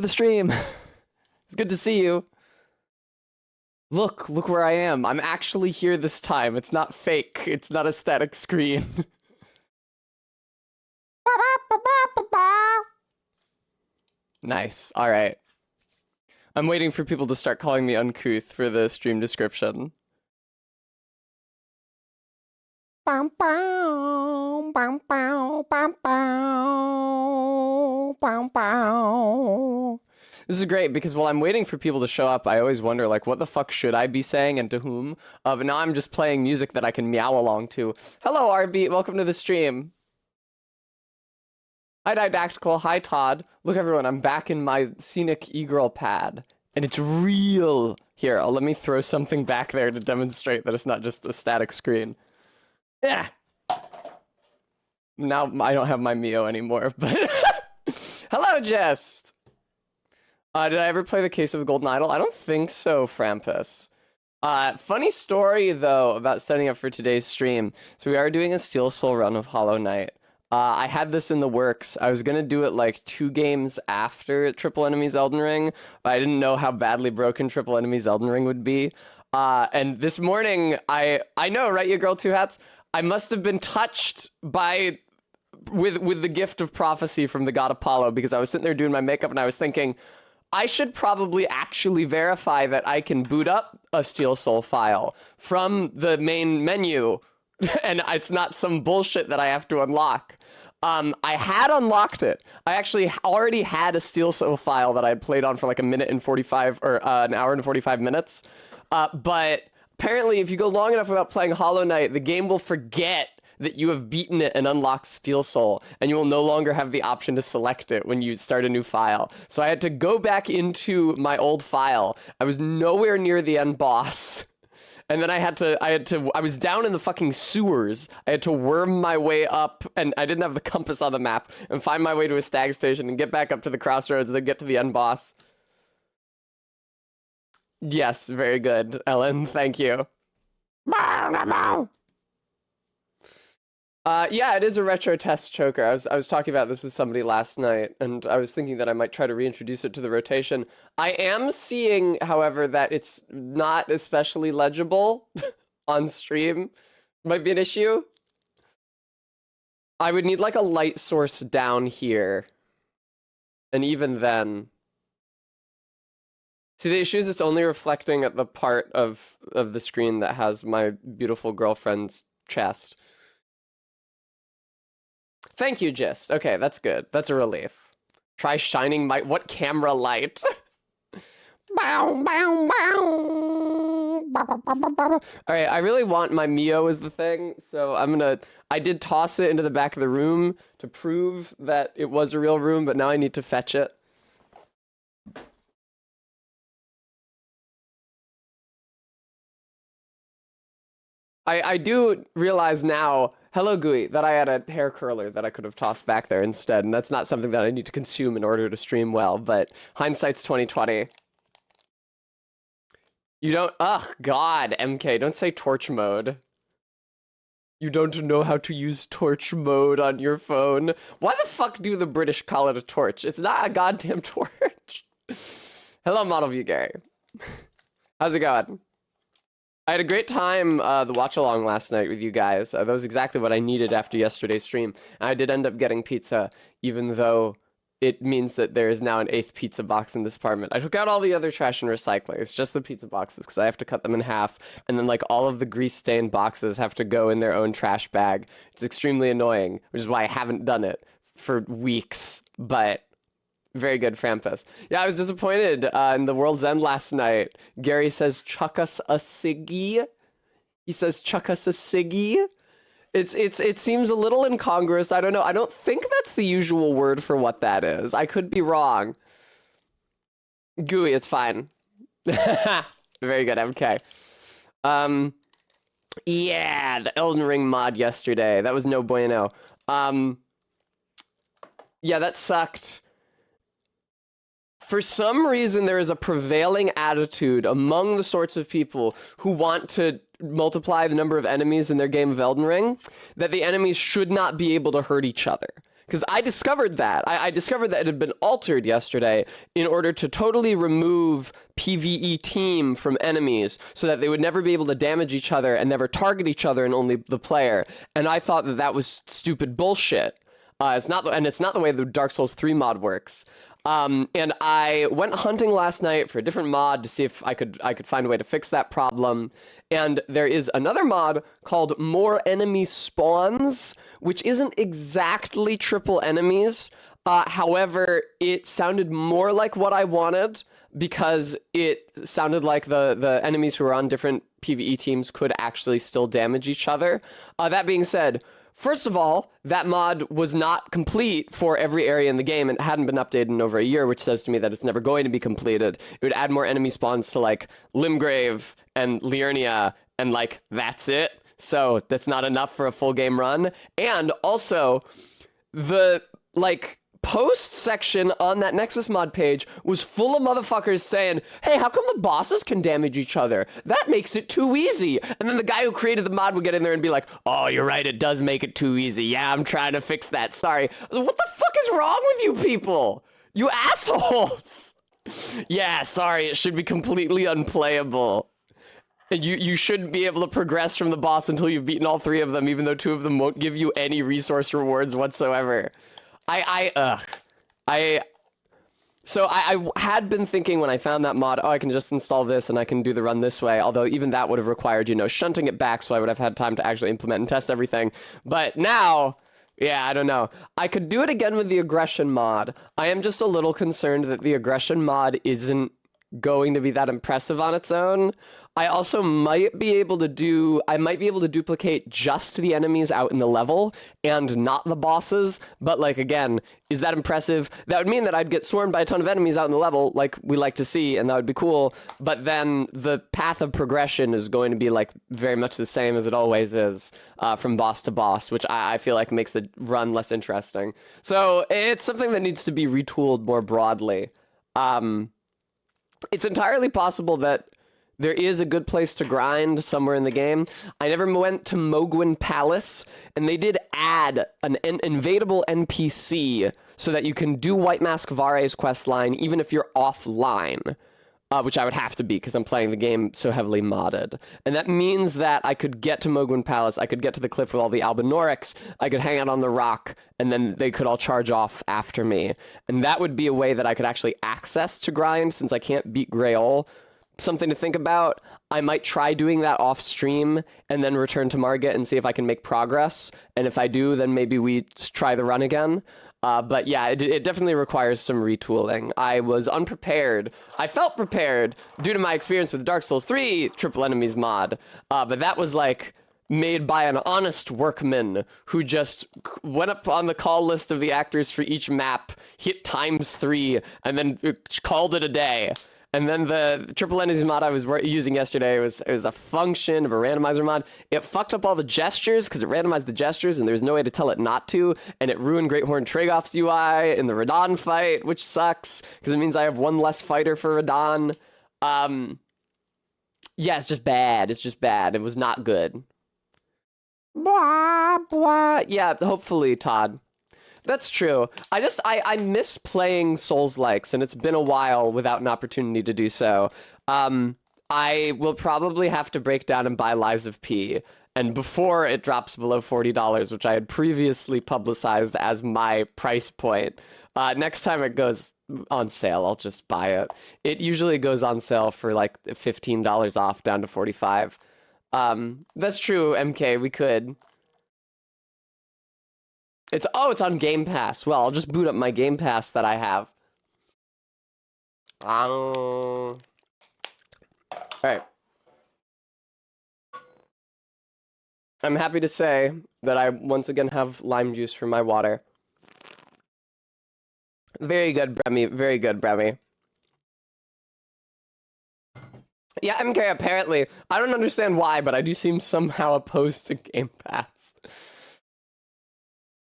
The stream. It's good to see you. Look where I am. I'm actually here this time. It's not fake. It's not a static screen. Nice. All right. I'm waiting for people to start calling me uncouth for the stream description. This is great because while I'm waiting for people to show up, I always wonder, like, what the fuck should I be saying and to whom? But now I'm just playing music that I can meow along to. Hello, RB. Welcome to the stream. Hi, Didactical. Hi, Todd. Look, everyone, I'm back in my scenic e-girl pad. And it's real. Here, let me throw something back there to demonstrate that it's not just a static screen. Yeah. Now I don't have my Mio anymore, but... Hello, Jest! Did I ever play the Case of the Golden Idol? I don't think so, Frampus. Funny story, though, about setting up for today's stream. So we are doing a Steel Soul run of Hollow Knight. I had this in the works. I was gonna do it like 2 games after Triple Enemies Elden Ring, but I didn't know how badly broken Triple Enemies Elden Ring would be. And this morning, I know, right, you girl 2 hats? I must have been touched by... with the gift of prophecy from the god Apollo, because I was sitting there doing my makeup and I was thinking, I should probably actually verify that I can boot up a Steel Soul file from the main menu, and it's not some bullshit that I have to unlock. I had unlocked it. I actually already had a Steel Soul file that I had played on for like a minute and 45, or an hour and 45 minutes. But apparently, if you go long enough without playing Hollow Knight, the game will forget that you have beaten it and unlocked Steel Soul, and you will no longer have the option to select it when you start a new file. So I had to go back into my old file. I was nowhere near the end boss. And then I was down in the fucking sewers. I had to worm my way up, and I didn't have the compass on the map, and find my way to a stag station and get back up to the crossroads and then get to the end boss. Yes, very good, Ellen. Thank you. Yeah, it is a retro test choker. I was talking about this with somebody last night, and I was thinking that I might try to reintroduce it to the rotation. I am seeing, however, that it's not especially legible on stream. Might be an issue. I would need like a light source down here. And even then... See, the issue is it's only reflecting at the part of the screen that has my beautiful girlfriend's chest. Thank you, Gist. Okay, that's good. That's a relief. Try shining my... What camera light? Bow, bow, bow. Alright, I really want my Mio as the thing, so I'm gonna... I did toss it into the back of the room to prove that it was a real room, but now I need to fetch it. I do realize now, hello Gooey, that I had a hair curler that I could have tossed back there instead, and that's not something that I need to consume in order to stream well, but hindsight's 2020. You don't, ugh, God, MK, don't say torch mode. You don't know how to use torch mode on your phone. Why the fuck do the British call it a torch? It's not a goddamn torch. Hello, Model View Gary. How's it going? I had a great time the watch-along last night with you guys. That was exactly what I needed after yesterday's stream. And I did end up getting pizza, even though it means that there is now an 8th pizza box in this apartment. I took out all the other trash and recycling. It's just the pizza boxes, because I have to cut them in half. And then, like, all of the grease-stained boxes have to go in their own trash bag. It's extremely annoying, which is why I haven't done it for weeks. But... very good, Frampus. Yeah, I was disappointed in the World's End last night. Gary says, chuck us a ciggy. He says, chuck us a ciggy. It seems a little incongruous. I don't know. I don't think that's the usual word for what that is. I could be wrong. Gooey, it's fine. Very good, MK. Yeah, the Elden Ring mod yesterday. That was no bueno. Yeah, that sucked. For some reason, there is a prevailing attitude among the sorts of people who want to multiply the number of enemies in their game of Elden Ring that the enemies should not be able to hurt each other. Because I discovered that. I discovered that it had been altered yesterday in order to totally remove PvE team from enemies so that they would never be able to damage each other and never target each other and only the player. And I thought that that was stupid bullshit. It's not the way the Dark Souls 3 mod works. And I went hunting last night for a different mod to see if I could find a way to fix that problem. And there is another mod called More Enemy Spawns, which isn't exactly triple enemies. However, it sounded more like what I wanted because it sounded like the enemies who were on different PvE teams could actually still damage each other. That being said, first of all, that mod was not complete for every area in the game and it hadn't been updated in over a year, which says to me that it's never going to be completed. It would add more enemy spawns to, like, Limgrave and Liurnia, and, like, that's it. So that's not enough for a full game run. And also, the, like, post section on that Nexus mod page was full of motherfuckers saying, hey, how come the bosses can damage each other? That makes it too easy. And then the guy who created the mod would get in there and be like, oh, you're right, it does make it too easy. Yeah, I'm trying to fix that. Sorry. What the fuck is wrong with you people? You assholes. Yeah, sorry, it should be completely unplayable. You shouldn't be able to progress from the boss until you've beaten all 3 of them, even though 2 of them won't give you any resource rewards whatsoever. So I had been thinking when I found that mod, oh, I can just install this and I can do the run this way. Although even that would have required, you know, shunting it back so I would have had time to actually implement and test everything. But now, yeah, I don't know. I could do it again with the aggression mod. I am just a little concerned that the aggression mod isn't going to be that impressive on its own. I also might be able to duplicate just the enemies out in the level and not the bosses, but, like, again, is that impressive? That would mean that I'd get swarmed by a ton of enemies out in the level, like we like to see, and that would be cool, but then the path of progression is going to be, like, very much the same as it always is, from boss to boss, which I feel like makes the run less interesting. So it's something that needs to be retooled more broadly. It's entirely possible that there is a good place to grind somewhere in the game. I never went to Mohgwyn Palace, and they did add an invadable NPC so that you can do White Mask Vare's questline even if you're offline, which I would have to be because I'm playing the game so heavily modded. And that means that I could get to Mohgwyn Palace, I could get to the cliff with all the Albinaurics, I could hang out on the rock, and then they could all charge off after me. And that would be a way that I could actually access to grind since I can't beat Greol. Something to think about. I might try doing that off stream and then return to Margit and see if I can make progress. And if I do, then maybe we try the run again. But yeah, it definitely requires some retooling. I was unprepared. I felt prepared due to my experience with Dark Souls 3 Triple Enemies mod. But that was like made by an honest workman who just went up on the call list of the actors for each map, hit ×3, and then called it a day. And then the Triple Enemies mod I was using yesterday it was a function of a randomizer mod. It fucked up all the gestures because it randomized the gestures and there's no way to tell it not to. And it ruined Greathorn Tragoth's UI in the Radahn fight, which sucks because it means I have one less fighter for Radahn. Yeah, it's just bad. It's just bad. It was not good. Blah, blah. Yeah, hopefully, Todd. That's true. I miss playing Souls-likes, and it's been a while without an opportunity to do so. I will probably have to break down and buy Lies of P, and before it drops below $40, which I had previously publicized as my price point. Next time it goes on sale, I'll just buy it. It usually goes on sale for like $15 off, down to $45. That's true, MK, we could. It's on Game Pass. Well, I'll just boot up my Game Pass that I have. Alright. I'm happy to say that I once again have lime juice for my water. Very good, Bremy. Very good, Bremy. Yeah, MK, apparently. I don't understand why, but I do seem somehow opposed to Game Pass.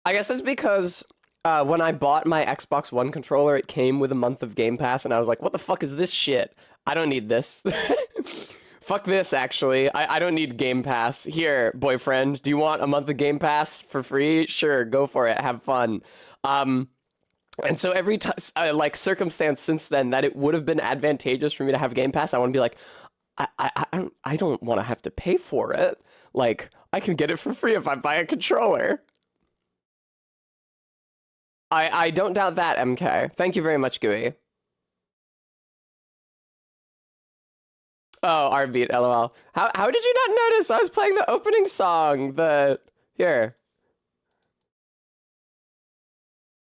I guess it's because when I bought my Xbox One controller, it came with a month of Game Pass, and I was like, what the fuck is this shit? I don't need this. Fuck this, actually. I don't need Game Pass. Here, boyfriend, do you want a month of Game Pass for free? Sure, go for it. Have fun. And so every like circumstance since then that it would have been advantageous for me to have Game Pass, I want to be like, I don't want to have to pay for it. Like, I can get it for free if I buy a controller. I don't doubt that, MK. Thank you very much, Gooey. Oh, R-beat, lol. How did you not notice? I was playing the opening song. Here.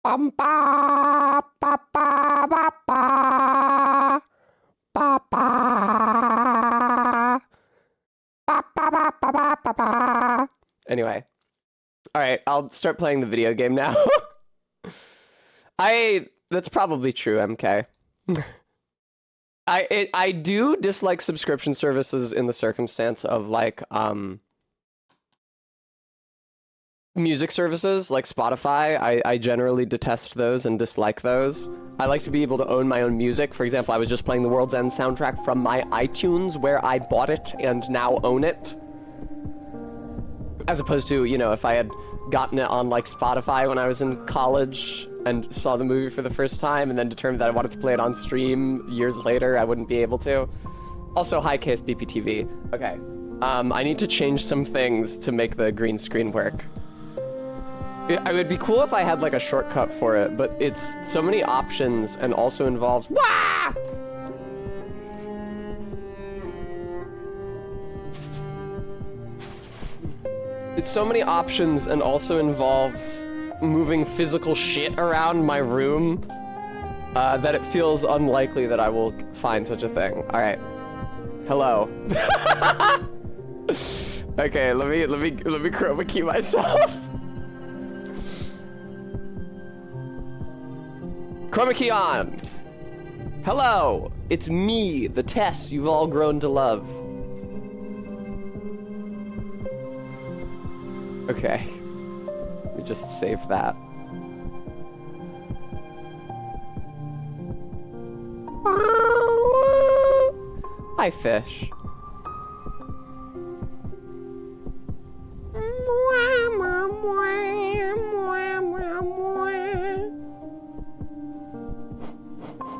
Bum ba ba ba ba ba ba ba ba ba ba ba ba. Anyway. Alright, I'll start playing the video game now. That's probably true, MK. I do dislike subscription services in the circumstance of like music services like Spotify. I generally detest those and dislike those. I like to be able to own my own music. For example, I was just playing the World's End soundtrack from my iTunes where I bought it and now own it. As opposed to, you know, if I had gotten it on like Spotify when I was in college and saw the movie for the first time and then determined that I wanted to play it on stream years later, I wouldn't be able to. Also, hi case BPTV. Okay. I need to change some things to make the green screen work. It would be cool if I had like a shortcut for it, but it's so many options and also involves Wah! It's so many options and also involves moving physical shit around my room that it feels unlikely that I will find such a thing. All right. Hello. Okay, let me chroma key myself. Chroma key on. Hello. It's me, the Tess you've all grown to love. Okay. Let me just save that. Hi, fish.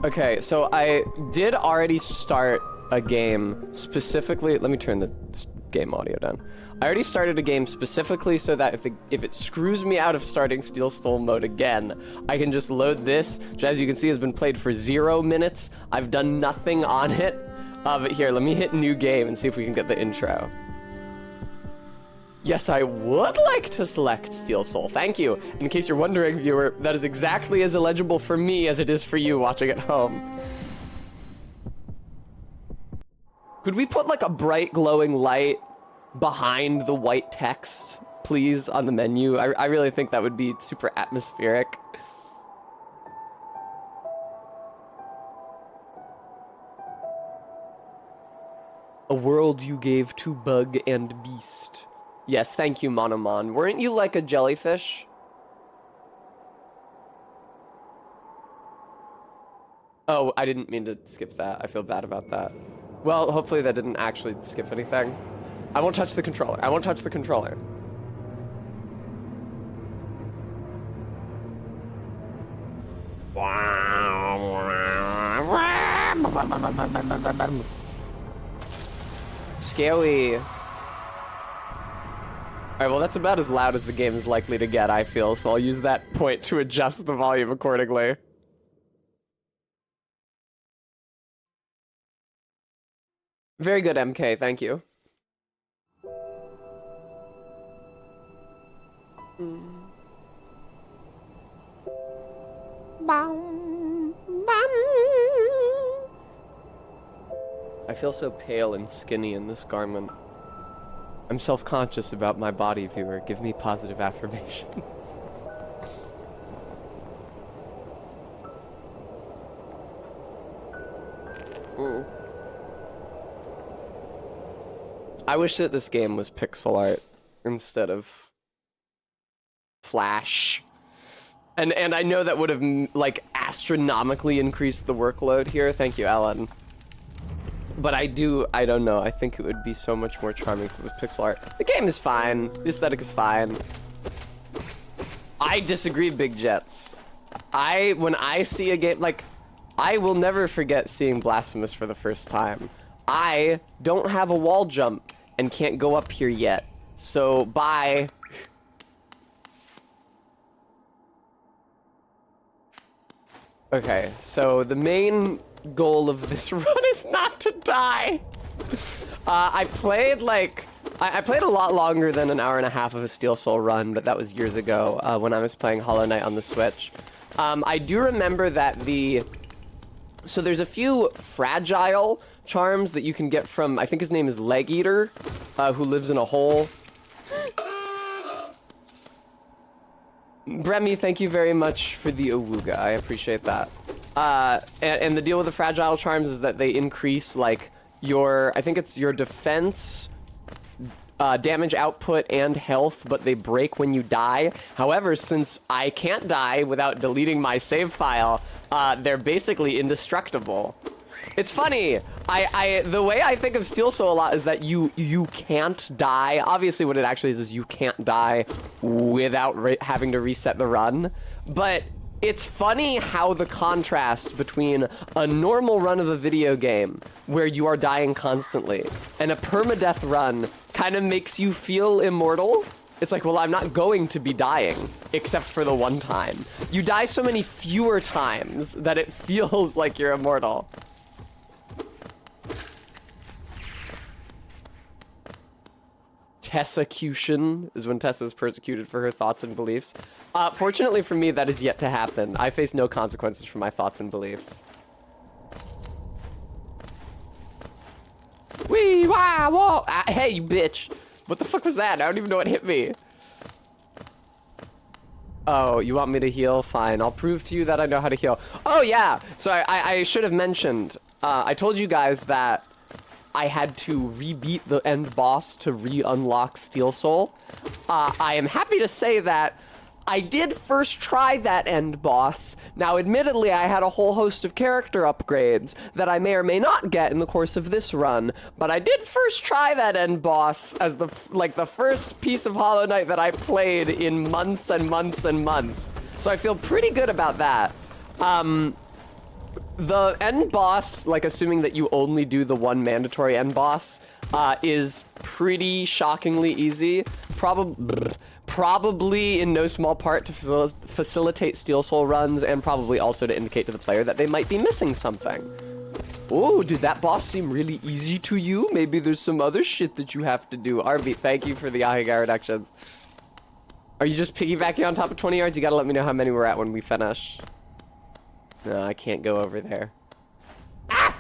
Okay, so I did already start a game specifically. Let me turn the game audio down. I already started a game specifically so that if it screws me out of starting Steel Soul mode again, I can just load this, which as you can see has been played for 0 minutes. I've done nothing on it. But here, let me hit new game and see if we can get the intro. Yes, I would like to select Steel Soul. Thank you. In case you're wondering, viewer, that is exactly as illegible for me as it is for you watching at home. Could we put like a bright glowing light behind the white text, please, on the menu? I really think that would be super atmospheric. A world you gave to bug and beast. Yes, thank you, Monomon. Weren't you like a jellyfish? Oh, I didn't mean to skip that. I feel bad about that. Well, hopefully that didn't actually skip anything. I won't touch the controller. I won't touch the controller. Scary. Alright, well that's about as loud as the game is likely to get, I feel, so I'll use that point to adjust the volume accordingly. Very good, MK, thank you. I feel so pale and skinny in this garment. I'm self-conscious about my body, viewer. Give me positive affirmations. I wish that this game was pixel art instead of Flash. And I know that would have, like, astronomically increased the workload here. Thank you, Alan. But I don't know, I think it would be so much more charming with pixel art. The game is fine, the aesthetic is fine. I disagree, Big Jets. When I see a game, like, I will never forget seeing Blasphemous for the first time. I don't have a wall jump and can't go up here yet. So, bye. Okay, so the main goal of this run is not to die. I played a lot longer than an hour and a half of a Steel Soul run, but that was years ago when I was playing Hollow Knight on the Switch. I do remember that so there's a few fragile charms that you can get from, I think his name is Leg Eater, who lives in a hole. Bremy, thank you very much for the Awooga. I appreciate that. And the deal with the fragile charms is that they increase, like, I think it's your defense, damage output, and health, but they break when you die. However, since I can't die without deleting my save file, they're basically indestructible. It's funny. The way I think of Steel Soul a lot is that you can't die. Obviously, what it actually is you can't die without having to reset the run. But it's funny how the contrast between a normal run of a video game where you are dying constantly and a permadeath run kind of makes you feel immortal. It's like, well, I'm not going to be dying except for the one time. You die so many fewer times that it feels like you're immortal. Tessacution is when Tessa is persecuted for her thoughts and beliefs. Fortunately for me, that is yet to happen. I face no consequences for my thoughts and beliefs. Wee, wah, whoa. Hey, you bitch. What the fuck was that? I don't even know what hit me. Oh, you want me to heal? Fine. I'll prove to you that I know how to heal. Oh, yeah. So I should have mentioned. I told you guys that I had to re-beat the end boss to re-unlock Steel Soul. I am happy to say that I did first try that end boss. Now, admittedly, I had a whole host of character upgrades that I may or may not get in the course of this run, but I did first try that end boss as the first piece of Hollow Knight that I played in months and months and months. So I feel pretty good about that. The end boss, like assuming that you only do the one mandatory end boss, is pretty shockingly easy. Probably in no small part to facilitate Steel Soul runs, and probably also to indicate to the player that they might be missing something. Oh, did that boss seem really easy to you? Maybe there's some other shit that you have to do. Arby, thank you for the Ahigai reductions. Are you just piggybacking on top of 20 yards? You gotta let me know how many we're at when we finish. No, I can't go over there. Ah!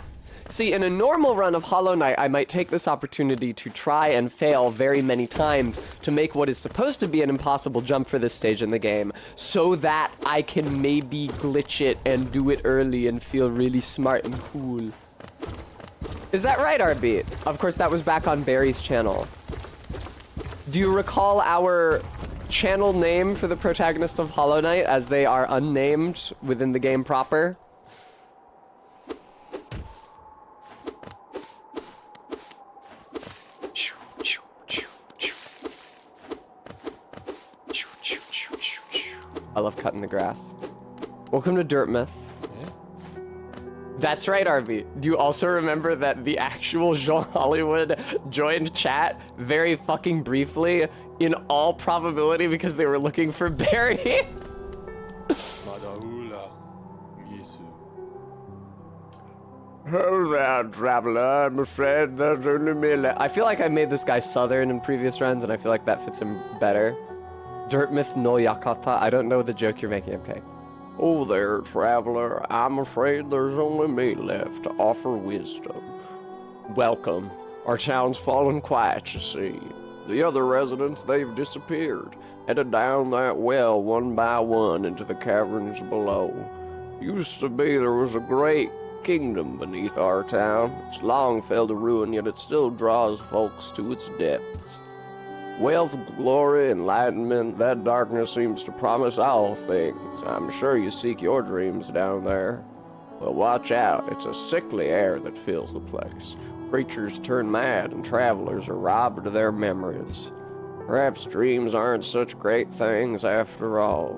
See, in a normal run of Hollow Knight, I might take this opportunity to try and fail very many times to make what is supposed to be an impossible jump for this stage in the game, so that I can maybe glitch it and do it early and feel really smart and cool. Is that right, RB? Of course, that was back on Barry's channel. Do you recall our channel name for the protagonist of Hollow Knight, as they are unnamed within the game proper? I love cutting the grass. Welcome to Dirtmouth. That's right, RB. Do you also remember that the actual Jean Hollywood joined chat very fucking briefly, in all probability because they were looking for Barry? Hello there, traveler. I'm afraid there's only me left. I feel like I made this guy Southern in previous runs, and I feel like that fits him better. Dirtmouth no Yakata. I don't know the joke you're making, okay. Oh there, traveler. I'm afraid there's only me left to offer wisdom. Welcome. Our town's fallen quiet, you see. The other residents, they've disappeared, headed down that well one by one into the caverns below. Used to be there was a great kingdom beneath our town. It's long fell to ruin, yet it still draws folks to its depths. Wealth, glory, enlightenment, that darkness seems to promise all things. I'm sure you seek your dreams down there. Well, watch out. It's a sickly air that fills the place. Creatures turn mad and travelers are robbed of their memories. Perhaps dreams aren't such great things after all.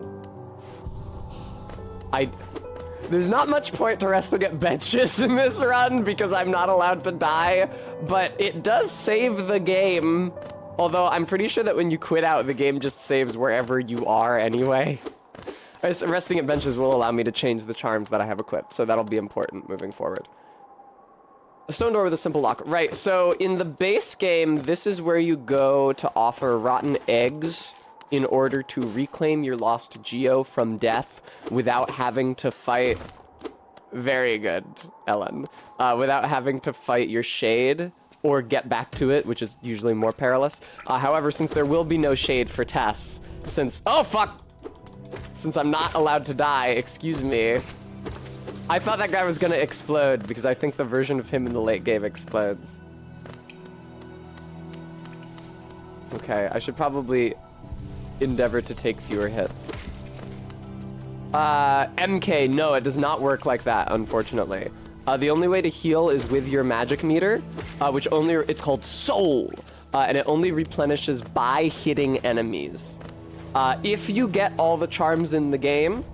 There's not much point to wrestling at benches in this run because I'm not allowed to die, but it does save the game. Although I'm pretty sure that when you quit out, the game just saves wherever you are anyway. Resting at benches will allow me to change the charms that I have equipped, so that'll be important moving forward. A stone door with a simple lock. Right, so in the base game, this is where you go to offer rotten eggs in order to reclaim your lost Geo from death without having to fight... Very good, Ellen. Without having to fight your shade or get back to it, which is usually more perilous. However, since there will be no shade for Tess, since... Oh, fuck! Since I'm not allowed to die, excuse me. I thought that guy was gonna explode because I think the version of him in the late game explodes. Okay, I should probably endeavor to take fewer hits. MK, no, it does not work like that, unfortunately. The only way to heal is with your magic meter, which it's called Soul, and it only replenishes by hitting enemies. If you get all the charms in the game...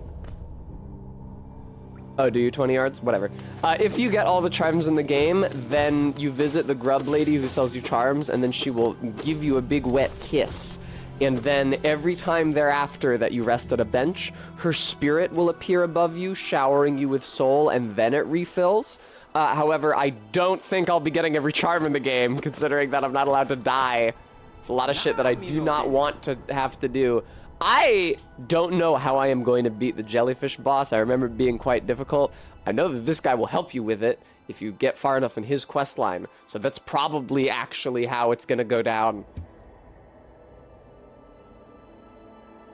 Oh, do you 20 yards? Whatever. If you get all the charms in the game, then you visit the grub lady who sells you charms, and then she will give you a big wet kiss. And then every time thereafter that you rest at a bench, her spirit will appear above you, showering you with soul, and then it refills. However, I don't think I'll be getting every charm in the game, considering that I'm not allowed to die. It's a lot of shit that I do not want to have to do. I don't know how I am going to beat the jellyfish boss. I remember it being quite difficult. I know that this guy will help you with it if you get far enough in his quest line. So that's probably actually how it's gonna go down.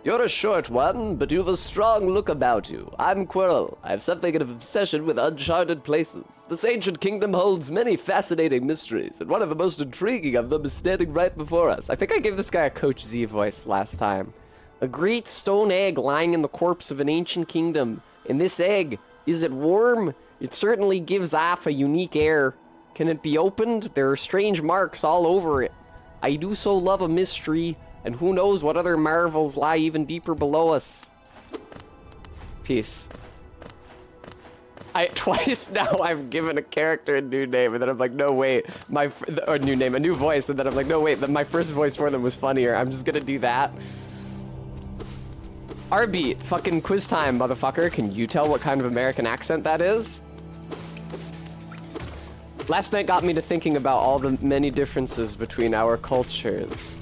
You're a short one, but you've a strong look about you. I'm Quirrell. I have something of an obsession with uncharted places. This ancient kingdom holds many fascinating mysteries, and one of the most intriguing of them is standing right before us. I think I gave this guy a Coach Z voice last time. A great stone egg lying in the corpse of an ancient kingdom. And this egg, is it warm? It certainly gives off a unique air. Can it be opened? There are strange marks all over it. I do so love a mystery, and who knows what other marvels lie even deeper below us. Peace. Twice now I've given a character a new name, and then I'm like, no, wait, a new voice, and then I'm like, no, wait, my first voice for them was funnier. I'm just gonna do that. Arby, fucking quiz time, motherfucker. Can you tell what kind of American accent that is? Last night got me to thinking about all the many differences between our cultures.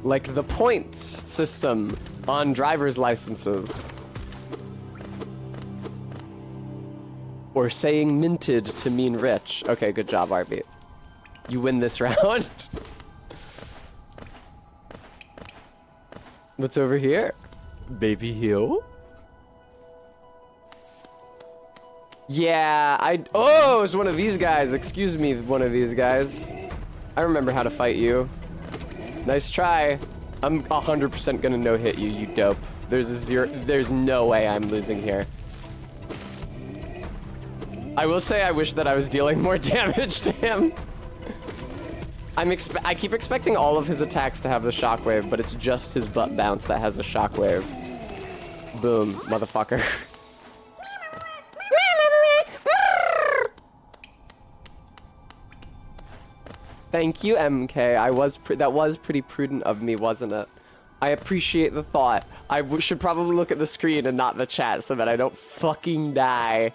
Like the points system on driver's licenses. Or saying minted to mean rich. Okay, good job, Arby. You win this round. What's over here? Baby Hill? Yeah, oh, it's one of these guys. Excuse me, one of these guys. I remember how to fight you. Nice try. I'm 100% gonna no-hit you, you dope. There's no way I'm losing here. I will say I wish that I was dealing more damage to him. I keep expecting all of his attacks to have the shockwave, but it's just his butt bounce that has the shockwave. Boom, motherfucker. Thank you, MK. That was pretty prudent of me, wasn't it? I appreciate the thought. I should probably look at the screen and not the chat so that I don't fucking die.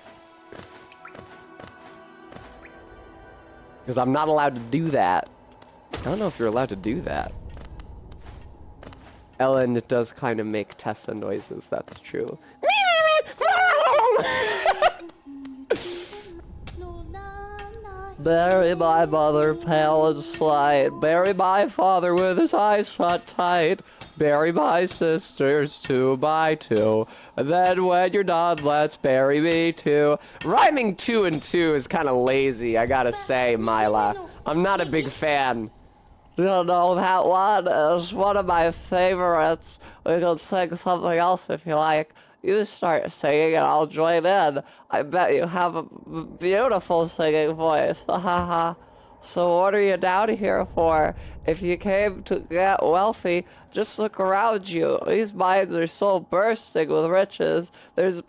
Because I'm not allowed to do that. I don't know if you're allowed to do that. Ellen, it does kind of make Tessa noises, that's true. Bury my mother pale and slight. Bury my father with his eyes shut tight. Bury my sisters 2 by 2. And then when you're done, let's bury me too. Rhyming 2 and 2 is kind of lazy, I gotta say, Mila. I'm not a big fan. You know, that one is one of my favorites. We can sing something else if you like. You start singing and I'll join in. I bet you have a beautiful singing voice. Ha ha ha. So what are you down here for? If you came to get wealthy, just look around you. These mines are so bursting with riches. There's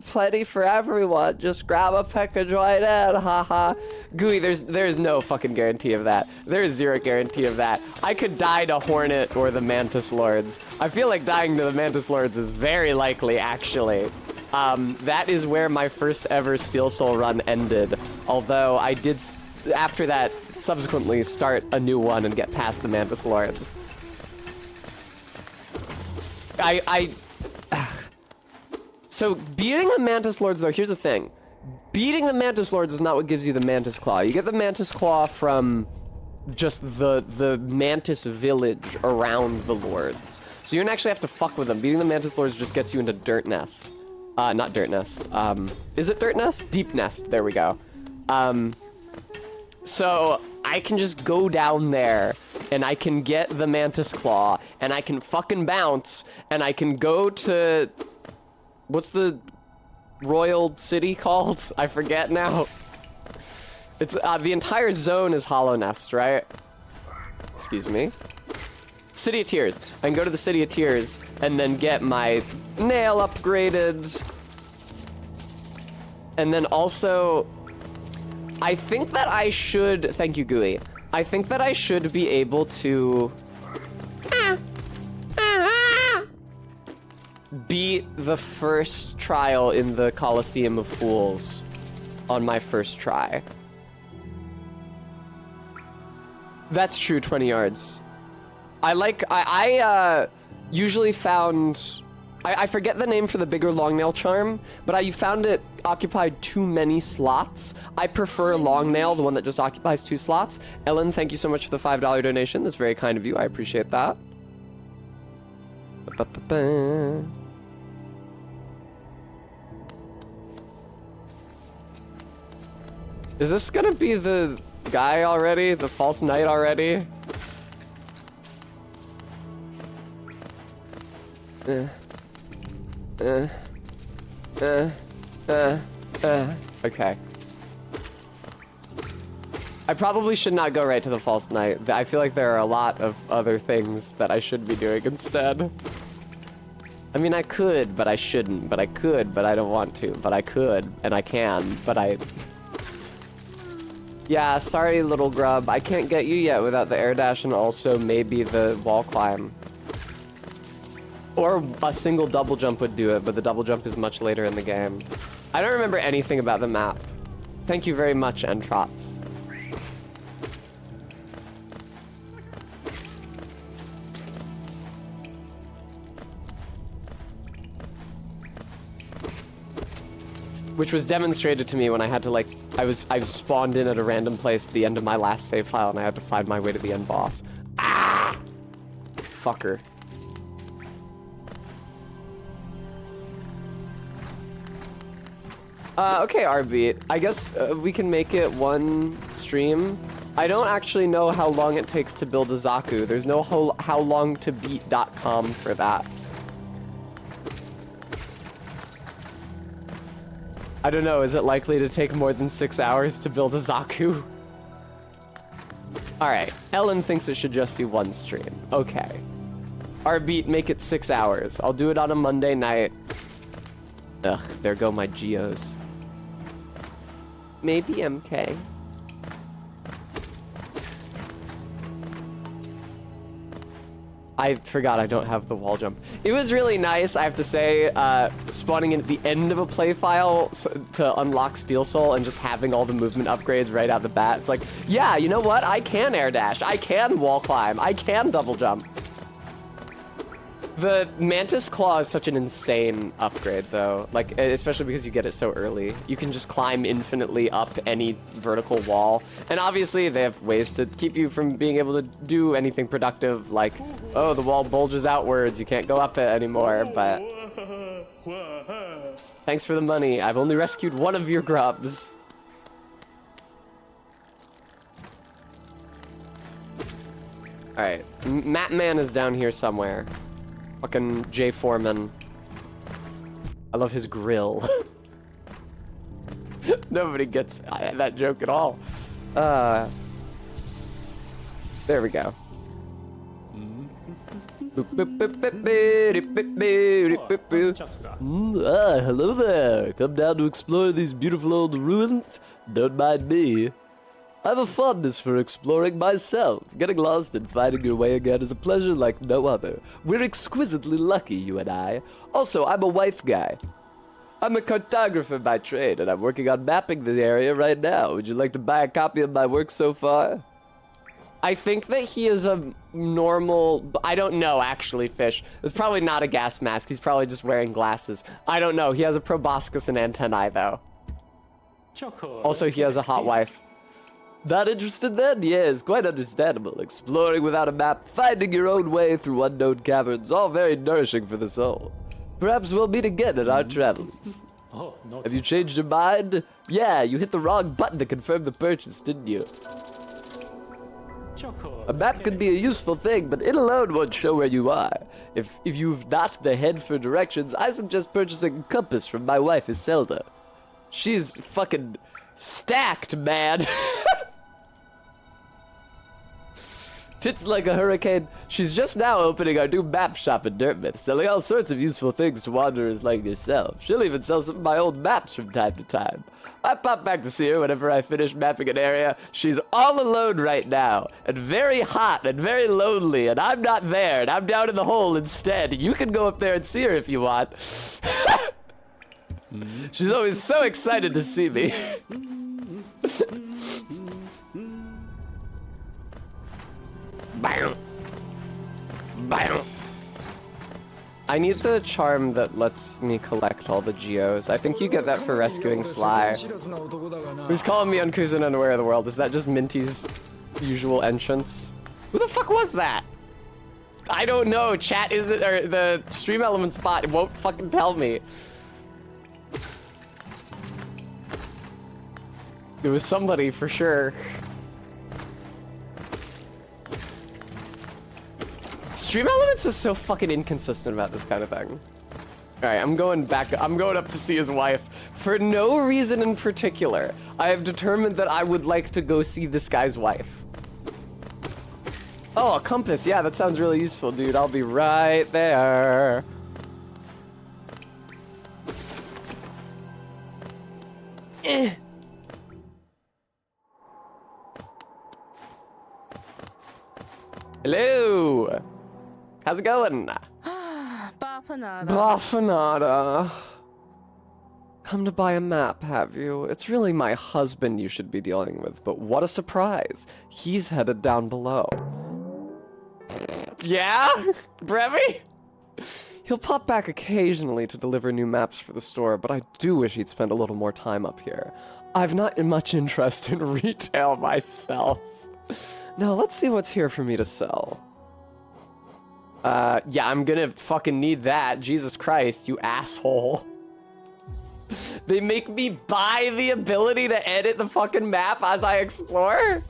plenty for everyone. Just grab a pick and join in. Haha. Gooey, there's no fucking guarantee of that. There is zero guarantee of that. I could die to Hornet or the Mantis Lords. I feel like dying to the Mantis Lords is very likely, actually. That is where my first ever Steel Soul run ended. Although I did, after that, subsequently start a new one and get past the Mantis Lords. So beating the Mantis Lords, though, here's the thing. Beating the Mantis Lords is not what gives you the Mantis Claw. You get the Mantis Claw from just the Mantis village around the Lords. So you don't actually have to fuck with them. Beating the Mantis Lords just gets you into Dirt Nest. Not Dirt Nest. Is it Dirt Nest? Deep Nest. There we go. So I can just go down there and I can get the Mantis Claw and I can fucking bounce and I can go to... What's the royal city called? I forget now. It's the entire zone is Hollow Nest, right? Excuse me. City of Tears. I can go to the City of Tears and then get my nail upgraded. And then also, I think that I should, thank you, Gooey. I think that I should be able to beat the first trial in the Colosseum of Fools on my first try. That's true, 20 yards. I usually found, I forget the name for the bigger long nail charm, but I found it occupied too many slots. I prefer long nail, the one that just occupies 2 slots. Ellen, thank you so much for the $5 donation. That's very kind of you. I appreciate that. Ba-ba-ba-ba. Is this gonna be the guy already? The false knight already? Okay. I probably should not go right to the false knight. I feel like there are a lot of other things that I should be doing instead. I mean, I could, but I shouldn't. But I could, but I don't want to. But I could, and I can, but I... Yeah, sorry, little grub. I can't get you yet without the air dash and also maybe the wall climb. Or a single double jump would do it, but the double jump is much later in the game. I don't remember anything about the map. Thank you very much, Entrots. Which was demonstrated to me when I had to, like, I was spawned in at a random place at the end of my last save file and I had to find my way to the end boss. Ah! Fucker. Okay, RB. I guess we can make it one stream. I don't actually know how long it takes to build a Zaku. There's no howlongtobeat.com for that. I don't know, is it likely to take more than 6 hours to build a Zaku? Alright, Ellen thinks it should just be one stream. Okay. RB, make it 6 hours. I'll do it on a Monday night. Ugh, there go my geos. Maybe MK. I forgot I don't have the wall jump. It was really nice, I have to say, spawning in at the end of a play file to unlock Steel Soul and just having all the movement upgrades right out the bat. It's like, yeah, you know what? I can air dash. I can wall climb. I can double jump. The Mantis Claw is such an insane upgrade, though. Like, especially because you get it so early. You can just climb infinitely up any vertical wall. And obviously, they have ways to keep you from being able to do anything productive, like, oh, the wall bulges outwards, you can't go up it anymore, but... Thanks for the money. I've only rescued one of your grubs. Alright, Matt Man is down here somewhere. Fucking J. Foreman. I love his grill. Nobody gets that joke at all. There we go. Hello there. Come down to explore these beautiful old ruins? Don't mind me. I have a fondness for exploring myself. Getting lost and finding your way again is a pleasure like no other. We're exquisitely lucky, you and I. Also, I'm a wife guy. I'm a cartographer by trade, and I'm working on mapping the area right now. Would you like to buy a copy of my work so far? I think that he is a normal... I don't know, actually, Fish. It's probably not a gas mask. He's probably just wearing glasses. I don't know. He has a proboscis and antennae, though. Also, he has a hot wife. Not interested then? Yes, quite understandable. Exploring without a map, finding your own way through unknown caverns, all very nourishing for the soul. Perhaps we'll meet again in our travels. Have you changed your mind? Yeah, you hit the wrong button to confirm the purchase, didn't you? A map can be a useful thing, but it alone won't show where you are. If you've not the head for directions, I suggest purchasing a compass from my wife, Iselda. She's fucking stacked, man. Tits like a hurricane. She's just now opening our new map shop in Dirtmouth, selling all sorts of useful things to wanderers like yourself. She'll even sell some of my old maps from time to time. I pop back to see her whenever I finish mapping an area. She's all alone right now, and very hot and very lonely, and I'm not there, and I'm down in the hole instead. You can go up there and see her if you want. She's always so excited to see me. Bam. Bam. I need the charm that lets me collect all the geos. I think you get that for rescuing Sly. Who's calling me uncouth and unaware of the world? Is that just Minty's usual entrance? Who the fuck was that? I don't know. Chat isn't, or the Stream Elements bot won't fucking tell me. It was somebody for sure. Stream Elements is so fucking inconsistent about this kind of thing. Alright, I'm going up to see his wife. For no reason in particular, I have determined that I would like to go see this guy's wife. Oh, a compass. Yeah, that sounds really useful, dude. I'll be right there. Hello. How's it going? Bafanada. Bafanada. Come to buy a map, have you? It's really my husband you should be dealing with, but what a surprise. He's headed down below. Yeah? Brevi? He'll pop back occasionally to deliver new maps for the store, but I do wish he'd spend a little more time up here. I've not much interest in retail myself. Now, let's see what's here for me to sell. Yeah, I'm gonna fucking need that. Jesus Christ, you asshole. They make me buy the ability to edit the fucking map as I explore?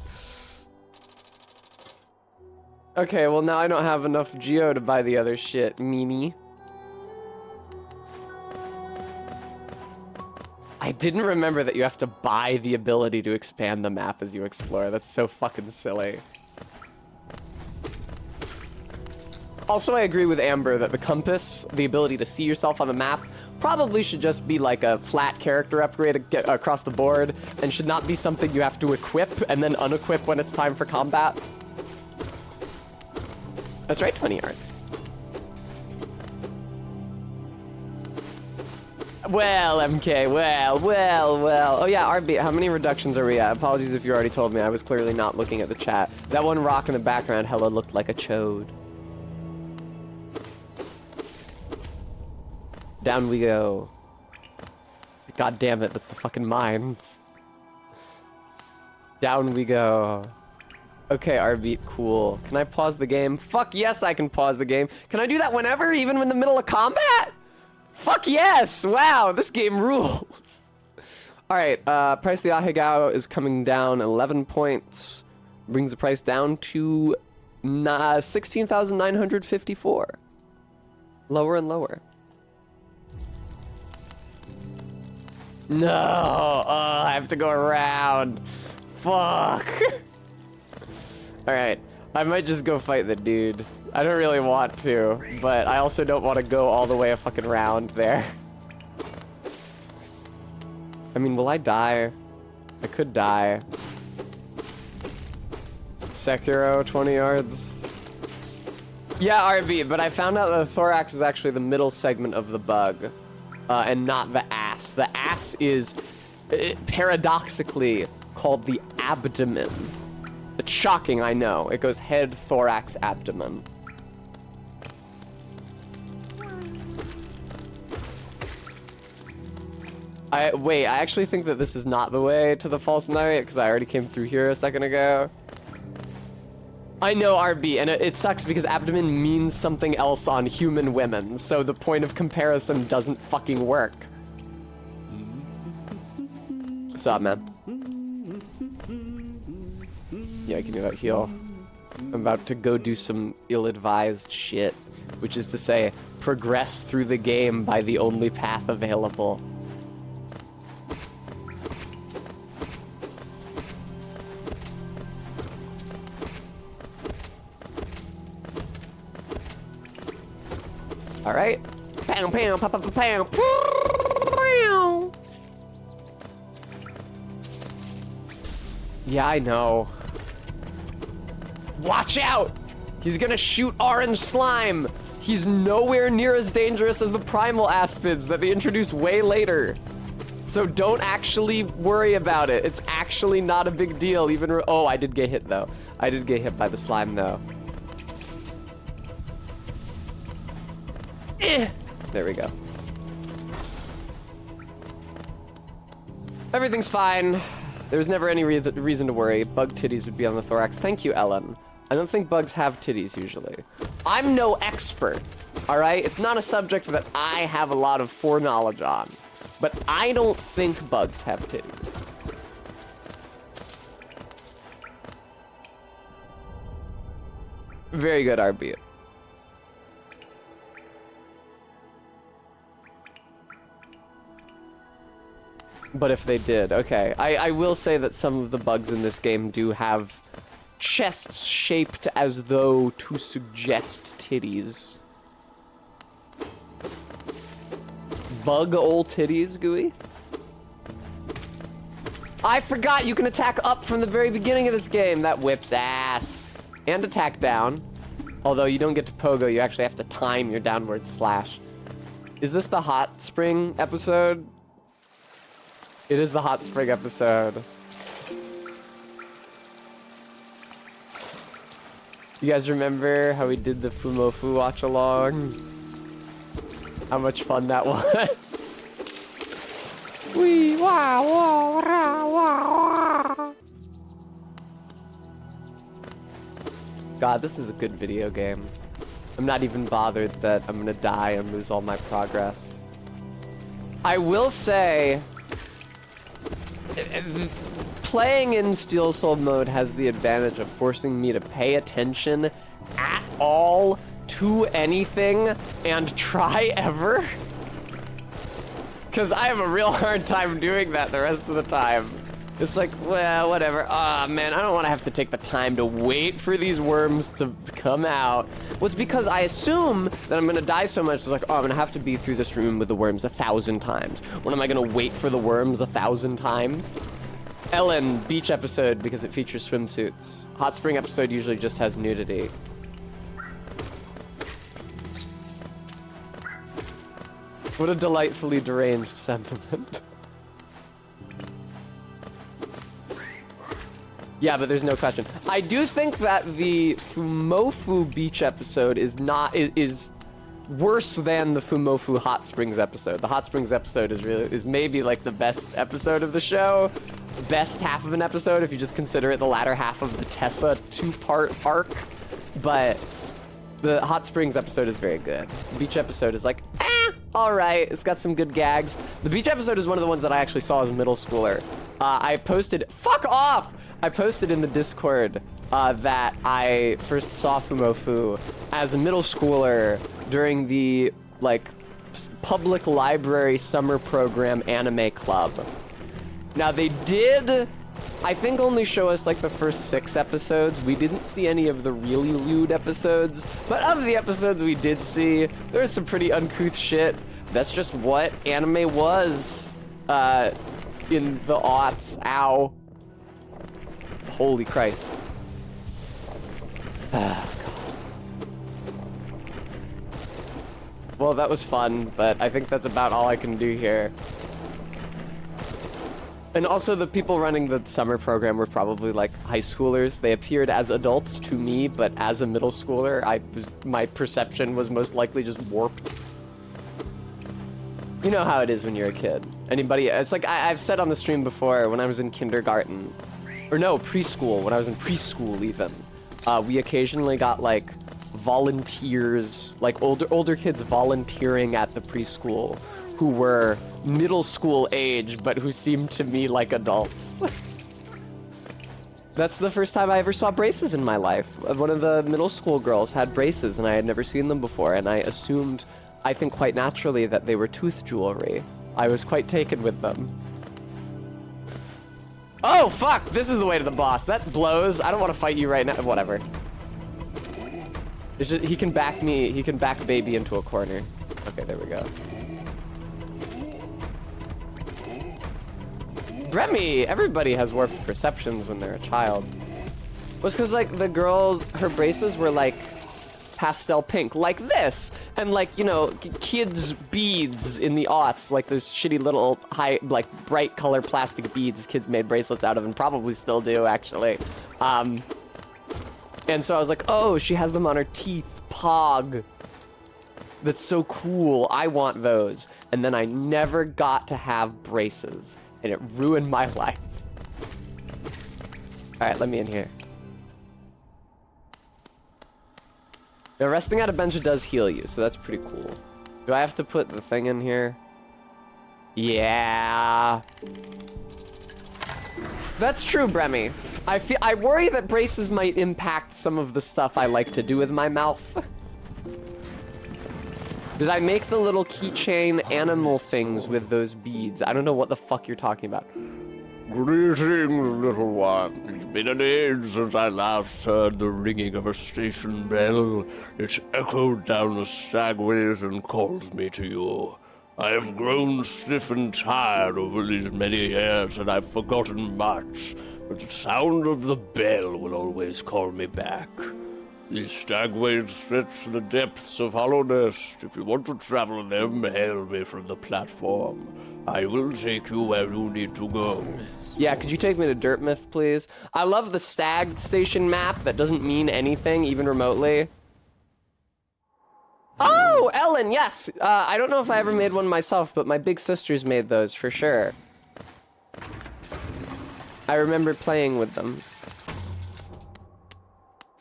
Okay, well now I don't have enough geo to buy the other shit, meanie. I didn't remember that you have to buy the ability to expand the map as you explore. That's so fucking silly. Also, I agree with Amber that the compass, the ability to see yourself on the map, probably should just be like a flat character upgrade across the board and should not be something you have to equip and then unequip when it's time for combat. That's right, 20 yards. Well, MK, well. Oh yeah, RB, how many reductions are we at? Apologies if you already told me. I was clearly not looking at the chat. That one rock in the background hella looked like a chode. Down we go. God damn it, that's the fucking mines. Down we go. Okay, RB, cool. Can I pause the game? Fuck yes, I can pause the game. Can I do that whenever, even in the middle of combat? Fuck yes! Wow, this game rules. Alright, price of the Ahegao is coming down 11 points. Brings the price down to 16,954. Lower and lower. No, I have to go around. Fuck. All right, I might just go fight the dude. I don't really want to, but I also don't want to go all the way a fucking round there. I mean, will I die? I could die. Sekiro, 20 yards. Yeah, RB, but I found out that the thorax is actually the middle segment of the bug, and not the ass. The ass is paradoxically called the abdomen. It's shocking, I know. It goes head, thorax, abdomen. Wait, I actually think that this is not the way to the false knight, because I already came through here a second ago. I know, RB, and it sucks because abdomen means something else on human women, so the point of comparison doesn't fucking work. What's up, man? Yeah, give me that heal. I'm about to go do some ill-advised shit, which is to say, progress through the game by the only path available. All right. Pow, pow, pow, pow, pow, pow. Yeah, I know. Watch out! He's gonna shoot orange slime. He's nowhere near as dangerous as the primal aspids that they introduce way later. So don't actually worry about it. It's actually not a big deal. Oh, I did get hit though. I did get hit by the slime though. There we go. Everything's fine. There's never any reason to worry. Bug titties would be on the thorax. Thank you, Ellen. I don't think bugs have titties usually. I'm no expert, all right? It's not a subject that I have a lot of foreknowledge on, but I don't think bugs have titties. Very good, RB. But if they did, okay. I will say that some of the bugs in this game do have chests shaped as though to suggest titties. Bug ol' titties, Gooey? I forgot you can attack up from the very beginning of this game. That whips ass. And attack down. Although you don't get to pogo, you actually have to time your downward slash. Is this the hot spring episode? It is the hot spring episode. You guys remember how we did the Fumofu watch along? How much fun that was. Wee wah wah rah wah wah. God, this is a good video game. I'm not even bothered that I'm gonna die and lose all my progress. I will say, playing in Steel Soul mode has the advantage of forcing me to pay attention at all to anything and try ever. Because I have a real hard time doing that the rest of the time. It's like, well, whatever. Ah, man, I don't want to have to take the time to wait for these worms to come out. Well, it's because I assume that I'm going to die so much. It's like, oh, I'm going to have to be through this room with the worms 1,000 times. When am I going to wait for the worms 1,000 times? Ellen, beach episode because it features swimsuits. Hot spring episode usually just has nudity. What a delightfully deranged sentiment. Yeah, but there's no question. I do think that the Fumofu beach episode is worse than the Fumofu hot springs episode. The hot springs episode is maybe like the best episode of the show. Best half of an episode if you just consider it the latter half of the Tessa 2-part arc. But the hot springs episode is very good. The beach episode is like, all right. It's got some good gags. The beach episode is one of the ones that I actually saw as a middle schooler. I posted, fuck off! I posted in the Discord that I first saw Fumofu as a middle schooler during the, like, public library summer program anime club. Now they did, I think, only show us like the first 6 episodes. We didn't see any of the really lewd episodes, but of the episodes we did see, there was some pretty uncouth shit. That's just what anime was in the aughts. Ow. Holy Christ. Ah, God. Well, that was fun, but I think that's about all I can do here. And also, the people running the summer program were probably like high schoolers. They appeared as adults to me, but as a middle schooler, my perception was most likely just warped. You know how it is when you're a kid. Anybody, it's like I've said on the stream before, when I was in kindergarten, or no, preschool, when I was in preschool even, we occasionally got like volunteers, like older kids volunteering at the preschool who were middle school age, but who seemed to me like adults. That's the first time I ever saw braces in my life. One of the middle school girls had braces and I had never seen them before, and I assumed, I think quite naturally, that they were tooth jewelry. I was quite taken with them. Oh, fuck! This is the way to the boss. That blows. I don't want to fight you right now. Whatever. It's just, he can back baby into a corner. Okay, there we go. Remy, everybody has warped perceptions when they're a child. It was because, like, the girls, her braces were, like, pastel pink, like this. And, like, you know, kids' beads in the aughts, like those shitty little bright color plastic beads kids made bracelets out of, and probably still do, actually. And so I was like, oh, she has them on her teeth. Pog. That's so cool. I want those. And then I never got to have braces. And it ruined my life. Alright, let me in here. Now, resting at a bench does heal you, so that's pretty cool. Do I have to put the thing in here? Yeah. That's true, Bremy. I worry that braces might impact some of the stuff I like to do with my mouth. Did I make the little keychain animal things with those beads? I don't know what the fuck you're talking about. Greetings, little one. It's been an age since I last heard the ringing of a station bell. It's echoed down the stagways and calls me to you. I have grown stiff and tired over these many years, and I've forgotten much, but the sound of the bell will always call me back. These stagways stretch to the depths of Hollow Nest. If you want to travel them, hail me from the platform. I will take you where you need to go. Yeah, could you take me to Dirtmouth, please? I love the stag station map that doesn't mean anything, even remotely. Oh, Ellen, yes! I don't know if I ever made one myself, but my big sisters made those, for sure. I remember playing with them.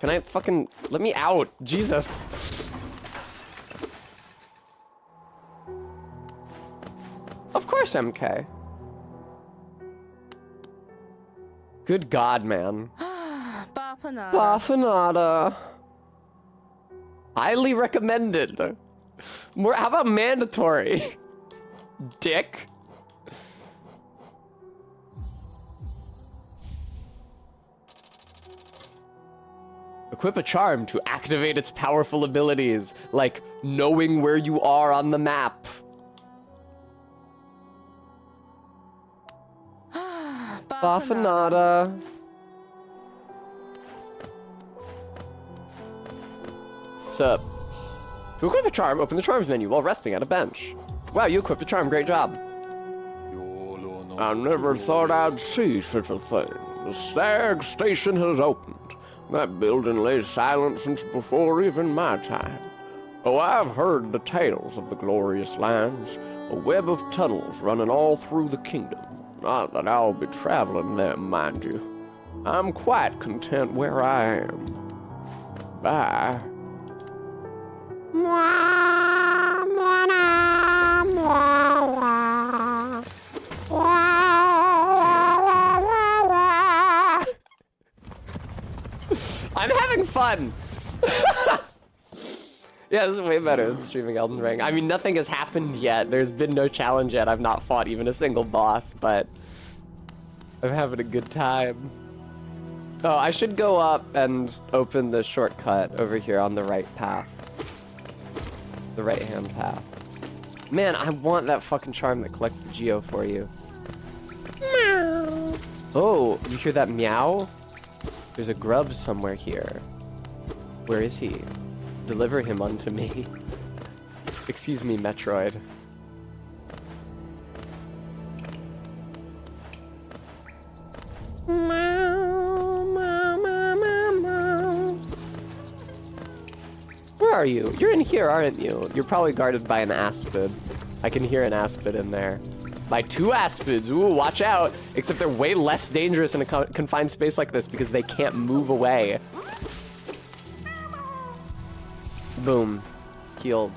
Can I fucking... let me out, Jesus. Of course, MK. Good God, man. Bapanada. Bafanada. Highly recommended. More, how about mandatory? Dick. Equip a charm to activate its powerful abilities, like knowing where you are on the map. Bafanada. What's up? To equip a charm, open the charms menu while resting at a bench. Wow, you equipped a charm, great job. I never thought I'd see such a thing. The Stag Station has opened. That building lay silent since before even my time. Oh, I've heard the tales of the glorious lands, a web of tunnels running all through the kingdom. Not that I'll be traveling them, mind you. I'm quite content where I am. Bye. I'm having fun. Yeah, this is way better than streaming Elden Ring. I mean, nothing has happened yet. There's been no challenge yet. I've not fought even a single boss, but I'm having a good time. Oh, I should go up and open the shortcut over here on the right path. The right-hand path. Man, I want that fucking charm that collects the geo for you. Meow. Oh, you hear that meow? There's a grub somewhere here. Where is he? Deliver him unto me. Excuse me, Metroid. Where are you? You're in here, aren't you? You're probably guarded by an aspid. I can hear an aspid in there. By 2 aspids. Ooh, watch out. Except they're way less dangerous in a confined space like this because they can't move away. Boom. Healed.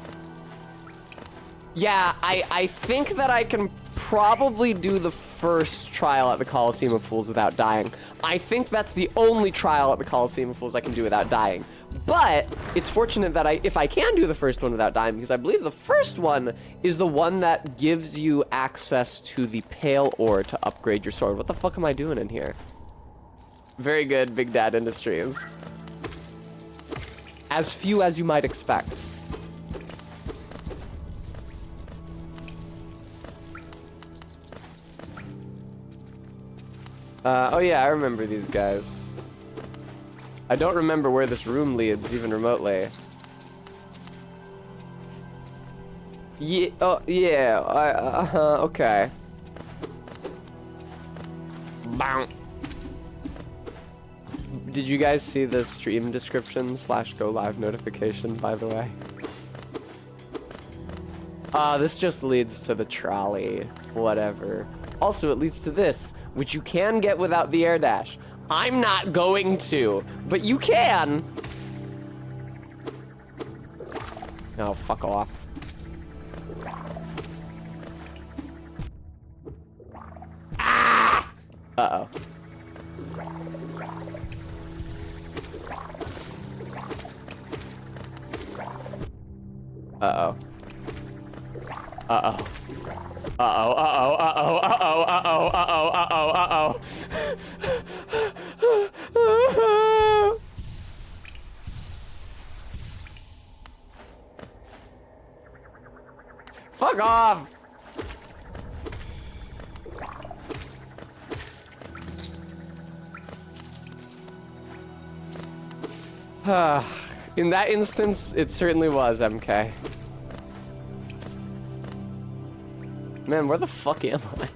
Yeah, I think that I can probably do the first trial at the Coliseum of Fools without dying. I think that's the only trial at the Coliseum of Fools I can do without dying. But it's fortunate that if I can do the first one without dying, because I believe the first one is the one that gives you access to the Pale Ore to upgrade your sword. What the fuck am I doing in here? Very good, Big Dad Industries. As few as you might expect. Oh yeah, I remember these guys. I don't remember where this room leads, even remotely. Yeah, oh, yeah, okay. Bow. Did you guys see the stream description / go live notification, by the way? This just leads to the trolley. Whatever. Also, it leads to this, which you can get without the air dash. I'm not going to, but you can. Oh, fuck off. Ah! Uh-oh. Uh-oh. Uh-oh. Uh-oh, uh-oh, uh-oh, uh-oh, uh-oh, uh-oh, uh-oh, uh-oh. Fuck off! In that instance, it certainly was, MK. Man, where the fuck am I?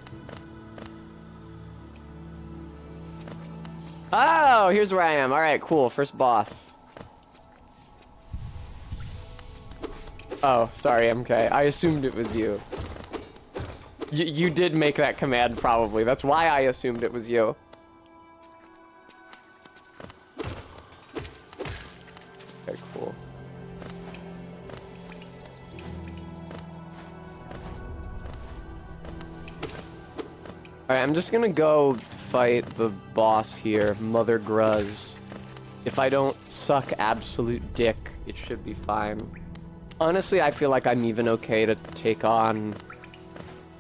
Oh, here's where I am. All right, cool. First boss. Oh, sorry, MK. I assumed it was you. You did make that command, probably. That's why I assumed it was you. Okay, cool. Alright, I'm just gonna go fight the boss here, Mother Gruz. If I don't suck absolute dick, it should be fine. Honestly, I feel like I'm even okay to take on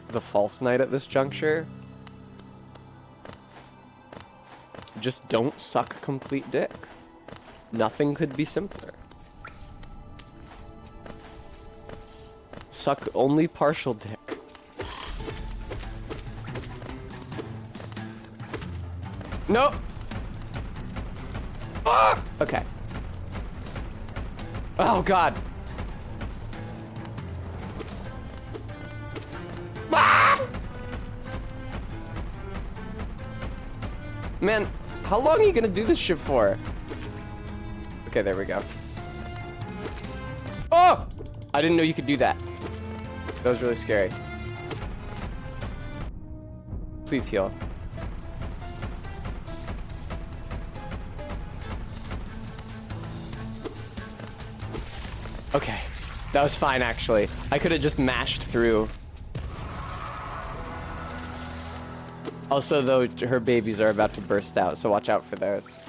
the False Knight at this juncture. Just don't suck complete dick. Nothing could be simpler. Suck only partial dick. Nope. Ah! Okay. Oh god. Ah! Man, how long are you gonna do this shit for? Okay, there we go. Oh! I didn't know you could do that. That was really scary. Please heal. Okay, that was fine actually. I could have just mashed through. Also though, her babies are about to burst out, so watch out for those.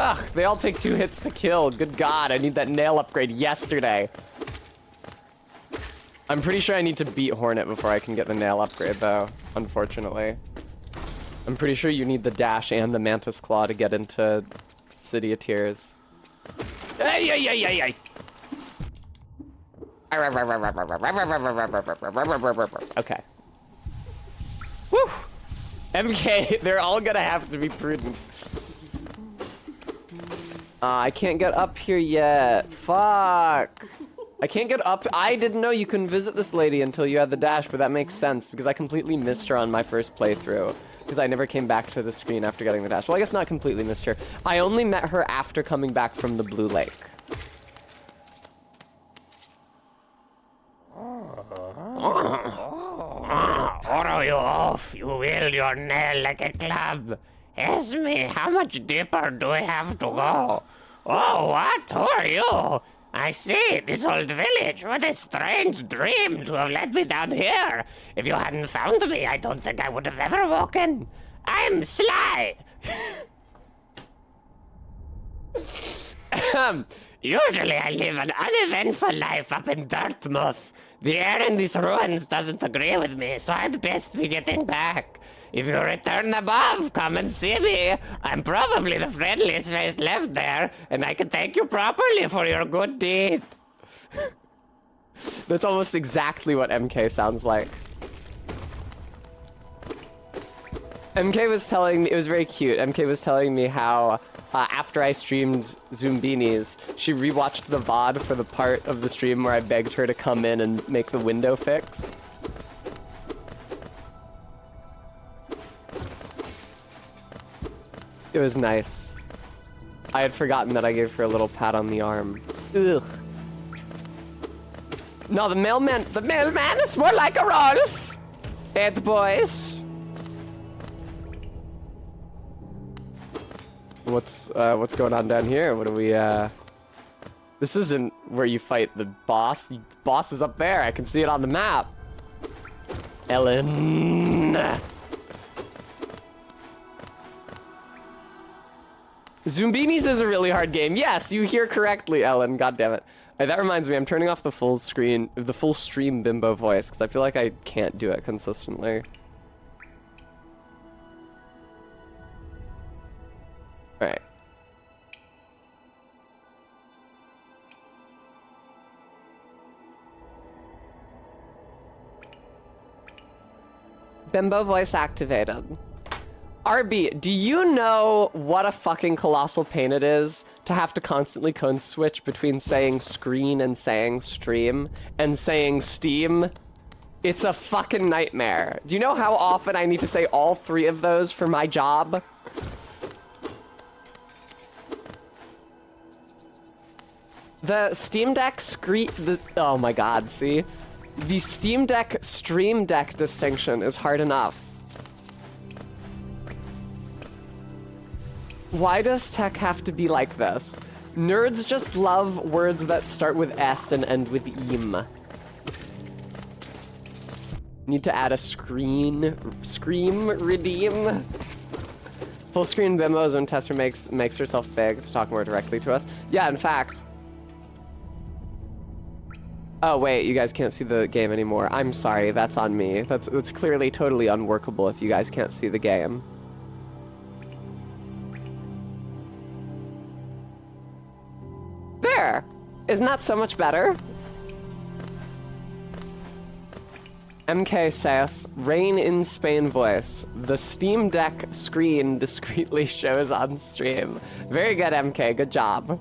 Ugh, they all take 2 hits to kill. Good God, I need that nail upgrade yesterday. I'm pretty sure I need to beat Hornet before I can get the nail upgrade, though, unfortunately. I'm pretty sure you need the dash and the Mantis Claw to get into City of Tears. Ay, ay, ay, ay, ay. Okay. Woo! MK, they're all gonna have to be prudent. I can't get up here yet. Fuck. I can't get up. I didn't know you couldn't visit this lady until you had the dash, but that makes sense because I completely missed her on my first playthrough because I never came back to the screen after getting the dash. Well, I guess not completely missed her. I only met her after coming back from the Blue Lake. Throw you off, you wield your nail like a club. Esme, how much deeper do we have to go? Oh, what? Who are you? I see, this old village. What a strange dream to have led me down here. If you hadn't found me, I don't think I would have ever woken. I'm Sly. Usually I live an uneventful life up in Dartmouth. The air in these ruins doesn't agree with me, so I'd best be getting back. If you return above, come and see me. I'm probably the friendliest face left there, and I can thank you properly for your good deed. That's almost exactly what MK sounds like. MK was telling me, it was very cute. MK was telling me how after I streamed Zoombinis, she rewatched the VOD for the part of the stream where I begged her to come in and make the window fix. It was nice. I had forgotten that I gave her a little pat on the arm. Ugh. No, the mailman is more like a Rolf. Hey, the boys. What's going on down here? What do we, This isn't where you fight the boss. The boss is up there. I can see it on the map. Ellen. Zoombinis is a really hard game. Yes, you hear correctly, Ellen. God damn it. That reminds me, I'm turning off the full stream bimbo voice because I feel like I can't do it consistently. All right. Bimbo voice activated. RB, do you know what a fucking colossal pain it is to have to constantly code switch between saying screen and saying stream and saying Steam? It's a fucking nightmare. Do you know how often I need to say all 3 of those for my job? The Steam Deck oh my god, see? The Steam Deck Stream Deck distinction is hard enough. Why does tech have to be like this? Nerds just love words that start with S and end with im. Need to add a scream redeem. Full screen bimbos when Tessa makes herself big to talk more directly to us. Yeah, in fact. Oh wait, you guys can't see the game anymore. I'm sorry, that's on me. That's clearly totally unworkable if you guys can't see the game. There! Isn't that so much better? MK saith, rain in Spain voice. The Steam Deck screen discreetly shows on stream. Very good, MK. Good job.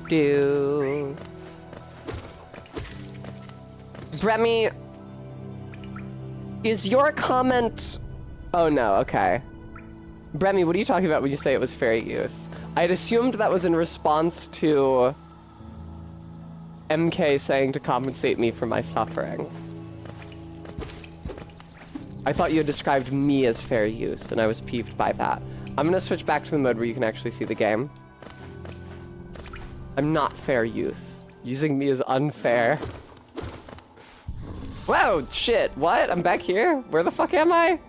Do. Bremy, is your comment... Oh no, okay. Bremy, what are you talking about when you say it was fair use? I had assumed that was in response to MK saying to compensate me for my suffering. I thought you had described me as fair use, and I was peeved by that. I'm gonna switch back to the mode where you can actually see the game. I'm not fair use. Using me is unfair. Whoa, shit, what? I'm back here? Where the fuck am I?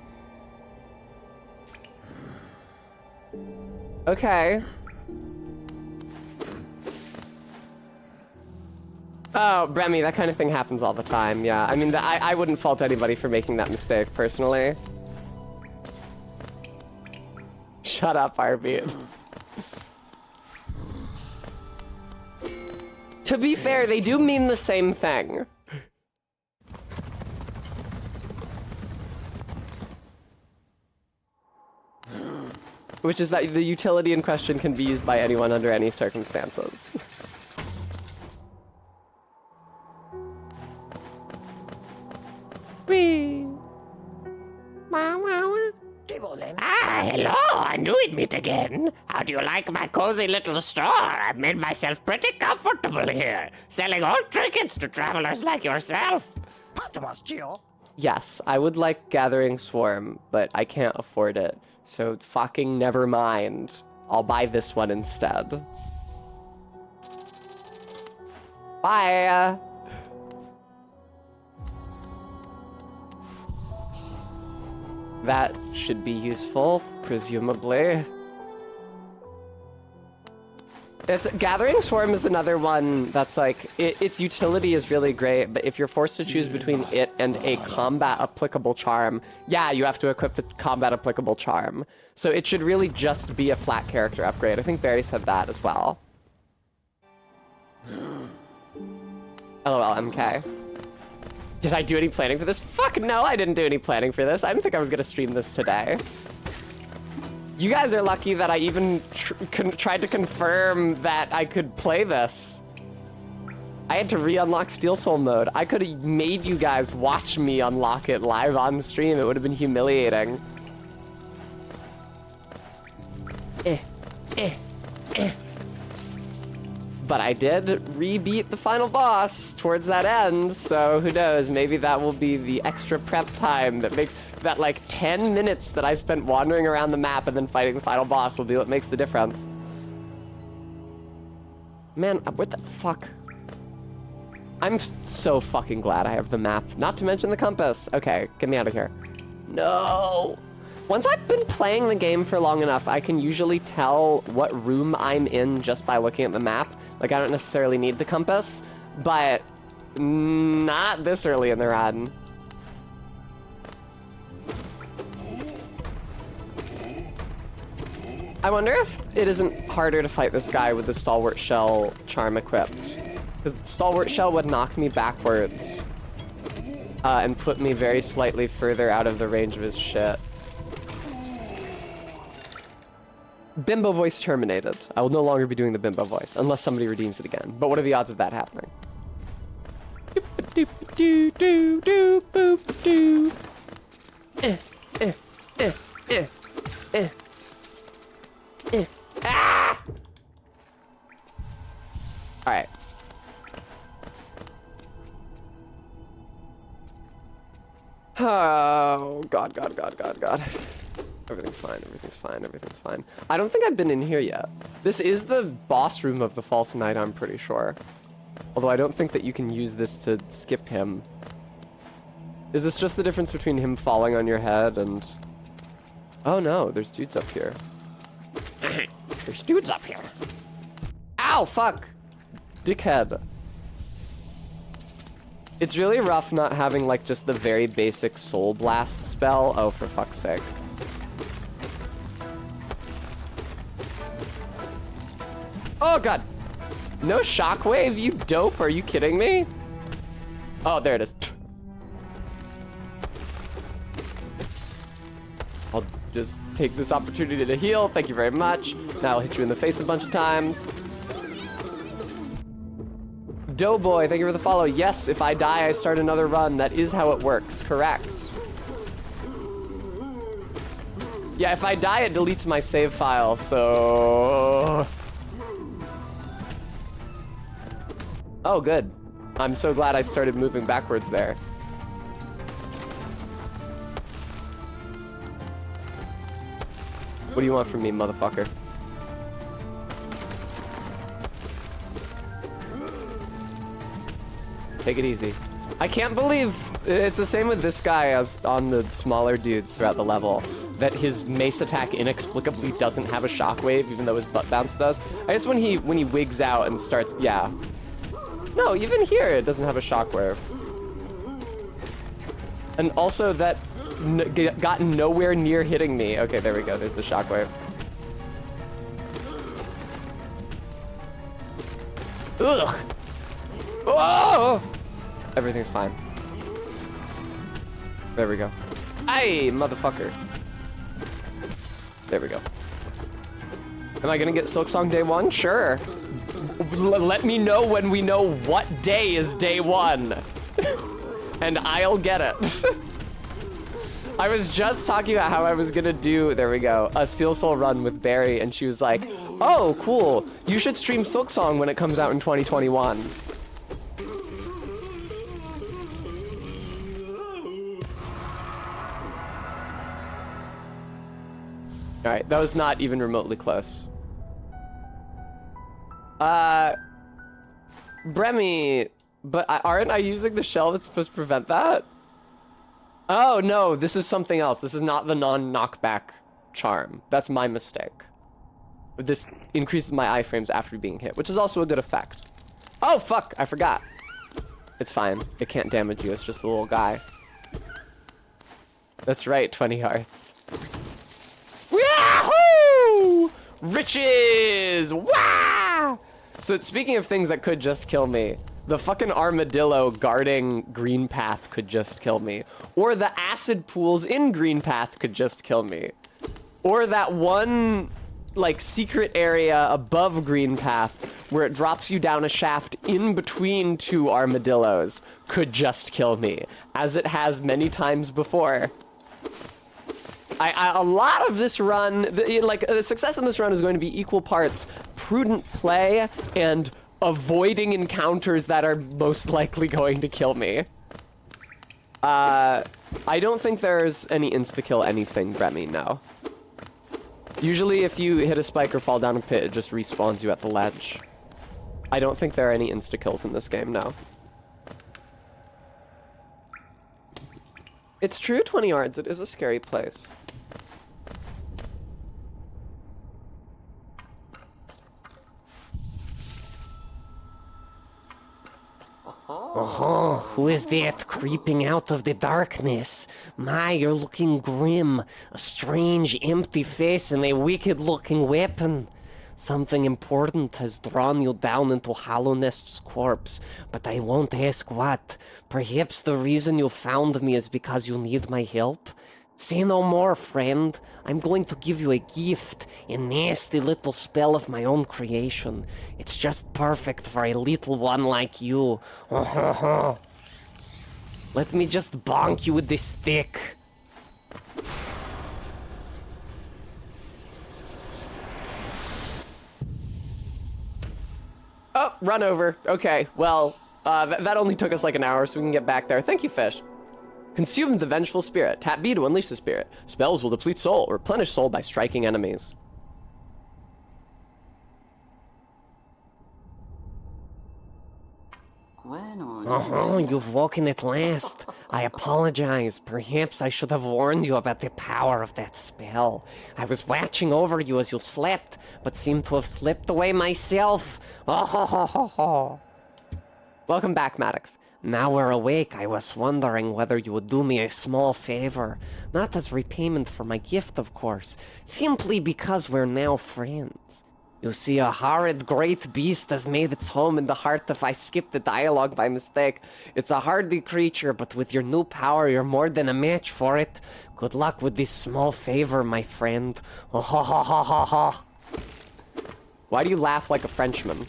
Okay. Oh, Bremy, that kind of thing happens all the time, yeah. I mean, I wouldn't fault anybody for making that mistake, personally. Shut up, Heartbeat. To be fair, they do mean the same thing. Which is that the utility in question can be used by anyone under any circumstances. Whee! Wow, wow, wow. Ah, hello, I knew we'd meet again. How do you like my cozy little store? I've made myself pretty comfortable here, selling old trinkets to travelers like yourself. Yes, I would like Gathering Swarm, but I can't afford it. So fucking never mind. I'll buy this one instead. Bye! That should be useful, presumably. Gathering Swarm is another one that's like, its utility is really great, but if you're forced to choose between it and a combat applicable charm, yeah, you have to equip the combat applicable charm. So it should really just be a flat character upgrade. I think Barry said that as well. LOL, MK. Did I do any planning for this? Fuck no, I didn't do any planning for this. I didn't think I was gonna stream this today. You guys are lucky that I even tried to confirm that I could play this. I had to re-unlock Steel Soul mode. I could have made you guys watch me unlock it live on stream. It would have been humiliating. But I did re-beat the final boss towards that end, so who knows, maybe that will be the extra prep time that makes that like 10 minutes that I spent wandering around the map and then fighting the final boss will be what makes the difference. Man, what the fuck? I'm so fucking glad I have the map, not to mention the compass. Okay, get me out of here. No. Once I've been playing the game for long enough, I can usually tell what room I'm in just by looking at the map. Like, I don't necessarily need the compass, but not this early in the run. I wonder if it isn't harder to fight this guy with the Stalwart Shell charm equipped. Because Stalwart Shell would knock me backwards and put me very slightly further out of the range of his shit. Bimbo voice terminated. I will no longer be doing the bimbo voice, unless somebody redeems it again. But what are the odds of that happening? Ah! Alright. Oh, God, God, God, God, God. Everything's fine, everything's fine, everything's fine. I don't think I've been in here yet. This is the boss room of the False Knight, I'm pretty sure. Although I don't think that you can use this to skip him. Is this just the difference between him falling on your head and... Oh no, there's dudes up here. There's dudes up here. Ow, fuck! Dickhead. It's really rough not having like just the very basic Soul Blast spell. Oh, for fuck's sake. Oh god! No shockwave, you dope, are you kidding me? Oh, there it is. I'll just take this opportunity to heal, thank you very much. Now I'll hit you in the face a bunch of times. Doughboy, thank you for the follow. Yes, if I die, I start another run. That is how it works, correct. Yeah, if I die, it deletes my save file, so... Oh, good. I'm so glad I started moving backwards there. What do you want from me, motherfucker? Take it easy. I can't believe it's the same with this guy as on the smaller dudes throughout the level, that his mace attack inexplicably doesn't have a shockwave, even though his butt bounce does. I guess when he wigs out and starts, yeah. No, even here it doesn't have a shockwave. And also that got nowhere near hitting me. Okay, there we go. There's the shockwave. Ugh. Oh! Everything's fine. There we go. Hey, motherfucker. There we go. Am I gonna get Silksong day one? Sure. Let me know when we know what day is day one. And I'll get it. I was just talking about how I was gonna do, there we go, a Steel Soul run with Barry, and she was like, oh, cool. You should stream Silksong when it comes out in 2021. All right, that was not even remotely close. Bremy, but aren't I using the shell that's supposed to prevent that? Oh, no, this is something else. This is not the non-knockback charm. That's my mistake. This increases my iframes after being hit, which is also a good effect. Oh, fuck, I forgot. It's fine. It can't damage you. It's just a little guy. That's right, 20 hearts. Yahoo! Riches! Wow! So speaking of things that could just kill me, the fucking armadillo guarding Green Path could just kill me. Or the acid pools in Green Path could just kill me. Or that one, like, secret area above Green Path where it drops you down a shaft in between two armadillos could just kill me, as it has many times before. A lot of this run, the success in this run is going to be equal parts prudent play and avoiding encounters that are most likely going to kill me. I don't think there's any insta-kill anything, Bremy, no. Usually if you hit a spike or fall down a pit, it just respawns you at the ledge. I don't think there are any insta-kills in this game, no. It's true, 20 yards, it is a scary place. Oh, who is that creeping out of the darkness? My, you're looking grim. A strange, empty face and a wicked-looking weapon. Something important has drawn you down into Hallownest's corpse, but I won't ask what. Perhaps the reason you found me is because you need my help? Say no more, friend. I'm going to give you a gift, a nasty little spell of my own creation. It's just perfect for a little one like you. Let me just bonk you with this stick. Oh, run over. Okay, well, that only took us like an hour, so we can get back there. Thank you, Fish. Consume the Vengeful Spirit. Tap B to unleash the spirit. Spells will deplete soul, replenish soul by striking enemies. You've woken at last. I apologize. Perhaps I should have warned you about the power of that spell. I was watching over you as you slept, but seemed to have slipped away myself. Welcome back, Maddox. Now we're awake, I was wondering whether you would do me a small favor. Not as repayment for my gift, of course. Simply because we're now friends. You see, a horrid great beast has made its home in the heart of I skipped the dialogue by mistake. It's a hardy creature, but with your new power, you're more than a match for it. Good luck with this small favor, my friend. Why do you laugh like a Frenchman?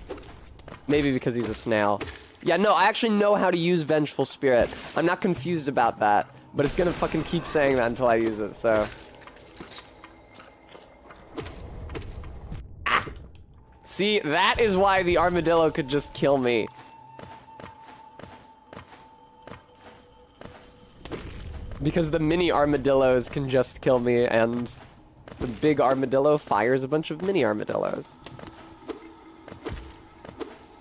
Maybe because he's a snail. Yeah, no, I actually know how to use Vengeful Spirit. I'm not confused about that, but it's gonna fucking keep saying that until I use it, so. Ah! See, that is why the armadillo could just kill me. Because the mini armadillos can just kill me, and the big armadillo fires a bunch of mini armadillos.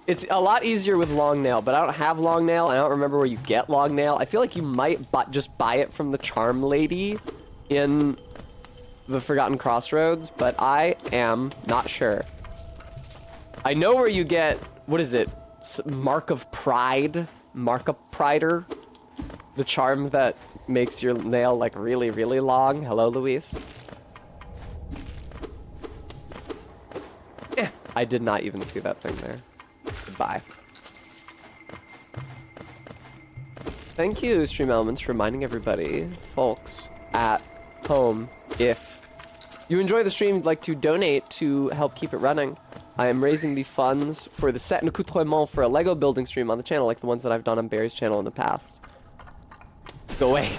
It's a lot easier with long nail, but I don't have long nail. I don't remember where you get long nail. I feel like you might just buy it from the charm lady in the Forgotten Crossroads, but I am not sure. I know where you get, what is it? Mark of Pride? Mark of Prider? The charm that makes your nail like really, really long. Hello, Luis. I did not even see that thing there. Goodbye. Thank you, Stream Elements, for reminding everybody, folks, at home, if you enjoy the stream, you'd like to donate to help keep it running. I am raising the funds for the set and accoutrement for a Lego building stream on the channel, like the ones that I've done on Barry's channel in the past. Go away.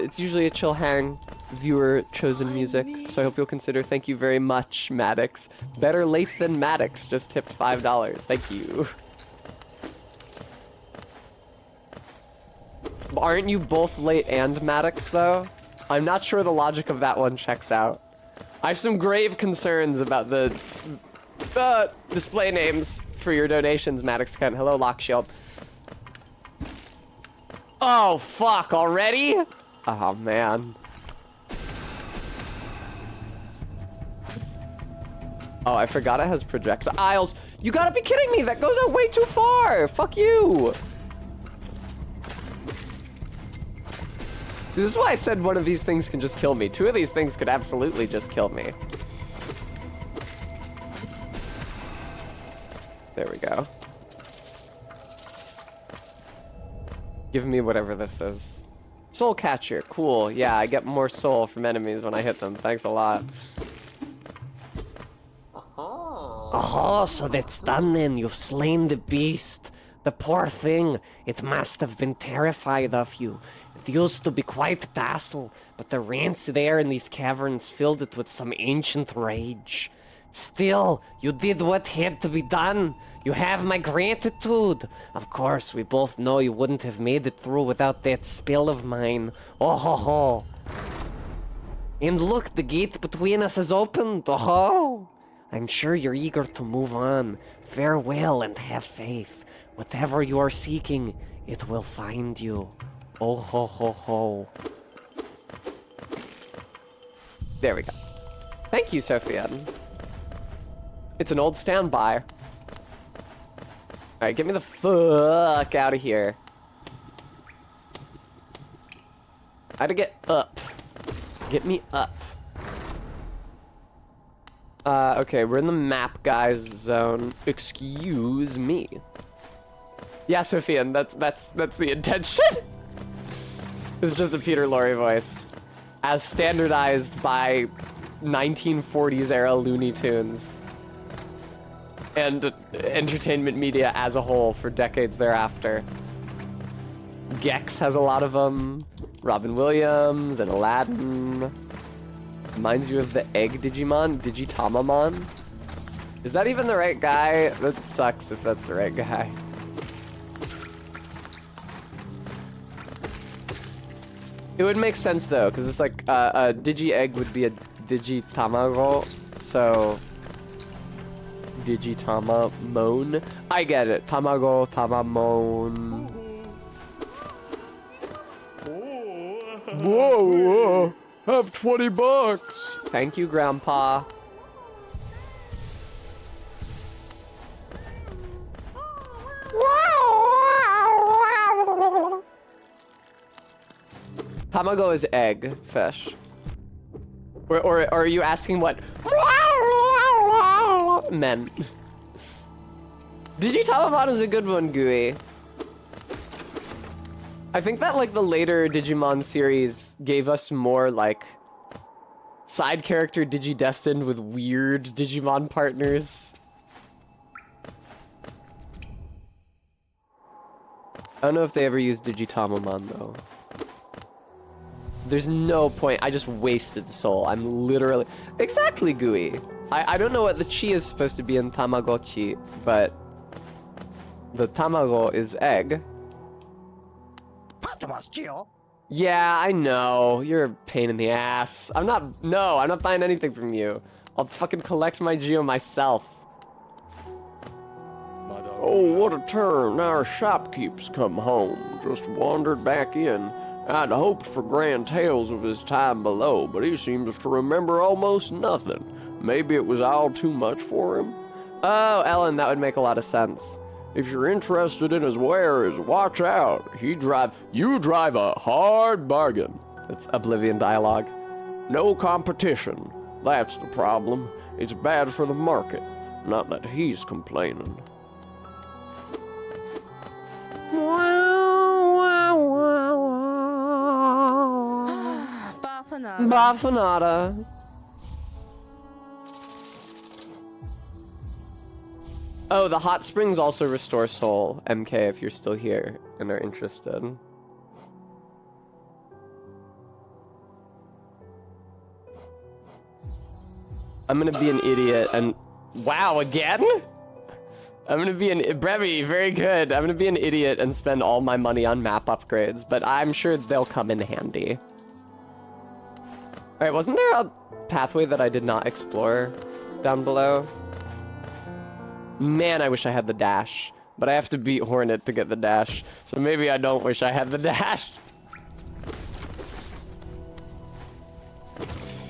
It's usually a chill hang, viewer chosen music, so I hope you'll consider. Thank you very much, Maddox. Better late than Maddox just tipped $5. Thank you. Aren't you both late and Maddox, though? I'm not sure the logic of that one checks out. I have some grave concerns about the display names for your donations, Maddox Kent. Hello, Lockshield. Oh, fuck, already? Oh, man. Oh, I forgot it has projectiles. You gotta be kidding me! That goes out way too far! Fuck you! See, this is why I said one of these things can just kill me. Two of these things could absolutely just kill me. There we go. Give me whatever this is. Soul catcher, cool. Yeah, I get more soul from enemies when I hit them. Thanks a lot. Oh, so that's done then. You've slain the beast. The poor thing. It must have been terrified of you. It used to be quite docile, but the rants there in these caverns filled it with some ancient rage. Still, you did what had to be done. You have my gratitude. Of course, we both know you wouldn't have made it through without that spell of mine. Oh ho ho. And look, the gate between us is opened. Oh ho. I'm sure you're eager to move on. Farewell and have faith. Whatever you are seeking, it will find you. Oh ho ho ho. There we go. Thank you, Sophia. It's an old standby. Alright, get me the fuck out of here. I had to get up. Get me up. Okay, we're in the map guys zone. Excuse me. Yeah, Sophia, that's the intention. It's just a Peter Lorre voice. As standardized by 1940s era Looney Tunes. And entertainment media as a whole for decades thereafter. Gex has a lot of them. Robin Williams and Aladdin. Reminds you of the egg Digimon, Digitamamon. Is that even the right guy? That sucks if that's the right guy. It would make sense though, because it's like a Digi-Egg would be a Digitamago, so Digitamamon. I get it. Tamago, Tamamon. Whoa, have $20. Thank you, Grandpa. Tamago is egg fish. Or are you asking what men? Digitamamon is a good one, Gooey. I think that like the later Digimon series gave us more like side character Digidestined with weird Digimon partners. I don't know if they ever used Digitamamon though. There's no point. I just wasted soul. I'm literally... Exactly, Gooey. I don't know what the chi is supposed to be in Tamagotchi, but the tamago is egg. Yeah, I know. You're a pain in the ass. I'm not buying anything from you. I'll fucking collect my geo myself. Oh, what a turn. Our shopkeep's come home. Just wandered back in. I'd hoped for grand tales of his time below, but he seems to remember almost nothing. Maybe it was all too much for him? Oh, Ellen, that would make a lot of sense. If you're interested in his wares, watch out. You drive a hard bargain. It's Oblivion dialogue. No competition. That's the problem. It's bad for the market. Not that he's complaining. Bafanada. Bafanada. Oh, the hot springs also restore soul, MK, if you're still here and are interested. I'm gonna be an idiot and... Wow, again? I'm gonna be an... Brevi, very good. I'm gonna be an idiot and spend all my money on map upgrades, but I'm sure they'll come in handy. Alright, wasn't there a pathway that I did not explore down below? Man, I wish I had the dash. But I have to beat Hornet to get the dash. So maybe I don't wish I had the dash.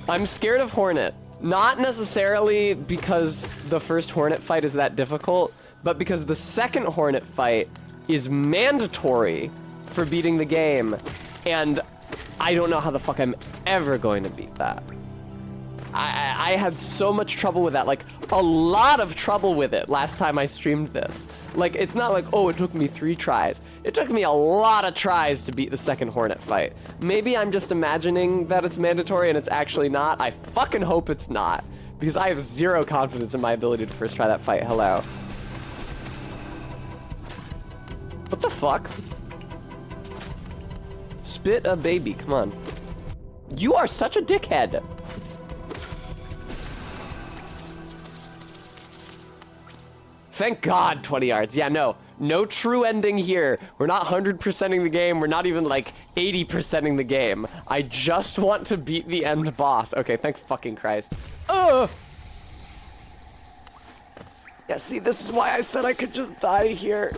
I'm scared of Hornet. Not necessarily because the first Hornet fight is that difficult, but because the second Hornet fight is mandatory for beating the game. And I don't know how the fuck I'm ever going to beat that. I had so much trouble with that, like a lot of trouble with it last time I streamed this. Like, it's not like, oh, it took me 3 tries. It took me a lot of tries to beat the second Hornet fight. Maybe I'm just imagining that it's mandatory and it's actually not. I fucking hope it's not, because I have 0 confidence in my ability to first try that fight. Hello. What the fuck? Spit a baby, come on. You are such a dickhead. Thank God, 20 yards. Yeah, no true ending here. We're not 100%ing the game. We're not even like 80%ing the game. I just want to beat the end boss. Okay, thank fucking Christ. Ugh! Yeah, see, this is why I said I could just die here.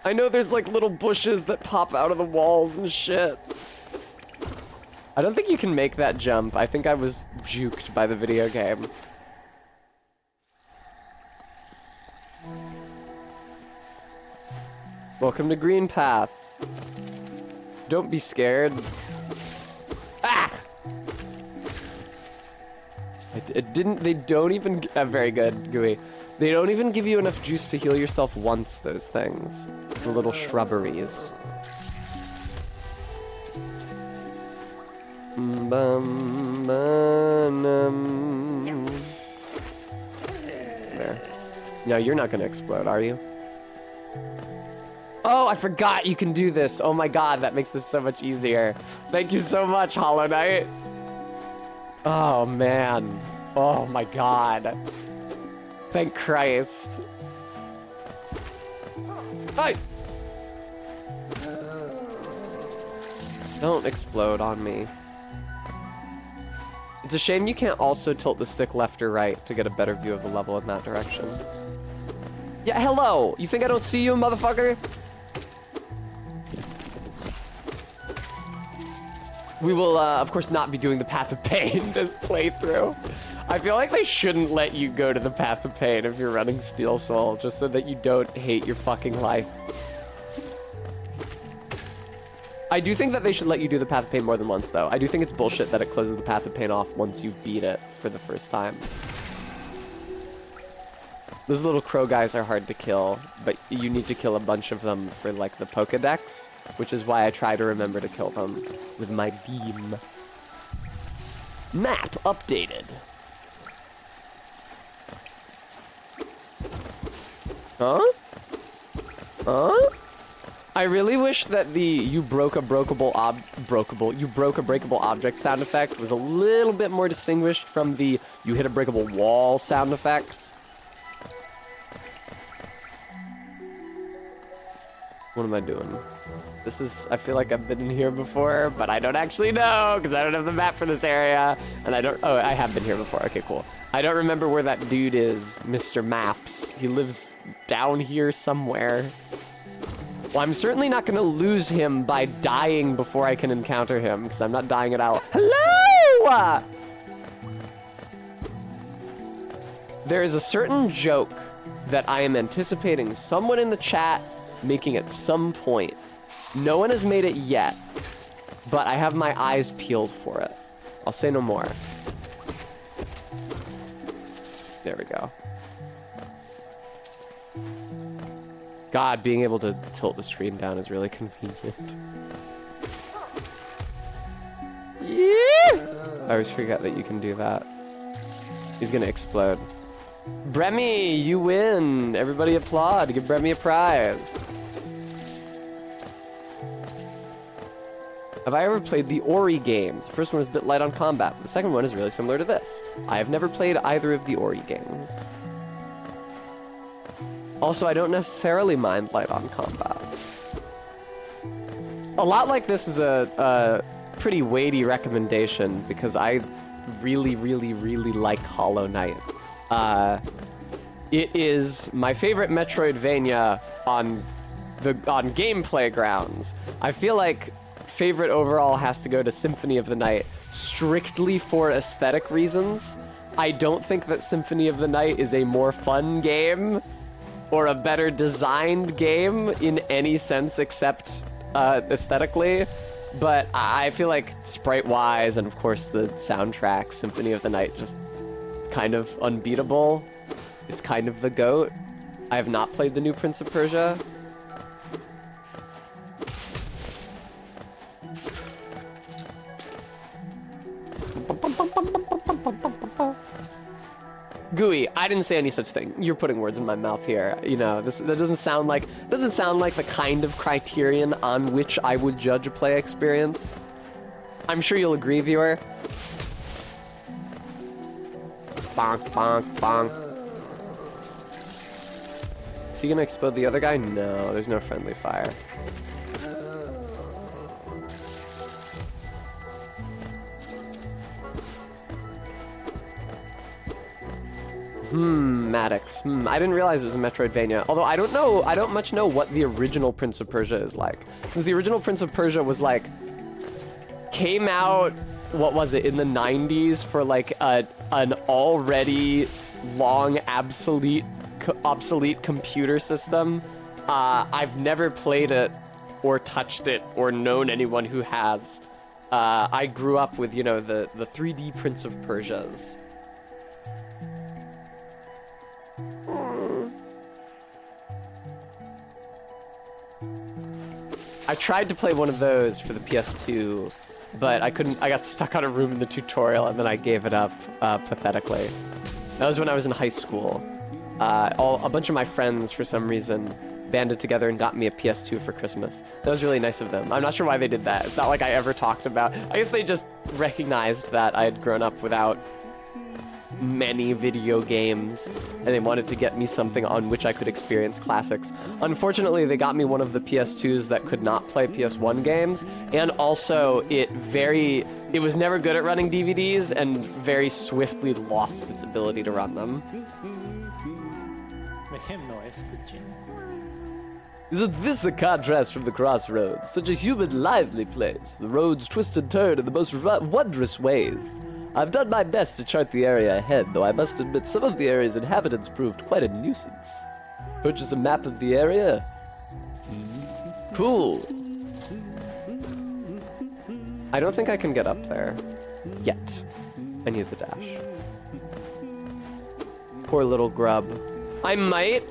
I know there's like little bushes that pop out of the walls and shit. I don't think you can make that jump. I think I was juked by the video game. Welcome to Green Path. Don't be scared. Ah! They don't even, very good, Gooey. They don't even give you enough juice to heal yourself once, those things. The little shrubberies. There. No, you're not gonna explode, are you? Oh, I forgot you can do this. Oh my god, that makes this so much easier. Thank you so much, Hollow Knight. Oh, man. Oh my god. Thank Christ. Hi! Don't explode on me. It's a shame you can't also tilt the stick left or right to get a better view of the level in that direction. Yeah, hello! You think I don't see you, motherfucker? We will, of course, not be doing the Path of Pain this playthrough. I feel like they shouldn't let you go to the Path of Pain if you're running Steel Soul, just so that you don't hate your fucking life. I do think that they should let you do the Path of Pain more than once, though. I do think it's bullshit that it closes the Path of Pain off once you beat it for the first time. Those little crow guys are hard to kill, but you need to kill a bunch of them for, like, the Pokedex, which is why I try to remember to kill them with my beam. Map updated. Huh? Huh? I really wish that the you broke a breakable object sound effect was a little bit more distinguished from the you hit a breakable wall sound effect. What am I doing? This is, I feel like I've been in here before, but I don't actually know because I don't have the map for this area. And I don't, oh, I have been here before. Okay, cool. I don't remember where that dude is, Mr. Maps. He lives down here somewhere. Well, I'm certainly not going to lose him by dying before I can encounter him because I'm not dying it out. Hello! There is a certain joke that I am anticipating someone in the chat making at some point. No one has made it yet, but I have my eyes peeled for it. I'll say no more. There we go. God, being able to tilt the screen down is really convenient. Yeah! I always forget that you can do that. He's gonna explode. Bremy, you win! Everybody applaud. Give Bremy a prize. Have I ever played the Ori games? The first one is a bit light on combat. The second one is really similar to this. I have never played either of the Ori games. Also, I don't necessarily mind light on combat. A lot like this is a pretty weighty recommendation because I really, really, really like Hollow Knight. It is my favorite Metroidvania on gameplay grounds. I feel like favorite overall has to go to Symphony of the Night strictly for aesthetic reasons. I don't think that Symphony of the Night is a more fun game or a better designed game in any sense except aesthetically, but I feel like sprite-wise and of course the soundtrack, Symphony of the Night, just kind of unbeatable. It's kind of the GOAT. I have not played the new Prince of Persia. Gooey, I didn't say any such thing. You're putting words in my mouth here. You know, that doesn't sound like the kind of criterion on which I would judge a play experience. I'm sure you'll agree, viewer. Bonk, bonk, bonk. Is he gonna explode the other guy? No, there's no friendly fire. Maddox. I didn't realize it was a Metroidvania. Although I don't much know what the original Prince of Persia is like. Since the original Prince of Persia was like, came out, what was it, in the 90s for like an already long obsolete computer system. I've never played it or touched it or known anyone who has. I grew up with, you know, the 3D Prince of Persias. I tried to play one of those for the PS2, but I couldn't. I got stuck on a room in the tutorial, and then I gave it up pathetically. That was when I was in high school. A bunch of my friends, for some reason, banded together and got me a PS2 for Christmas. That was really nice of them. I'm not sure why they did that. It's not like I ever talked about. I guess they just recognized that I had grown up without many video games, and they wanted to get me something on which I could experience classics. Unfortunately, they got me one of the PS2s that could not play PS1 games, and also it was never good at running DVDs and very swiftly lost its ability to run them. Make him noise, Kuchin. Isn't this a contrast from the crossroads? Such a human, lively place. The roads twist and turn in the most wondrous ways. I've done my best to chart the area ahead, though I must admit some of the area's inhabitants proved quite a nuisance. Purchase a map of the area? Cool. I don't think I can get up there. Yet. I need the dash. Poor little grub. I might.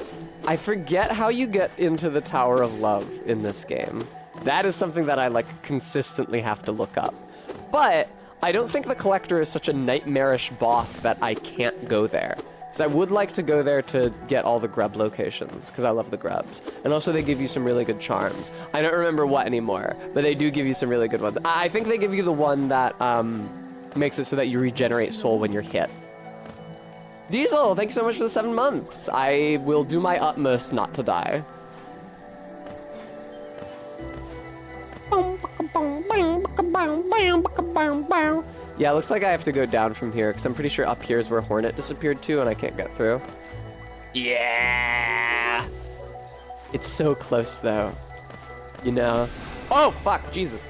I forget how you get into the Tower of Love in this game. That is something that I, like, consistently have to look up. But I don't think the Collector is such a nightmarish boss that I can't go there. So I would like to go there to get all the grub locations, because I love the grubs. And also they give you some really good charms. I don't remember what anymore, but they do give you some really good ones. I think they give you the one that makes it so that you regenerate soul when you're hit. Diesel, thank you so much for the 7 months. I will do my utmost not to die. Yeah, it looks like I have to go down from here, because I'm pretty sure up here is where Hornet disappeared to, and I can't get through. Yeah! It's so close, though. You know? Oh, fuck! Jesus!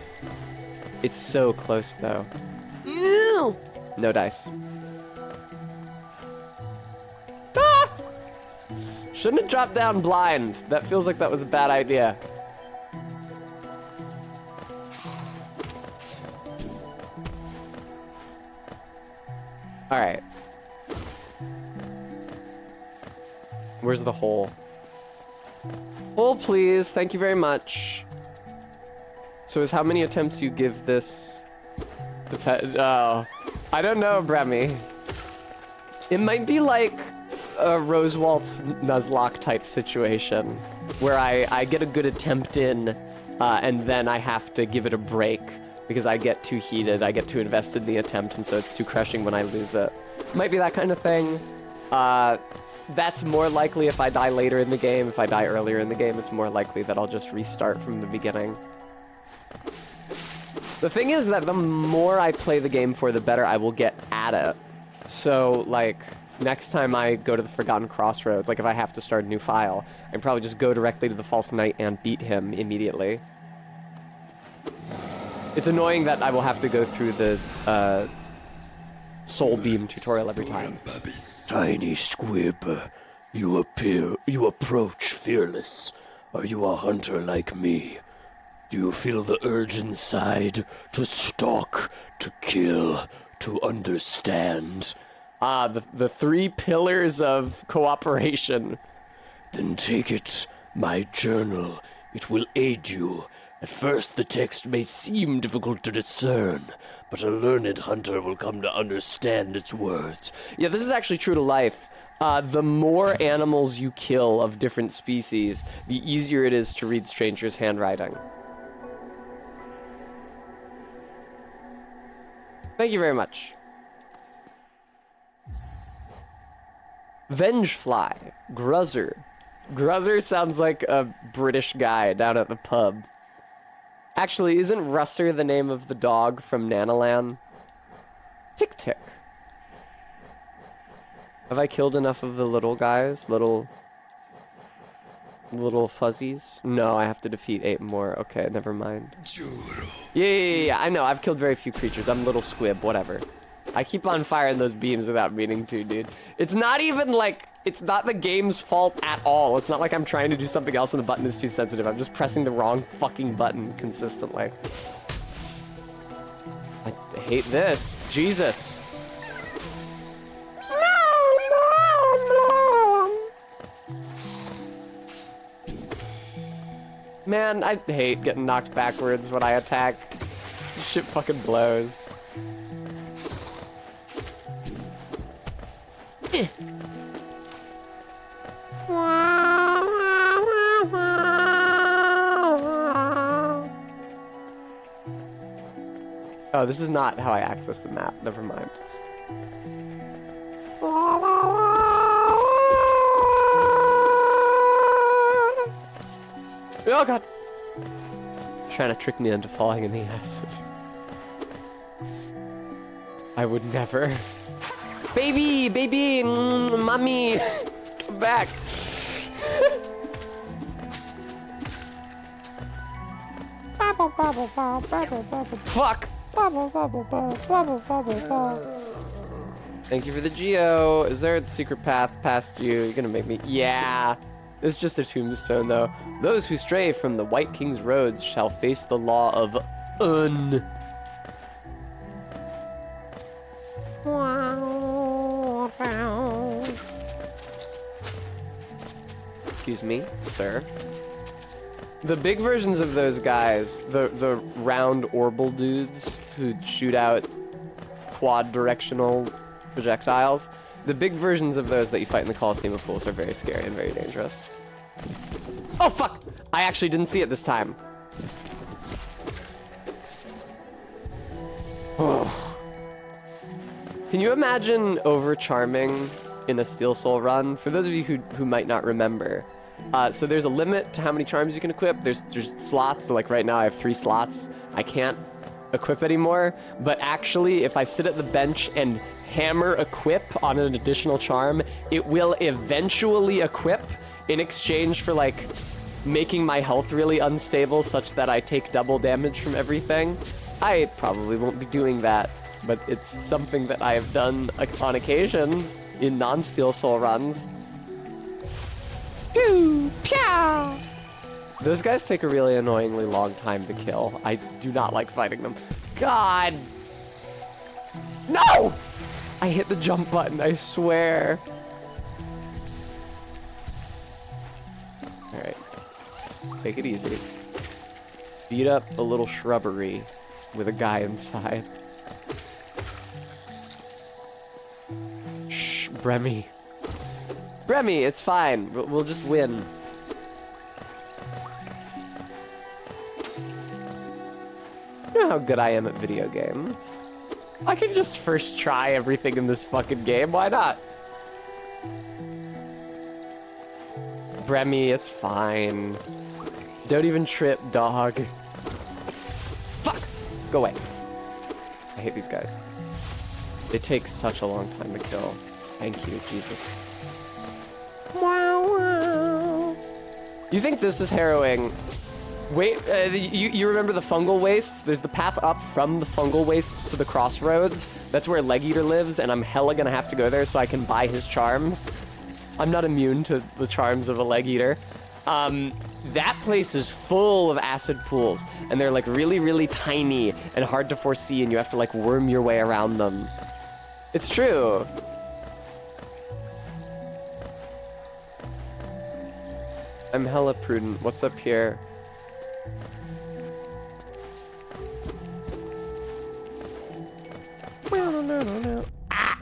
It's so close, though. Ew! No dice. Ah! Shouldn't have dropped down blind. That feels like that was a bad idea. Alright. Where's the hole? Hole, please. Thank you very much. So is how many attempts you give this... Oh. I don't know, Bremy. It might be like a Rose Waltz Nuzlocke type situation, where I get a good attempt in, and then I have to give it a break, because I get too heated, I get too invested in the attempt, and so it's too crushing when I lose it. Might be that kind of thing. That's more likely if I die later in the game. If I die earlier in the game, it's more likely that I'll just restart from the beginning. The thing is that the more I play the game for, the better I will get at it. So, like, next time I go to the Forgotten Crossroads, like if I have to start a new file, I can probably just go directly to the False Knight and beat him immediately. It's annoying that I will have to go through the Soul Beam tutorial every time. Tiny squib, you approach fearless. Are you a hunter like me? Do you feel the urge inside to stalk, to kill, to understand? Ah, the 3 pillars of cooperation. Then take it, my journal. It will aid you. At first the text may seem difficult to discern, but a learned hunter will come to understand its words. Yeah, this is actually true to life. The more animals you kill of different species, the easier it is to read strangers' handwriting. Thank you very much. Vengefly. Gruzzer. Gruzzer sounds like a British guy down at the pub. Actually, isn't Russer the name of the dog from Nanalan? Tick Tick. Have I killed enough of the little guys? Little fuzzies? No, I have to defeat 8 more. Okay, never mind. Yeah, I know. I've killed very few creatures. I'm little squib, whatever. I keep on firing those beams without meaning to, dude. It's not even like... It's not the game's fault at all. It's not like I'm trying to do something else and the button is too sensitive. I'm just pressing the wrong fucking button consistently. I hate this. Jesus. Man, I hate getting knocked backwards when I attack. This shit fucking blows. Oh, this is not how I access the map. Never mind. Oh god! Trying to trick me into falling in the acid. I would never. Baby, mommy, come back. Fuck. Thank you for the geo. Is there a secret path past you? You're gonna make me... Yeah. It's just a tombstone, though. Those who stray from the White King's roads shall face the law of Un. Excuse me, sir. The big versions of those guys, the round orbital dudes who shoot out quad directional projectiles, the big versions of those that you fight in the Colosseum of Fools are very scary and very dangerous. Oh fuck! I actually didn't see it this time. Oh. Can you imagine over-charming in a Steel Soul run? For those of you who might not remember, so there's a limit to how many charms you can equip. There's slots, so like right now I have 3 slots. I can't equip anymore, but actually if I sit at the bench and hammer equip on an additional charm, it will eventually equip in exchange for like making my health really unstable such that I take double damage from everything. I probably won't be doing that, but it's something that I have done on occasion in non-Steel Soul runs. Pew! Pew! Those guys take a really annoyingly long time to kill. I do not like fighting them. God! No! I hit the jump button, I swear. Alright. Take it easy. Beat up a little shrubbery with a guy inside. Shh, Bremy. Bremy, it's fine. We'll just win. You know how good I am at video games. I can just first try everything in this fucking game. Why not? Bremy, it's fine. Don't even trip, dog. Fuck! Go away. I hate these guys. They take such a long time to kill. Thank you, Jesus. Wow, wow. You think this is harrowing? Wait, you remember the fungal wastes? There's the path up from the fungal wastes to the crossroads. That's where Leg Eater lives, and I'm hella gonna have to go there so I can buy his charms. I'm not immune to the charms of a Leg Eater. That place is full of acid pools, and they're like really, really tiny and hard to foresee, and you have to like worm your way around them. It's true. I'm hella prudent. What's up here? Ah!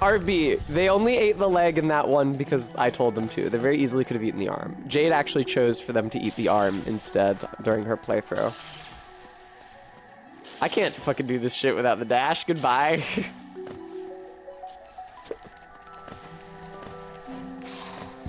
RB, they only ate the leg in that one because I told them to. They very easily could have eaten the arm. Jade actually chose for them to eat the arm instead during her playthrough. I can't fucking do this shit without the dash. Goodbye.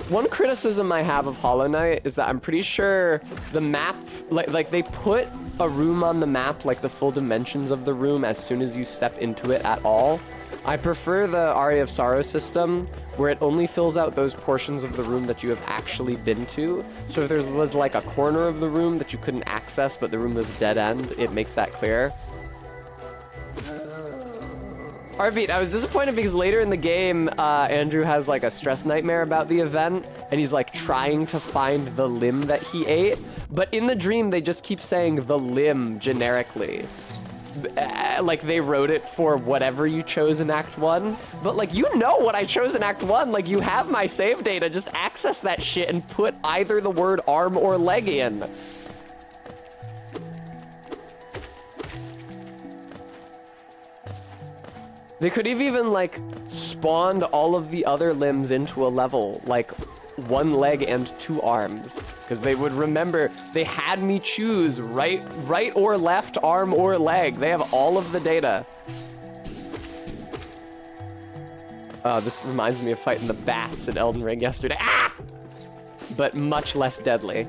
One criticism I have of Hollow Knight is that I'm pretty sure the map, like they put a room on the map, like the full dimensions of the room as soon as you step into it at all. I prefer the Aria of Sorrow system, where it only fills out those portions of the room that you have actually been to. So if there was like a corner of the room that you couldn't access, but the room was dead end, it makes that clear. Heartbeat, I was disappointed because later in the game, Andrew has like a stress nightmare about the event, and he's like trying to find the limb that he ate. But in the dream, they just keep saying the limb generically. Like they wrote it for whatever you chose in Act 1. But like, you know what I chose in Act 1. Like, you have my save data. Just access that shit and put either the word arm or leg in. They could have even like spawned all of the other limbs into a level, like 1 leg and 2 arms, because they would remember they had me choose right or left, arm or leg. They have all of the data. Oh, this reminds me of fighting the bats in Elden Ring yesterday. Ah! But much less deadly.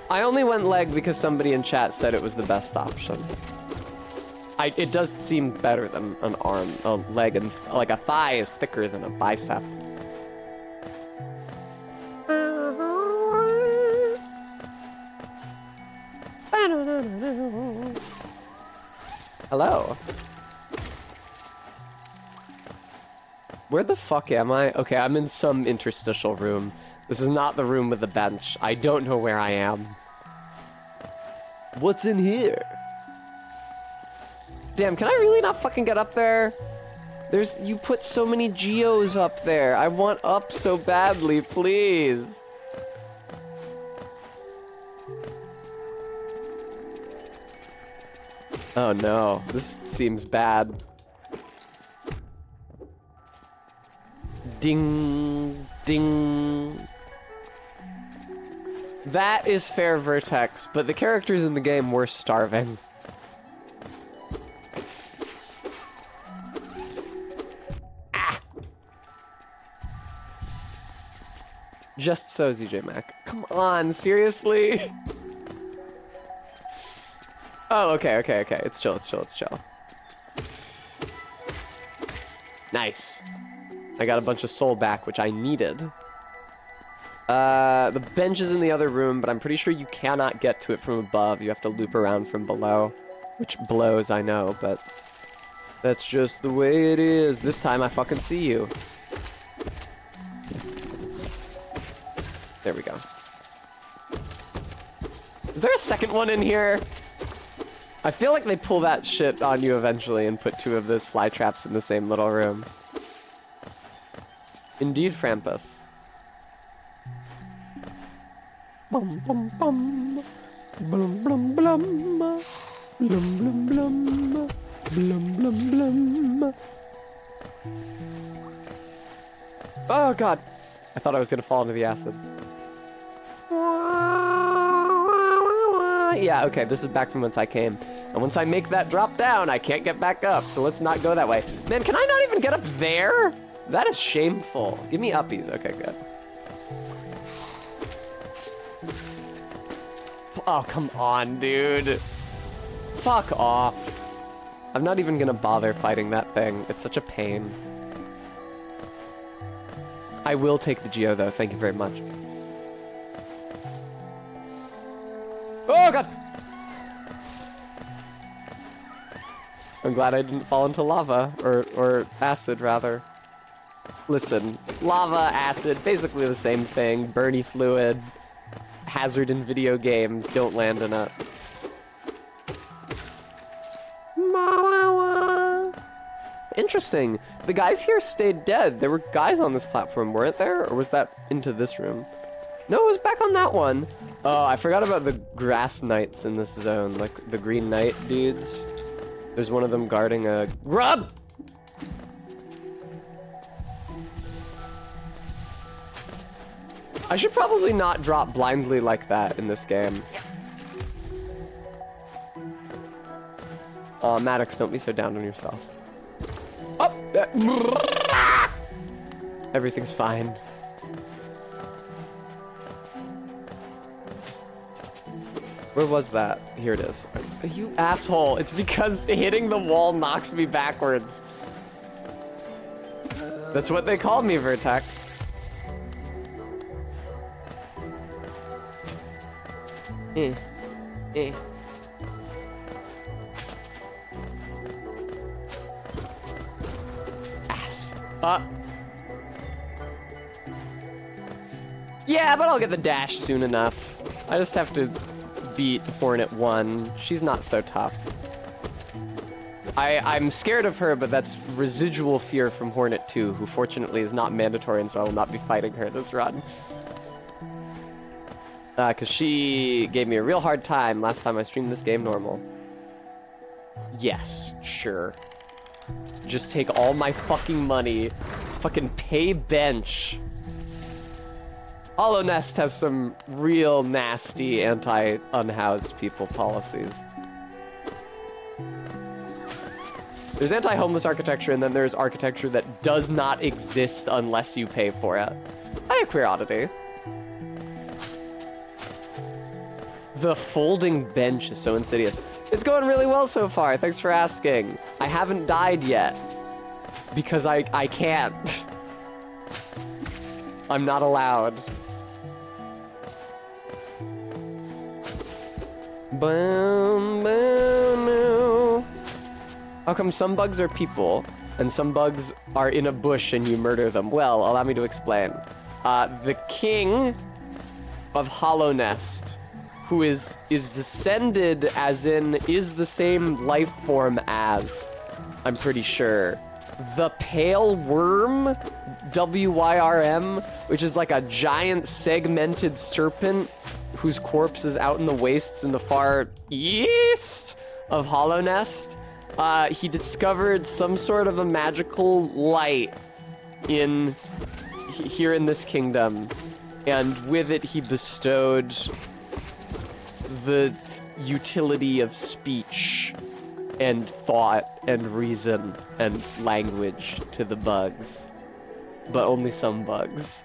I only went leg because somebody in chat said it was the best option. It does seem better than an arm, a leg, and like a thigh is thicker than a bicep. Hello. Where the fuck am I? Okay, I'm in some interstitial room. This is not the room with the bench. I don't know where I am. What's in here? Damn, can I really not fucking get up there? You put so many geos up there. I want up so badly, please. Oh no, this seems bad. Ding, ding. That is fair, Vertex, but the characters in the game were starving. Just so, ZJ Mac. Come on, seriously? Oh, okay. It's chill. Nice. I got a bunch of soul back, which I needed. The bench is in the other room, but I'm pretty sure you cannot get to it from above. You have to loop around from below, which blows, I know, but that's just the way it is. This time I fucking see you. There we go. Is there a second one in here? I feel like they pull that shit on you eventually and put 2 of those fly traps in the same little room. Indeed, Frampus. Bum bum bum. Blum blum blum. Blum blum blum. Blum blum blum. Oh god. I thought I was gonna fall into the acid. Yeah, okay, this is back from whence I came. And once I make that drop down, I can't get back up, so let's not go that way. Man, can I not even get up there? That is shameful. Give me uppies. Okay, good. Oh, come on, dude. Fuck off. I'm not even gonna bother fighting that thing. It's such a pain. I will take the Geo, though. Thank you very much. Oh, God! I'm glad I didn't fall into lava, or acid, rather. Listen, lava, acid, basically the same thing. Burny fluid, hazard in video games, don't land in it. Interesting. The guys here stayed dead. There were guys on this platform, weren't there? Or was that into this room? No, it was back on that one. Oh, I forgot about the grass knights in this zone, like the green knight dudes. There's one of them guarding a grub! I should probably not drop blindly like that in this game. Aw, Maddox, don't be so down on yourself. Oh! Everything's fine. Where was that? Here it is. You asshole. It's because hitting the wall knocks me backwards. That's what they called me, Vertex. Ass. Yeah, but I'll get the dash soon enough. I just have to beat Hornet 1. She's not so tough. I'm scared of her, but that's residual fear from Hornet 2, who fortunately is not mandatory, and so I will not be fighting her this run. Because she gave me a real hard time last time I streamed this game normal. Yes, sure. Just take all my fucking money. Fucking pay bench. Hollow Nest has some real nasty anti-unhoused people policies. There's anti-homeless architecture, and then there's architecture that does not exist unless you pay for it. I have queer oddity. The folding bench is so insidious. It's going really well so far. Thanks for asking. I haven't died yet because I can't. I'm not allowed. Boom, boom, no. How come some bugs are people and some bugs are in a bush and you murder them? Well, allow me to explain. The king of Hollow Nest, who is descended as in is the same life form as, I'm pretty sure, the Pale Worm, WYRM, which is like a giant segmented serpent whose corpse is out in the wastes in the far east of Hollow Nest. He discovered some sort of a magical light here in this kingdom, and with it he bestowed the utility of speech and thought and reason and language to the bugs, but only some bugs.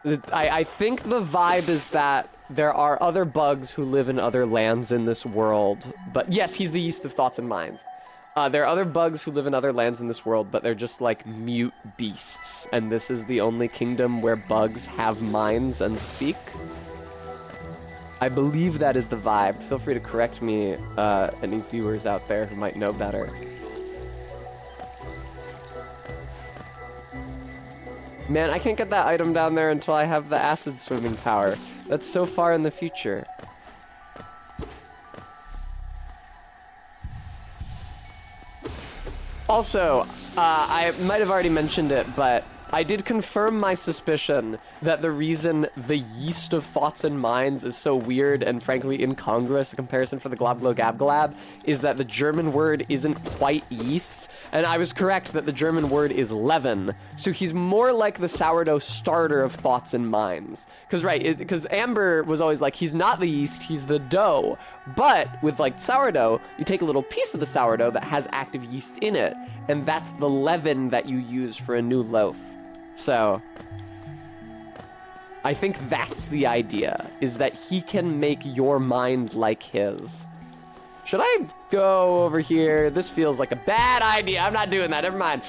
I think the vibe is that there are other bugs who live in other lands in this world. But yes, he's the yeast of thoughts and minds. There are other bugs who live in other lands in this world, but they're just like mute beasts. And this is the only kingdom where bugs have minds and speak. I believe that is the vibe. Feel free to correct me, any viewers out there who might know better. Man, I can't get that item down there until I have the acid swimming power. That's so far in the future. Also, I might have already mentioned it, but I did confirm my suspicion that the reason the yeast of thoughts and minds is so weird and frankly incongruous in comparison for the glob glo gab glab is that the German word isn't quite yeast, and I was correct that the German word is leaven. So he's more like the sourdough starter of thoughts and minds. Because Amber was always like, he's not the yeast, he's the dough. But with like sourdough, you take a little piece of the sourdough that has active yeast in it, and that's the leaven that you use for a new loaf. So, I think that's the idea, is that he can make your mind like his. Should I go over here? This feels like a bad idea. I'm not doing that. Never mind.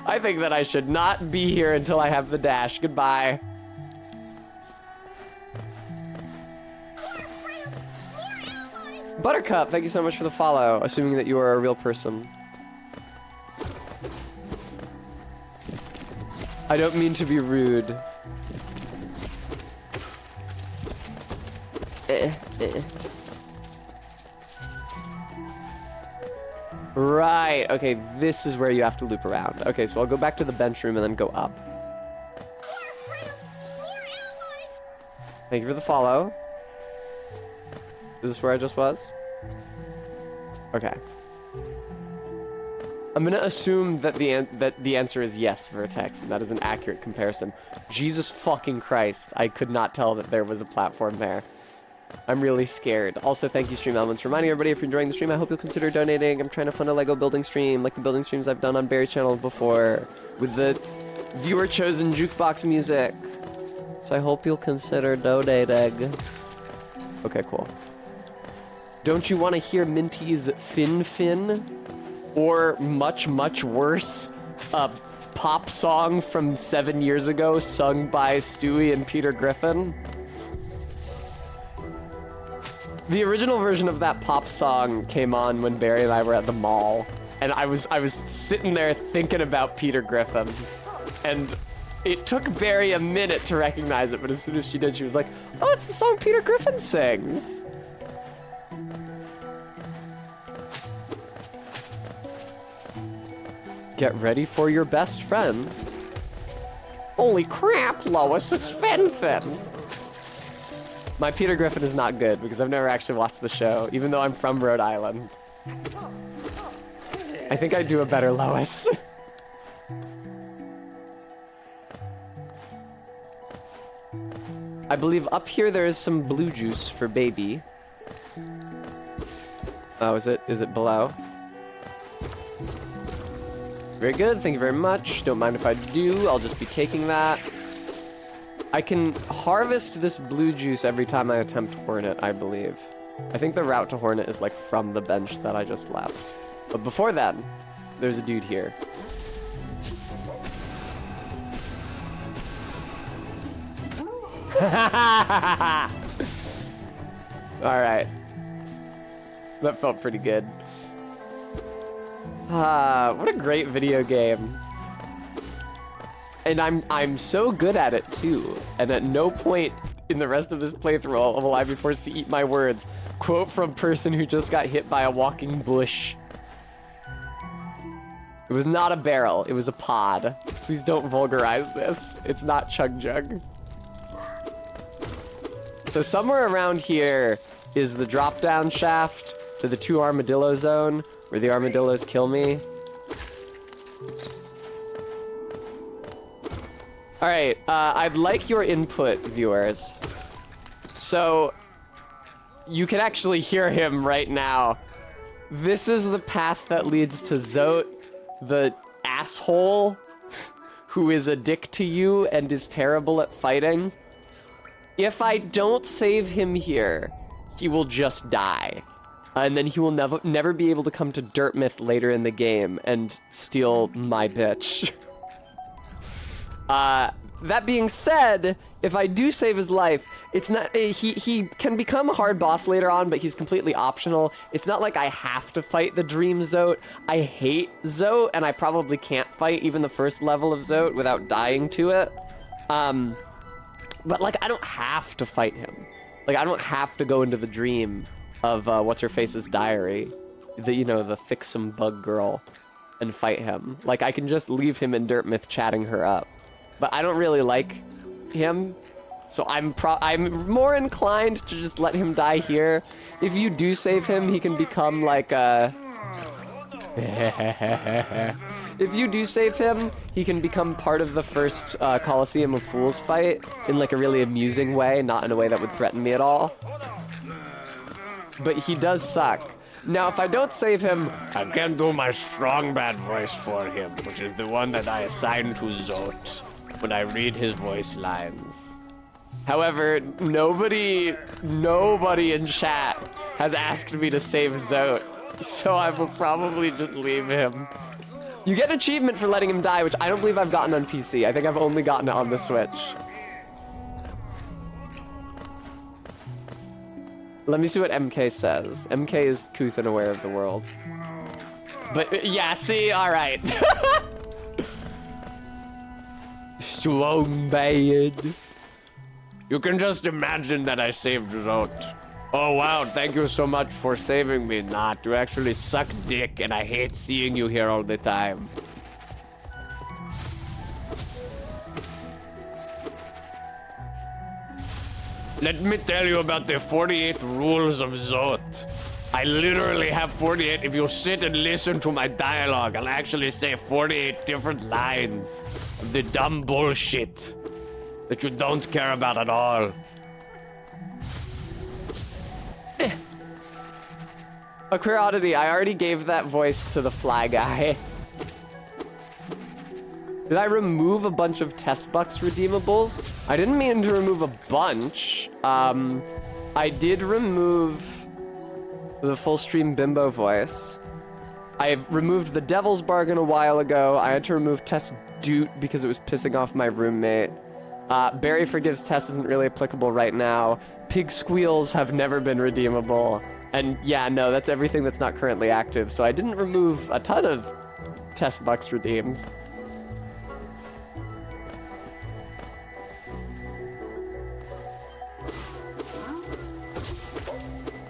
I think that I should not be here until I have the dash. Goodbye. Buttercup, thank you so much for the follow, assuming that you are a real person. I don't mean to be rude. Right, okay, this is where you have to loop around. Okay, so I'll go back to the bench room and then go up. Thank you for the follow. Is this where I just was? Okay. I'm gonna assume that the answer is yes, Vertex, and that is an accurate comparison. Jesus fucking Christ, I could not tell that there was a platform there. I'm really scared. Also, thank you, Stream Elements, for reminding everybody if you're enjoying the stream, I hope you'll consider donating. I'm trying to fund a Lego building stream, like the building streams I've done on Barry's channel before, with the viewer-chosen jukebox music. So I hope you'll consider donating. Okay, cool. Don't you want to hear Minty's Fin Fin? Or much, much worse, a pop song from 7 years ago sung by Stewie and Peter Griffin? The original version of that pop song came on when Barry and I were at the mall, and I was sitting there thinking about Peter Griffin, and it took Barry a minute to recognize it, but as soon as she did, she was like, "Oh, it's the song Peter Griffin sings." Get ready for your best friend. Holy crap, Lois, it's Fen Fen. My Peter Griffin is not good because I've never actually watched the show, even though I'm from Rhode Island. I think I'd do a better Lois. I believe up here there is some blue juice for baby. Oh, is it below? Very good, thank you very much. Don't mind if I do, I'll just be taking that. I can harvest this blue juice every time I attempt Hornet, I believe. I think the route to Hornet is like from the bench that I just left. But before that, there's a dude here. Alright. That felt pretty good. What a great video game. And I'm so good at it too. And at no point in the rest of this playthrough will I be forced to eat my words. Quote from person who just got hit by a walking bush. It was not a barrel, it was a pod. Please don't vulgarize this. It's not Chug Jug. So somewhere around here is the drop down shaft to the 2 armadillo zone, where the armadillos kill me. Alright, I'd like your input, viewers. So, you can actually hear him right now. This is the path that leads to Zote, the asshole, who is a dick to you and is terrible at fighting. If I don't save him here, he will just die. And then he will never be able to come to Dirtmouth later in the game and steal my bitch. That being said, if I do save his life, it's not he can become a hard boss later on, but he's completely optional. It's not like I have to fight the Dream Zote. I hate Zote, and I probably can't fight even the first level of Zote without dying to it. But like I don't have to fight him. Like I don't have to go into the dream of what's her face's diary, the thicksome bug girl, and fight him. Like I can just leave him in Dirtmouth chatting her up. But I don't really like him, so I'm more inclined to just let him die here. If you do save him, he can become like a... If you do save him, he can become part of the first Coliseum of Fools fight in like a really amusing way, not in a way that would threaten me at all. But he does suck. Now, if I don't save him, I can do my strong bad voice for him, which is the one that I assign to Zote when I read his voice lines. However, nobody in chat has asked me to save Zote, so I will probably just leave him. You get an achievement for letting him die, which I don't believe I've gotten on PC. I think I've only gotten it on the Switch. Let me see what MK says. MK is couth and aware of the world. But yeah, see, all right. Strong bad. You can just imagine that I saved Zote. Oh wow, thank you so much for saving me. Not, you actually suck dick and I hate seeing you here all the time. Let me tell you about the 48 rules of Zote. I literally have 48. If you sit and listen to my dialogue, I'll actually say 48 different lines of the dumb bullshit that you don't care about at all. A queer oddity, I already gave that voice to the fly guy. Did I remove a bunch of test bucks redeemables? I didn't mean to remove a bunch. I did remove the full stream bimbo voice. I've removed the Devil's Bargain a while ago. I had to remove Tess Doot because it was pissing off my roommate. Barry Forgives Tess isn't really applicable right now. Pig Squeals have never been redeemable. And yeah, no, that's everything that's not currently active. So I didn't remove a ton of test bucks redeems.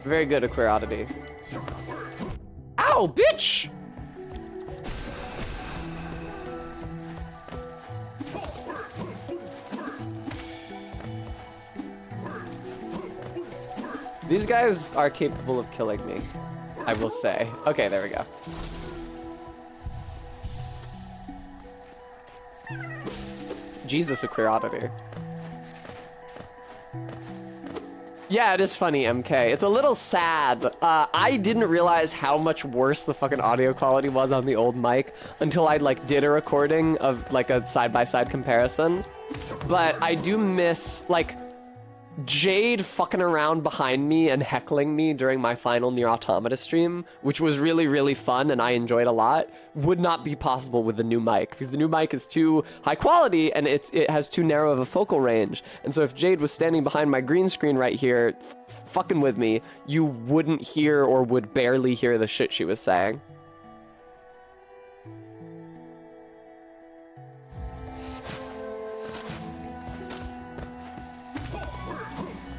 Very good, a queer oddity. Ow, bitch! These guys are capable of killing me, I will say. Okay, there we go. Jesus, a queer oddity. Yeah, it is funny, MK. It's a little sad. I didn't realize how much worse the fucking audio quality was on the old mic until I like did a recording of like a side-by-side comparison. But I do miss like Jade fucking around behind me and heckling me during my final Nier Automata stream, which was really, really fun and I enjoyed a lot, would not be possible with the new mic because the new mic is too high quality and it has too narrow of a focal range. And so if Jade was standing behind my green screen right here, fucking with me, you wouldn't hear or would barely hear the shit she was saying.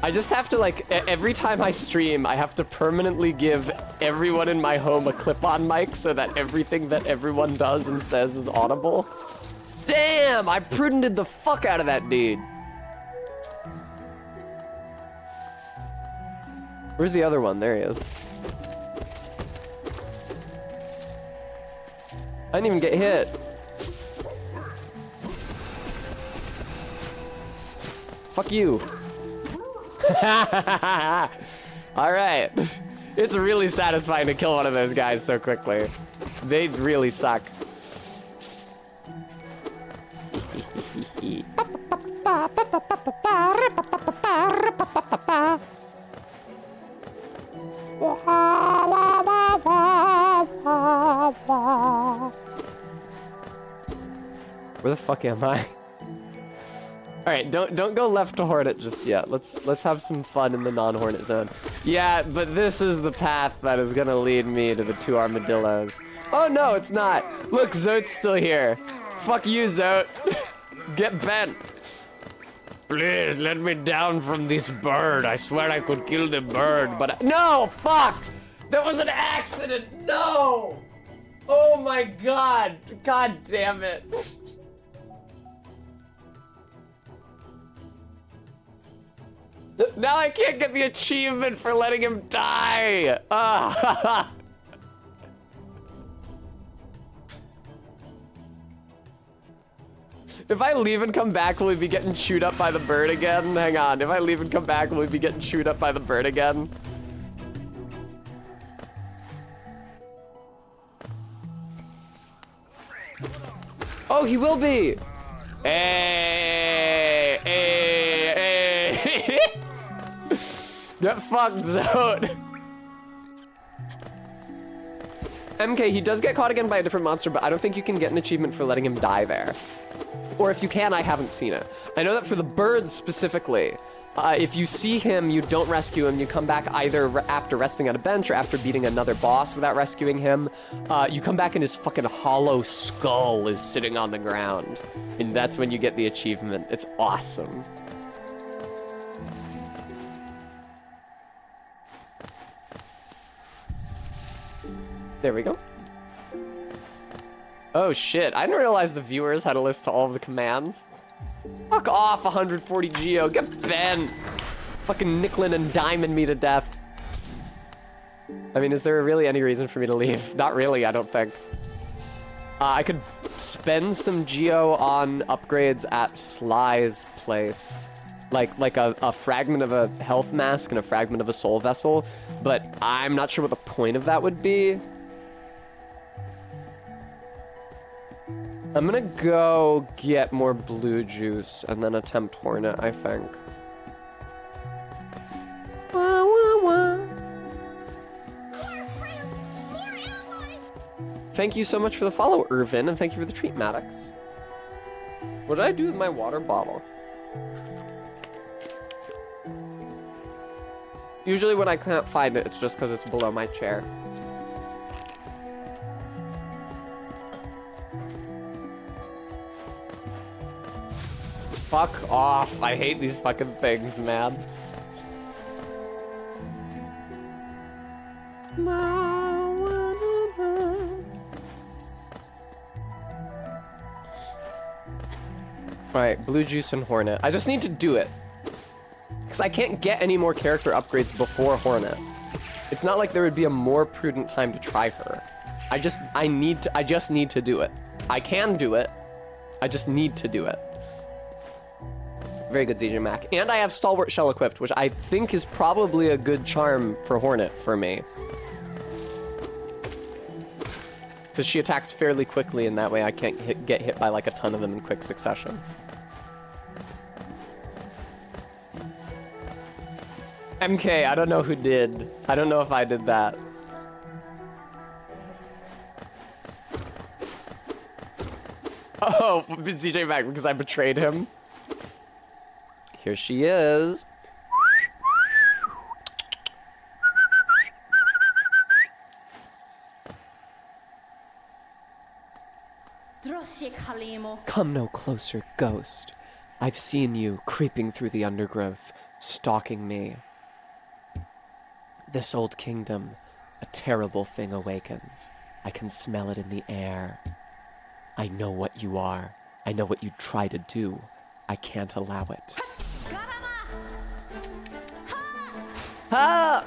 I just have to, like, every time I stream, I have to permanently give everyone in my home a clip-on mic so that everything that everyone does and says is audible. Damn, I prudented the fuck out of that dude. Where's the other one? There he is. I didn't even get hit. Fuck you. Alright. It's really satisfying to kill one of those guys so quickly. They really suck. Where the fuck am I? All right, don't go left to Hornet just yet. Let's have some fun in the non-Hornet zone. Yeah, but this is the path that is gonna lead me to the 2 armadillos. Oh no, it's not. Look, Zote's still here. Fuck you, Zote. Get bent. Please let me down from this bird. I swear I could kill the bird, but No, fuck! That was an accident. No. Oh my god. God damn it. Now I can't get the achievement for letting him die. Ah. If I leave and come back, will we be getting chewed up by the bird again? Hang on. If I leave and come back, will we be getting chewed up by the bird again? Oh, he will be. Hey, hey, hey. Get fucked, Zode. MK, he does get caught again by a different monster, but I don't think you can get an achievement for letting him die there. Or if you can, I haven't seen it. I know that for the birds specifically, if you see him, you don't rescue him. You come back either after resting on a bench or after beating another boss without rescuing him. You come back and his fucking hollow skull is sitting on the ground. And that's when you get the achievement. It's awesome. There we go. Oh shit, I didn't realize the viewers had a list to all of the commands. Fuck off, 140 Geo, get bent. Fucking nickelin' and diming me to death. I mean, is there really any reason for me to leave? Not really, I don't think. I could spend some Geo on upgrades at Sly's place. Like a fragment of a health mask and a fragment of a soul vessel, but I'm not sure what the point of that would be. I'm gonna go get more blue juice and then attempt Hornet, I think. Wah, wah, wah. Thank you so much for the follow, Irvin, and thank you for the treat, Maddox. What did I do with my water bottle? Usually when I can't find it, it's just because it's below my chair. Fuck off. I hate these fucking things, man. Alright, blue juice and Hornet. I just need to do it. Because I can't get any more character upgrades before Hornet. It's not like there would be a more prudent time to try her. I just need to do it. I can do it. I just need to do it. Very good, ZJ Mac. And I have Stalwart Shell equipped, which I think is probably a good charm for Hornet for me. Because she attacks fairly quickly, and that way I can't get hit by like a ton of them in quick succession. MK, I don't know who did. I don't know if I did that. Oh, ZJ Mac, because I betrayed him. Here she is. Come no closer, ghost. I've seen you creeping through the undergrowth, stalking me. This old kingdom, a terrible thing awakens. I can smell it in the air. I know what you are. I know what you try to do. I can't allow it. Ha!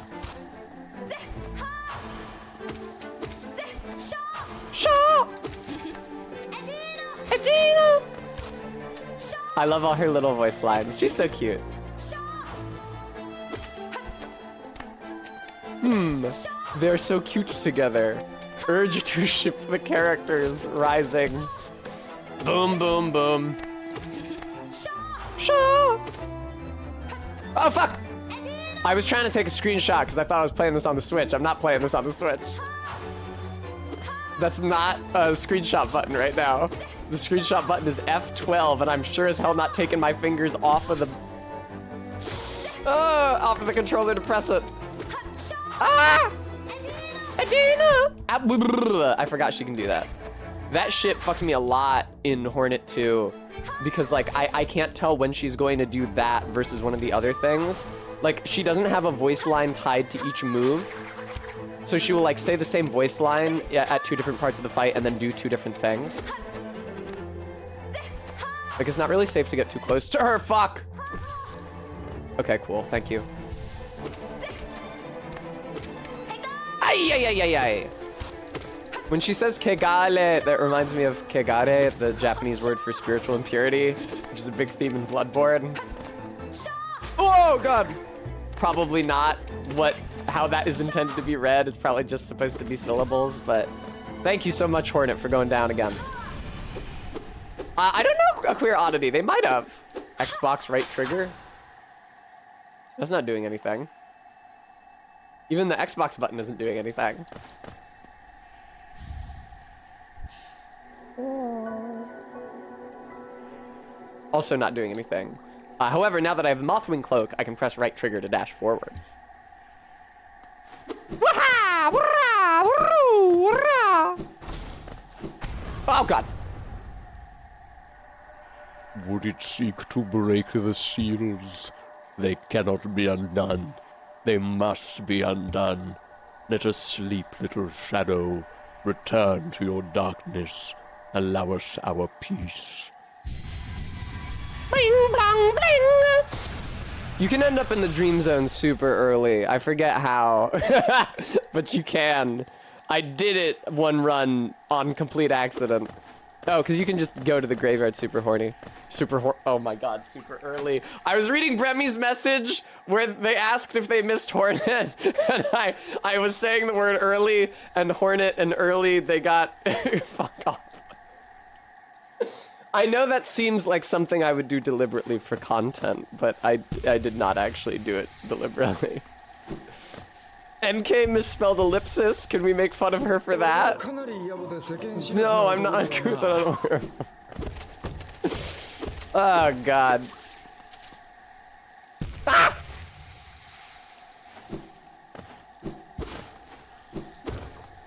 Shaw! Adina! I love all her little voice lines. She's so cute. They're so cute together. Urge to ship the characters rising. Boom, boom, boom. Shaw! Oh, fuck! I was trying to take a screenshot because I thought I was playing this on the Switch. I'm not playing this on the Switch. That's not a screenshot button right now. The screenshot button is F12, and I'm sure as hell not taking my fingers off of the controller to press it. Ah! Adina! I forgot she can do that. That shit fucked me a lot in Hornet 2 because like I can't tell when she's going to do that versus one of the other things. Like she doesn't have a voice line tied to each move. So she will like say the same voice line at 2 different parts of the fight and then do 2 different things. Like it's not really safe to get too close to her, fuck! Okay, cool, thank you. Ay, ay, ay, ay, ay. When she says kegare, that reminds me of kegare, the Japanese word for spiritual impurity, which is a big theme in Bloodborne. Oh, God! Probably not how that is intended to be read. It's probably just supposed to be syllables, but thank you so much, Hornet, for going down again. I don't know a Queer Oddity. They might have. Xbox right trigger? That's not doing anything. Even the Xbox button isn't doing anything. Also not doing anything. However, now that I have the Mothwing Cloak, I can press right trigger to dash forwards. Oh, God. Would it seek to break the seals? They cannot be undone. They must be undone. Let us sleep, little shadow. Return to your darkness. Allow us our peace. Bling, blang, bling. You can end up in the dream zone super early. I forget how, but you can. I did it one run on complete accident. Oh, because you can just go to the graveyard super horny. Oh my God, super early. I was reading Bremmy's message where they asked if they missed Hornet, and I was saying the word early, and Hornet and early, they got, fuck off. I know that seems like something I would do deliberately for content, but I did not actually do it deliberately. MK misspelled ellipsis. Can we make fun of her for that? No, I'm not uncouth. I don't wear. Oh, God. Ah!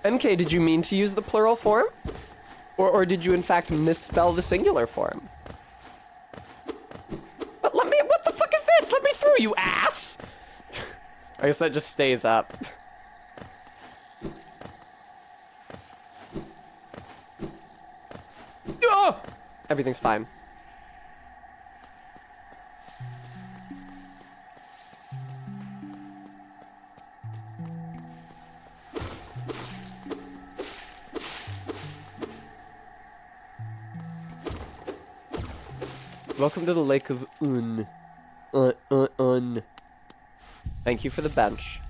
MK, did you mean to use the plural form? Or did you in fact misspell the singular form? But what the fuck is this? Let me through, you ass! I guess that just stays up. Oh! Everything's fine. Welcome to the Lake of Un. Thank you for the bench.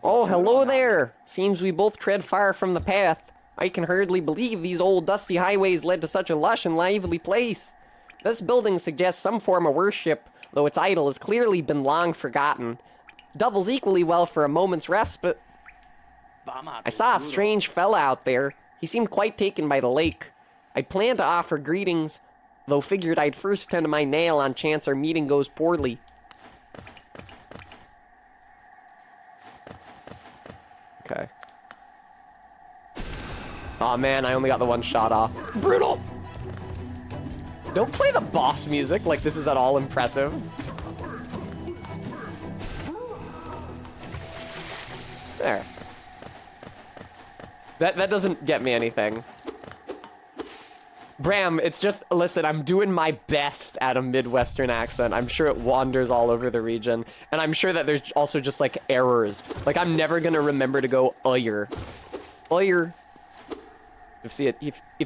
Oh, hello there! Seems we both tread far from the path. I can hardly believe these old dusty highways led to such a lush and lively place. This building suggests some form of worship, though its idol has clearly been long forgotten. Doubles equally well for a moment's respite. I saw a strange fella out there. He seemed quite taken by the lake. I'd planned to offer greetings, though figured I'd first tend to my nail on chance our meeting goes poorly. Okay. Aw, man, I only got the one shot off. Brutal! Don't play the boss music like this is at all impressive. There. That doesn't get me anything. Bram, it's just, listen, I'm doing my best at a Midwestern accent. I'm sure it wanders all over the region. And I'm sure that there's also just, like, errors. Like, I'm never gonna remember to go, "Oyer." Oyer. If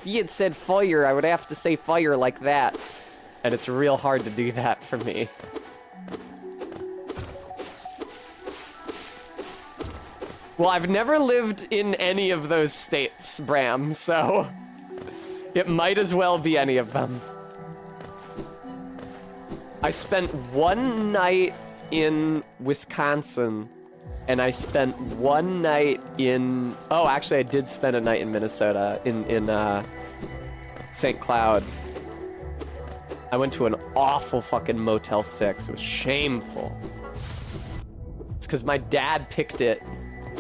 he had said fire, I would have to say fire like that. And it's real hard to do that for me. Well, I've never lived in any of those states, Bram, so... it might as well be any of them. I spent one night in Wisconsin, and I spent one night in... Oh, actually, I did spend a night in Minnesota, in St. Cloud. I went to an awful fucking Motel 6. It was shameful. It's because my dad picked it.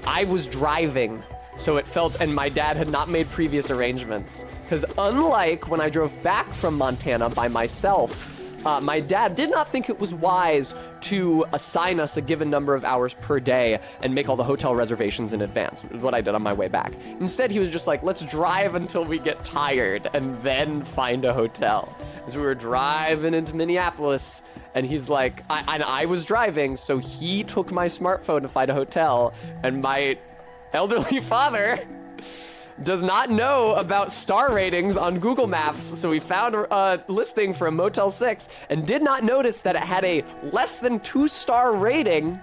I was driving, so it felt... And my dad had not made previous arrangements. Because unlike when I drove back from Montana by myself, my dad did not think it was wise to assign us a given number of hours per day and make all the hotel reservations in advance, which is what I did on my way back. Instead, he was just like, let's drive until we get tired and then find a hotel. So we were driving into Minneapolis, and he's like, I was driving, so he took my smartphone to find a hotel, and my elderly father does not know about star ratings on Google Maps, so we found a listing for a Motel 6 and did not notice that it had a less than 2-star rating,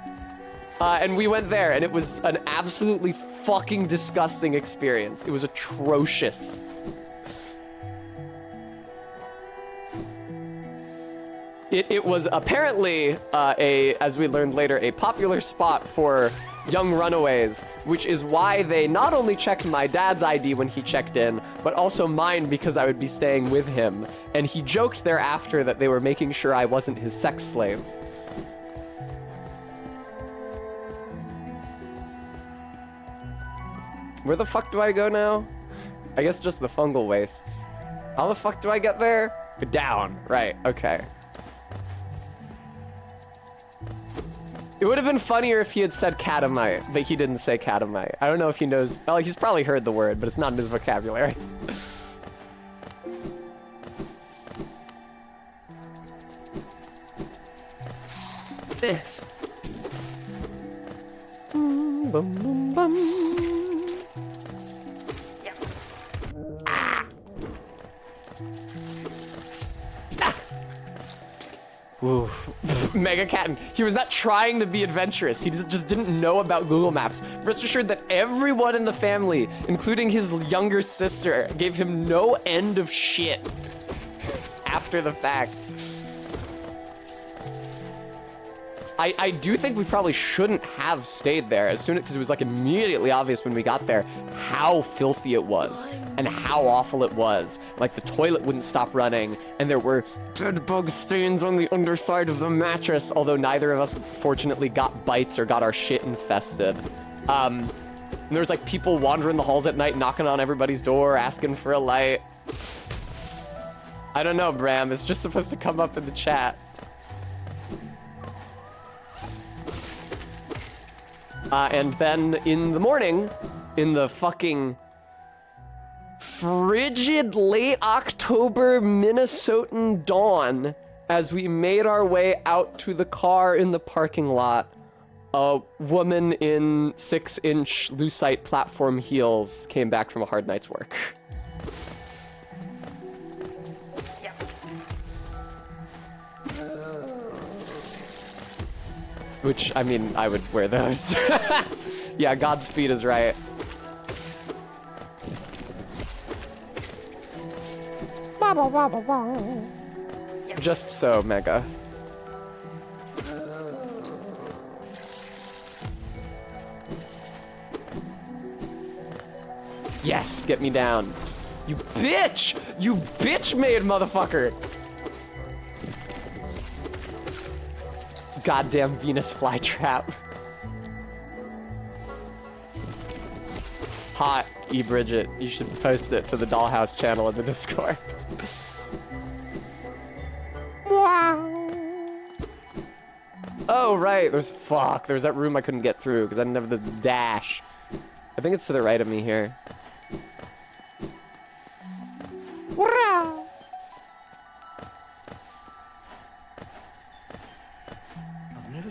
and we went there, and it was an absolutely fucking disgusting experience. It was atrocious. It was apparently, as we learned later, a popular spot for young runaways, which is why they not only checked my dad's ID when he checked in, but also mine because I would be staying with him. And he joked thereafter that they were making sure I wasn't his sex slave. Where the fuck do I go now? I guess just the fungal wastes. How the fuck do I get there? Down, right, okay. It would have been funnier if he had said catamite, but he didn't say catamite. I don't know if he knows. Oh, he's probably heard the word, but it's not in his vocabulary. Bum, bum, bum. Ooh. Mega Catton. He was not trying to be adventurous. He just didn't know about Google Maps. Rest assured that everyone in the family, including his younger sister, gave him no end of shit after the fact. I do think we probably shouldn't have stayed there as soon as, because it was like immediately obvious when we got there how filthy it was and how awful it was. Like the toilet wouldn't stop running and there were dead bug stains on the underside of the mattress, although neither of us fortunately got bites or got our shit infested. And there was like people wandering the halls at night, knocking on everybody's door, asking for a light. I don't know, Bram, it's just supposed to come up in the chat. And then in the morning, in the fucking frigid late October Minnesotan dawn, as we made our way out to the car in the parking lot, a woman in 6-inch lucite platform heels came back from a hard night's work. Which, I mean, I would wear those. Yeah, Godspeed is right. Just so, Mega. Yes, get me down. You bitch! You bitch-made motherfucker! Goddamn Venus flytrap. Hot, E. Bridget. You should post it to the Dollhouse channel in the Discord. Oh, right. There's that room I couldn't get through because I didn't have the dash. I think it's to the right of me here.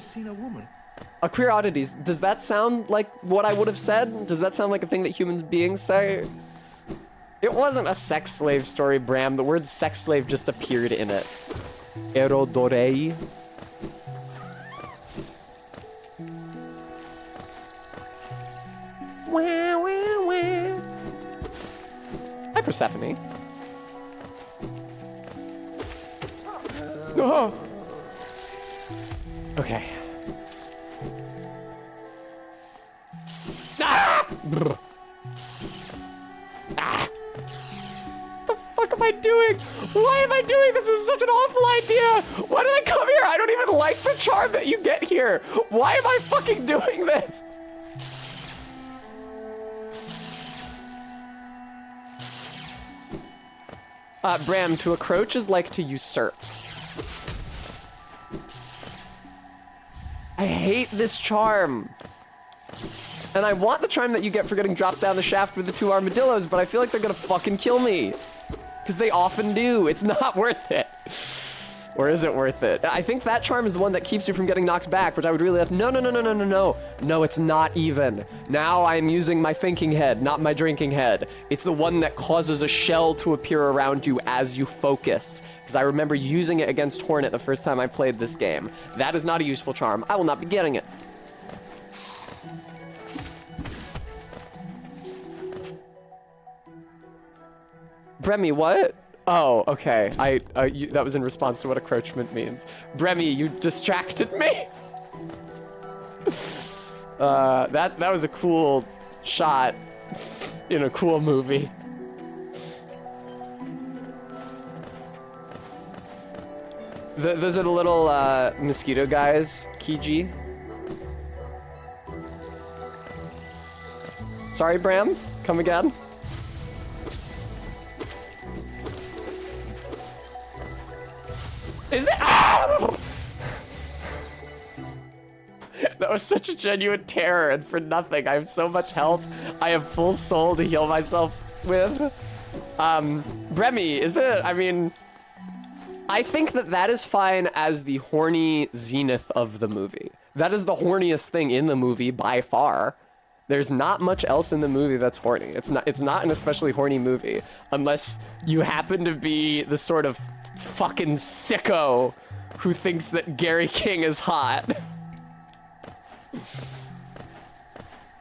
Seen a woman. Queer oddities. Does that sound like what I would have said? Does that sound like a thing that human beings say? It wasn't a sex slave story, Bram. The word sex slave just appeared in it. Erodorei. Wah, wah, wah. Hi, Persephone. Oh. Okay. Ah! Brr. Ah! What the fuck am I doing? Why am I doing this? This is such an awful idea. Why did I come here? I don't even like the charm that you get here. Why am I fucking doing this? Bram, to encroach is like to usurp. I hate this charm. And I want the charm that you get for getting dropped down the shaft with the 2 armadillos, but I feel like they're gonna fucking kill me. Because they often do. It's not worth it. Or is it worth it? I think that charm is the one that keeps you from getting knocked back, which I would really have. No. No, it's not even. Now I'm using my thinking head, not my drinking head. It's the one that causes a shell to appear around you as you focus. Because I remember using it against Hornet the first time I played this game. That is not a useful charm. I will not be getting it. Bremy, what? Oh, okay. That was in response to what encroachment means. Bremy, you distracted me. That was a cool shot in a cool movie. Those are the little mosquito guys, Kiji. Sorry, Bram. Come again. Is it? Ah! That was such a genuine terror, and for nothing. I have so much health. I have full soul to heal myself with. Bremy, is it? I mean, I think that is fine as the horny zenith of the movie. That is the horniest thing in the movie by far. There's not much else in the movie that's horny. It's not an especially horny movie unless you happen to be the sort of fucking sicko who thinks that Gary King is hot.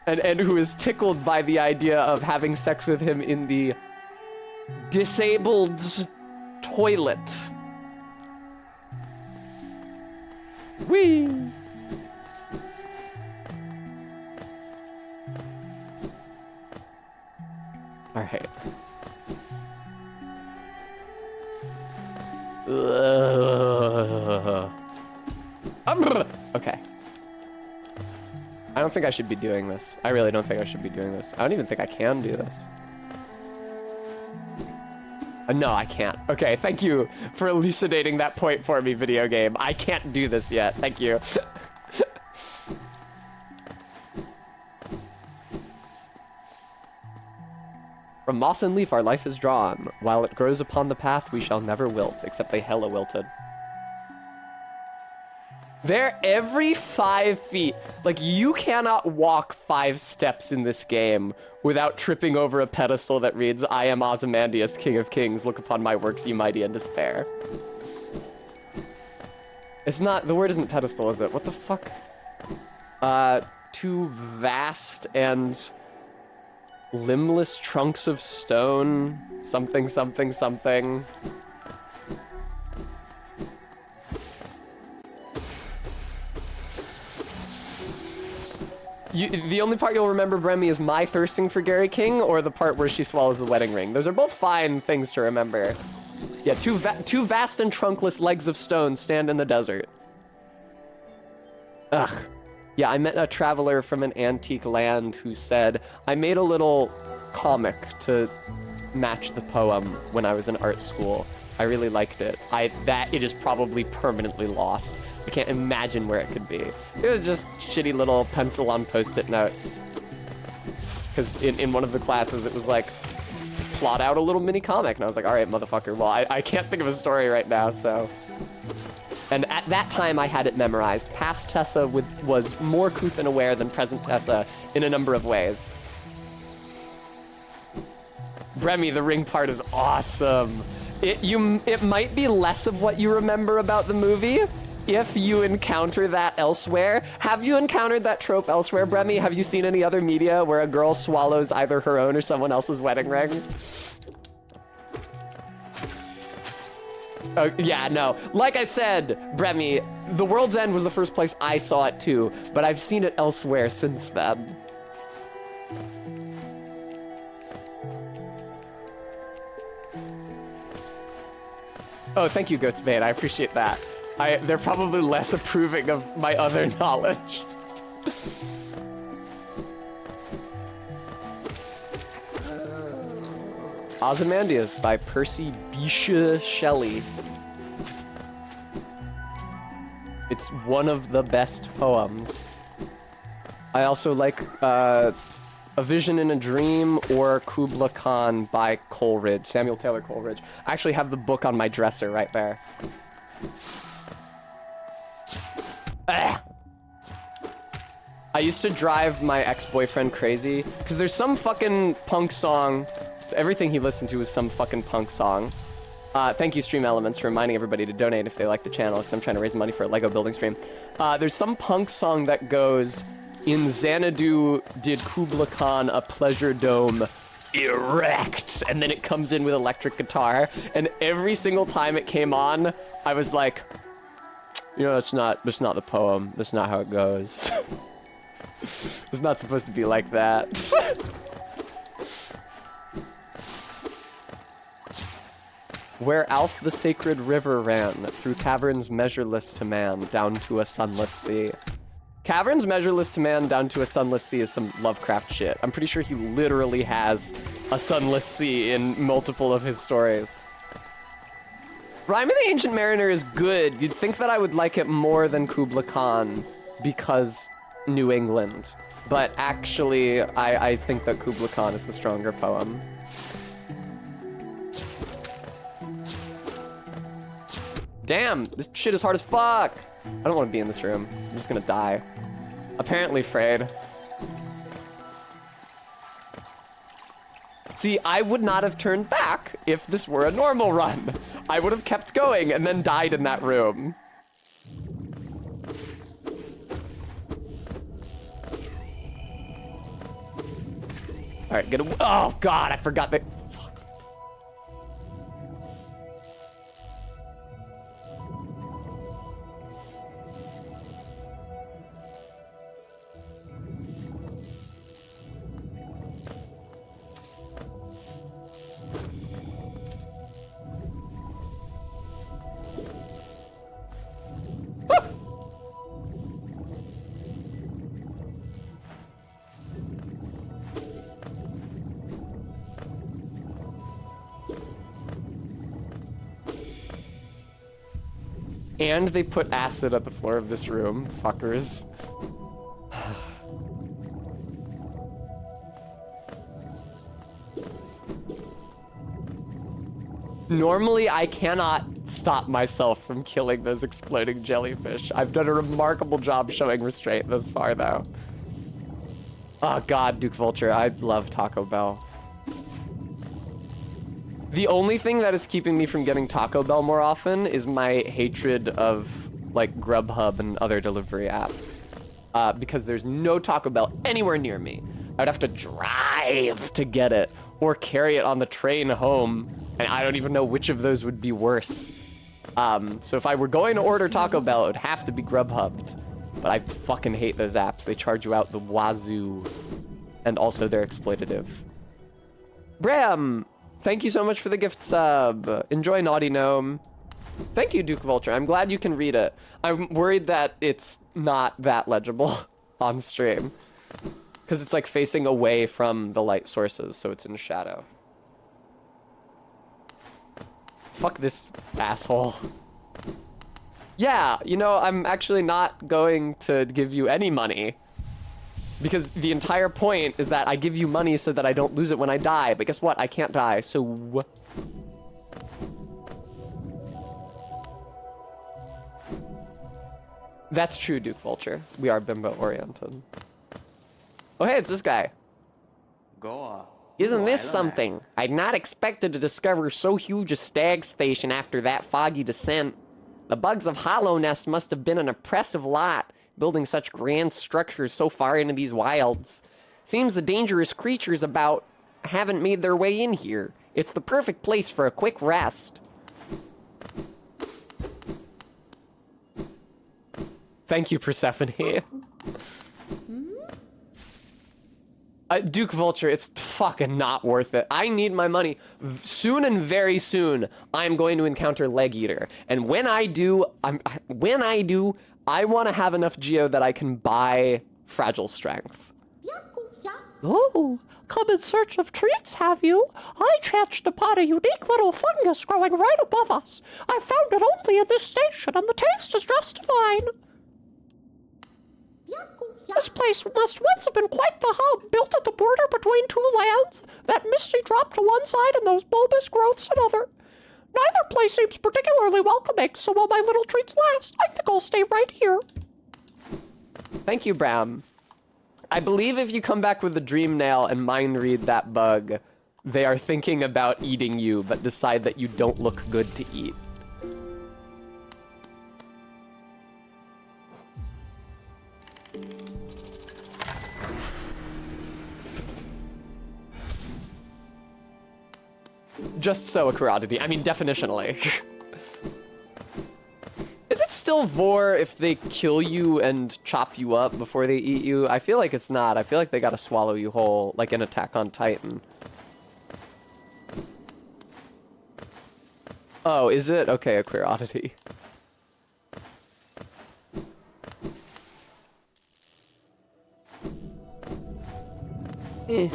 and who is tickled by the idea of having sex with him in the disabled toilet. Whee! All right. Okay. I don't think I should be doing this. I really don't think I should be doing this. I don't even think I can do this. No, I can't. Okay, thank you for elucidating that point for me, video game. I can't do this yet. Thank you. From moss and leaf our life is drawn. While it grows upon the path, we shall never wilt, except they hella wilted. They're every 5 feet. Like, you cannot walk 5 steps in this game without tripping over a pedestal that reads, I am Ozymandias, King of Kings. Look upon my works, ye mighty, and despair. It's not, the word isn't pedestal, is it? What the fuck? Too vast and limbless trunks of stone, something, something, something. The only part you'll remember, Bremy, is my thirsting for Gary King, or the part where she swallows the wedding ring. Those are both fine things to remember. Yeah, two vast and trunkless legs of stone stand in the desert. Ugh. Yeah, I met a traveler from an antique land who said, I made a little comic to match the poem when I was in art school. I really liked it. It is probably permanently lost. I can't imagine where it could be. It was just shitty little pencil on post-it notes. Because in one of the classes, it was like, plot out a little mini comic. And I was like, all right, motherfucker. Well, I can't think of a story right now, so. And at that time, I had it memorized. Past Tessa was more Kuthin aware than present Tessa in a number of ways. Bremy, the ring part is awesome. It might be less of what you remember about the movie if you encounter that elsewhere. Have you encountered that trope elsewhere, Bremy? Have you seen any other media where a girl swallows either her own or someone else's wedding ring? Yeah, no. Like I said, Bremy, The World's End was the first place I saw it too, but I've seen it elsewhere since then. Oh, thank you, Goatsbait. I appreciate that. They're probably less approving of my other knowledge. Ozymandias by Percy Bysshe Shelley. It's one of the best poems. I also like A Vision in a Dream or Kubla Khan by Coleridge, Samuel Taylor Coleridge. I actually have the book on my dresser right there. Ah! I used to drive my ex-boyfriend crazy because there's some fucking punk song. Everything he listened to was some fucking punk song. Thank you, Stream Elements, for reminding everybody to donate if they like the channel, because I'm trying to raise money for a Lego building stream. There's some punk song that goes, "In Xanadu did Kubla Khan a pleasure dome erect," and then it comes in with electric guitar, and every single time it came on, I was like, you know, that's not the poem. That's not how it goes. It's not supposed to be like that. Where Alf the sacred river ran, through caverns measureless to man, down to a sunless sea. Caverns measureless to man, down to a sunless sea is some Lovecraft shit. I'm pretty sure he literally has a sunless sea in multiple of his stories. Rime of the Ancient Mariner is good. You'd think that I would like it more than Kubla Khan because New England. But actually, I think that Kubla Khan is the stronger poem. Damn, this shit is hard as fuck. I don't want to be in this room. I'm just gonna die. Apparently, Frayed. See, I would not have turned back if this were a normal run. I would have kept going and then died in that room. All right, get a. Oh God, I forgot that. And they put acid at the floor of this room, fuckers. Normally, I cannot stop myself from killing those exploding jellyfish. I've done a remarkable job showing restraint thus far, though. Oh God, Duke Vulture, I love Taco Bell. The only thing that is keeping me from getting Taco Bell more often is my hatred of, like, Grubhub and other delivery apps. Because there's no Taco Bell anywhere near me. I'd have to drive to get it, or carry it on the train home, and I don't even know which of those would be worse. So if I were going to order Taco Bell, it would have to be Grubhubbed. But I fucking hate those apps. They charge you out the wazoo. And also they're exploitative. Bram! Thank you so much for the gift sub. Enjoy Naughty Gnome. Thank you, Duke Vulture. I'm glad you can read it. I'm worried that it's not that legible on stream. Because it's like facing away from the light sources, so it's in shadow. Fuck this asshole. Yeah, you know, I'm actually not going to give you any money. Because the entire point is that I give you money so that I don't lose it when I die. But guess what? I can't die, so... That's true, Duke Vulture. We are bimbo-oriented. Oh, hey, it's this guy. Isn't this something? I'd not expected to discover so huge a stag station after that foggy descent. The bugs of Hollownest must have been an oppressive lot, building such grand structures so far into these wilds. Seems the dangerous creatures about haven't made their way in here. It's the perfect place for a quick rest. Thank you, Persephone. Duke Vulture, it's fucking not worth it. I need my money. Soon and very soon, I'm going to encounter Leg Eater. And when I do, I want to have enough geo that I can buy Fragile Strength. Oh, come in search of treats, have you? I chanced upon a unique little fungus growing right above us. I found it only in this station, and the taste is just fine. This place must once have been quite the hub, built at the border between two lands, that misty drop to one side and those bulbous growths another. Neither place seems particularly welcoming, so while my little treats last, I think I'll stay right here. Thank you, Bram. I believe if you come back with the Dream Nail and mind read that bug, they are thinking about eating you, but decide that you don't look good to eat. Just so a Kurodity. I mean, definitionally. Is it still Vor if they kill you and chop you up before they eat you? I feel like it's not. I feel like they gotta swallow you whole, like in Attack on Titan. Oh, is it? Okay, a queer oddity. Eh.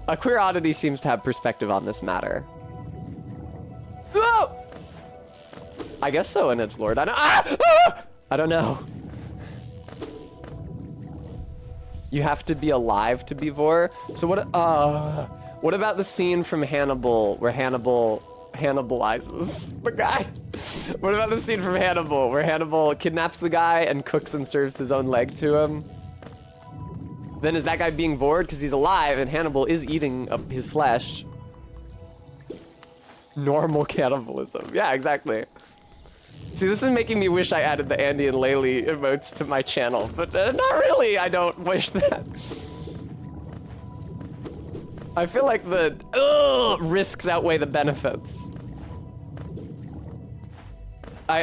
A queer oddity seems to have perspective on this matter. Oh! I guess so, an edgelord. I don't know. You have to be alive to be Vor. So what about the scene from Hannibal where Hannibal Hannibalizes the guy? What about the scene from Hannibal where Hannibal kidnaps the guy and cooks and serves his own leg to him? Then is that guy being Vored because he's alive and Hannibal is eating his flesh? Normal cannibalism. Yeah, exactly. See, this is making me wish I added the Andy and Laylee emotes to my channel, but not really. I don't wish that. I feel like the risks outweigh the benefits.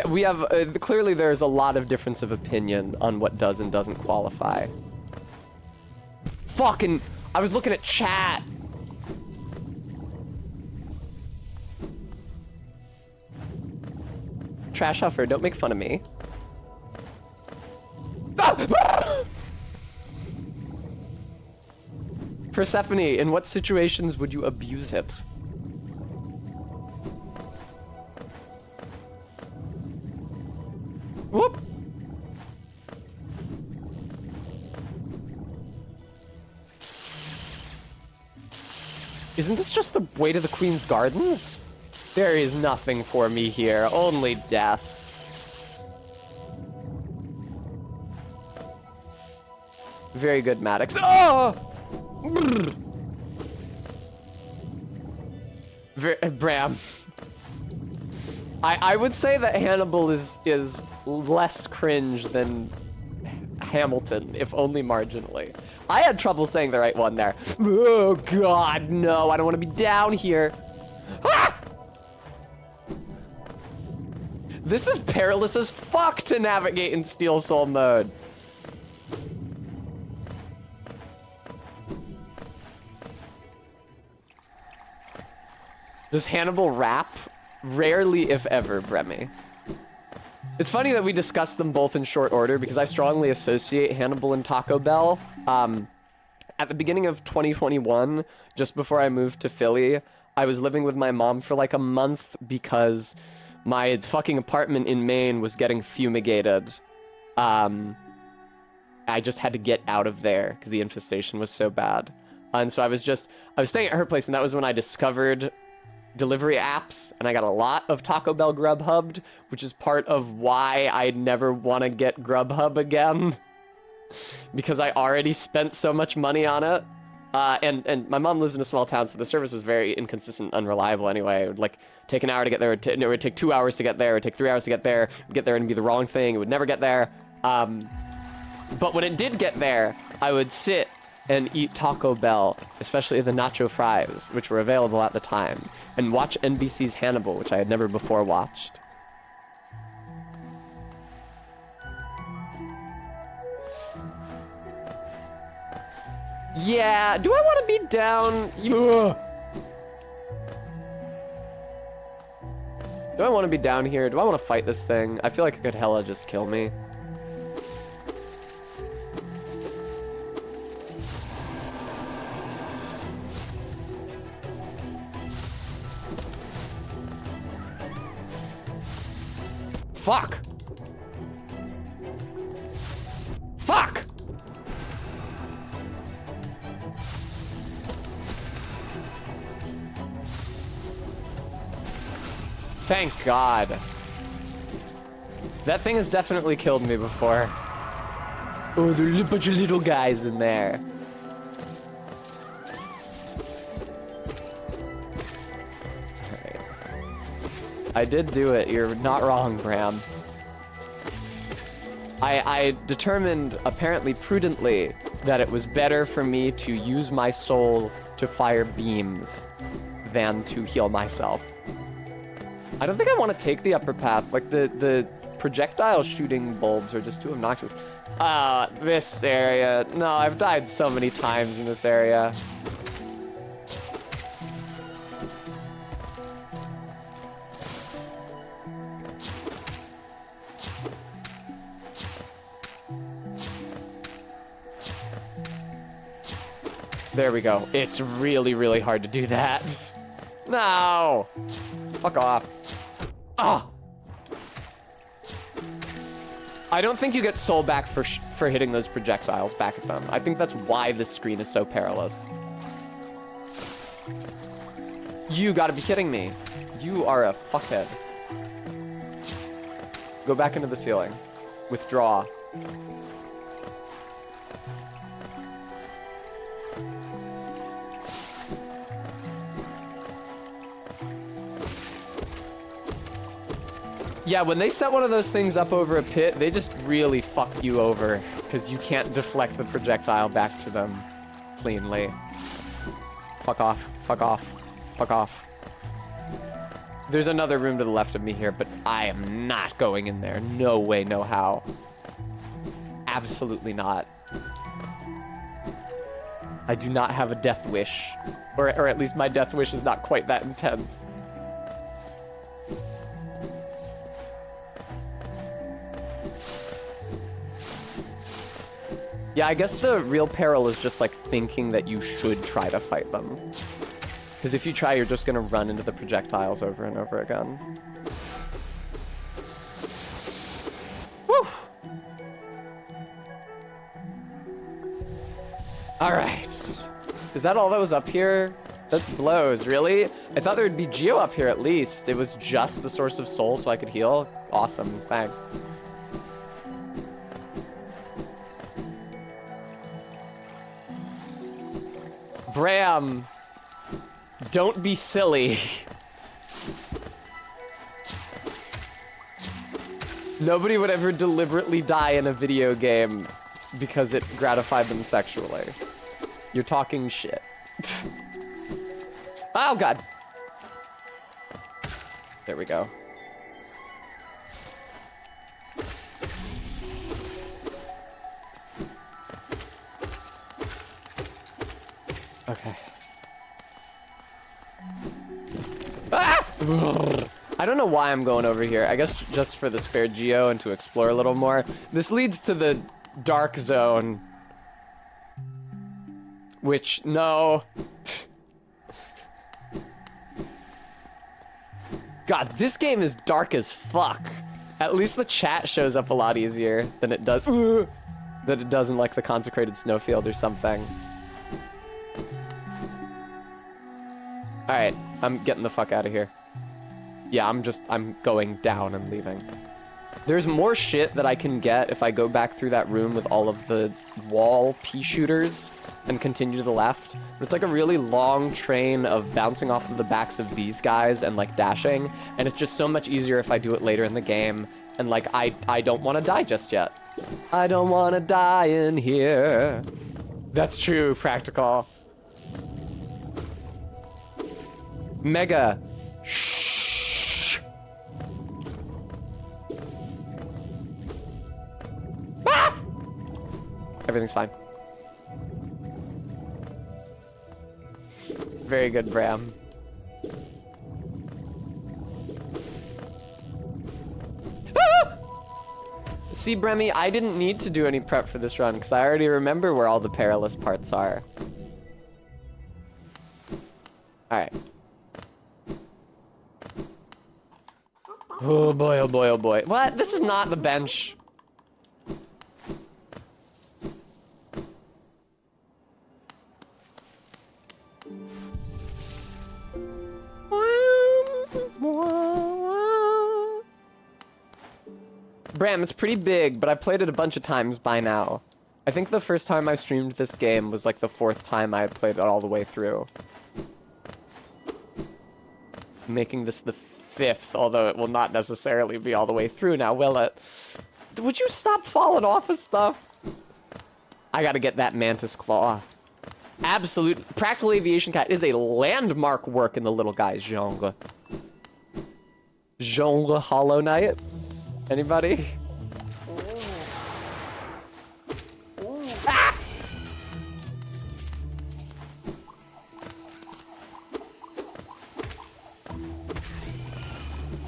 We have clearly there's a lot of difference of opinion on what does and doesn't qualify. Fucking, I was looking at chat. Trash Huffer, don't make fun of me. Persephone, in what situations would you abuse it? Whoop! Isn't this just the way to the Queen's Gardens? There is nothing for me here, only death. Very good, Maddox. Oh! Bram. I would say that Hannibal is less cringe than Hamilton, if only marginally. I had trouble saying the right one there. Oh god, no, I don't want to be down here. Ah! This is perilous as fuck to navigate in Steel Soul mode. Does Hannibal rap? Rarely, if ever, Bremy. It's funny that we discussed them both in short order because I strongly associate Hannibal and Taco Bell. At the beginning of 2021, just before I moved to Philly, I was living with my mom for like a month because my fucking apartment in Maine was getting fumigated. I just had to get out of there because the infestation was so bad. And so I was staying at her place, and that was when I discovered delivery apps, and I got a lot of Taco Bell Grubhubbed, which is part of why I never want to get Grubhub again. Because I already spent so much money on it. And my mom lives in a small town, so the service was very inconsistent, unreliable anyway. It would like take an hour to get there, it would take 2 hours to get there, it would take 3 hours to get there, it would get there and be the wrong thing, it would never get there. But when it did get there, I would sit and eat Taco Bell, especially the nacho fries, which were available at the time, and watch NBC's Hannibal, which I had never before watched. Yeah, do I want to be down? Ugh. Do I want to be down here? Do I want to fight this thing? I feel like it could hella just kill me. Fuck! Fuck! Thank God. That thing has definitely killed me before. Oh, there's a bunch of little guys in there. Alright. I did do it. You're not wrong, Bram. I determined, apparently prudently, that it was better for me to use my soul to fire beams than to heal myself. I don't think I want to take the upper path. Like, the projectile shooting bulbs are just too obnoxious. This area. No, I've died so many times in this area. There we go. It's really, really hard to do that. No! Fuck off. Ah! I don't think you get soul back for hitting those projectiles back at them. I think that's why this screen is so perilous. You gotta be kidding me. You are a fuckhead. Go back into the ceiling. Withdraw. Yeah, when they set one of those things up over a pit, they just really fuck you over because you can't deflect the projectile back to them cleanly. Fuck off, fuck off, fuck off. There's another room to the left of me here, but I am not going in there. No way, no how. Absolutely not. I do not have a death wish. Or at least my death wish is not quite that intense. Yeah, I guess the real peril is just like thinking that you should try to fight them. Because if you try, you're just gonna run into the projectiles over and over again. Woo! Alright. Is that all that was up here? That blows, really? I thought there would be Geo up here at least. It was just a source of soul so I could heal. Awesome, thanks. Bram, don't be silly. Nobody would ever deliberately die in a video game because it gratified them sexually. You're talking shit. Oh, God. There we go. Okay. Ah! I don't know why I'm going over here. I guess just for the spare Geo and to explore a little more. This leads to the dark zone. Which, no. God, this game is dark as fuck. At least the chat shows up a lot easier than it does. Than it does in like the Consecrated Snowfield or something. Alright, I'm getting the fuck out of here. Yeah, I'm going down and leaving. There's more shit that I can get if I go back through that room with all of the wall pea shooters and continue to the left. It's like a really long train of bouncing off of the backs of these guys and like dashing, and it's just so much easier if I do it later in the game, and like I don't want to die just yet. I don't want to die in here. That's true, Practical. Mega. Shh. Ah! Everything's fine. Very good, Bram. Ah! See, Bremy, I didn't need to do any prep for this run because I already remember where all the perilous parts are. Alright. Oh boy, oh boy, oh boy. What? This is not the bench. Bram, it's pretty big, but I played it a bunch of times by now. I think the first time I streamed this game was like the 4th time I had played it all the way through. Making this the 5th, although it will not necessarily be all the way through now, will it? Would you stop falling off of stuff? I gotta get that Mantis Claw. Absolute. Practical Aviation Cat is a landmark work in the little guy's genre. Genre Hollow Knight? Anybody? Ah!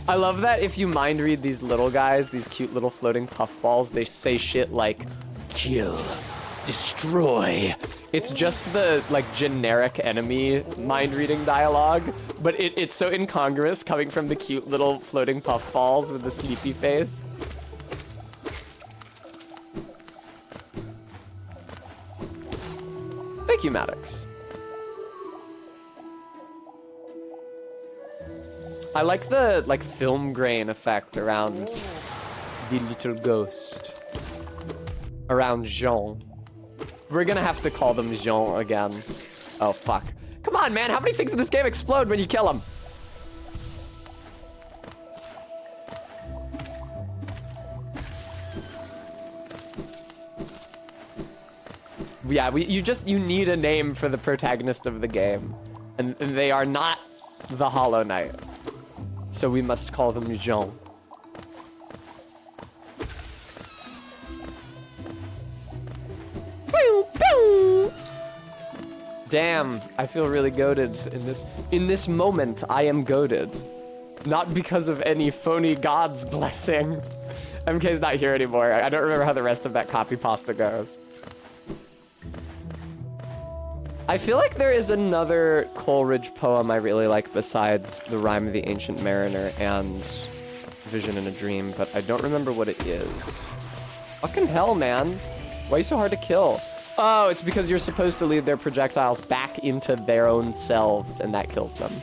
I love that if you mind read these little guys, these cute little floating puffballs, they say shit like, kill, destroy. It's just the, like, generic enemy mind reading dialogue, but it's so incongruous coming from the cute little floating puffballs with the sleepy face. Thank you, Maddox. I like the, like, film grain effect around the little ghost. Around Jean. We're gonna have to call them Jean again. Oh, fuck. Come on, man. How many things in this game explode when you kill them? Yeah, you need a name for the protagonist of the game. And they are not the Hollow Knight. So we must call them Jean. Damn, I feel really goated in this moment. I am goated, not because of any phony god's blessing. MK's not here anymore. I don't remember how the rest of that copy pasta goes. I feel like there is another Coleridge poem I really like besides The Rime of the Ancient Mariner and Vision in a Dream, but I don't remember what it is. Fucking hell, man. Why are you so hard to kill? Oh, it's because you're supposed to lead their projectiles back into their own selves, and that kills them.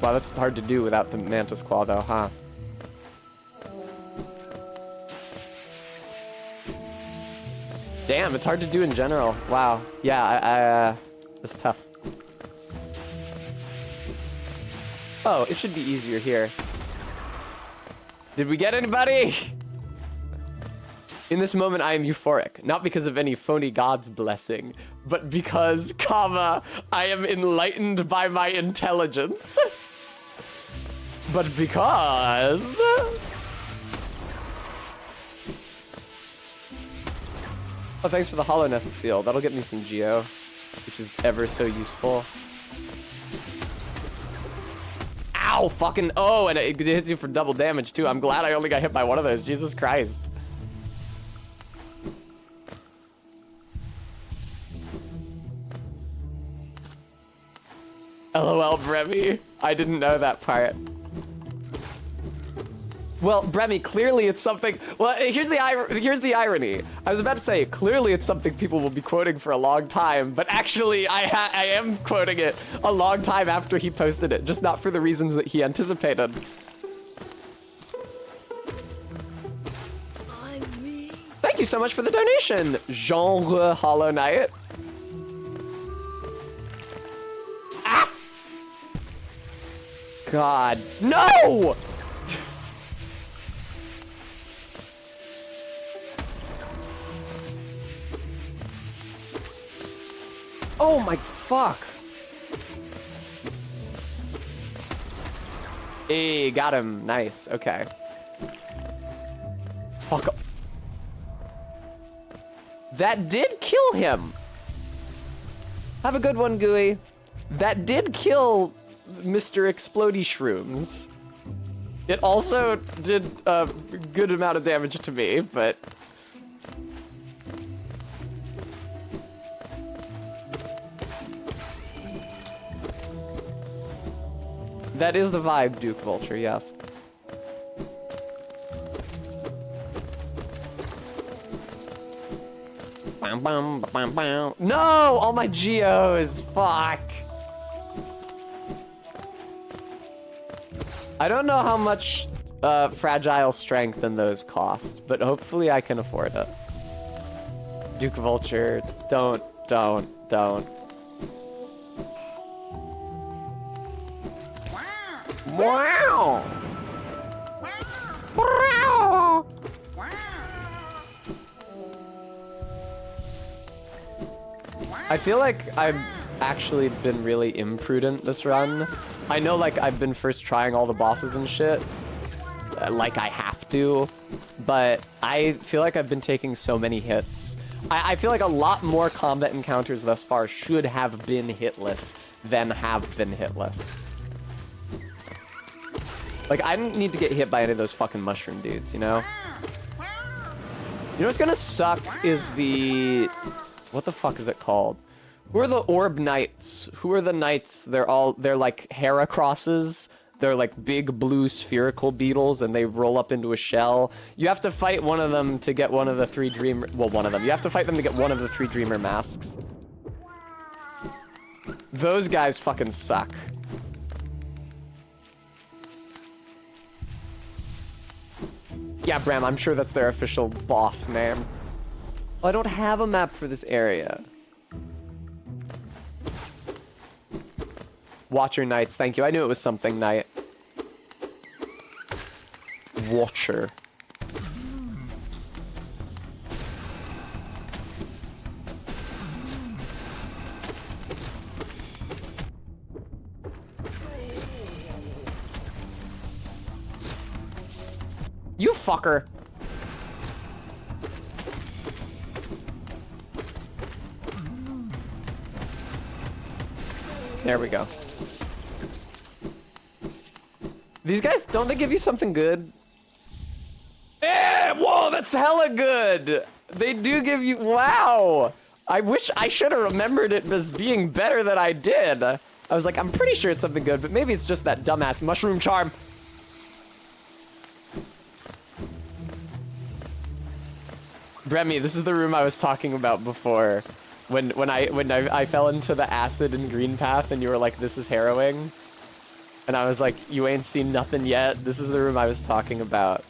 Wow, that's hard to do without the Mantis Claw, though, huh? Damn, it's hard to do in general. Wow. Yeah, it's tough. Oh, it should be easier here. Did we get anybody? In this moment, I am euphoric. Not because of any phony god's blessing, but because, comma, I am enlightened by my intelligence. But because... Oh, thanks for the Hollow Nest seal. That'll get me some Geo, which is ever so useful. Ow, fucking, oh, and it hits you for double damage too. I'm glad I only got hit by one of those. Jesus Christ. LOL, Bremy. I didn't know that part. Well, Bremy, clearly it's something... Well, here's the irony. I was about to say, clearly it's something people will be quoting for a long time, but actually I am quoting it a long time after he posted it, just not for the reasons that he anticipated. Thank you so much for the donation, Genre Hollow Knight. Ah! God, no! Oh my fuck. Hey, got him. Nice. Okay. Fuck. That did kill him. Have a good one, Gooey. That did kill Mr. Explodey Shrooms. It also did a good amount of damage to me, but... That is the vibe, Duke Vulture, yes. No! All my geos! Fuck! I don't know how much fragile strength in those cost, but hopefully I can afford it. Duke Vulture, don't. Wow! Wow! I feel like I've actually been really imprudent this run. I know, like, I've been first trying all the bosses and shit, like I have to, but I feel like I've been taking so many hits. I feel like a lot more combat encounters thus far should have been hitless than have been hitless. Like, I didn't need to get hit by any of those fucking mushroom dudes, you know? You know what's gonna suck is the... What the fuck is it called? Who are the Orb Knights? Who are the knights? They're like Heracrosses. They're like big blue spherical beetles and they roll up into a shell. You have to fight one of them to get one of the three Dreamer... Well, one of them. You have to fight them to get one of the three Dreamer masks. Those guys fucking suck. Yeah, Bram, I'm sure that's their official boss name. Oh, I don't have a map for this area. Watcher Knights, thank you. I knew it was something knight. Watcher. You fucker. There we go. These guys, don't they give you something good? Eh, whoa, that's hella good. They do give you, wow. I wish I should have remembered it as being better than I did. I was like, I'm pretty sure it's something good, but maybe it's just that dumbass mushroom charm. Bremy, this is the room I was talking about before. When I fell into the acid and green path and you were like, this is harrowing. And I was like, you ain't seen nothing yet. This is the room I was talking about.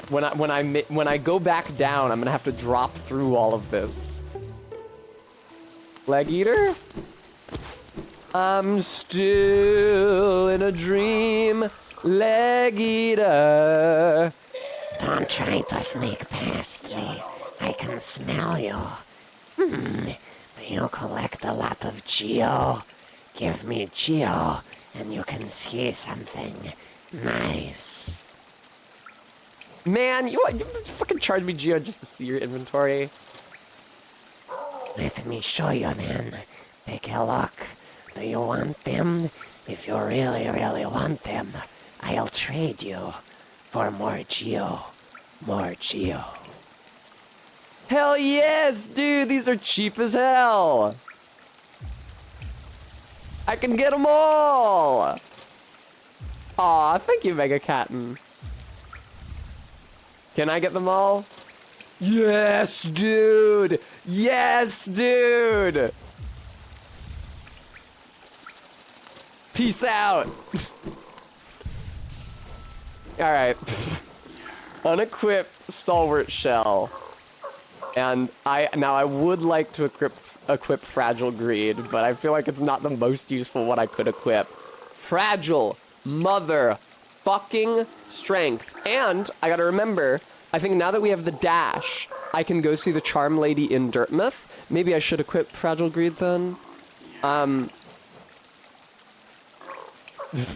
When I go back down, I'm gonna have to drop through all of this. Leg eater? I'm still in a dream, leg eater. Don't try to sneak past me. I can smell you. You collect a lot of geo. Give me geo, and you can see something nice. Man, you fucking charge me geo just to see your inventory. Let me show you then. Take a look. Do you want them? If you really, really want them, I'll trade you for more geo. More geo. Hell yes, dude, these are cheap as hell. I can get them all. Aw, thank you, Mega Catten. Can I get them all? Yes, dude. Yes, dude. Peace out. All right. Unequip Stalwart Shell. And I would like to equip Fragile Greed, but I feel like it's not the most useful one I could equip. Fragile mother fucking strength. And I gotta remember, I think now that we have the dash, I can go see the Charm Lady in Dirtmouth, Maybe I should equip Fragile Greed then.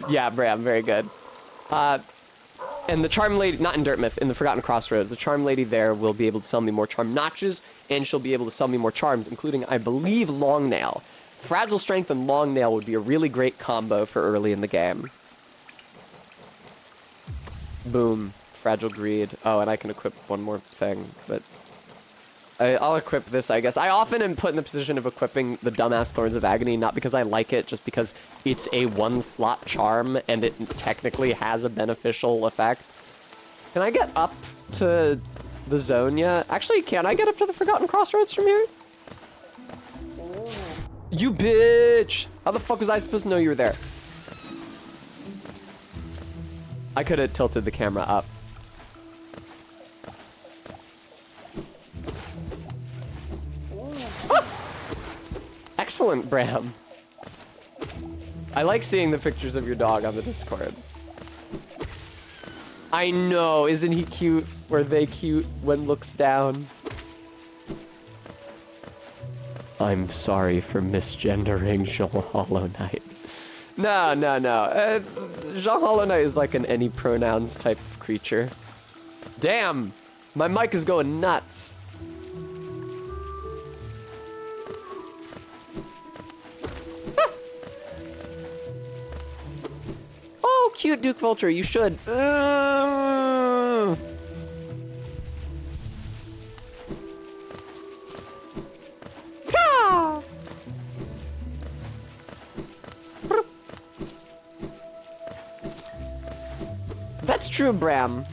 Yeah, Bram, very good. And the Charm Lady, not in Dirtmouth, in the Forgotten Crossroads, the Charm Lady there will be able to sell me more Charm Notches, and she'll be able to sell me more Charms, including, I believe, Long Nail. Fragile Strength and Long Nail would be a really great combo for early in the game. Boom. Fragile Greed. Oh, and I can equip one more thing, but... I'll equip this, I guess. I often am put in the position of equipping the dumbass Thorns of Agony, not because I like it, just because it's a one-slot charm, and it technically has a beneficial effect. Can I get up to the zone yet? Actually, can I get up to the Forgotten Crossroads from here? You bitch! How the fuck was I supposed to know you were there? I could have tilted the camera up. Excellent, Bram. I like seeing the pictures of your dog on the Discord. I know, isn't he cute? Were they cute when looks down? I'm sorry for misgendering Jean Hollow Knight. No. Jean Hollow Knight is like an any pronouns type of creature. Damn! My mic is going nuts. Oh, cute Duke Vulture, you should. That's true, Bram.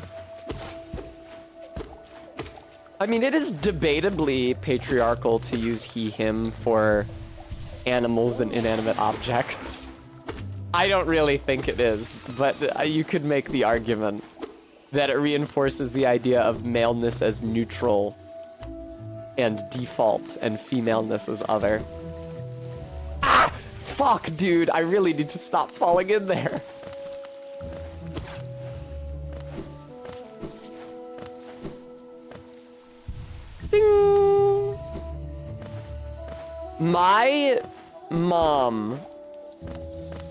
I mean, it is debatably patriarchal to use he, him for animals and inanimate objects. I don't really think it is, but you could make the argument that it reinforces the idea of maleness as neutral and default and femaleness as other. Ah! Fuck, dude, I really need to stop falling in there. Ding! My mom...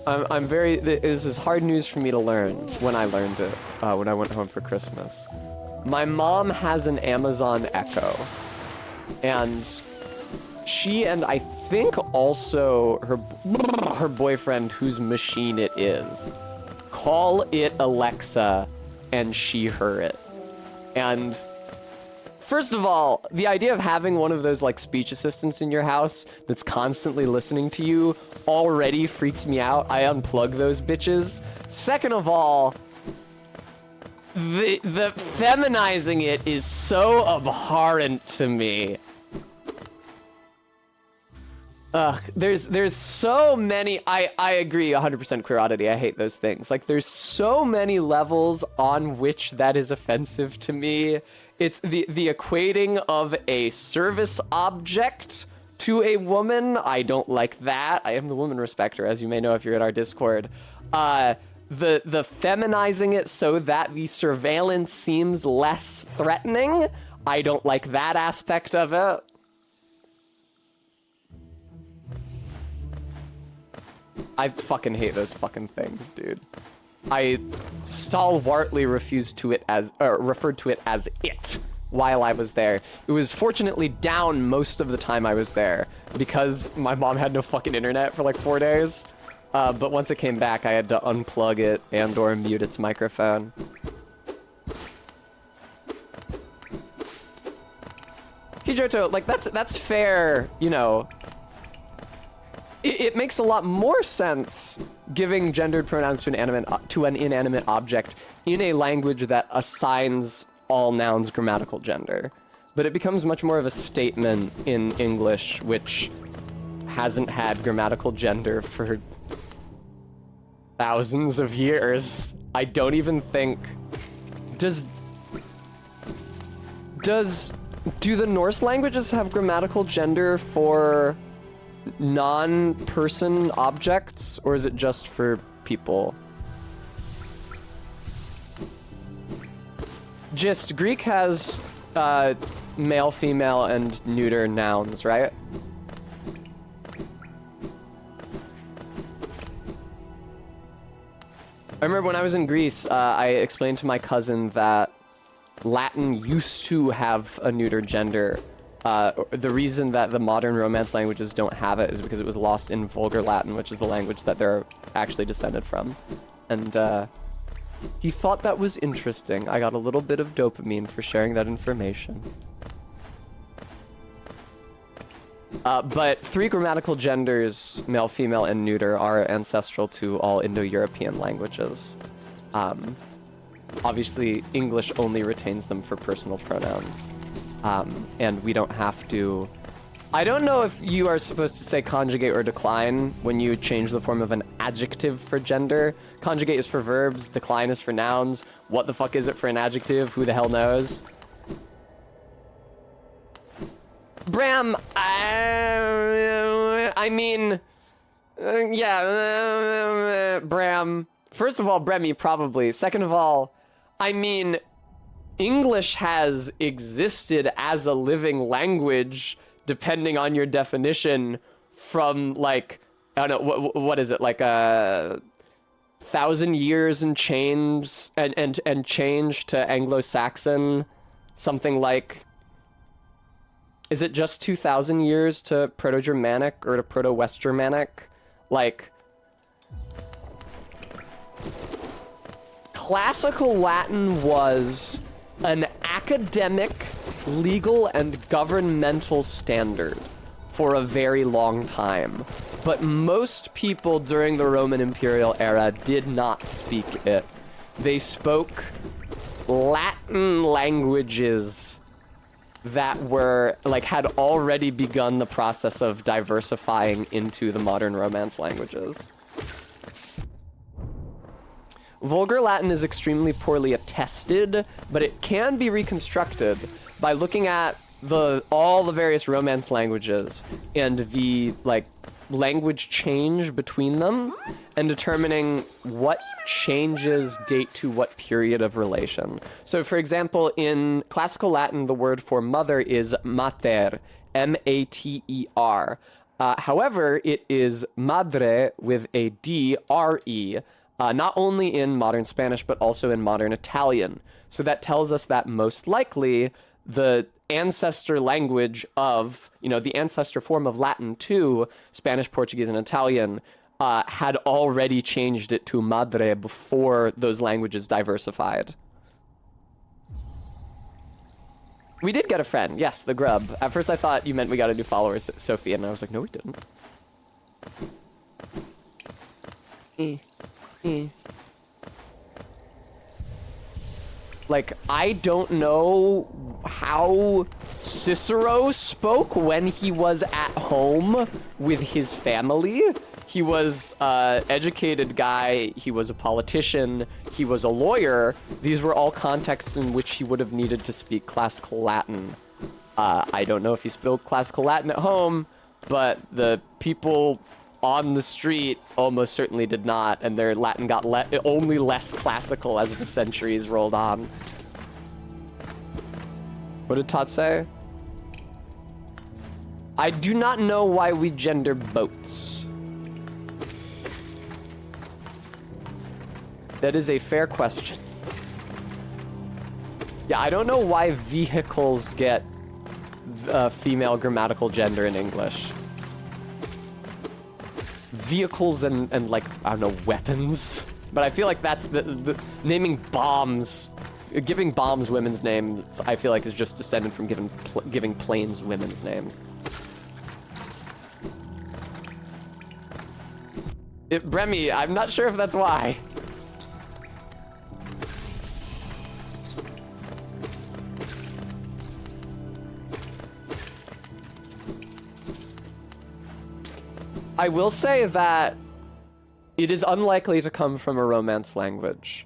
I'm very... This is hard news for me to learn when I learned it, when I went home for Christmas. My mom has an Amazon Echo. And she and I think also her boyfriend, whose machine it is, call it Alexa and she, her it. And... First of all, the idea of having one of those like speech assistants in your house that's constantly listening to you already freaks me out. I unplug those bitches. Second of all, the feminizing it is so abhorrent to me. Ugh, there's so many, I agree 100% queer oddity, I hate those things. Like there's so many levels on which that is offensive to me. It's the equating of a service object to a woman. I don't like that. I am the woman respecter, as you may know if you're in our Discord. The feminizing it so that the surveillance seems less threatening. I don't like that aspect of it. I fucking hate those fucking things, dude. I stalwartly referred to it as it while I was there. It was fortunately down most of the time I was there because my mom had no fucking internet for like 4 days. But once it came back, I had to unplug it and or mute its microphone. Kijoto, like that's fair, you know. It makes a lot more sense giving gendered pronouns to an inanimate object in a language that assigns all nouns grammatical gender. But it becomes much more of a statement in English, which hasn't had grammatical gender for thousands of years. I don't even think... Do the Norse languages have grammatical gender for non-person objects, or is it just for people? Greek has male, female, and neuter nouns, right? I remember when I was in Greece, I explained to my cousin that Latin used to have a neuter gender. The reason that the modern Romance languages don't have it is because it was lost in Vulgar Latin, which is the language that they're actually descended from. And he thought that was interesting. I got a little bit of dopamine for sharing that information. But 3 grammatical genders, male, female, and neuter, are ancestral to all Indo-European languages. Obviously, English only retains them for personal pronouns. And we don't have to... I don't know if you are supposed to say conjugate or decline when you change the form of an adjective for gender. Conjugate is for verbs, decline is for nouns. What the fuck is it for an adjective? Who the hell knows? Bram, I mean, yeah, Bram. First of all, Bremy, probably. Second of all, I mean, English has existed as a living language, depending on your definition, from like, I don't know, what is it, like 1,000 years and change, and change to Anglo-Saxon, something like. Is it just 2,000 years to Proto-Germanic or to Proto-West Germanic? Like, classical Latin was an academic, legal, and governmental standard for a very long time. But most people during the Roman imperial era did not speak it. They spoke Latin languages that were, like, had already begun the process of diversifying into the modern Romance languages. Vulgar Latin is extremely poorly attested, but it can be reconstructed by looking at all the various Romance languages and the, like, language change between them and determining what changes date to what period of relation. So, for example, in classical Latin, the word for mother is mater, M-A-T-E-R. However, it is madre with a D-R-E, not only in modern Spanish, but also in modern Italian. So that tells us that most likely the ancestor language of, the ancestor form of Latin to Spanish, Portuguese, and Italian had already changed it to madre before those languages diversified. We did get a friend, yes, the grub. At first I thought you meant we got a new follower, Sophie, and I was like, no, we didn't. Like, I don't know how Cicero spoke when he was at home with his family. He was an educated guy, he was a politician, he was a lawyer. These were all contexts in which he would have needed to speak classical Latin. I don't know if he spoke classical Latin at home, but the people on the street almost certainly did not, and their Latin got only less classical as the centuries rolled on. What did Todd say? I do not know why we gender boats. That is a fair question. Yeah, I don't know why vehicles get female grammatical gender in English. Vehicles and like, I don't know, weapons. But I feel like that's the naming bombs, giving bombs women's names, I feel like is just descended from giving planes women's names. Bremy, I'm not sure if that's why. I will say that it is unlikely to come from a Romance language.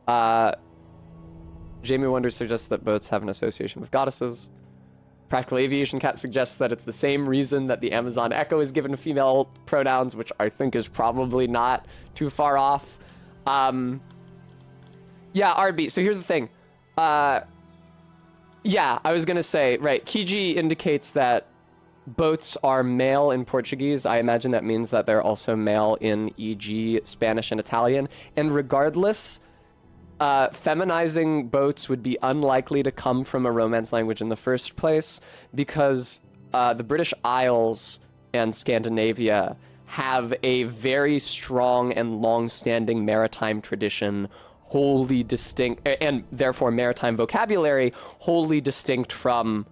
Jamie Wonder suggests that boats have an association with goddesses. Practical Aviation Cat suggests that it's the same reason that the Amazon Echo is given female pronouns, which I think is probably not too far off. Yeah, RB. So here's the thing. Yeah, I was gonna say, right, Kiji indicates that boats are male in Portuguese. I imagine that means that they're also male in, e.g., Spanish and Italian. And regardless, feminizing boats would be unlikely to come from a Romance language in the first place, because the British Isles and Scandinavia have a very strong and long-standing maritime tradition, wholly distinct, and therefore maritime vocabulary, wholly distinct from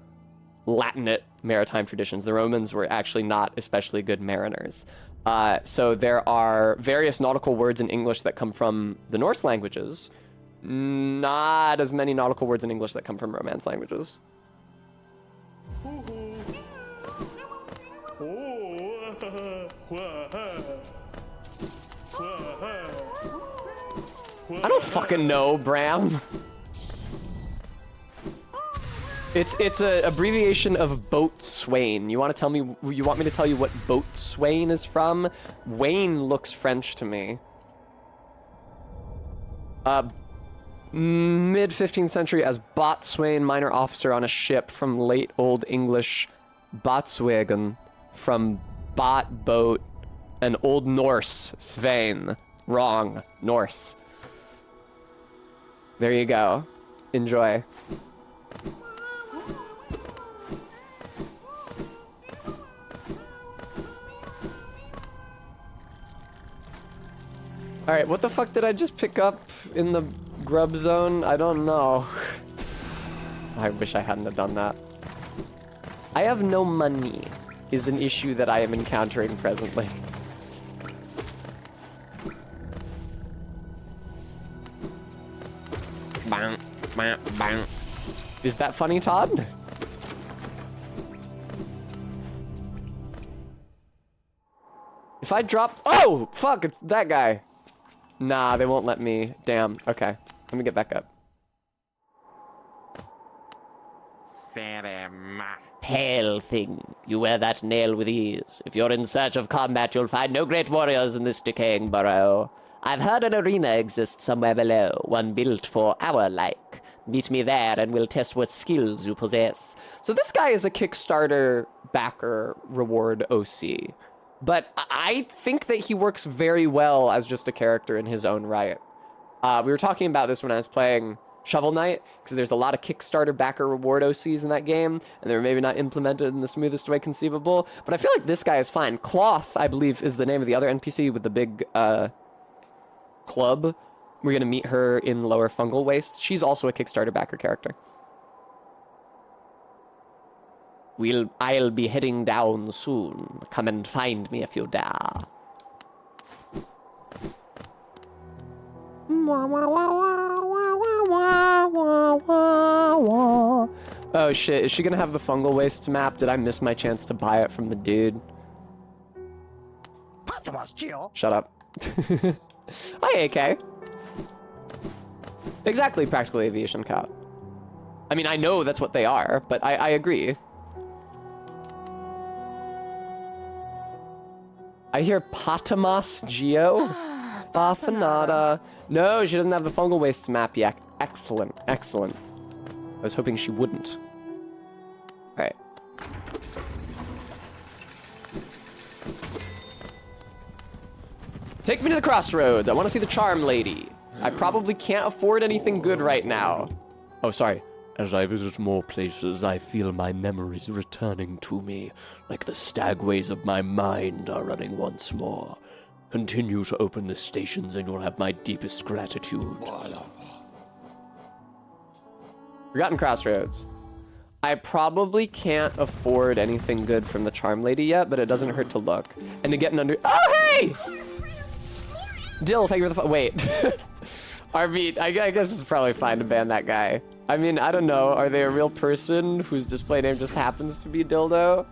Latinate maritime traditions. The Romans were actually not especially good mariners. So there are various nautical words in English that come from the Norse languages, not as many nautical words in English that come from Romance languages. I don't fucking know, Bram. It's a abbreviation of boatswain. You want me to tell you what boatswain is from? Wayne looks French to me. Mid 15th century as boatswain, minor officer on a ship, from late Old English botswagen, from bot, boat, and Old Norse svein. Wrong. Norse. There you go. Enjoy. Alright, what the fuck did I just pick up in the grub zone? I don't know. I wish I hadn't have done that. I have no money is an issue that I am encountering presently. Bang, bang, bang. Is that funny, Todd? If I drop... Oh! Fuck, it's that guy. Nah, they won't let me. Damn. Okay. Let me get back up. Pale thing, you wear that nail with ease. If you're in search of combat, you'll find no great warriors in this decaying burrow. I've heard an arena exists somewhere below, one built for our like. Meet me there and we'll test what skills you possess. So this guy is a Kickstarter backer reward OC. But I think that he works very well as just a character in his own right. We were talking about this when I was playing Shovel Knight, because there's a lot of Kickstarter backer reward OCs in that game, and they were maybe not implemented in the smoothest way conceivable. But I feel like this guy is fine. Cloth, I believe, is the name of the other NPC with the big club. We're gonna meet her in Lower Fungal Wastes. She's also a Kickstarter backer character. I'll be heading down soon. Come and find me if you dare. Oh shit, is she gonna have the Fungal Wastes map? Did I miss my chance to buy it from the dude? Shut up. Hi, AK. Exactly, Practical Aviation Cop. I mean, I know that's what they are, but I agree. I hear Patamos Geo. Bafanada. No, she doesn't have the Fungal Wastes map yet. Excellent, excellent. I was hoping she wouldn't. Alright. Take me to the crossroads. I want to see the Charm Lady. I probably can't afford anything good right now. Oh, sorry. As I visit more places, I feel my memories returning to me, like the stagways of my mind are running once more. Continue to open the stations and you'll have my deepest gratitude. Forgotten Crossroads. I probably can't afford anything good from the Charm Lady yet, but it doesn't hurt to look. And to get an under... Oh, hey! Dill, thank you for the... Wait. RB, I guess it's probably fine to ban that guy. I mean, I don't know. Are they a real person whose display name just happens to be Dildo?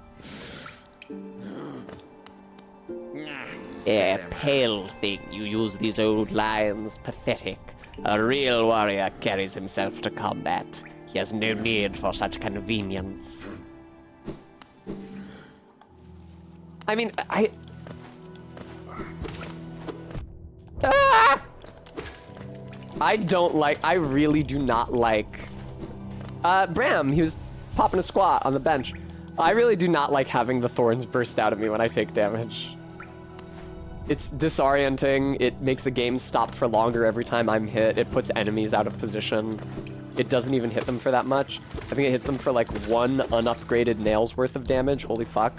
Pale thing, you use these old lines. Pathetic. A real warrior carries himself to combat. He has no need for such convenience. I mean, I don't like, I really do not like Bram, he was popping a squat on the bench. I really do not like having the thorns burst out at me when I take damage. It's disorienting. It makes the game stop for longer every time I'm hit. It puts enemies out of position. It doesn't even hit them for that much. I think it hits them for like 1 unupgraded nails worth of damage. Holy fuck.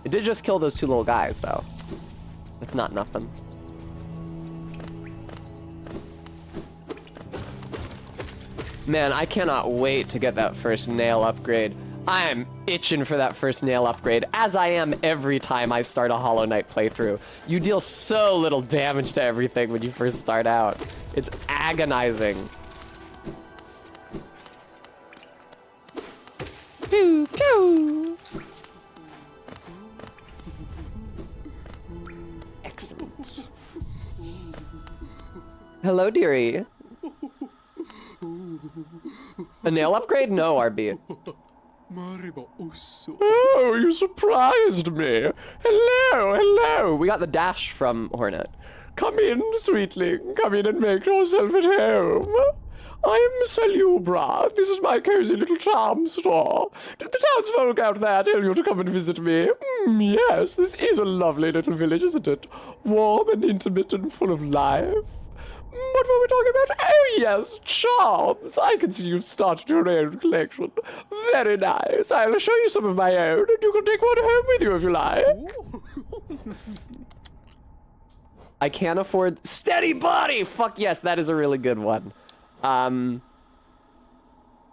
It did just kill those 2 little guys, though. It's not nothing. Man, I cannot wait to get that first nail upgrade. I am itching for that first nail upgrade, as I am every time I start a Hollow Knight playthrough. You deal so little damage to everything when you first start out. It's agonizing. Excellent. Hello, dearie. A nail upgrade? No, RB. Oh, you surprised me. Hello, hello. We got the dash from Hornet. Come in, sweetling. Come in and make yourself at home. I am Salubra. This is my cozy little charm store. Did the townsfolk out there tell you to come and visit me? Yes, this is a lovely little village, isn't it? Warm and intimate and full of life. What were we talking about? Oh, yes, charms. I can see you've started your own collection. Very nice. I'll show you some of my own, and you can take one home with you if you like. I can't afford steady body. Fuck yes, that is a really good one.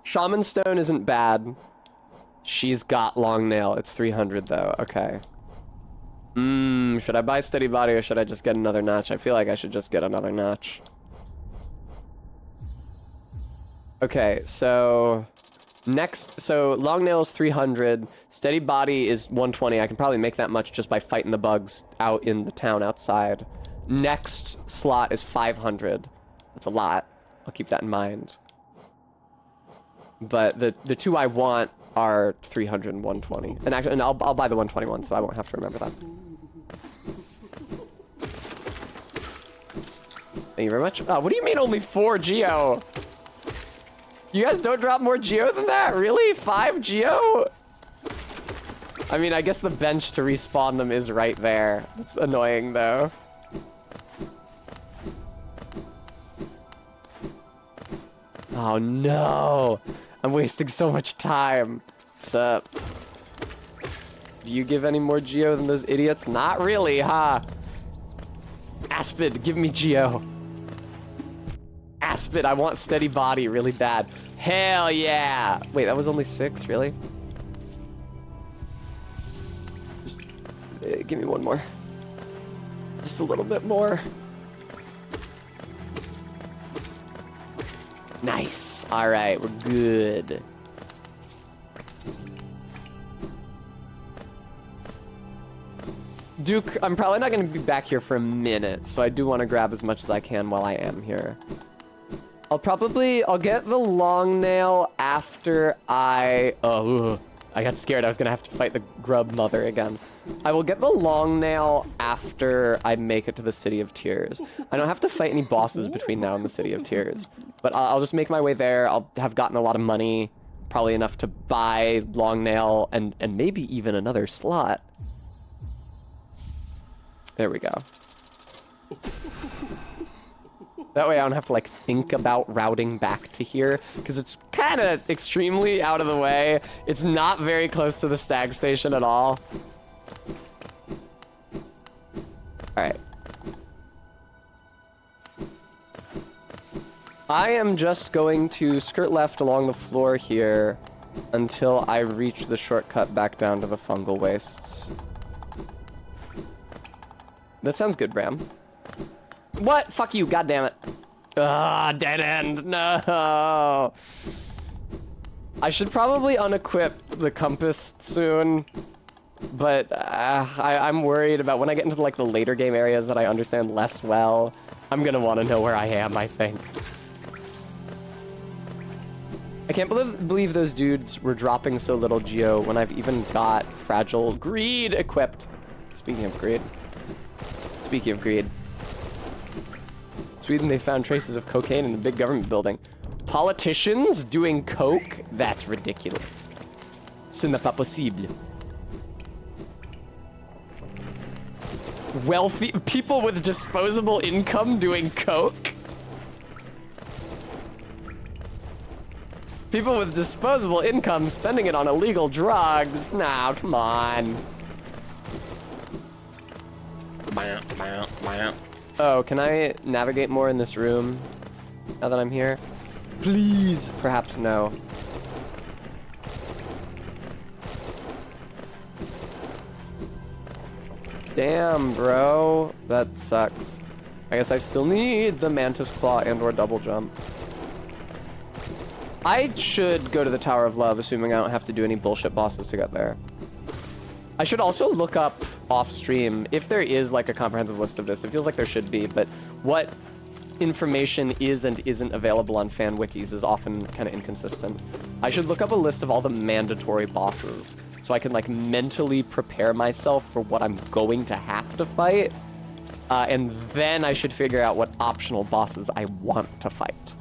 Shaman Stone isn't bad. She's got long nail. It's 300 though. Okay. Should I buy steady body or should I just get another notch? I feel like I should just get another notch. Okay, so next, so long nail is 300, steady body is 120. I can probably make that much just by fighting the bugs out in the town outside. Next slot is 500. That's a lot. I'll keep that in mind. But the 2 I want are 300 and 120. And actually, and I'll buy the 121, so I won't have to remember that. Thank you very much. Oh, what do you mean only 4 Geo? You guys don't drop more Geo than that? Really? 5 Geo? I mean, I guess the bench to respawn them is right there. It's annoying, though. Oh, no. I'm wasting so much time. Sup? Do you give any more Geo than those idiots? Not really, huh? Aspid, give me Geo. Aspid, I want steady body really bad. Hell yeah! Wait, that was only 6, really? Just, give me one more. Just a little bit more. Nice. All right, we're good. Duke, I'm probably not going to be back here for a minute, so I do want to grab as much as I can while I am here. I'll get the long nail after oh, I got scared I was going to have to fight the grub mother again. I will get the long nail after I make it to the City of Tears. I don't have to fight any bosses between now and the City of Tears, but I'll just make my way there. I'll have gotten a lot of money, probably enough to buy long nail and maybe even another slot. There we go. That way I don't have to like think about routing back to here because it's kind of extremely out of the way. It's not very close to the stag station at all. All right. I am just going to skirt left along the floor here until I reach the shortcut back down to the fungal wastes. That sounds good, Bram. What? Fuck you, goddammit. Ah, dead end. No. I should probably unequip the compass soon, but I'm worried about when I get into like the later game areas that I understand less well. I'm gonna want to know where I am, I think. I can't believe those dudes were dropping so little Geo when I've even got Fragile Greed equipped. Speaking of greed. Speaking of greed. Sweden, they found traces of cocaine in the big government building. Politicians doing coke? That's ridiculous. Ce n'est pas possible. Wealthy people with disposable income doing coke? People with disposable income spending it on illegal drugs? Nah, come on. Oh, can I navigate more in this room now that I'm here? Please. Perhaps no. Damn, bro. That sucks. I guess I still need the Mantis Claw and or double jump. I should go to the Tower of Love, assuming I don't have to do any bullshit bosses to get there. I should also look up off stream if there is like a comprehensive list of this. It feels like there should be, but what information is and isn't available on fan wikis is often kind of inconsistent. I should look up a list of all the mandatory bosses so I can like mentally prepare myself for what I'm going to have to fight. And then I should figure out what optional bosses I want to fight.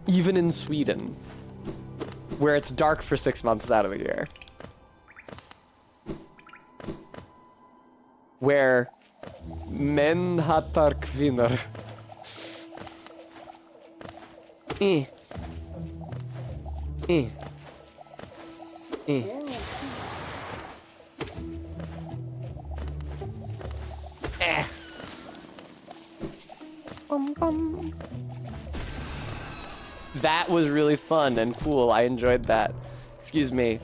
Even in Sweden, where it's dark for 6 months out of the year. Where men hatar kvinnor. That was really fun and cool. I enjoyed that. Excuse me.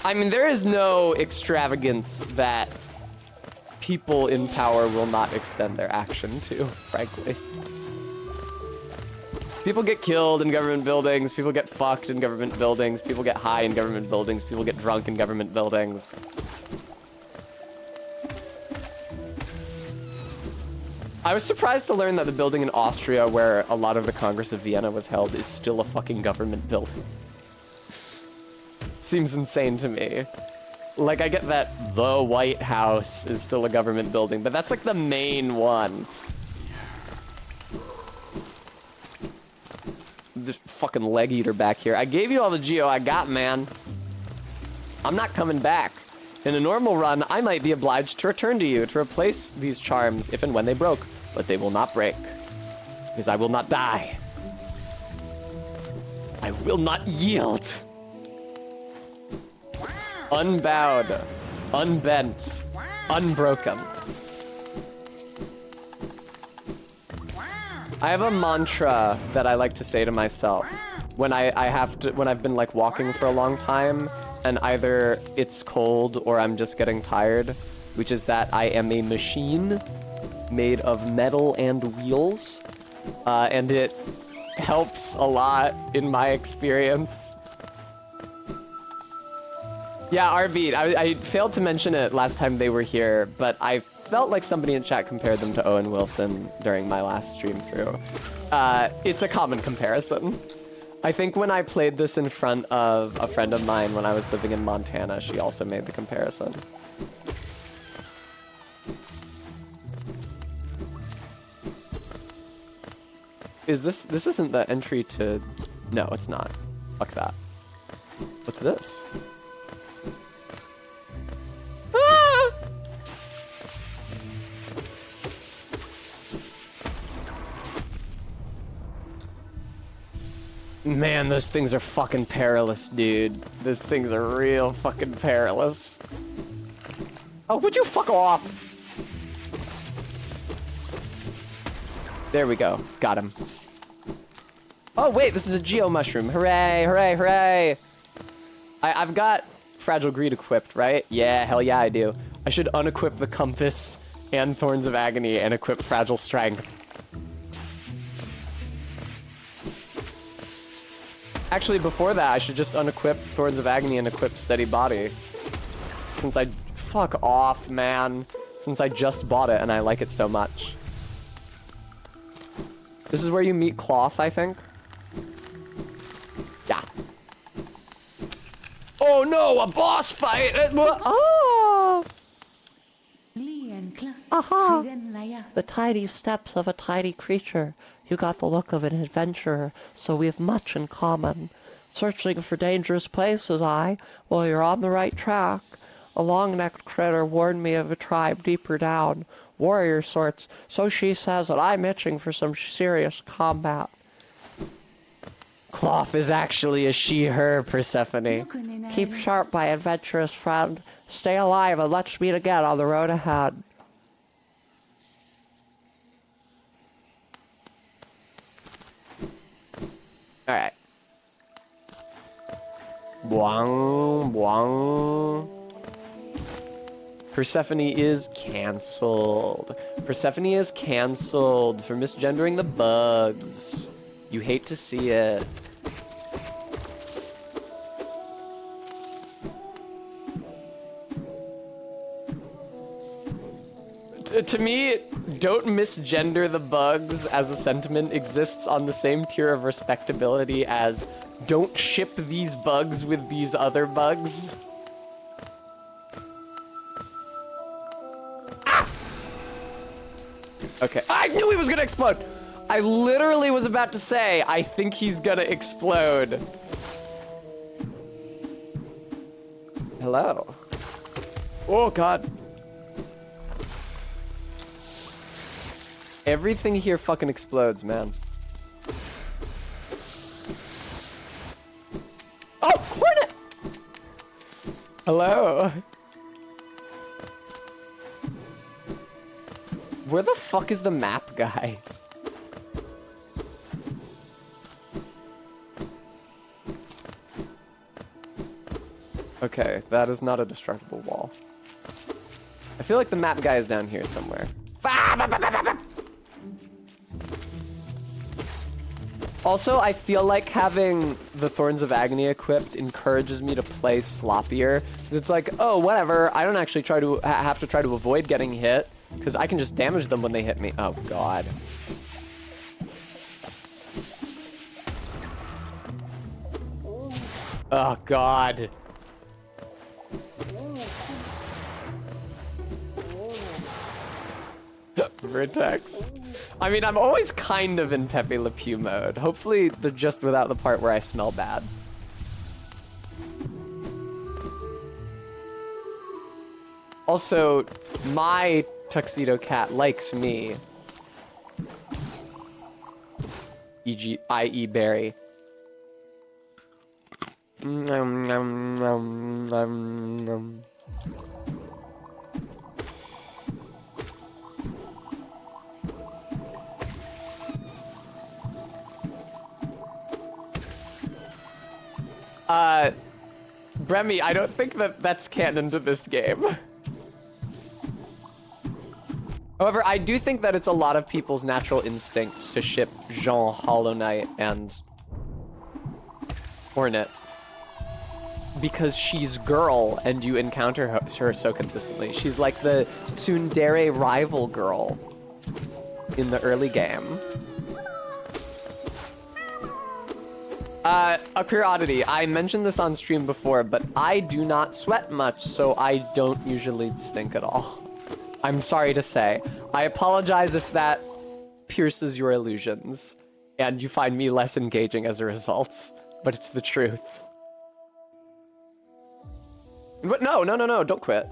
I mean, there is no extravagance that people in power will not extend their action to, frankly. People get killed in government buildings, people get fucked in government buildings, people get high in government buildings, people get drunk in government buildings. I was surprised to learn that the building in Austria where a lot of the Congress of Vienna was held is still a fucking government building. Seems insane to me. Like, I get that the White House is still a government building, but that's like the main one. This fucking leg eater back here. I gave you all the geo I got, man. I'm not coming back. In a normal run, I might be obliged to return to you to replace these charms if and when they broke, but they will not break, because I will not die. I will not yield. Unbowed, unbent, unbroken. I have a mantra that I like to say to myself when I've been like walking for a long time and either it's cold or I'm just getting tired, which is that I am a machine made of metal and wheels, and it helps a lot in my experience. Yeah, Arbeat, I failed to mention it last time they were here, but I felt like somebody in chat compared them to Owen Wilson during my last stream through. It's a common comparison. I think when I played this in front of a friend of mine when I was living in Montana, she also made the comparison. This isn't the entry to... No, it's not. Fuck that. What's this? Ah! Man, those things are fucking perilous, dude. Those things are real fucking perilous. Oh, would you fuck off? There we go. Got him. Oh, wait, this is a Geo Mushroom. Hooray, hooray, hooray. I've got Fragile Greed equipped, right? Yeah, hell yeah, I do. I should unequip the Compass and Thorns of Agony and equip Fragile Strength. Actually, before that, I should just unequip Thorns of Agony and equip Steady Body. Since I... Fuck off, man. Since I just bought it and I like it so much. This is where you meet Cloth, I think? Yeah. Oh no, a boss fight! Oh! Lee and Clark. Aha! The tidy steps of a tidy creature. You got the look of an adventurer, so we've much in common. Searching for dangerous places, well, you're on the right track. A long-necked critter warned me of a tribe deeper down. Warrior sorts, so she says that I'm itching for some serious combat. Cloth is actually a she-her, Persephone. Keep sharp, my adventurous friend. Stay alive and let's meet again on the road ahead. Alright. Boing, boing. Persephone is cancelled. Persephone is cancelled for misgendering the bugs. You hate to see it. To me, don't misgender the bugs as a sentiment exists on the same tier of respectability as don't ship these bugs with these other bugs. Ah! Okay, I knew he was gonna explode. I literally was about to say, I think he's gonna explode. Hello. Oh, God. Everything here fucking explodes, man. Oh, hornet! Hello. Where the fuck is the map guy? Okay, that is not a destructible wall. I feel like the map guy is down here somewhere. Also, I feel like having the Thorns of Agony equipped encourages me to play sloppier. It's like, oh, whatever. I don't actually have to try to avoid getting hit, because I can just damage them when they hit me. Oh, God. Oh, God. Vertex. I mean, I'm always kind of in Pepe Le Pew mode. Hopefully, they're just without the part where I smell bad. Also, my tuxedo cat likes me. E.g., i.e. Barry. Bremy, I don't think that's canon to this game. However, I do think that it's a lot of people's natural instinct to ship Jean, Hollow Knight, and Hornet. Because she's girl, and you encounter her so consistently. She's like the tsundere rival girl in the early game. A queer oddity. I mentioned this on stream before, but I do not sweat much, so I don't usually stink at all. I'm sorry to say. I apologize if that pierces your illusions, and you find me less engaging as a result, but it's the truth. But no, don't quit.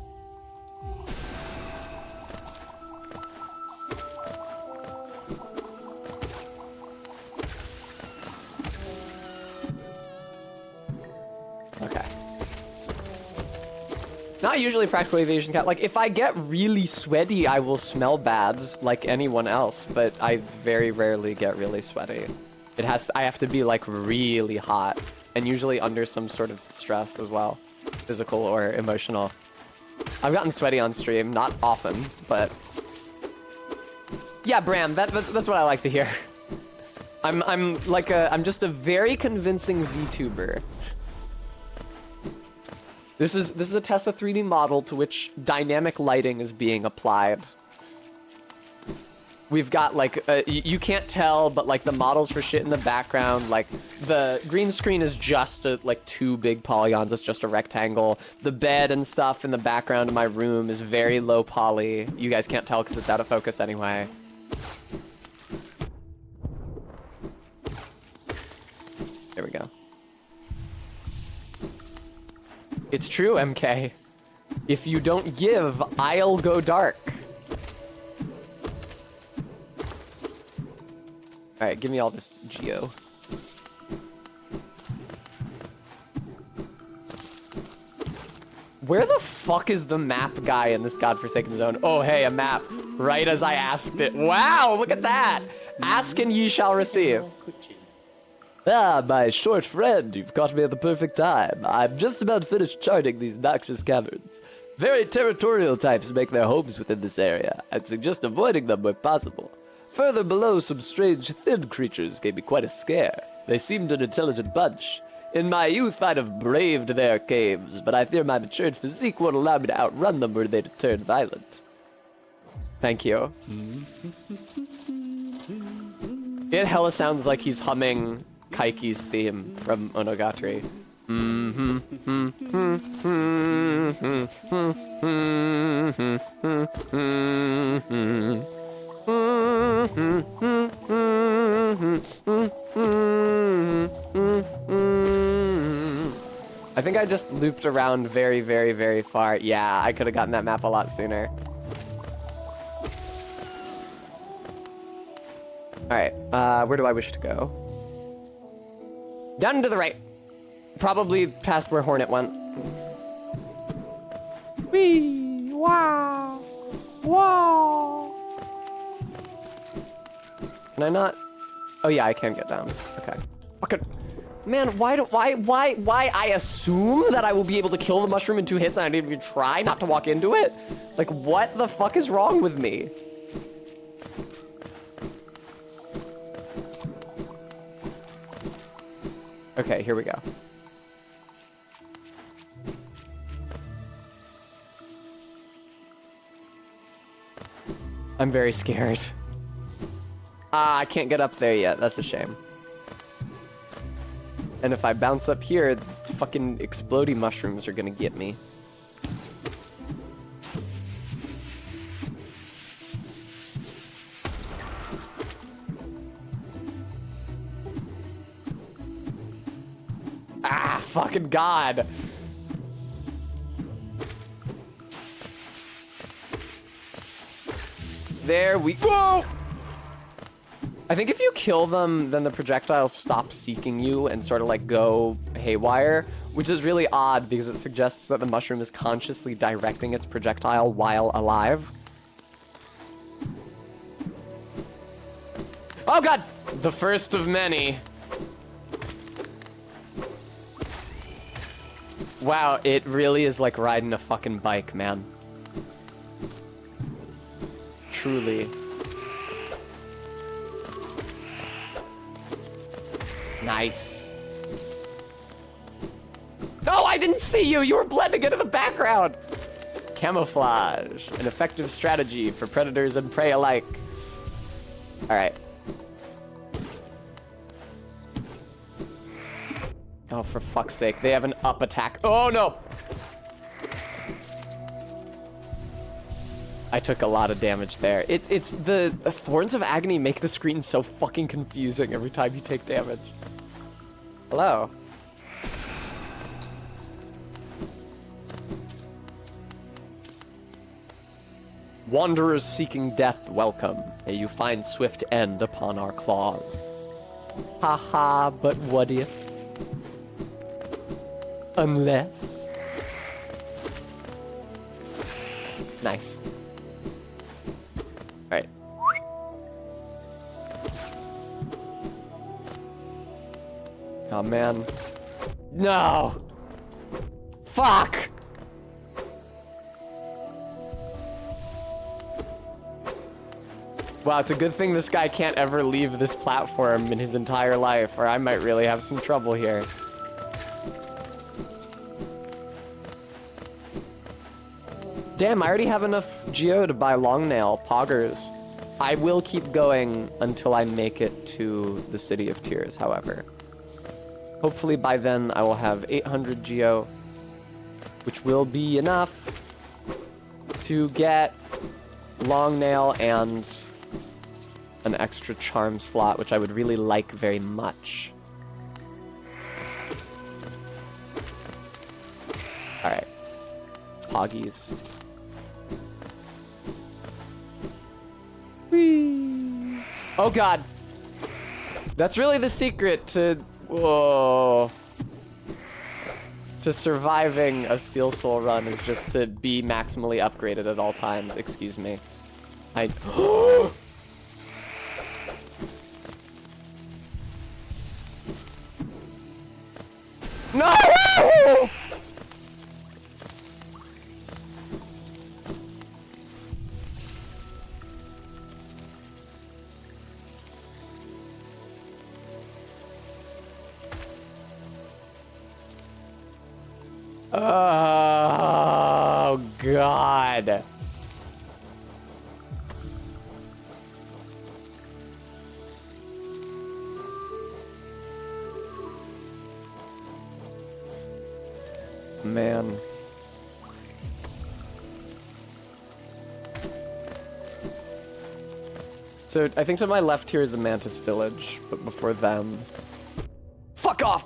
Okay. Not usually practical evasion cat. Like, if I get really sweaty, I will smell bad like anyone else, but I very rarely get really sweaty. I have to be like really hot, and usually under some sort of stress as well. Physical or emotional. I've gotten sweaty on stream, not often, but yeah, Bram, that's what I like to hear. I'm just a very convincing VTuber. This is a Tesla 3D model to which dynamic lighting is being applied. We've got like, you can't tell, but like the models for shit in the background, like the green screen is just like 2 big polygons. It's just a rectangle. The bed and stuff in the background of my room is very low poly. You guys can't tell because it's out of focus anyway. There we go. It's true, MK. If you don't give, I'll go dark. All right, give me all this geo. Where the fuck is the map guy in this godforsaken zone? Oh, hey, a map. Right as I asked it. Wow, look at that. Ask and ye shall receive. Ah, my short friend, you've caught me at the perfect time. I'm just about finished charting these noxious caverns. Very territorial types make their homes within this area. I'd suggest avoiding them where possible. Further below, some strange, thin creatures gave me quite a scare. They seemed an intelligent bunch. In my youth, I'd have braved their caves, but I fear my matured physique won't allow me to outrun them were they to turn violent. Thank you. It hella sounds like he's humming Kaiki's theme from Monogatari. I think I just looped around very, very, very far. Yeah, I could have gotten that map a lot sooner. Alright, where do I wish to go? Down and to the right. Probably past where Hornet went. Wee! Wow! Wow! Can I not? Oh yeah, I can get down. Okay. Fucking man, why I assume that I will be able to kill the mushroom in 2 hits and I didn't even try not to walk into it? Like, what the fuck is wrong with me? Okay, here we go. I'm very scared. Ah, I can't get up there yet. That's a shame. And if I bounce up here, the fucking exploding mushrooms are gonna get me. Ah, fucking God. There we go. I think if you kill them, then the projectiles stop seeking you and sort of like go haywire, which is really odd because it suggests that the mushroom is consciously directing its projectile while alive. Oh God, the first of many. Wow, it really is like riding a fucking bike, man. Truly. Nice. No, I didn't see you! You were blending into the background! Camouflage, an effective strategy for predators and prey alike. Alright. Oh, for fuck's sake, they have an up attack. Oh, no! I took a lot of damage there. It's the Thorns of Agony make the screen so fucking confusing every time you take damage. Hello. Wanderers seeking death, welcome. May you find swift end upon our claws. Haha, but what if? Unless... Nice. Alright. Oh man. No! Fuck! Wow, it's a good thing this guy can't ever leave this platform in his entire life, or I might really have some trouble here. Damn, I already have enough geo to buy long nail poggers. I will keep going until I make it to the City of Tears, however. Hopefully by then I will have 800 Geo, which will be enough to get Long Nail and an extra charm slot, which I would really like very much. Alright. Poggies. Whee! Oh god! That's really the secret to... Whoa. To surviving a Steel Soul run is just to be maximally upgraded at all times. Excuse me. I... No! Oh, God. Man. So, I think to my left here is the Mantis Village, but before them... Fuck off!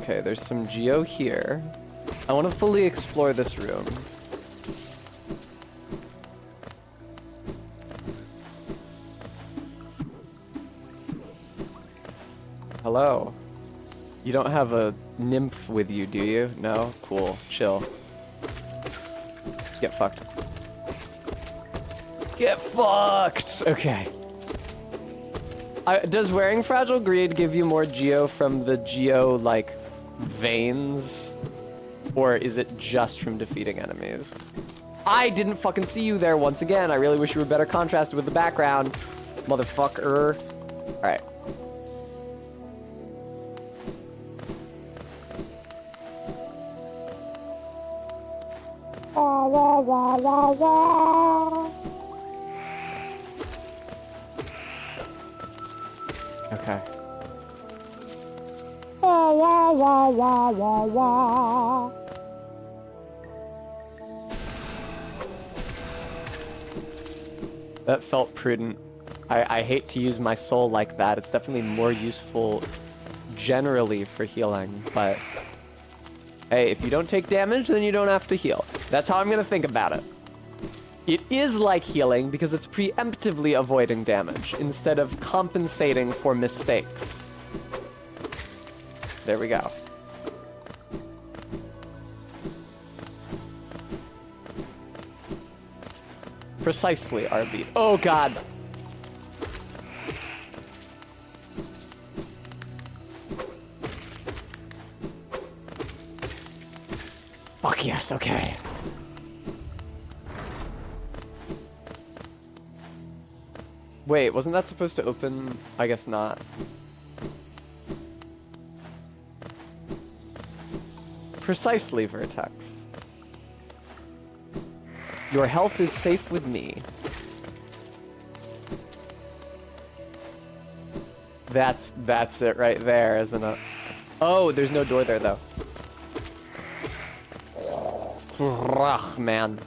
Okay, there's some Geo here. I want to fully explore this room. Hello. You don't have a nymph with you, do you? No? Cool. Chill. Get fucked. Get fucked! Okay. Does wearing Fragile Greed give you more Geo from the Geo, like, veins? Or is it just from defeating enemies? I didn't fucking see you there once again. I really wish you were better contrasted with the background. Motherfucker. Alright. Okay. That felt prudent. I hate to use my soul like that. It's definitely more useful generally for healing, but hey, if you don't take damage, then you don't have to heal. That's how I'm gonna think about it. It is like healing because it's preemptively avoiding damage instead of compensating for mistakes. There we go. Precisely, RB. Oh god. Fuck yes, okay. Wait, wasn't that supposed to open? I guess not. Precisely, Vertex. Your health is safe with me. That's it right there, isn't it? Oh, there's no door there, though. Ugh, man.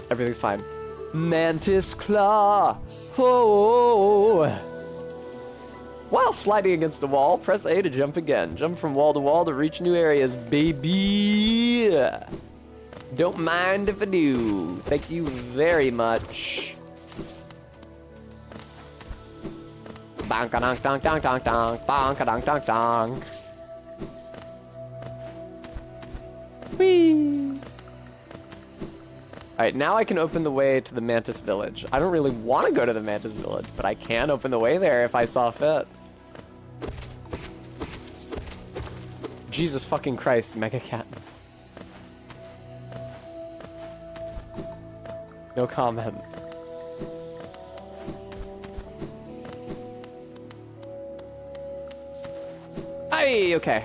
Everything's fine. Mantis Claw! Oh! While sliding against a wall, press A to jump again. Jump from wall to reach new areas, baby! Don't mind if I do. Thank you very much. Bonka-donk, donk, donk, donk, donk. Bonka-donk, donk, donk. Whee! Alright, now I can open the way to the Mantis Village. I don't really want to go to the Mantis Village, but I can open the way there if I saw fit. Jesus fucking Christ, Mega Cat. No comment. Aye, okay.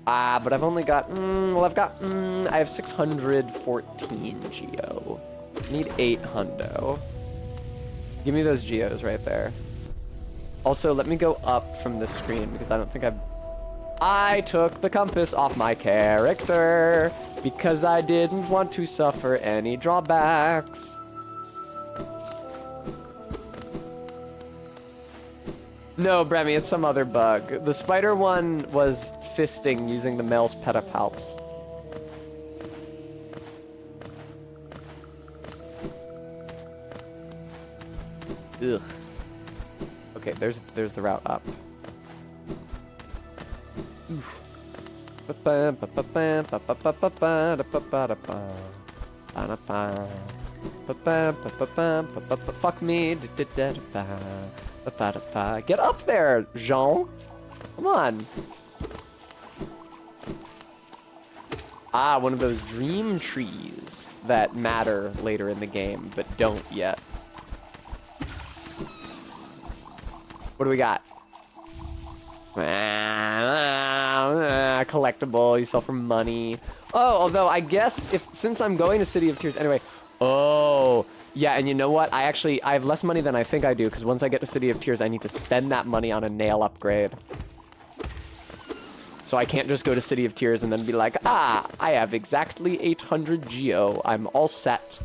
But I've only got, I have 614 geo. Need 8 hundo. Give me those geos right there. Also, let me go up from this screen because I don't think I took the compass off my character because I didn't want to suffer any drawbacks. No, Bremy, it's some other bug. The spider one was fisting using the male's pedipalps. Ugh. Okay, there's the route up. Oof. Fuck me. Get up there, Jean. Come on. One of those dream trees that matter later in the game, but don't yet. What do we got? Collectible, you sell for money. Oh, although I guess since I'm going to City of Tears anyway. Oh, yeah, and you know what? I have less money than I think I do, because once I get to City of Tears, I need to spend that money on a nail upgrade. So I can't just go to City of Tears and then be like, I have exactly 800 geo. I'm all set.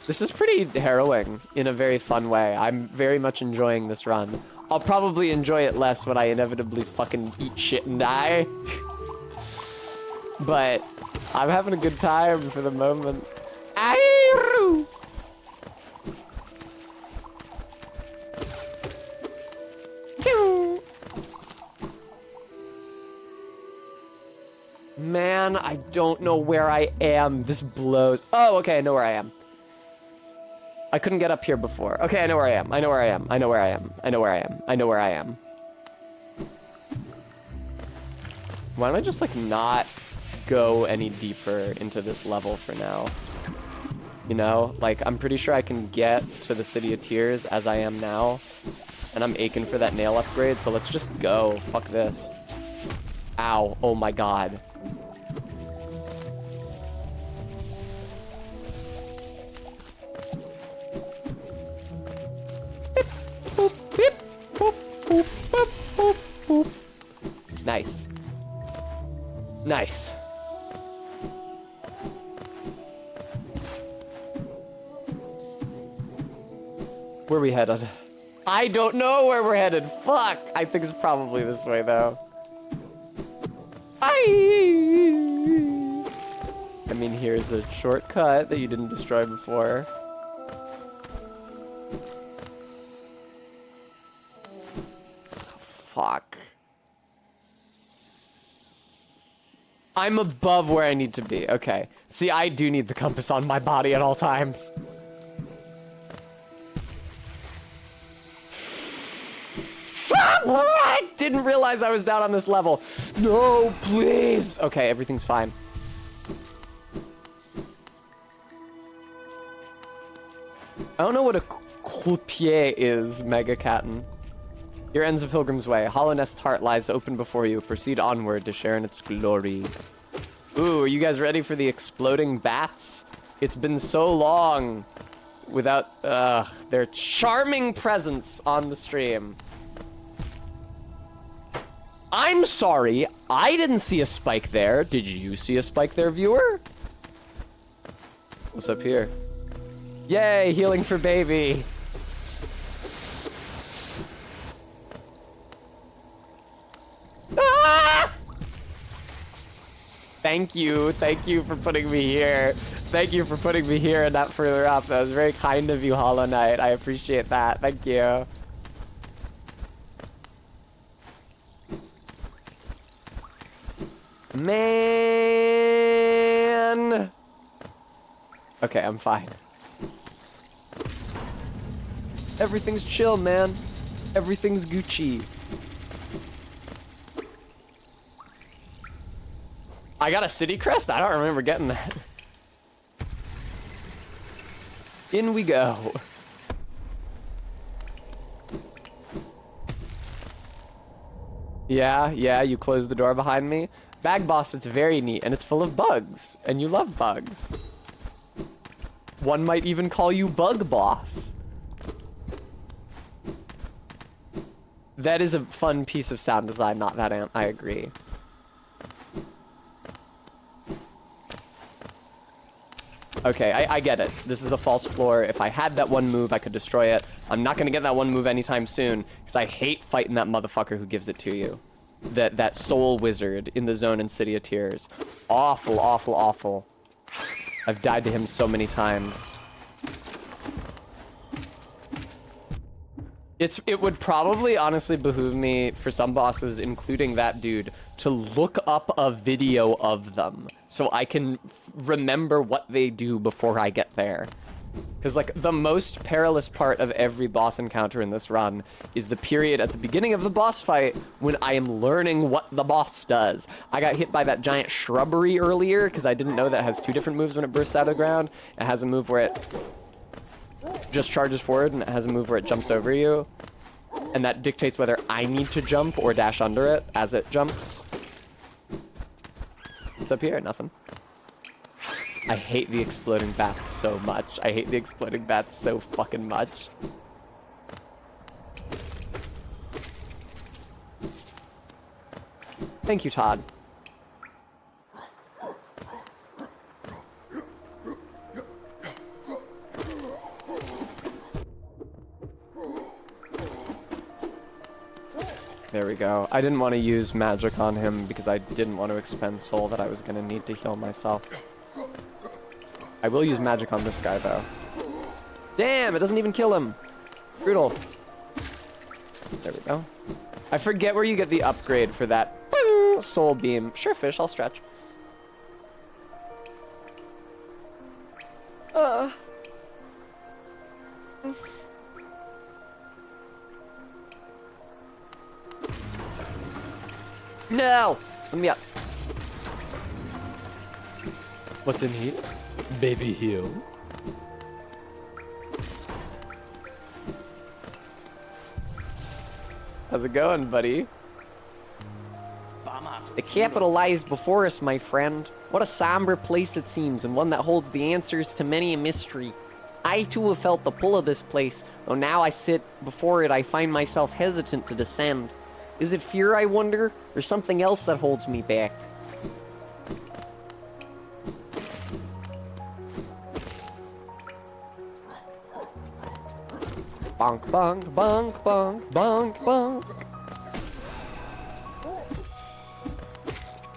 This is pretty harrowing in a very fun way. I'm very much enjoying this run. I'll probably enjoy it less when I inevitably fucking eat shit and die. But I'm having a good time for the moment. Aye! Man, I don't know where I am. This blows. Oh, okay, I know where I am. I couldn't get up here before. Okay, I know where I am. I know where I am. I know where I am. I know where I am. I know where I am. Why don't I just, like, not go any deeper into this level for now? You know? Like, I'm pretty sure I can get to the City of Tears as I am now. And I'm aching for that nail upgrade, so let's just go. Fuck this. Ow. Oh my god. Nice. Nice. Where are we headed? I don't know where we're headed. Fuck. I think it's probably this way, though. I mean, here's a shortcut that you didn't destroy before. Fuck. I'm above where I need to be. Okay. See, I do need the compass on my body at all times. I didn't realize I was down on this level. No, please. Okay, everything's fine. I don't know what a croupier is, Mega Catten. Here ends the Pilgrim's Way. Hollow Nest's heart lies open before you. Proceed onward to share in its glory. Ooh, are you guys ready for the exploding bats? It's been so long without their charming presence on the stream. I'm sorry, I didn't see a spike there. Did you see a spike there, viewer? What's up here? Yay, healing for baby. Ah! Thank you for putting me here. Thank you for putting me here and not further up. That was very kind of you, Hollow Knight. I appreciate that. Thank you. Man. Okay, I'm fine. Everything's chill, man. Everything's Gucci. I got a city crest? I don't remember getting that. In we go. Yeah, you closed the door behind me. Bag Boss, it's very neat, and it's full of bugs, and you love bugs. One might even call you Bug Boss. That is a fun piece of sound design, not that amp, I agree. Okay, I get it. This is a false floor. If I had that one move, I could destroy it. I'm not gonna get that one move anytime soon, because I hate fighting that motherfucker who gives it to you. That soul wizard in the Zone and City of Tears. Awful, awful, awful. I've died to him so many times. It would probably honestly behoove me for some bosses, including that dude, to look up a video of them so I can remember what they do before I get there. Because, like, the most perilous part of every boss encounter in this run is the period at the beginning of the boss fight when I am learning what the boss does. I got hit by that giant shrubbery earlier because I didn't know that it has two different moves when it bursts out of the ground. It has a move where it just charges forward, and it has a move where it jumps over you. And that dictates whether I need to jump or dash under it as it jumps. What's up here? Nothing. I hate the exploding bats so much. I hate the exploding bats so fucking much. Thank you, Todd. There we go. I didn't want to use magic on him because I didn't want to expend soul that I was going to need to heal myself. I will use magic on this guy, though. Damn, it doesn't even kill him. Brutal. There we go. I forget where you get the upgrade for that soul beam. Sure, fish, I'll stretch. No! Let me up. What's in here? Baby heal. How's it going, buddy? The capital lies before us, my friend. What a somber place it seems, and one that holds the answers to many a mystery. I too have felt the pull of this place, though now I sit before it I find myself hesitant to descend. Is it fear, I wonder, or something else that holds me back? Bonk, bonk, bonk, bonk, bonk, bonk.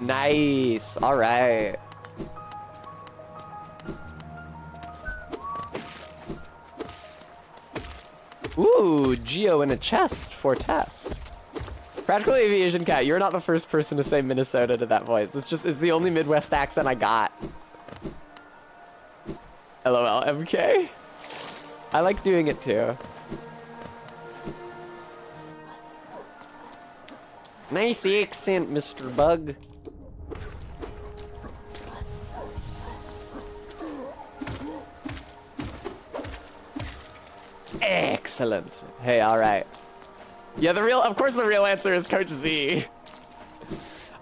Nice. All right. Ooh, Geo in a chest for Tess. Practical Aviation Cat, you're not the first person to say Minnesota to that voice. It's the only Midwest accent I got. LOL, MK. I like doing it too. Nice accent, Mr. Bug. Excellent. Hey, all right. Yeah, of course the real answer is Coach Z.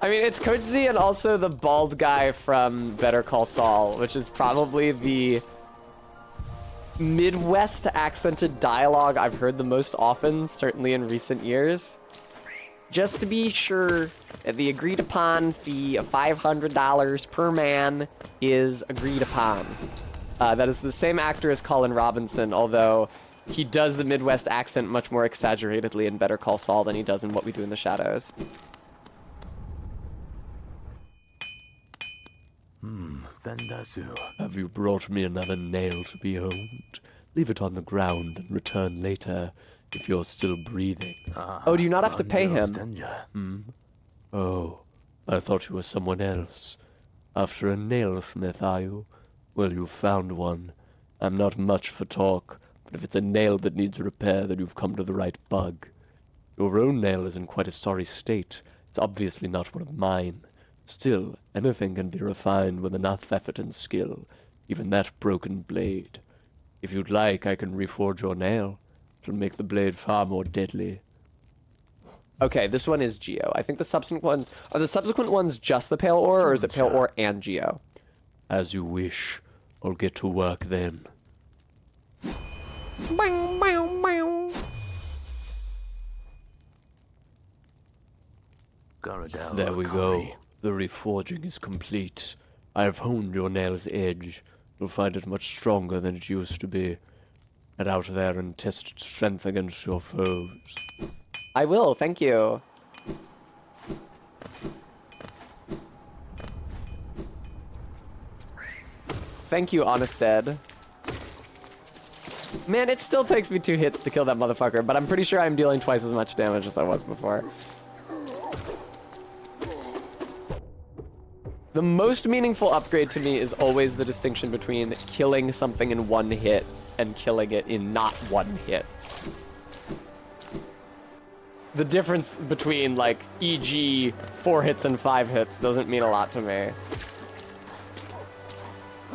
I mean, it's Coach Z and also the bald guy from Better Call Saul, which is probably the Midwest accented dialogue I've heard the most often, certainly in recent years. Just to be sure, the agreed upon fee of $500 per man is agreed upon. That is the same actor as Colin Robinson, although he does the Midwest accent much more exaggeratedly in Better Call Saul than he does in What We Do in the Shadows. Vendazu, have you brought me another nail to be honed? Leave it on the ground and return later if you're still breathing. Oh, do you not have to pay him? Oh, I thought you were someone else. After a nailsmith, are you? Well, you found one. I'm not much for talk, but if it's a nail that needs repair, then you've come to the right bug. Your own nail is in quite a sorry state. It's obviously not one of mine. Still, anything can be refined with enough effort and skill, even that broken blade. If you'd like, I can reforge your nail. It'll make the blade far more deadly. Okay, this one is Geo. I think the subsequent ones... Are the subsequent ones just the Pale Ore, or is it Pale Ore and Geo? As you wish. I'll get to work then. There we go. The reforging is complete. I have honed your nail's edge. You'll find it much stronger than it used to be. Head out there and test its strength against your foes. I will, thank you. Thank you, Honested. Man, it still takes me 2 hits to kill that motherfucker, but I'm pretty sure I'm dealing twice as much damage as I was before. The most meaningful upgrade to me is always the distinction between killing something in 1 hit and killing it in not 1 hit. The difference between, like, e.g. 4 hits and 5 hits doesn't mean a lot to me.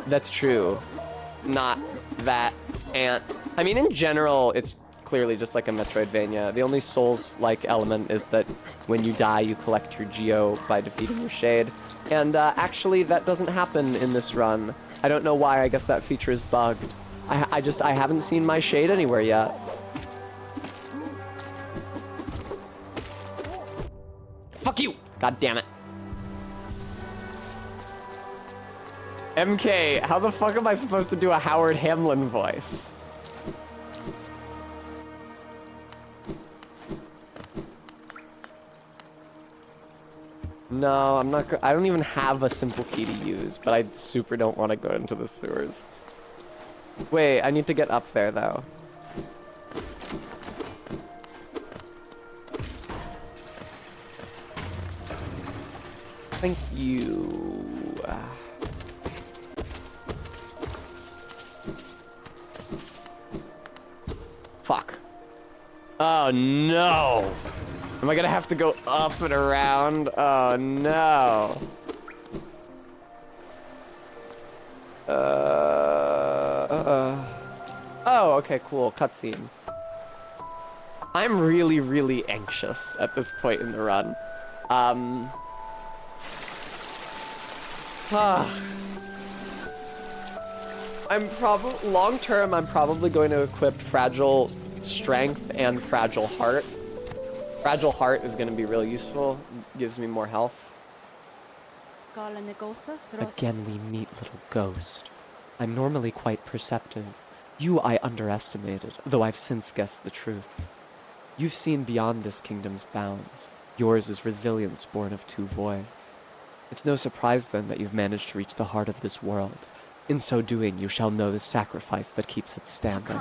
That's true. Not that ant. I mean, in general, it's clearly just like a Metroidvania. The only Souls-like element is that when you die, you collect your Geo by defeating your Shade. And actually, that doesn't happen in this run. I don't know why. I guess that feature is bugged. I haven't seen my Shade anywhere yet. Fuck you! God damn it. MK, how the fuck am I supposed to do a Howard Hamlin voice? No, I'm not I don't even have a simple key to use, but I super don't want to go into the sewers. Wait, I need to get up there, though. Thank you. Fuck. Oh, no. Am I gonna have to go up and around? Oh, no. Oh, okay, cool. Cutscene. I'm really, really anxious at this point in the run. Long term, I'm probably going to equip Fragile Strength and Fragile Heart. Fragile Heart is going to be really useful. Gives me more health. Again we meet, little ghost. I'm normally quite perceptive. You I underestimated, though I've since guessed the truth. You've seen beyond this kingdom's bounds. Yours is resilience born of 2 voids. It's no surprise then that you've managed to reach the heart of this world. In so doing, you shall know the sacrifice that keeps it standing.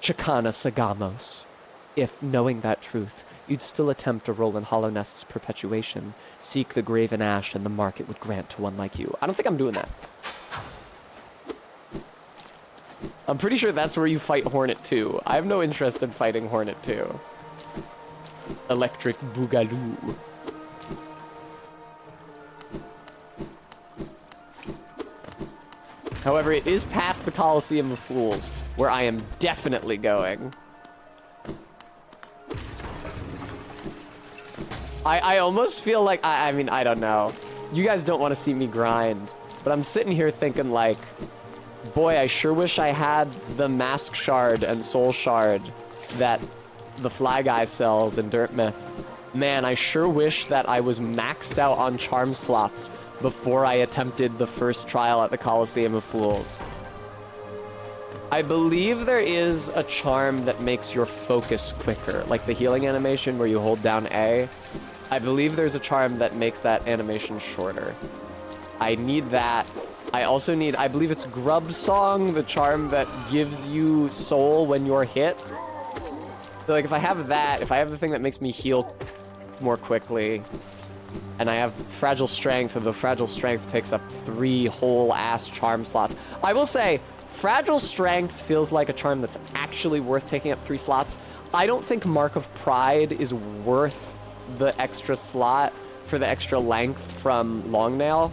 Chicana Sagamos. If, knowing that truth, you'd still attempt to roll in Hollow Nest's perpetuation, seek the graven ash and the mark it would grant to one like you. I don't think I'm doing that. I'm pretty sure that's where you fight Hornet 2. I have no interest in fighting Hornet 2. Electric Boogaloo. However, it is past the Coliseum of Fools, where I am definitely going. I almost feel like, I mean, I don't know. You guys don't want to see me grind, but I'm sitting here thinking like, boy, I sure wish I had the Mask Shard and Soul Shard that the Fly Guy sells in Dirtmouth. Man, I sure wish that I was maxed out on charm slots before I attempted the first trial at the Coliseum of Fools. I believe there is a charm that makes your focus quicker, like the healing animation where you hold down A. I believe there's a charm that makes that animation shorter. I need that. I also need, I believe it's Grub Song, the charm that gives you soul when you're hit. So like if I have that, if I have the thing that makes me heal more quickly, and I have Fragile Strength, although Fragile Strength takes up 3 whole ass charm slots. I will say, Fragile Strength feels like a charm that's actually worth taking up 3 slots. I don't think Mark of Pride is worth the extra slot for the extra length from Longnail.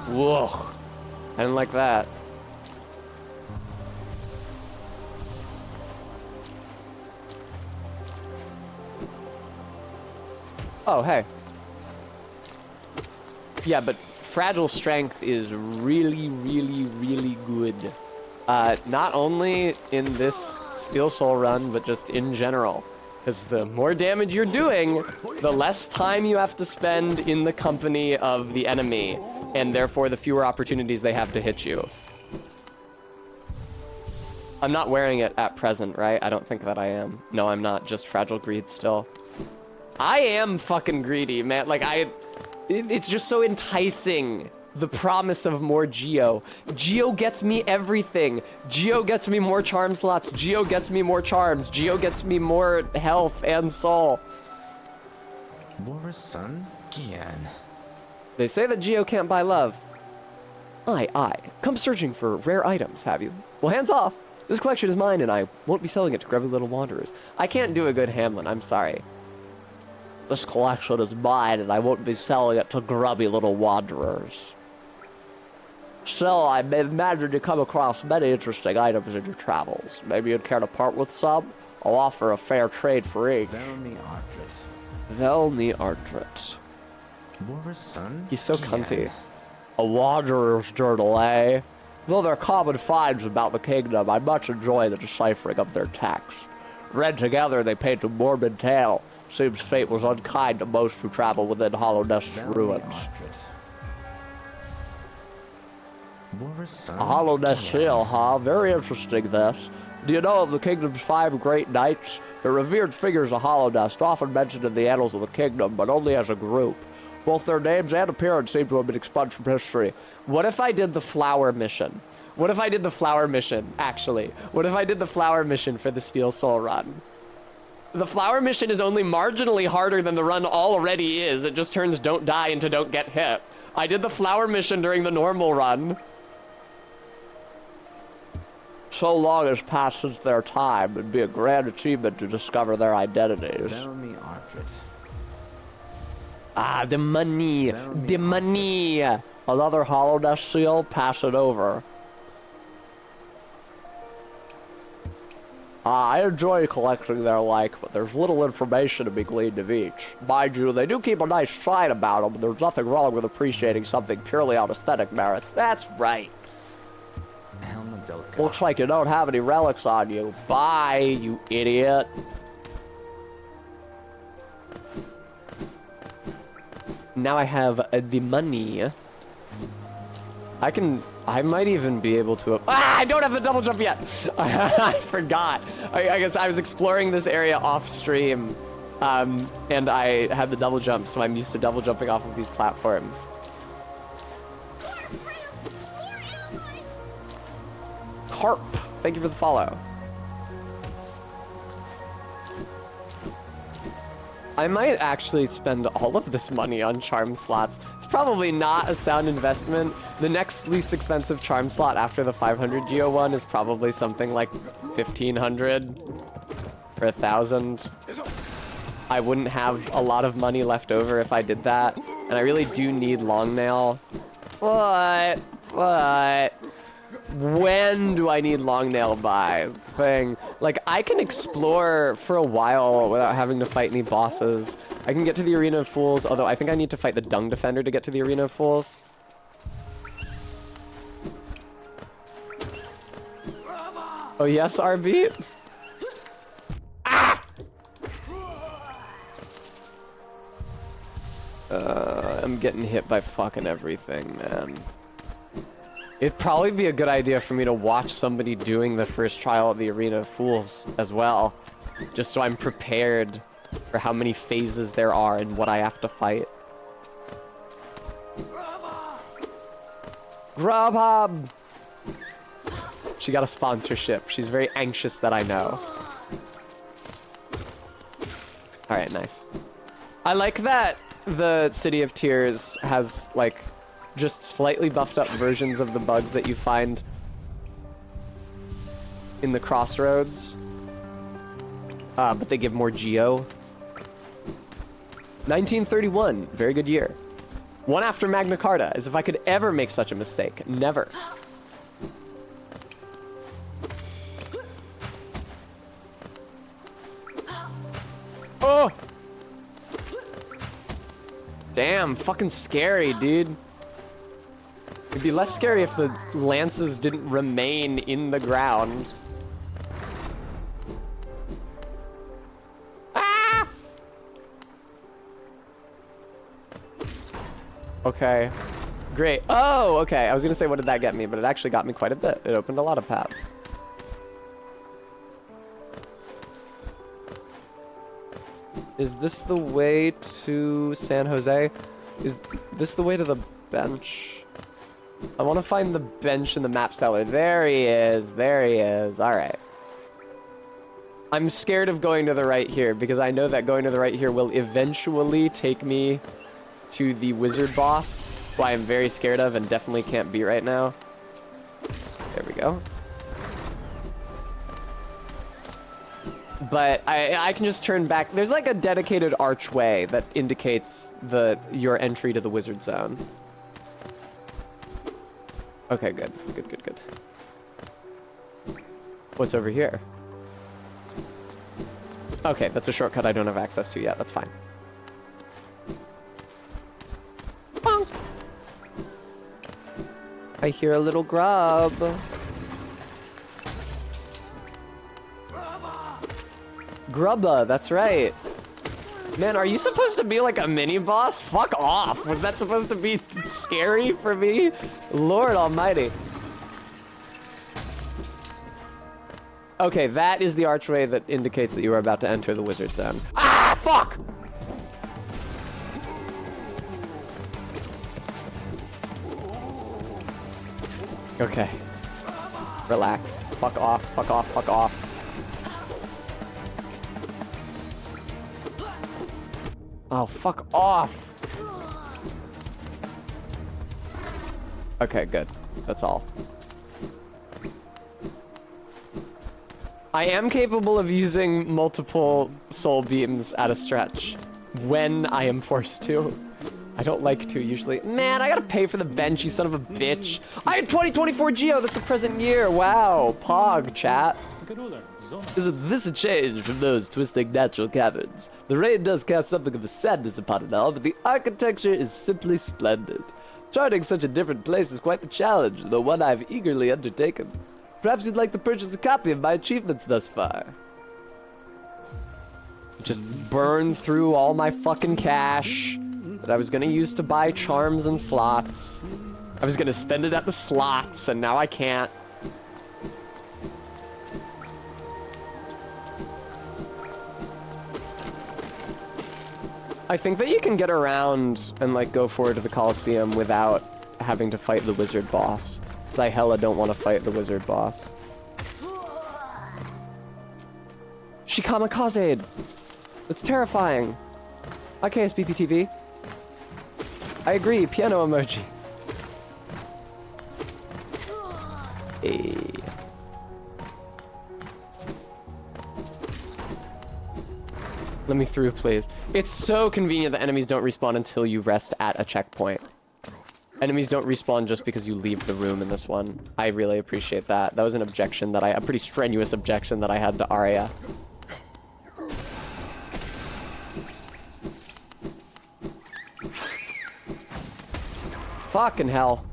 Whoa. I didn't like that. Oh, hey. Yeah, but fragile strength is really, really, really good. Not only in this Steel Soul run, but just in general. Because the more damage you're doing, the less time you have to spend in the company of the enemy, and therefore the fewer opportunities they have to hit you. I'm not wearing it at present, right? I don't think that I am. No, I'm not. Just Fragile Greed still. I am fucking greedy, man. Like, it's just so enticing. The promise of more Geo. Geo gets me everything. Geo gets me more charm slots. Geo gets me more charms. Geo gets me more health and soul. War's son? Gian. They say that Geo can't buy love. Aye. Come searching for rare items, have you? Well, hands off. This collection is mine, and I won't be selling it to grubby little wanderers. I can't do a good Hamlin, I'm sorry. This collection is mine, and I won't be selling it to grubby little wanderers. Still, I imagine you come across many interesting items in your travels. Maybe you'd care to part with some? I'll offer a fair trade for each. Velni Ardrit. Velni Ardrit. War's son? He's so Gian. cunty. A wanderer's journal, eh? Though they're common finds about the kingdom, I much enjoy the deciphering of their text. Read together, they paint a morbid tale. Seems fate was unkind to most who travel within Hollow Nest's Velni ruins. Ardrit. War's son? A Hollow Nest Gian. Hill, huh? Very interesting, this. Do you know of the kingdom's 5 great knights? They're revered figures of Hollow Nest, often mentioned in the annals of the kingdom, but only as a group. Both their names and appearance seem to have been expunged from history. What if I did the flower mission? What if I did the flower mission, actually? What if I did the flower mission for the Steel Soul run? The flower mission is only marginally harder than the run already is. It just turns don't die into don't get hit. I did the flower mission during the normal run. So long has passed since their time, it'd be a grand achievement to discover their identities. Velni Ardrit. Ah, the money. The money. Another Hollow Nest seal? Pass it over. I enjoy collecting their like, but there's little information to be gleaned of each. Mind you, they do keep a nice side about them, but there's nothing wrong with appreciating something purely on aesthetic merits. That's right. Helmadilka. Looks like you don't have any relics on you. Bye, you idiot. Now I have the money. I might even be able to... I don't have the double jump yet! I forgot. I guess I was exploring this area off stream, and I had the double jump, so I'm used to double jumping off of these platforms. Carp, thank you for the follow. I might actually spend all of this money on charm slots. It's probably not a sound investment. The next least expensive charm slot after the 500 Geo one is probably something like 1,500 or 1,000. I wouldn't have a lot of money left over if I did that. And I really do need long nail. But when do I need long nail by? Thing. Like, I can explore for a while without having to fight any bosses. I can get to the Arena of Fools, although I think I need to fight the Dung Defender to get to the Arena of Fools. Oh yes, RB? Ah! I'm getting hit by fucking everything, man. It'd probably be a good idea for me to watch somebody doing the first trial at the Arena of Fools as well. Just so I'm prepared for how many phases there are and what I have to fight. Grubhub! She got a sponsorship. She's very anxious that I know. Alright, nice. I like that the City of Tears has, like, just slightly buffed up versions of the bugs that you find in the Crossroads. But they give more Geo. 1931, very good year. One after Magna Carta, as if I could ever make such a mistake. Never. Oh! Damn, fucking scary, dude. It'd be less scary if the lances didn't remain in the ground. Ah! Okay. Great. Oh, okay. I was gonna say, what did that get me? But it actually got me quite a bit. It opened a lot of paths. Is this the way to San Jose? Is this the way to the bench? I want to find the bench in the map cellar. There he is. There he is. All right. I'm scared of going to the right here because I know that going to the right here will eventually take me to the wizard boss, who I am very scared of and definitely can't beat right now. There we go. But I can just turn back. There's like a dedicated archway that indicates your entry to the wizard zone. Okay, good. Good, good, good. What's over here? Okay, that's a shortcut I don't have access to yet. That's fine. Bonk. I hear a little grub. Grubba, that's right. Man, are you supposed to be like a mini boss? Fuck off. Was that supposed to be scary for me? Lord almighty. Okay, that is the archway that indicates that you are about to enter the wizard zone. Ah, fuck! Okay. Relax. Fuck off, fuck off, fuck off. Oh, fuck off. Okay, good. That's all. I am capable of using multiple soul beams at a stretch when I am forced to. I don't like to usually. Man, I gotta pay for the bench, you son of a bitch. I had 2024 Geo, that's the present year. Wow, Pog, chat. Isn't this a change from those twisting natural caverns? The rain does cast something of a sadness upon it all, but the architecture is simply splendid. Charting such a different place is quite the challenge, though one I've eagerly undertaken. Perhaps you'd like to purchase a copy of my achievements thus far. Just burn through all my fucking cash that I was gonna use to buy charms and slots. I was gonna spend it at the slots, and now I can't. I think that you can get around and like go forward to the Colosseum without having to fight the wizard boss. 'Cause I hella don't want to fight the wizard boss. She kamikazed! That's terrifying. Okay, SBPTV. I agree, piano emoji. Hey. Let me through, please. It's so convenient that enemies don't respawn until you rest at a checkpoint. Enemies don't respawn just because you leave the room in this one. I really appreciate that. That was an objection that a pretty strenuous objection that I had to Arya. Fucking hell.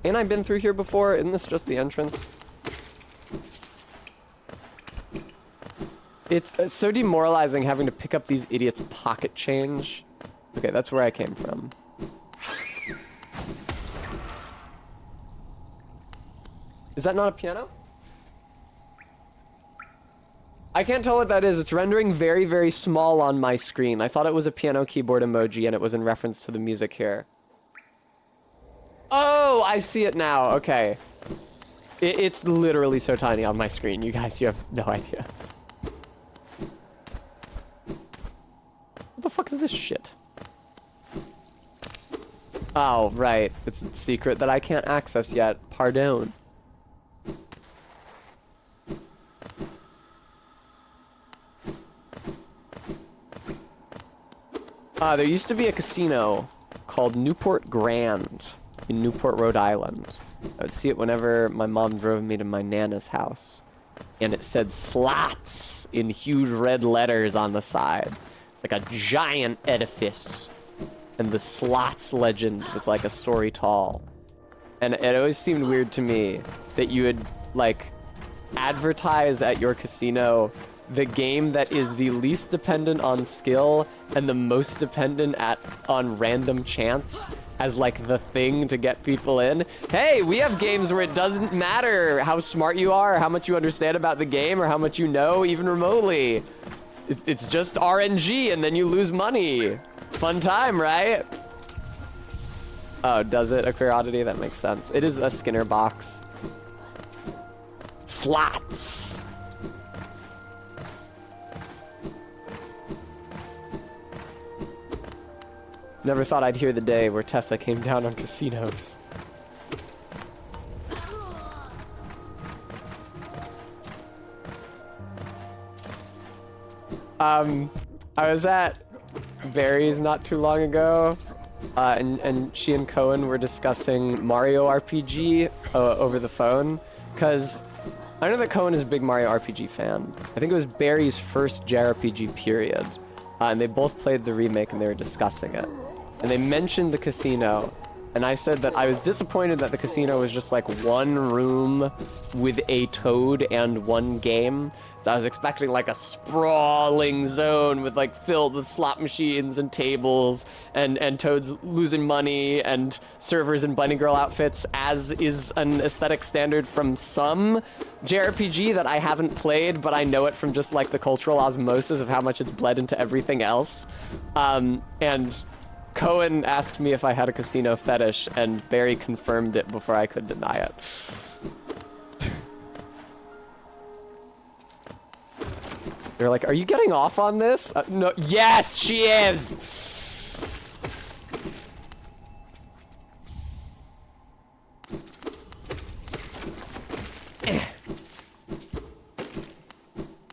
Ain't I been through here before? Isn't this just the entrance? It's so demoralizing having to pick up these idiots' pocket change. Okay, that's where I came from. Is that not a piano? I can't tell what that is. It's rendering very, very small on my screen. I thought it was a piano keyboard emoji and it was in reference to the music here. Oh, I see it now. Okay. It's literally so tiny on my screen. You guys, you have no idea. What the fuck is this shit? Oh, right. It's a secret that I can't access yet. Pardon. There used to be a casino called Newport Grand in Newport, Rhode Island. I would see it whenever my mom drove me to my Nana's house. And it said Slots in huge red letters on the side. It's like a giant edifice. And the Slots legend was like a story tall. And it always seemed weird to me that you would, like, advertise at your casino the game that is the least dependent on skill and the most dependent on random chance as, like, the thing to get people in. Hey, we have games where it doesn't matter how smart you are, or how much you understand about the game, or how much you know, even remotely. It's just RNG, and then you lose money. Fun time, right? Oh, does it? A queer oddity? That makes sense. It is a Skinner box. Slots. Never thought I'd hear the day where Tessa came down on casinos. I was at Barry's not too long ago, and she and Cohen were discussing Mario RPG over the phone, because I know that Cohen is a big Mario RPG fan. I think it was Barry's first JRPG period, and they both played the remake and they were discussing it. And they mentioned the casino, and I said that I was disappointed that the casino was just like one room with a Toad and one game. So I was expecting like a sprawling zone with like filled with slot machines and tables and Toads losing money and servers in bunny girl outfits, as is an aesthetic standard from some JRPG that I haven't played, but I know it from just like the cultural osmosis of how much it's bled into everything else. And Cohen asked me if I had a casino fetish, and Barry confirmed it before I could deny it. They're like, are you getting off on this? No. Yes, she is!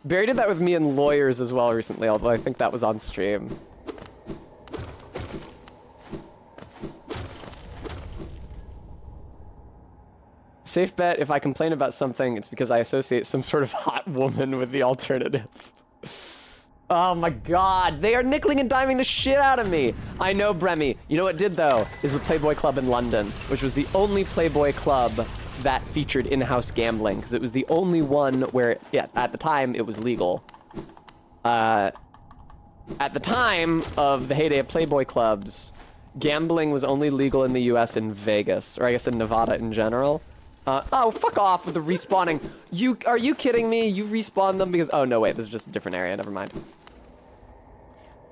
Barry did that with me and Lawyers as well recently, although I think that was on stream. Safe bet, if I complain about something, it's because I associate some sort of hot woman with the alternative. Oh my god, they are nickeling and diming the shit out of me. I know, Bremy. You know what did, though, is the Playboy Club in London, which was the only Playboy Club that featured in-house gambling, because it was the only one where, yeah, at the time, it was legal. At the time of the heyday of Playboy Clubs, gambling was only legal in the US in Vegas, or I guess in Nevada in general. Oh, fuck off with the respawning. Are you kidding me? You respawned them because, oh no, wait, this is just a different area, never mind.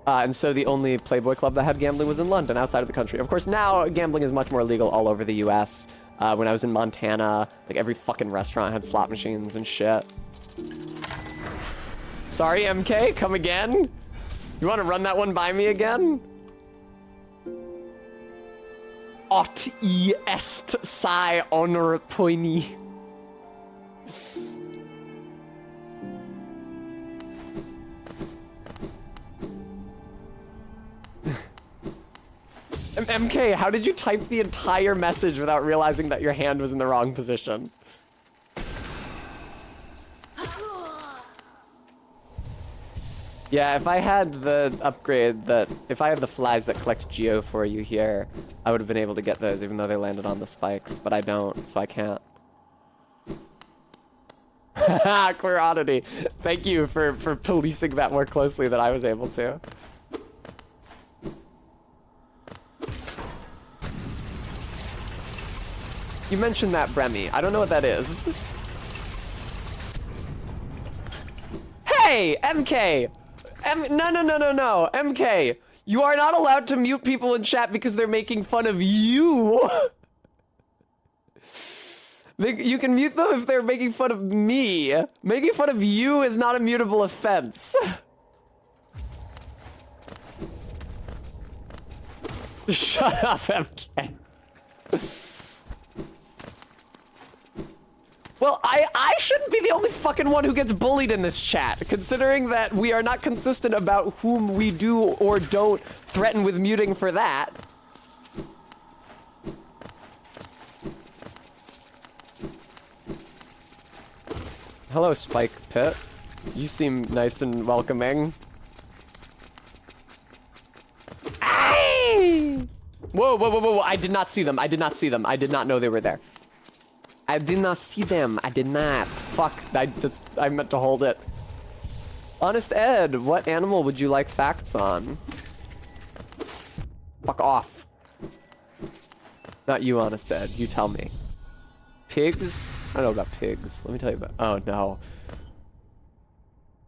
And so the only Playboy Club that had gambling was in London, outside of the country. Of course, now gambling is much more legal all over the US. When I was in Montana, like every fucking restaurant had slot machines and shit. Sorry, MK, come again? You wanna run that one by me again? Ot est sai honor poini. MK, how did you type the entire message without realizing that your hand was in the wrong position? Yeah, if I had the upgrade if I had the flies that collect Geo for you here, I would have been able to get those even though they landed on the spikes, but I don't, so I can't. Queer oddity. Thank you for policing that more closely than I was able to. You mentioned that, Bremy. I don't know what that is. Hey, MK! No. MK, you are not allowed to mute people in chat because they're making fun of you. You can mute them if they're making fun of me. Making fun of you is not a mutable offense. Shut up, MK. Well, I shouldn't be the only fucking one who gets bullied in this chat, considering that we are not consistent about whom we do or don't threaten with muting for that. Hello, Spike Pit. You seem nice and welcoming. Ay! Whoa, whoa, whoa, whoa, whoa. I did not see them. I did not see them. I did not know they were there. I did not see them. I did not. Fuck. I meant to hold it. Honest Ed, what animal would you like facts on? Fuck off. Not you, Honest Ed. You tell me. Pigs? I don't know about pigs. Let me tell you about... Oh, no.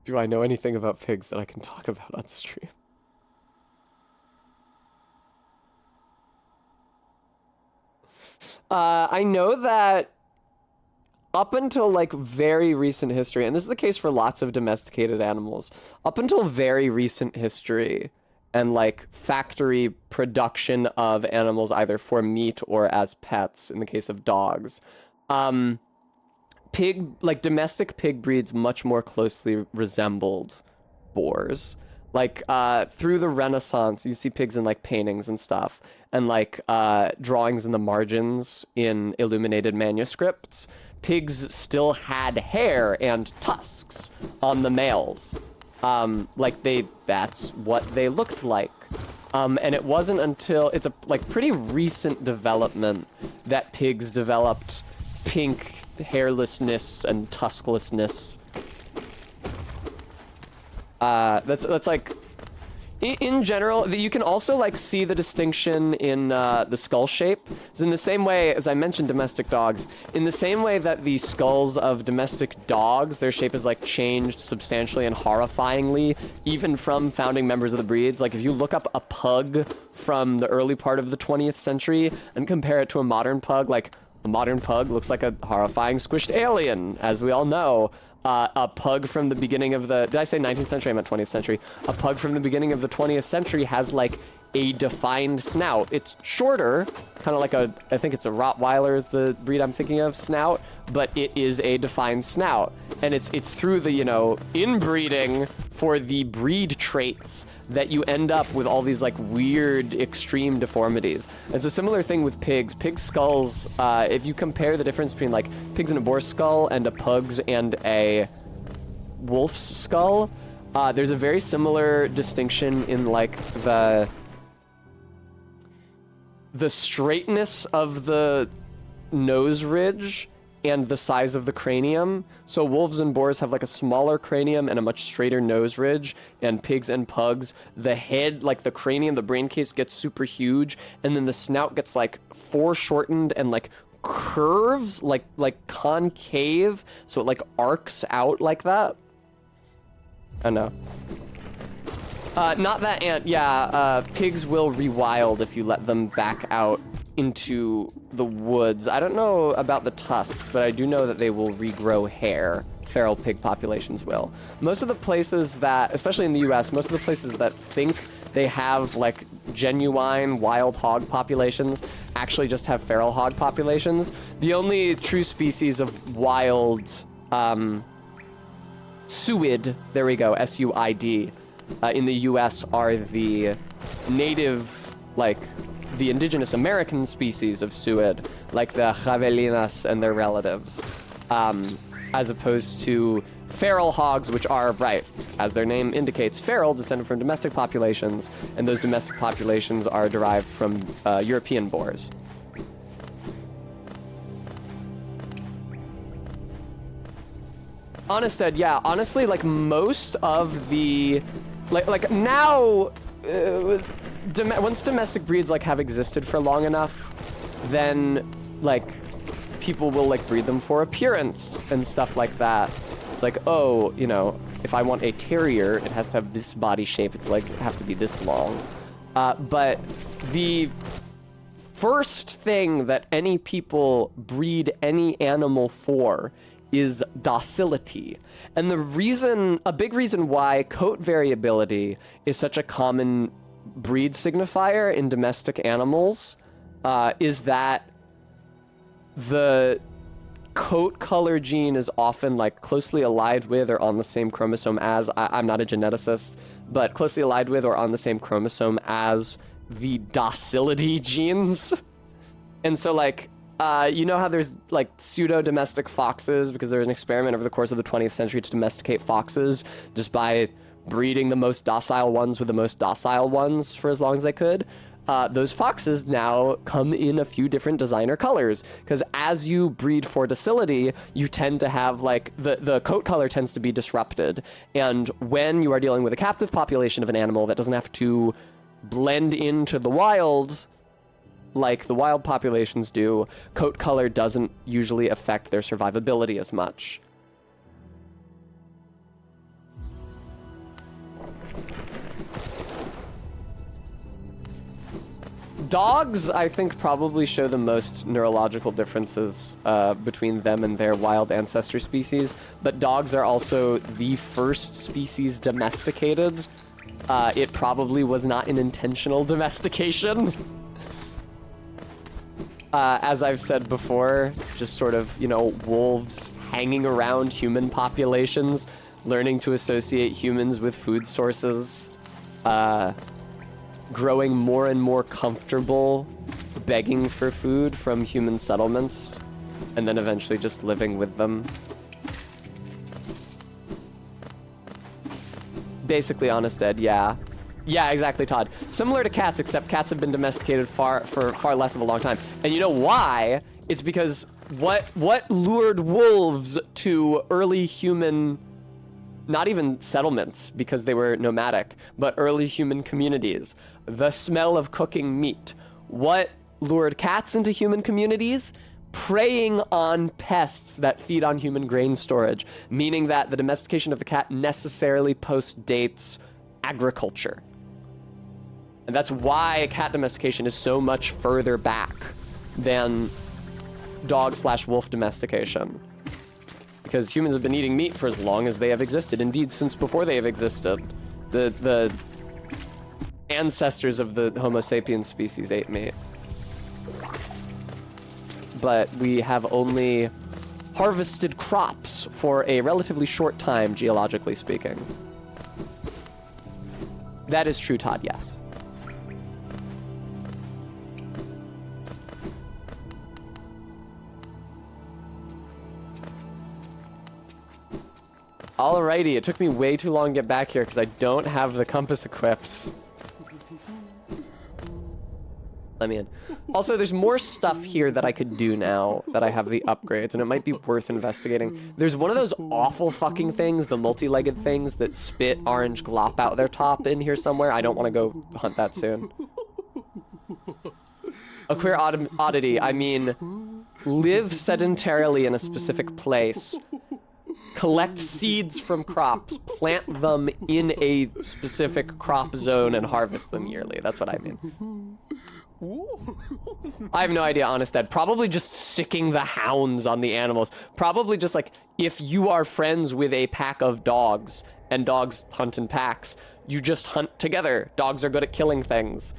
Do I know anything about pigs that I can talk about on stream? I know that up until like very recent history, and this is the case for lots of domesticated animals, up until very recent history and like factory production of animals either for meat or as pets in the case of dogs, domestic pig breeds much more closely resembled boars. Like, through the Renaissance, you see pigs in, like, paintings and stuff, and, like, drawings in the margins in illuminated manuscripts. Pigs still had hair and tusks on the males. That's what they looked like. And it wasn't until, it's a, like, pretty recent development that pigs developed pink hairlessness and tusklessness. That's like, in general, you can also like see the distinction in the skull shape. It's in the same way as I mentioned domestic dogs, in the same way that the skulls of domestic dogs, their shape is like changed substantially and horrifyingly, even from founding members of the breeds. Like if you look up a pug from the early part of the 20th century and compare it to a modern pug, like a modern pug looks like a horrifying squished alien, as we all know. A pug from the beginning of the... Did I say 19th century? I meant 20th century. A pug from the beginning of the 20th century has, like, a defined snout. It's shorter, kind of like a... I think it's a Rottweiler is the breed I'm thinking of, snout. But it is a defined snout. And it's through the, you know, inbreeding for the breed traits that you end up with all these, like, weird, extreme deformities. It's a similar thing with pigs. Pig skulls, if you compare the difference between, like, pigs in a boar's skull and a pug's and a wolf's skull, there's a very similar distinction in, like, the straightness of the nose ridge and the size of the cranium. So wolves and boars have like a smaller cranium and a much straighter nose ridge, and pigs and pugs, the head, like the cranium, the brain case gets super huge, and then the snout gets like foreshortened and like curves, like concave, so it like arcs out like that. Oh no. Not that ant, yeah, pigs will rewild if you let them back out into the woods. I don't know about the tusks, but I do know that they will regrow hair. Feral pig populations will. Most of the places that, especially in the US, most of the places that think they have like genuine wild hog populations actually just have feral hog populations. The only true species of wild, suid, there we go, S-U-I-D, in the US are the native, like, the indigenous American species of suid, like the javelinas and their relatives, as opposed to feral hogs, which are, right, as their name indicates, feral, descended from domestic populations, and those domestic populations are derived from European boars. Honest Ed, yeah, honestly, like, most of the, like now, once domestic breeds like have existed for long enough, then like people will like breed them for appearance and stuff like that. It's like, oh, you know, if I want a terrier, it has to have this body shape, its legs have to be this long. But the first thing that any people breed any animal for is docility. And the reason, a big reason why coat variability is such a common breed signifier in domestic animals is that the coat color gene is often like closely allied with or on the same chromosome as, I'm not a geneticist, but closely allied with or on the same chromosome as the docility genes. And so like You know how there's like pseudo-domestic foxes because there was an experiment over the course of the 20th century to domesticate foxes just by breeding the most docile ones with the most docile ones for as long as they could. Those foxes now come in a few different designer colors because as you breed for docility, you tend to have like the coat color tends to be disrupted. And when you are dealing with a captive population of an animal that doesn't have to blend into the wild like the wild populations do, coat color doesn't usually affect their survivability as much. Dogs, I think, probably show the most neurological differences between them and their wild ancestor species, but dogs are also the first species domesticated. It probably was not an intentional domestication. As I've said before, just sort of, you know, wolves hanging around human populations, learning to associate humans with food sources, growing more and more comfortable begging for food from human settlements, and then eventually just living with them. Basically, Honest Ed, yeah. Yeah, exactly, Todd. Similar to cats, except cats have been domesticated for far less of a long time. And you know why? It's because what lured wolves to early human, not even settlements because they were nomadic, but early human communities? The smell of cooking meat. What lured cats into human communities? Preying on pests that feed on human grain storage, meaning that the domestication of the cat necessarily postdates agriculture. And that's why cat domestication is so much further back than dog/wolf domestication. Because humans have been eating meat for as long as they have existed. Indeed, since before they have existed. The ancestors of the Homo sapiens species ate meat. But we have only harvested crops for a relatively short time, geologically speaking. That is true, Todd, yes. Alrighty, it took me way too long to get back here because I don't have the compass equipped. Let me in. Also, there's more stuff here that I could do now that I have the upgrades, and it might be worth investigating. There's one of those awful fucking things, the multi-legged things that spit orange glop out their top in here somewhere. I don't want to go hunt that soon. A queer oddity, I mean, live sedentarily in a specific place, collect seeds from crops, plant them in a specific crop zone, and harvest them yearly. That's what I mean. I have no idea, Honest Ed. Probably just sicking the hounds on the animals. Probably just like, if you are friends with a pack of dogs, and dogs hunt in packs, you just hunt together. Dogs are good at killing things.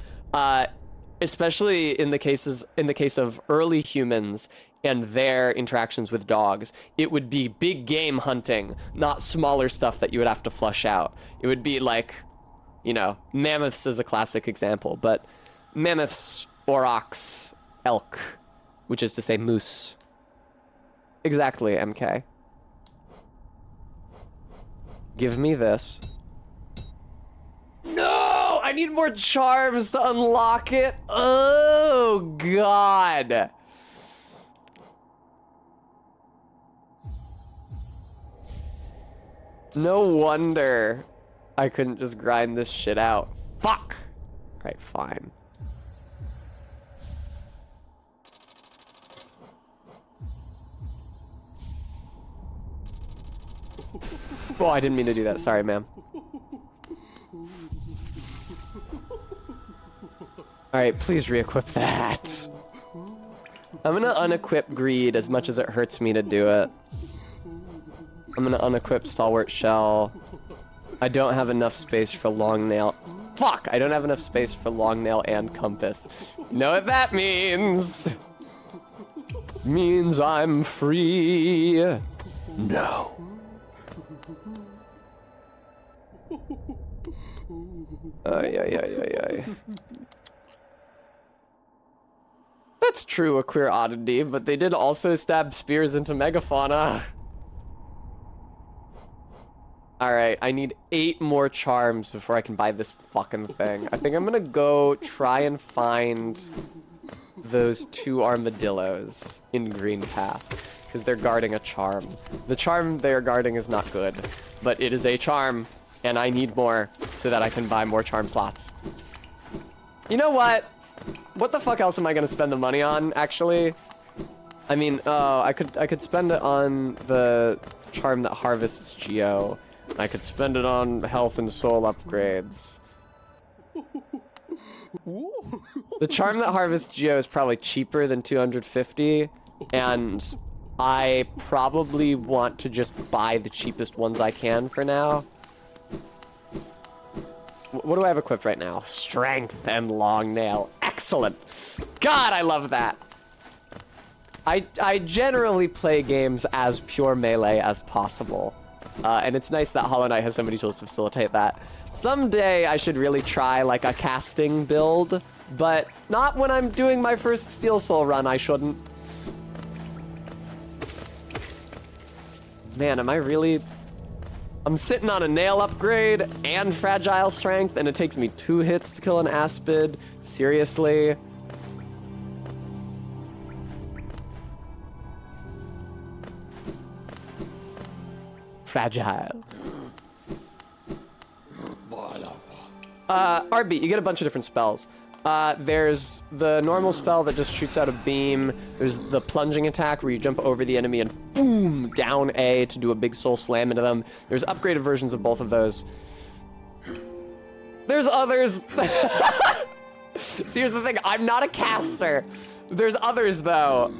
Especially in the case of early humans and their interactions with dogs, it would be big game hunting, not smaller stuff that you would have to flush out. It would be like, you know, mammoths is a classic example, but mammoths, aurochs, elk, which is to say moose. Exactly, MK. Give me this. No! I need more charms to unlock it. Oh, God. No wonder I couldn't just grind this shit out. Fuck! Alright, fine. Oh, I didn't mean to do that. Sorry, ma'am. Alright, please re-equip that. I'm gonna unequip Greed as much as it hurts me to do it. I'm gonna unequip Stalwart Shell. I don't have enough space for Long Nail. Fuck! I don't have enough space for Long Nail and Compass. You know what that means? Means I'm free. No. Ay. that's true, a queer oddity, but they did also stab spears into megafauna. Alright, I need 8 more charms before I can buy this fucking thing. I think I'm gonna go try and find those 2 armadillos in Green Path, because they're guarding a charm. The charm they're guarding is not good, but it is a charm, and I need more so that I can buy more charm slots. You know what? What the fuck else am I gonna spend the money on, actually? I mean, I could spend it on the charm that harvests Geo. I could spend it on health and soul upgrades. The charm that harvests Geo is probably cheaper than 250, and I probably want to just buy the cheapest ones I can for now. What do I have equipped right now? Strength and long nail. Excellent. God, I love that. I generally play games as pure melee as possible. And it's nice that Hollow Knight has so many tools to facilitate that. Someday I should really try like a casting build, but not when I'm doing my first Steel Soul run, I shouldn't. Man, am I really... I'm sitting on a nail upgrade and fragile strength, and it takes me 2 hits to kill an Aspid. Seriously? Fragile. Arby, you get a bunch of different spells. There's the normal spell that just shoots out a beam. There's the plunging attack where you jump over the enemy and boom, down A to do a big soul slam into them. There's upgraded versions of both of those. There's others. See, here's the thing, I'm not a caster. There's others though.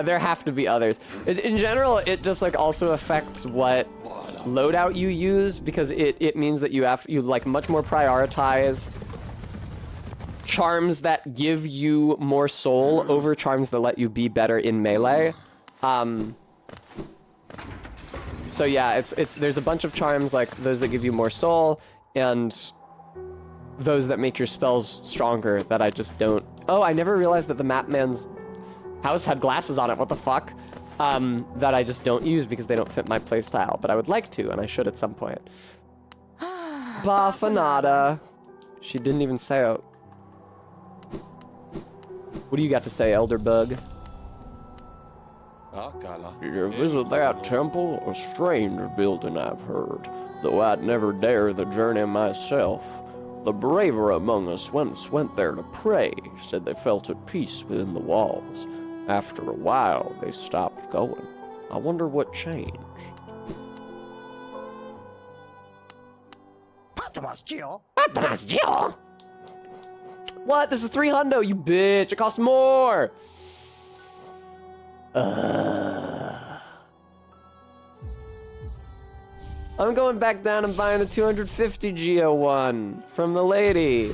There have to be others. In general, it just like also affects what loadout you use, because it means that you like much more prioritize charms that give you more soul over charms that let you be better in melee. So yeah, there's a bunch of charms like those that give you more soul and those that make your spells stronger that I just don't. Oh, I never realized that the map man's house had glasses on it, what the fuck? That I just don't use because they don't fit my playstyle, but I would like to, and I should at some point. Bafanada. She didn't even say it. What do you got to say, Elder Bug? Did you visit that temple? A strange building, I've heard, though I'd never dare the journey myself. The braver among us once went there to pray, said they felt at peace within the walls. After a while, they stopped going. I wonder what changed. Patmos Geo? What? This is 3 hundo, you bitch. It costs more. I'm going back down and buying the 250 Geo one from the lady.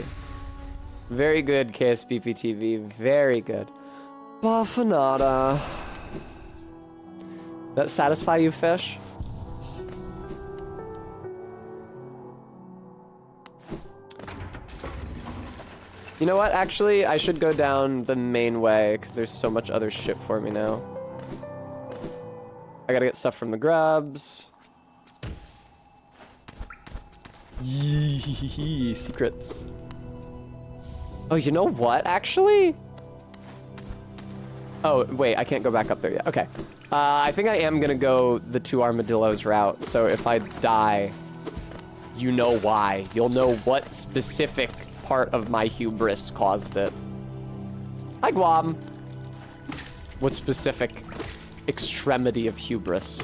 Very good, KSBP TV. Very good. Bafanada. That satisfy you, fish? You know what? Actually, I should go down the main way because there's so much other shit for me now. I gotta get stuff from the grubs. Yee, secrets. Oh, you know what, actually? Oh, wait, I can't go back up there yet. Okay. I think I am gonna go the 2 armadillos route, so if I die, you know why. You'll know what specific part of my hubris caused it. Hi, Guam. What specific extremity of hubris?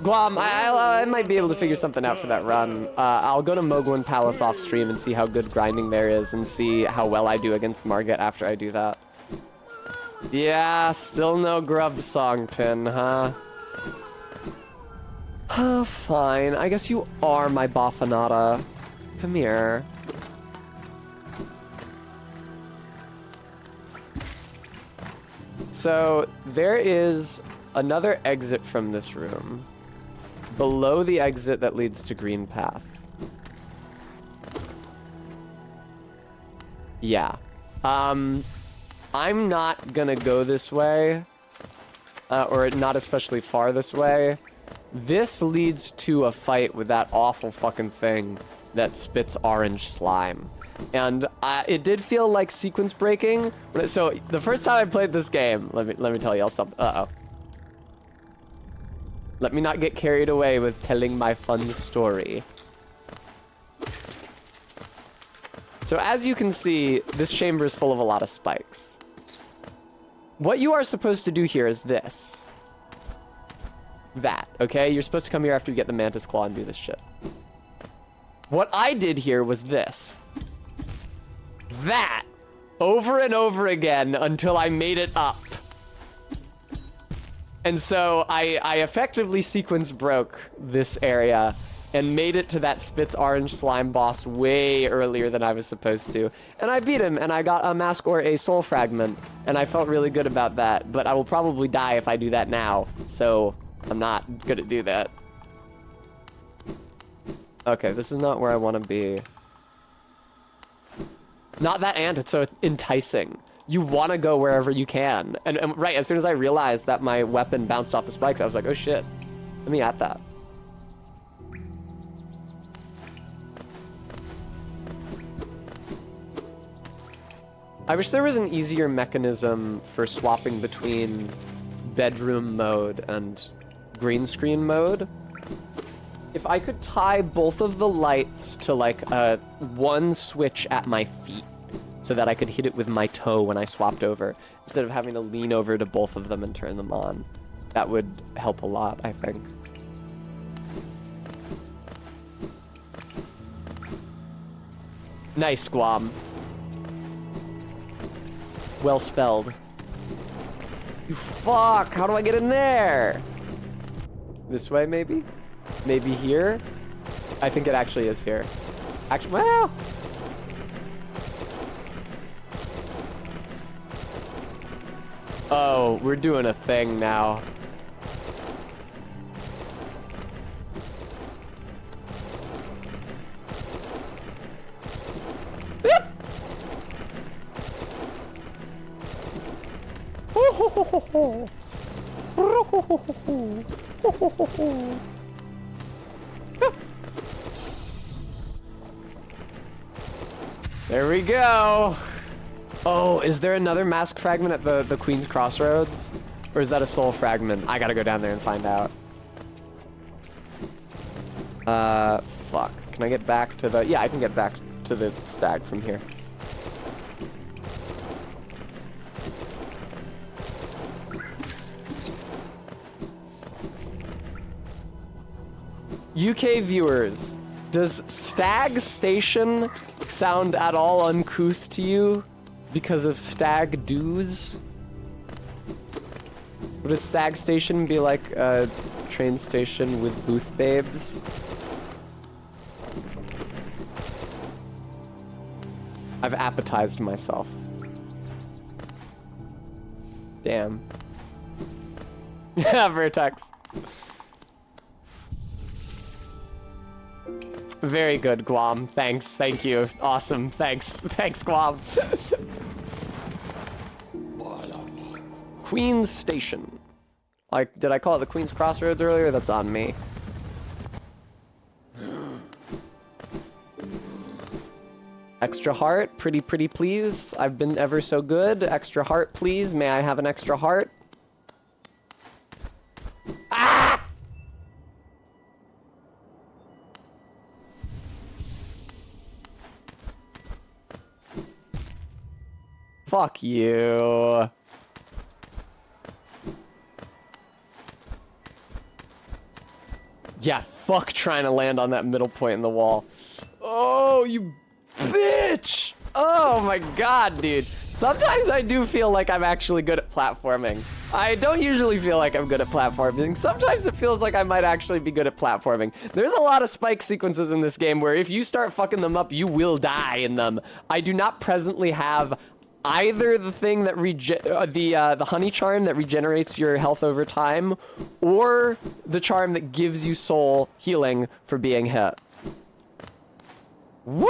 Guam, I might be able to figure something out for that run. I'll go to Mogwin Palace off stream and see how good grinding there is and see how well I do against Margit after I do that. Yeah, still no grub song pin, huh? Fine. I guess you are my Bafanada. Come here. So, there is another exit from this room. Below the exit that leads to green path. Yeah. I'm not gonna go this way. Or not especially far this way. This leads to a fight with that awful fucking thing that spits orange slime. And it did feel like sequence breaking. So the first time I played this game, let me tell y'all something. Uh-oh. Let me not get carried away with telling my fun story. So as you can see, this chamber is full of a lot of spikes. What you are supposed to do here is this. That, okay? You're supposed to come here after you get the Mantis Claw and do this shit. What I did here was this. That. Over and over again until I made it up. And so I effectively sequence broke this area and made it to that Spitz Orange Slime boss way earlier than I was supposed to. And I beat him, and I got a mask or a soul fragment, and I felt really good about that, but I will probably die if I do that now, so I'm not gonna do that. Okay, this is not where I want to be. Not that ant, it's so enticing. You want to go wherever you can. And right, as soon as I realized that my weapon bounced off the spikes, I was like, oh shit, let me at that. I wish there was an easier mechanism for swapping between bedroom mode and green screen mode. If I could tie both of the lights to like one switch at my feet so that I could hit it with my toe when I swapped over instead of having to lean over to both of them and turn them on, that would help a lot, I think. Nice, Guam. Well spelled. You fuck! How do I get in there? This way, maybe? Maybe here? I think it actually is here. Actually, well... Oh, we're doing a thing now. There we go. Oh, is there another mask fragment at the Queen's Crossroads? Or is that a soul fragment? I gotta go down there and find out. Fuck. Can I get back to the... Yeah, I can get back to the stag from here. UK viewers, does Stag Station sound at all uncouth to you because of stag doos? Would a Stag Station be like a train station with booth babes? I've appetized myself. Damn. Yeah, Vertex. Very good, Guam. Thanks. Thank you. Awesome. Thanks. Thanks, Guam. Queen's Station. Like, did I call it the Queen's Crossroads earlier? That's on me. Extra heart. Pretty please. I've been ever so good. Extra heart, please. May I have an extra heart? Ah! Fuck you. Yeah, fuck trying to land on that middle point in the wall. Oh, you bitch! Oh my god, dude. Sometimes I do feel like I'm actually good at platforming. I don't usually feel like I'm good at platforming. Sometimes it feels like I might actually be good at platforming. There's a lot of spike sequences in this game where if you start fucking them up, you will die in them. I do not presently have either the thing that the honey charm that regenerates your health over time, or the charm that gives you soul healing for being hit. Woo!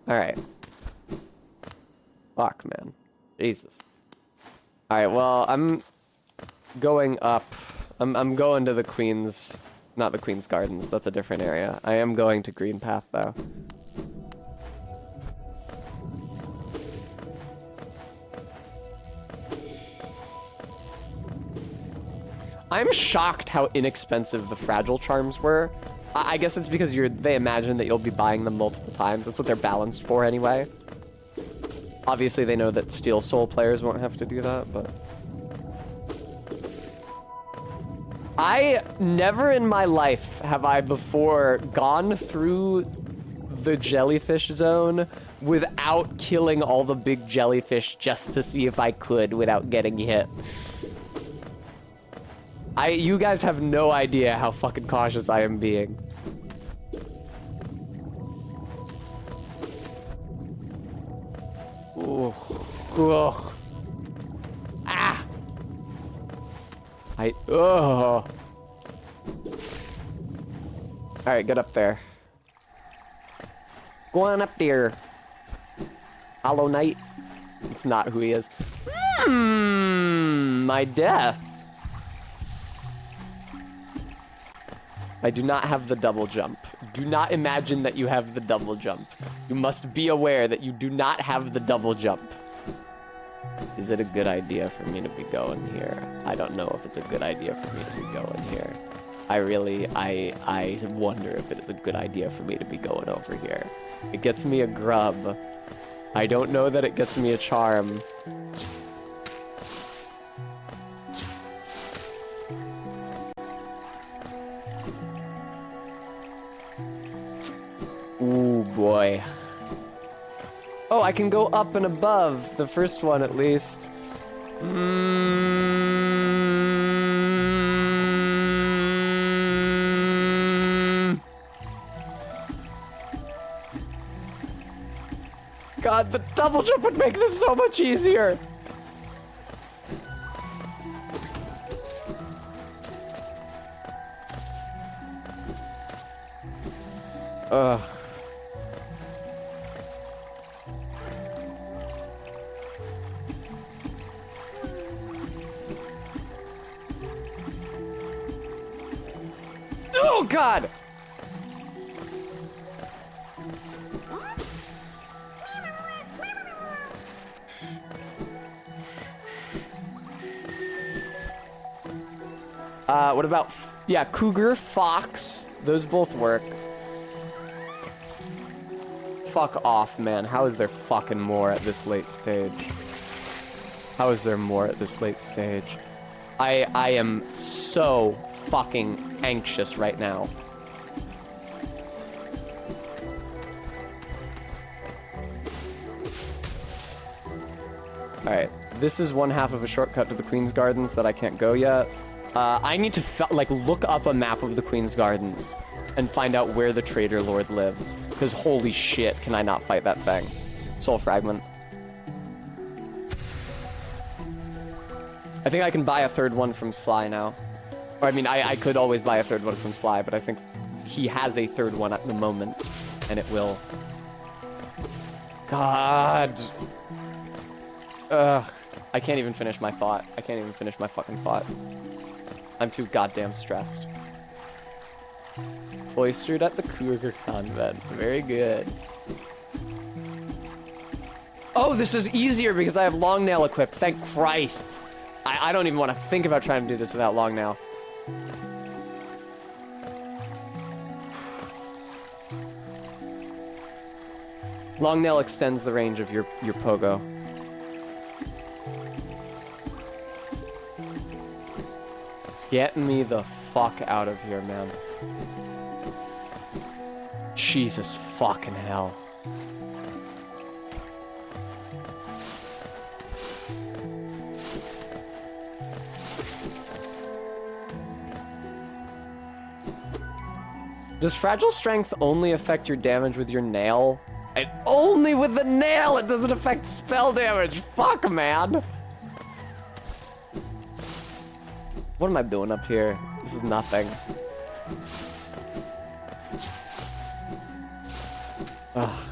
Alright. Fuck, man. Jesus. Alright, well, I'm going up. I'm going to the Queen's... Not the Queen's Gardens, that's a different area. I am going to Green Path, though. I'm shocked how inexpensive the fragile charms were. I guess it's because they imagine that you'll be buying them multiple times. That's what they're balanced for anyway. Obviously, they know that Steel Soul players won't have to do that, but... I never in my life have I before gone through the jellyfish zone without killing all the big jellyfish just to see if I could without getting hit. You guys have no idea how fucking cautious I am being. Ooh. Ugh. Ah! Ugh. Alright, get up there. Go on up there. Hollow Knight. It's not who he is. My death. I do not have the double jump. Do not imagine that you have the double jump. You must be aware that you do not have the double jump. Is it a good idea for me to be going here? I don't know if it's a good idea for me to be going here. I wonder if it is a good idea for me to be going over here. It gets me a grub. I don't know that it gets me a charm. Ooh, boy. Oh, I can go up and above. The first one, at least. God, the double jump would make this so much easier. Ugh. Oh, God! What about... Yeah, cougar, fox. Those both work. Fuck off, man. How is there fucking more at this late stage? How is there more at this late stage? I am so fucking anxious right now. Alright, this is one half of a shortcut to the Queen's Gardens that I can't go yet. I need to, look up a map of the Queen's Gardens and find out where the Trader Lord lives. Because holy shit, can I not fight that thing. Soul Fragment. I think I can buy a third one from Sly now. Or, I mean, I could always buy a third one from Sly, but I think he has a third one at the moment. And it will. God. Ugh. I can't even finish my thought. I can't even finish my fucking thought. I'm too goddamn stressed. Cloistered at the Cougar Convent. Very good. Oh, this is easier because I have Long Nail equipped. Thank Christ. I don't even want to think about trying to do this without Long Nail. Long Nail extends the range of your pogo. Get me the fuck out of here, man. Jesus fucking hell. Does Fragile Strength only affect your damage with your nail? And only with the nail it doesn't affect spell damage. Fuck, man. What am I doing up here? This is nothing. Ugh.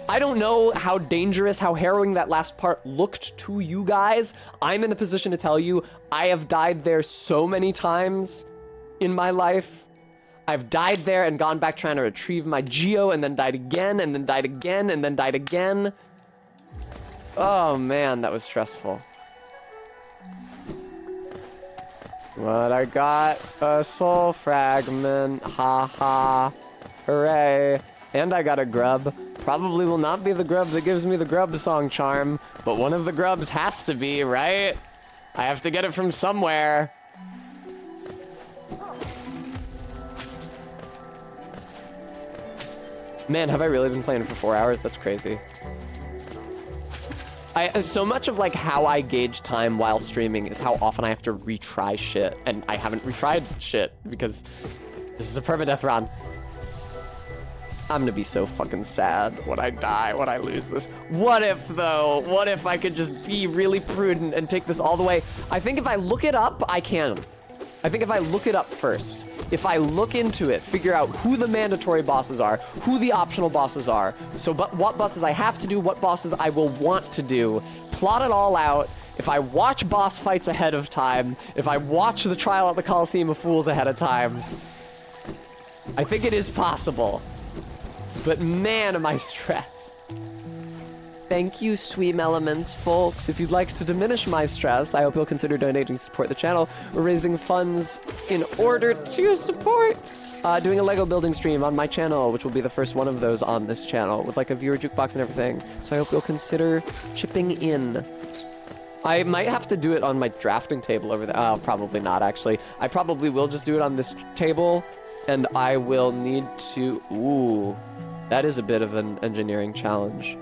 I don't know how dangerous, how harrowing that last part looked to you guys. I'm in a position to tell you, I have died there so many times in my life. I've died there and gone back trying to retrieve my Geo and then died again and then died again and then died again. Oh man, that was stressful. But I got a soul fragment, ha. Hooray. And I got a grub. Probably will not be the grub that gives me the grub song charm, but one of the grubs has to be, right? I have to get it from somewhere. Man, have I really been playing for 4 hours? That's crazy. So much of like how I gauge time while streaming is how often I have to retry shit, and I haven't retried shit because this is a permadeath run. I'm gonna be so fucking sad when I die, when I lose this. What if, though? What if I could just be really prudent and take this all the way? I think if I look it up, I can. I think if I look it up first, if I look into it, figure out who the mandatory bosses are, who the optional bosses are, so what bosses I have to do, what bosses I will want to do, plot it all out. If I watch boss fights ahead of time, if I watch the Trial at the Coliseum of Fools ahead of time, I think it is possible. But man, am I stressed. Thank you, Sweet Elements, folks. If you'd like to diminish my stress, I hope you'll consider donating to support the channel. We're raising funds in order to support doing a Lego building stream on my channel, which will be the first one of those on this channel, with like a viewer jukebox and everything. So I hope you'll consider chipping in. I might have to do it on my drafting table over there. Oh, probably not, actually. I probably will just do it on this table, and I will need to... Ooh, that is a bit of an engineering challenge.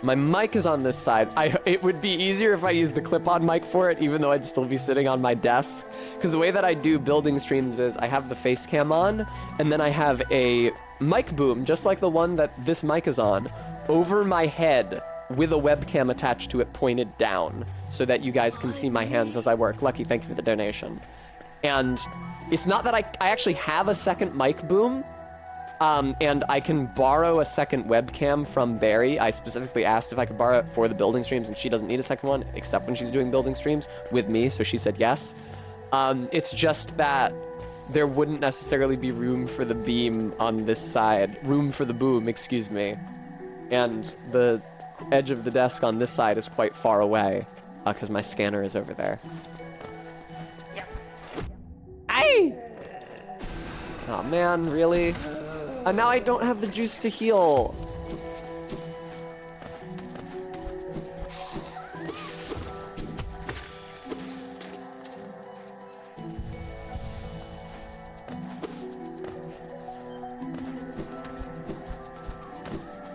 My mic is on this side. It would be easier if I used the clip-on mic for it, even though I'd still be sitting on my desk. Because the way that I do building streams is I have the face cam on, and then I have a mic boom, just like the one that this mic is on, over my head with a webcam attached to it pointed down, so that you guys can see my hands as I work. Lucky, thank you for the donation. And it's not that I actually have a second mic boom, and I can borrow a second webcam from Barry. I specifically asked if I could borrow it for the building streams, and she doesn't need a second one, except when she's doing building streams with me, so she said yes. It's just that there wouldn't necessarily be room for the beam on this side. Room for the boom, excuse me. And the edge of the desk on this side is quite far away, because my scanner is over there. Aye! Oh man, really? And now I don't have the juice to heal.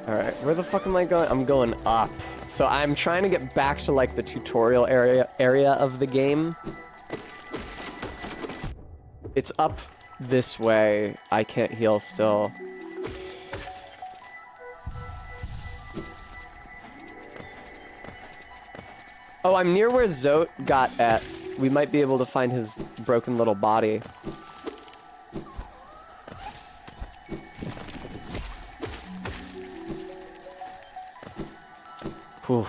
Alright, where the fuck am I going? I'm going up. So I'm trying to get back to like the tutorial area of the game. It's up this way. I can't heal still. Oh, I'm near where Zote got at. We might be able to find his broken little body. Whew.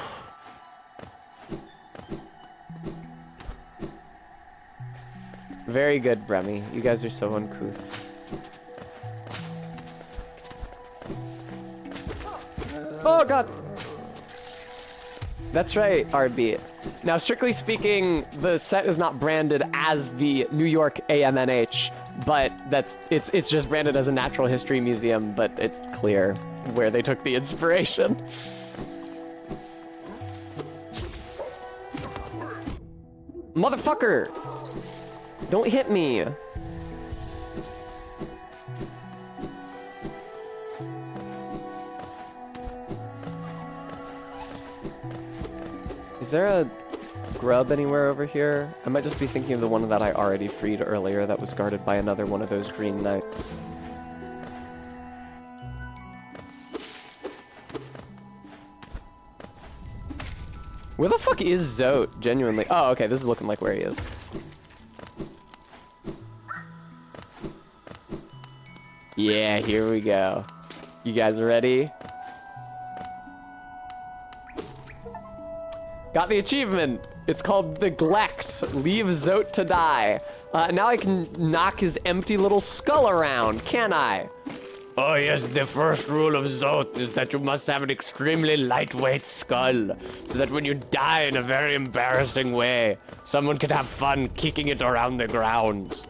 Very good, Bremy. You guys are so uncouth. Oh, God! That's right, RB. Now, strictly speaking, the set is not branded as the New York AMNH, but it's just branded as a natural history museum, but it's clear where they took the inspiration. Motherfucker! Don't hit me! Is there a grub anywhere over here? I might just be thinking of the one that I already freed earlier that was guarded by another one of those green knights. Where the fuck is Zote? Genuinely. Oh, okay, this is looking like where he is. Yeah, here we go. You guys ready? Got the achievement. It's called Neglect. Leave Zote to die. Now I can knock his empty little skull around, can I? Oh yes, the first rule of Zote is that you must have an extremely lightweight skull, so that when you die in a very embarrassing way, someone can have fun kicking it around the ground.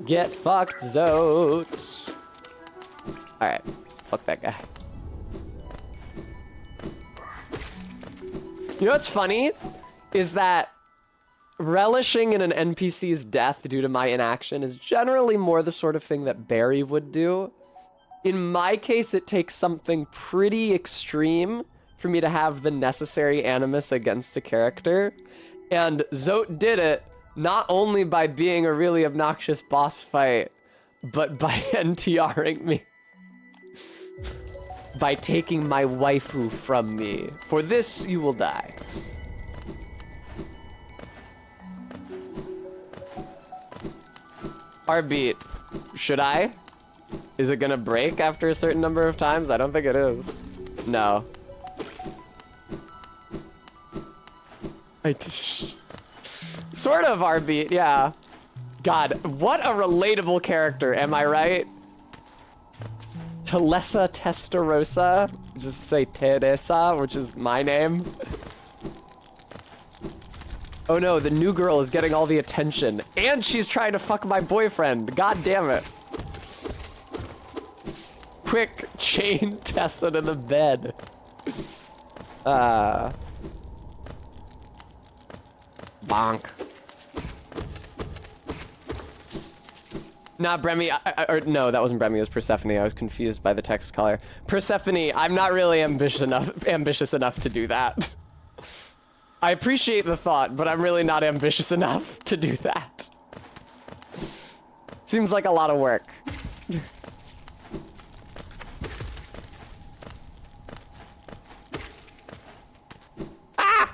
Get fucked, Zote. Alright, fuck that guy. You know what's funny? Is that relishing in an NPC's death due to my inaction is generally more the sort of thing that Barry would do. In my case, it takes something pretty extreme for me to have the necessary animus against a character. And Zote did it not only by being a really obnoxious boss fight, but by NTRing me. By taking my waifu from me. For this, you will die. Heartbeat. Should I? Is it gonna break after a certain number of times? I don't think it is. No. Sort of Heartbeat, yeah. God, what a relatable character, am I right? Telesa Testarossa, just say Teresa, which is my name. Oh no, the new girl is getting all the attention, and she's trying to fuck my boyfriend. God damn it. Quick, chain Tessa to the bed. Bonk. Nah, Bremy, no, that wasn't Bremy, it was Persephone. I was confused by the text color. Persephone, I'm not really ambitious enough to do that. I appreciate the thought, but I'm really not ambitious enough to do that. Seems like a lot of work. Ah!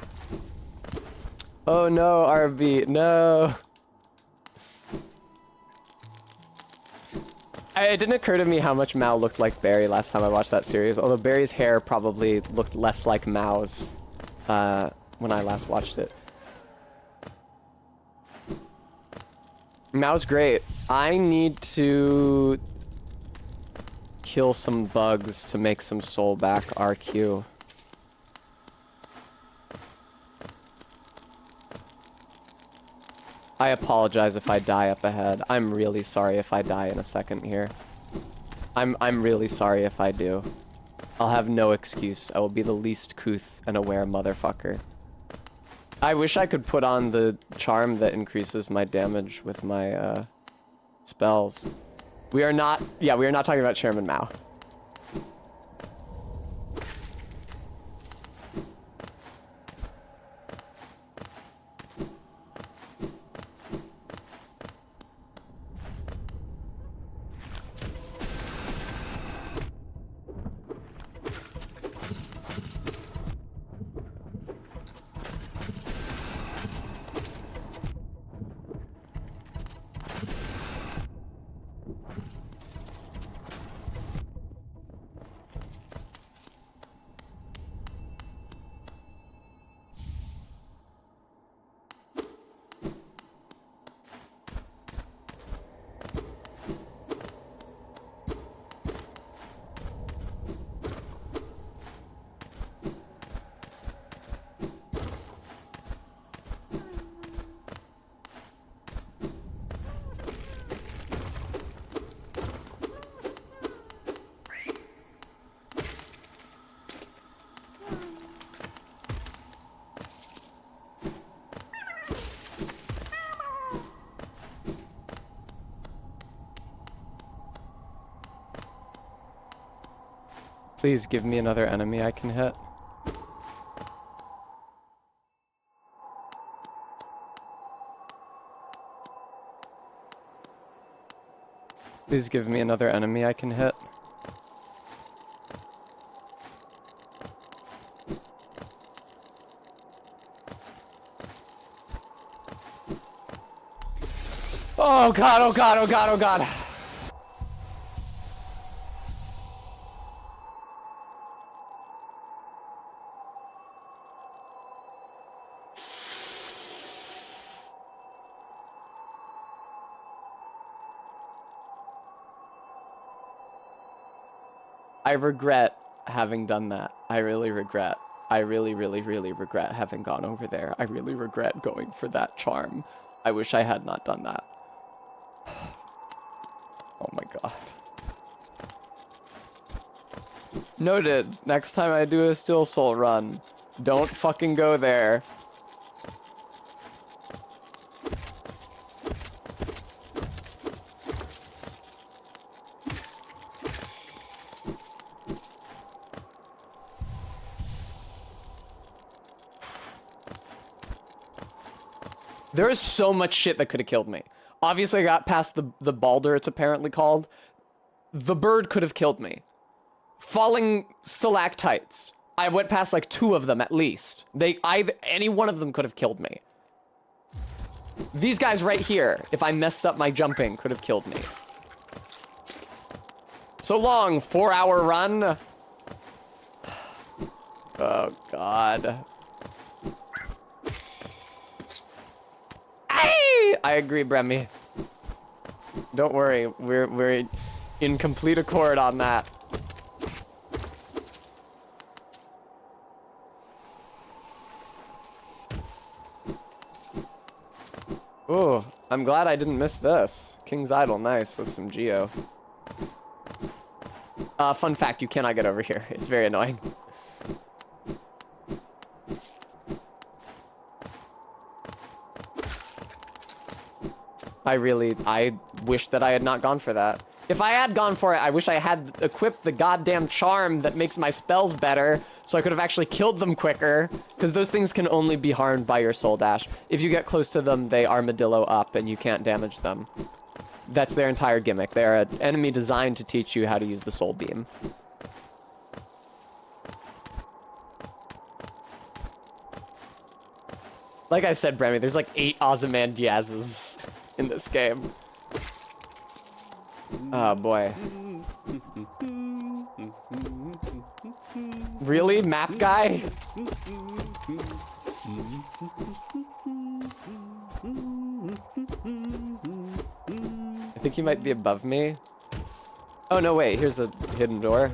Oh no, RB, no. It didn't occur to me how much Mao looked like Barry last time I watched that series, although Barry's hair probably looked less like Mao's when I last watched it. Mao's great. I need to kill some bugs to make some soul back RQ. I apologize if I die up ahead. I'm really sorry if I die in a second here. I'm really sorry if I do. I'll have no excuse. I will be the least couth and aware motherfucker. I wish I could put on the charm that increases my damage with my spells. We are not talking about Chairman Mao. Please give me another enemy I can hit. Please give me another enemy I can hit. Oh god, oh god, oh god, oh god. I regret having done that. I really regret. I really, really, really regret having gone over there. I really regret going for that charm. I wish I had not done that. Oh my god. Noted. Next time I do a Steel Soul run, don't fucking go there. There is so much shit that could have killed me. Obviously, I got past the Balder, it's apparently called. The bird could have killed me. Falling stalactites. I went past like 2 of them at least. Any one of them could have killed me. These guys right here, if I messed up my jumping, could have killed me. So long, 4-hour run. Oh, God. I agree, Bremy. Don't worry, we're in complete accord on that. Ooh, I'm glad I didn't miss this. King's Idol, nice. That's some Geo. Fun fact, you cannot get over here. It's very annoying. I wish that I had not gone for that. If I had gone for it, I wish I had equipped the goddamn charm that makes my spells better, so I could have actually killed them quicker, because those things can only be harmed by your soul dash. If you get close to them, they armadillo up, and you can't damage them. That's their entire gimmick. They're an enemy designed to teach you how to use the soul beam. Like I said, Bremy, there's like 8 Ozymandiases in this game. Oh boy. Really? Map guy? I think he might be above me. Oh no, wait, here's a hidden door.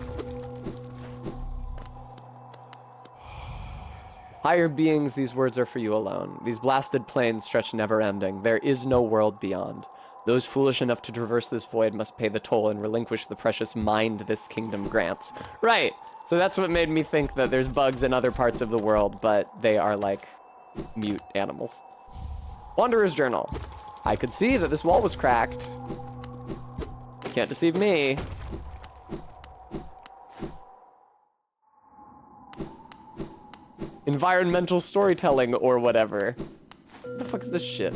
Higher beings, these words are for you alone. These blasted plains stretch never-ending. There is no world beyond. Those foolish enough to traverse this void must pay the toll and relinquish the precious mind this kingdom grants. Right, so that's what made me think that there's bugs in other parts of the world, but they are like mute animals. Wanderer's Journal. I could see that this wall was cracked. Can't deceive me. Environmental storytelling or whatever. What the fuck is this shit?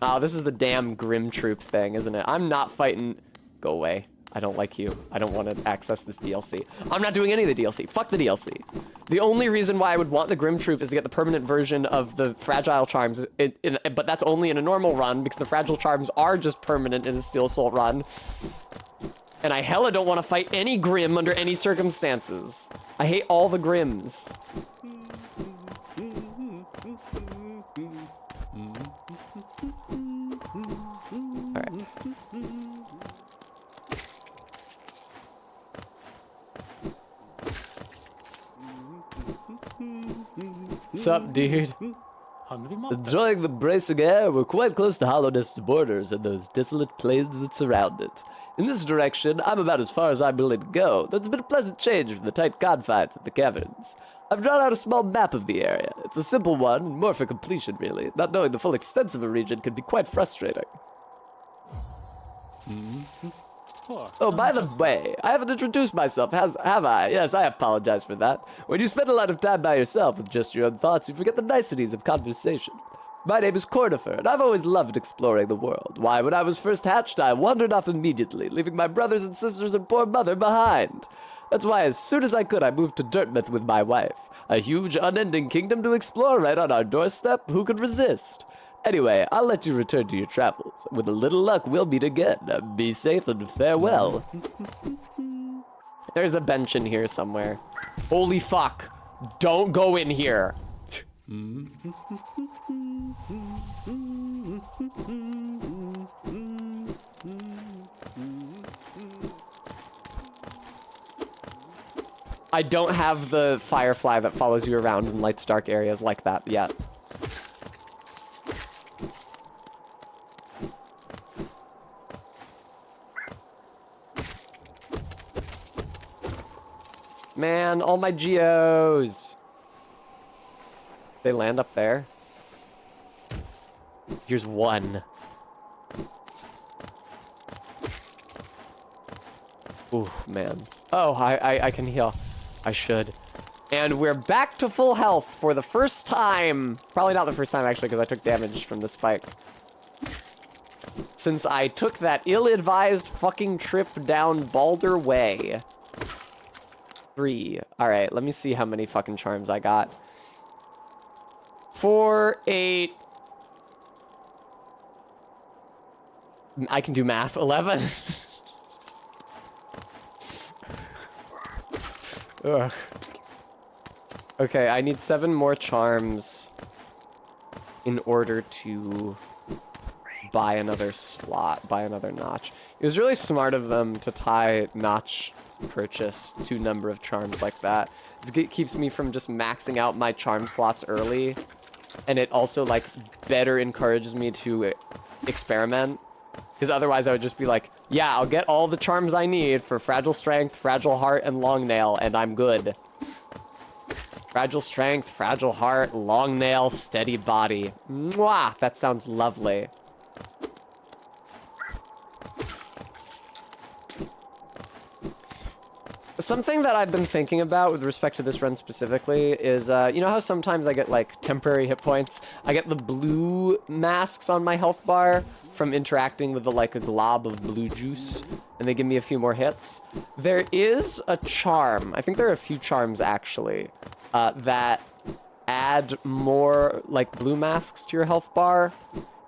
Oh, this is the damn Grim Troop thing, isn't it? I'm not fighting. Go away. I don't like you. I don't want to access this DLC. I'm not doing any of the DLC. Fuck the DLC. The only reason why I would want the Grim Troop is to get the permanent version of the Fragile Charms, but that's only in a normal run, because the Fragile Charms are just permanent in a Steel Soul run. And I hella don't want to fight any Grim under any circumstances. I hate all the Grims. Alright. What's up, dude? Enjoying the bracing air, we're quite close to Hollow Nest's borders and those desolate plains that surround it. In this direction, I'm about as far as I'm willing to go. There's been a pleasant change from the tight confines of the caverns. I've drawn out a small map of the area. It's a simple one, and more for completion, really. Not knowing the full extent of a region can be quite frustrating. Oh, by the way, I haven't introduced myself, have I? Yes, I apologize for that. When you spend a lot of time by yourself with just your own thoughts, you forget the niceties of conversation. My name is Cornifer, and I've always loved exploring the world. Why, when I was first hatched, I wandered off immediately, leaving my brothers and sisters and poor mother behind. That's why as soon as I could, I moved to Dirtmouth with my wife. A huge, unending kingdom to explore right on our doorstep. Who could resist? Anyway, I'll let you return to your travels. With a little luck, we'll meet again. Be safe and farewell. There's a bench in here somewhere. Holy fuck. Don't go in here. I don't have the firefly that follows you around and lights dark areas like that yet. Man, all my geos. They land up there. Here's one. Ooh, man. Oh, I can heal. I should. And we're back to full health for the first time. Probably not the first time, actually, because I took damage from the spike. Since I took that ill-advised fucking trip down Balder Way. 3. Alright, let me see how many fucking charms I got. 4, 8. I can do math. 11. Ugh. Okay, I need 7 more charms in order to buy another slot, buy another notch. It was really smart of them to tie notch purchase to number of charms like that. It keeps me from just maxing out my charm slots early, and it also like better encourages me to experiment, because otherwise I would just be like, yeah, I'll get all the charms I need for Fragile Strength, Fragile Heart, and Long Nail, and I'm good. Fragile Strength, Fragile Heart, Long Nail, Steady Body. Mwah! That sounds lovely. Something that I've been thinking about with respect to this run specifically is, you know how sometimes I get, like, temporary hit points? I get the blue masks on my health bar from interacting with, like, a glob of blue juice, and they give me a few more hits. There is a charm, I think there are a few charms, actually, that add more, like, blue masks to your health bar,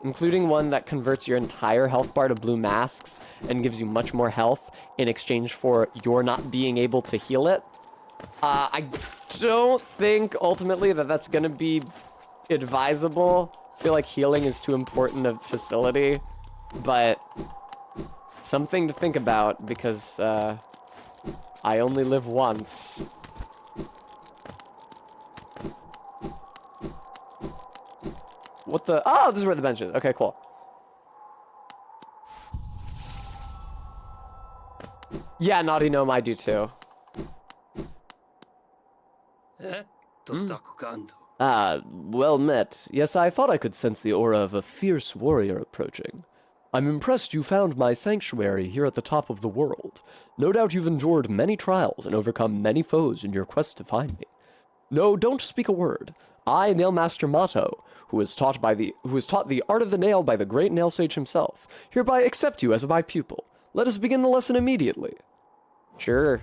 including one that converts your entire health bar to blue masks and gives you much more health in exchange for your not being able to heal it. I don't think ultimately that that's gonna be advisable. I feel like healing is too important a facility, but something to think about because I only live once. What the? Oh, this is where the bench is. Okay, cool. Yeah, Naughty Gnome, I do too. Well met. Yes, I thought I could sense the aura of a fierce warrior approaching. I'm impressed you found my sanctuary here at the top of the world. No doubt you've endured many trials and overcome many foes in your quest to find me. No, don't speak a word. I, Nailmaster Mato, who was taught the art of the nail by the great nail sage himself, hereby accept you as my pupil. Let us begin the lesson immediately. Sure.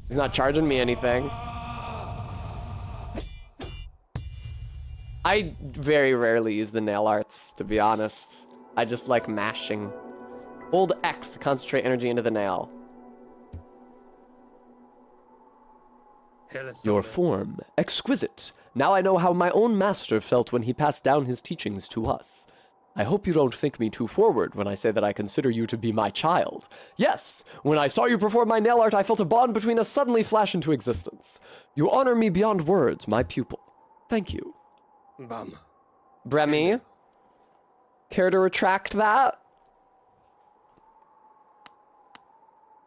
He's not charging me anything. I very rarely use the nail arts, to be honest. I just like mashing. Hold X to concentrate energy into the nail. Your form, exquisite. Now I know how my own master felt when he passed down his teachings to us. I hope you don't think me too forward when I say that I consider you to be my child. Yes, when I saw you perform my nail art, I felt a bond between us suddenly flash into existence. You honor me beyond words, my pupil. Thank you. Bremy? Care to retract that?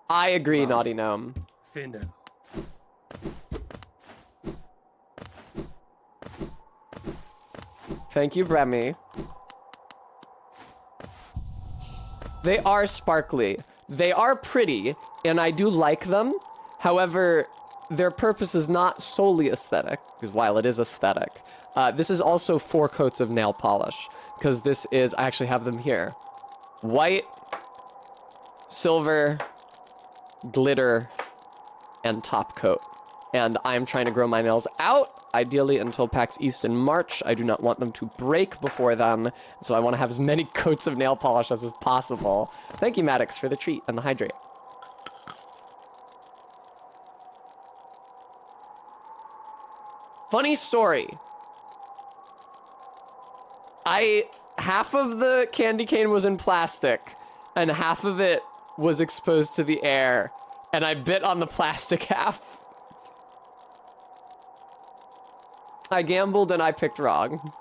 I agree, Naughty Gnome. Thank you, Bremy. They are sparkly. They are pretty, and I do like them. However, their purpose is not solely aesthetic, because while it is aesthetic, this is also 4 coats of nail polish, because this is, I actually have them here. White, silver, glitter, and top coat. and I'm trying to grow my nails out, ideally until PAX East in March. I do not want them to break before then, so I want to have as many coats of nail polish as is possible. Thank you, Maddox, for the treat and the hydrate. Funny story. Half of the candy cane was in plastic, and half of it was exposed to the air, and I bit on the plastic half. I gambled and I picked wrong.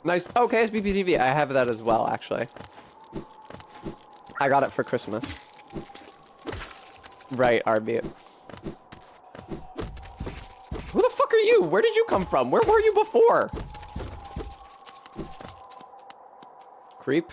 Nice. Oh, KSBPTV. I have that as well, actually. I got it for Christmas. Right, RB. Who the fuck are you? Where did you come from? Where were you before? Creep.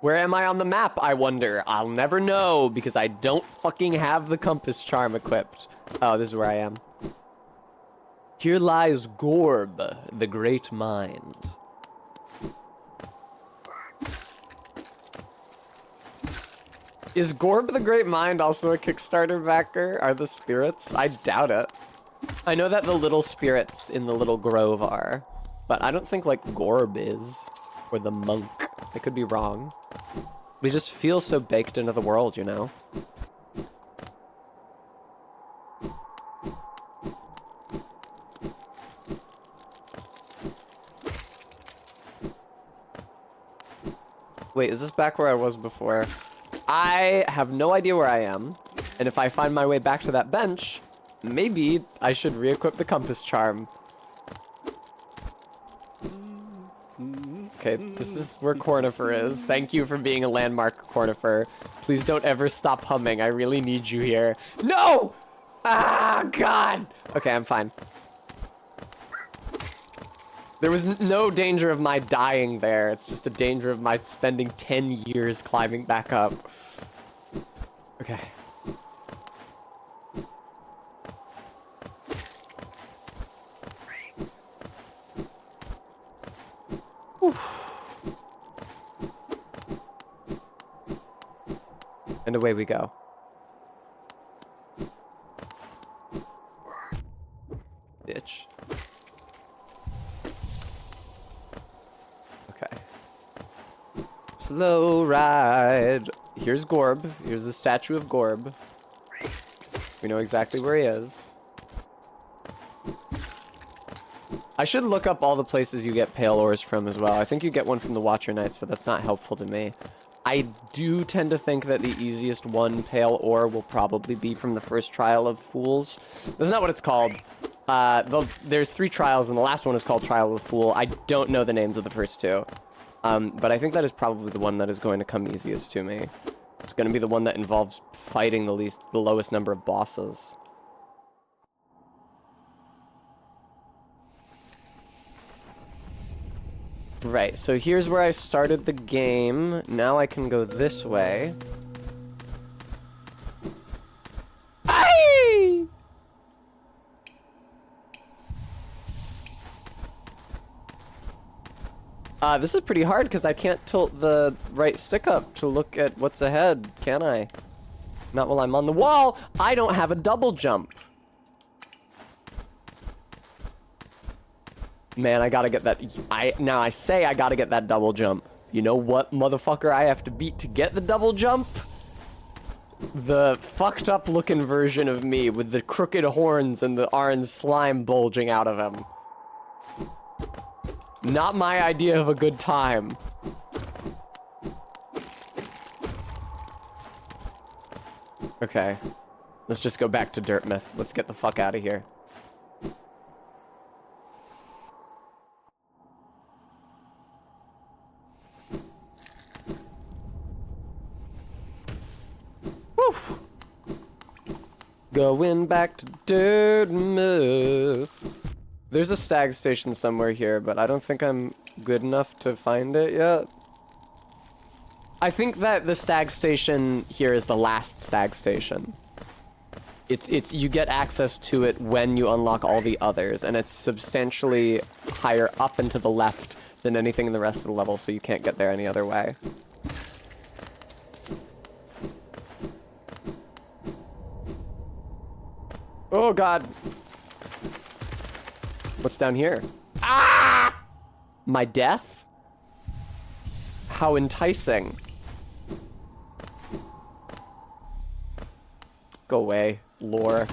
Where am I on the map, I wonder? I'll never know because I don't fucking have the compass charm equipped. Oh, this is where I am. Here lies Gorb, the Great Mind. Is Gorb the Great Mind also a Kickstarter backer? Are the spirits? I doubt it. I know that the little spirits in the little grove are, but I don't think like Gorb is, or the monk. I could be wrong. We just feel so baked into the world, you know? Wait, is this back where I was before? I have no idea where I am, and if I find my way back to that bench, maybe I should re-equip the compass charm. Okay, this is where Cornifer is. Thank you for being a landmark, Cornifer. Please don't ever stop humming. I really need you here. No! Ah, God! Okay, I'm fine. There was no danger of my dying there. It's just a danger of my spending 10 years climbing back up. Okay. Whew. And away we go. Bitch. Okay. Slow ride. Here's Gorb. Here's the statue of Gorb. We know exactly where he is. I should look up all the places you get pale ores from as well. I think you get one from the Watcher Knights, but that's not helpful to me. I do tend to think that the easiest one pale ore will probably be from the first Trial of Fools. That's not what it's called. There's 3 trials, and the last one is called Trial of the Fool. I don't know the names of the first 2. But I think that is probably the one that is going to come easiest to me. It's going to be the one that involves fighting the lowest number of bosses. Right, so here's where I started the game. Now I can go this way. Aye! This is pretty hard because I can't tilt the right stick up to look at what's ahead, can I? Not while I'm on the wall. I don't have a double jump. Man, I gotta get that. Now I say I gotta get that double jump. You know what motherfucker I have to beat to get the double jump? The fucked up looking version of me with the crooked horns and the orange slime bulging out of him. Not my idea of a good time. Okay. Let's just go back to Dirtmouth. Let's get the fuck out of here. Woo! Going back to Dirtmouth. There's a stag station somewhere here, but I don't think I'm good enough to find it yet. I think that the stag station here is the last stag station. It's you get access to it when you unlock all the others, and it's substantially higher up and to the left than anything in the rest of the level, so you can't get there any other way. Oh god. What's down here? Ah! My death? How enticing. Go away, lore.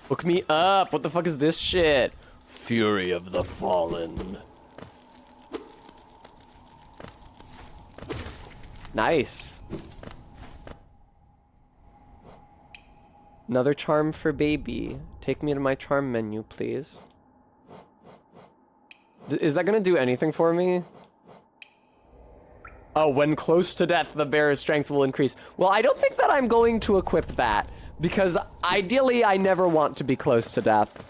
Hook me up. What the fuck is this shit? Fury of the Fallen. Nice. Another charm for baby. Take me to my charm menu, please. Is that gonna do anything for me? Oh, when close to death, the bearer's strength will increase. Well, I don't think that I'm going to equip that, because ideally I never want to be close to death.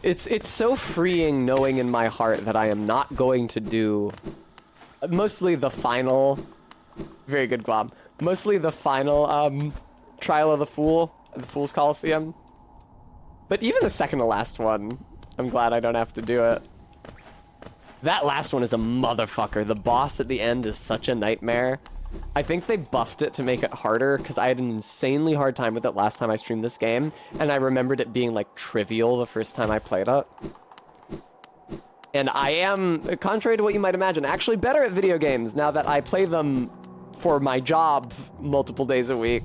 It's so freeing knowing in my heart that I am not going to do mostly the final, very good Guam, mostly the final Trial of the Fool, the Fool's Coliseum. But even the second to last one, I'm glad I don't have to do it. That last one is a motherfucker. The boss at the end is such a nightmare. I think they buffed it to make it harder because I had an insanely hard time with it last time I streamed this game, and I remembered it being like trivial the first time I played it. And I am, contrary to what you might imagine, actually better at video games now that I play them for my job multiple days a week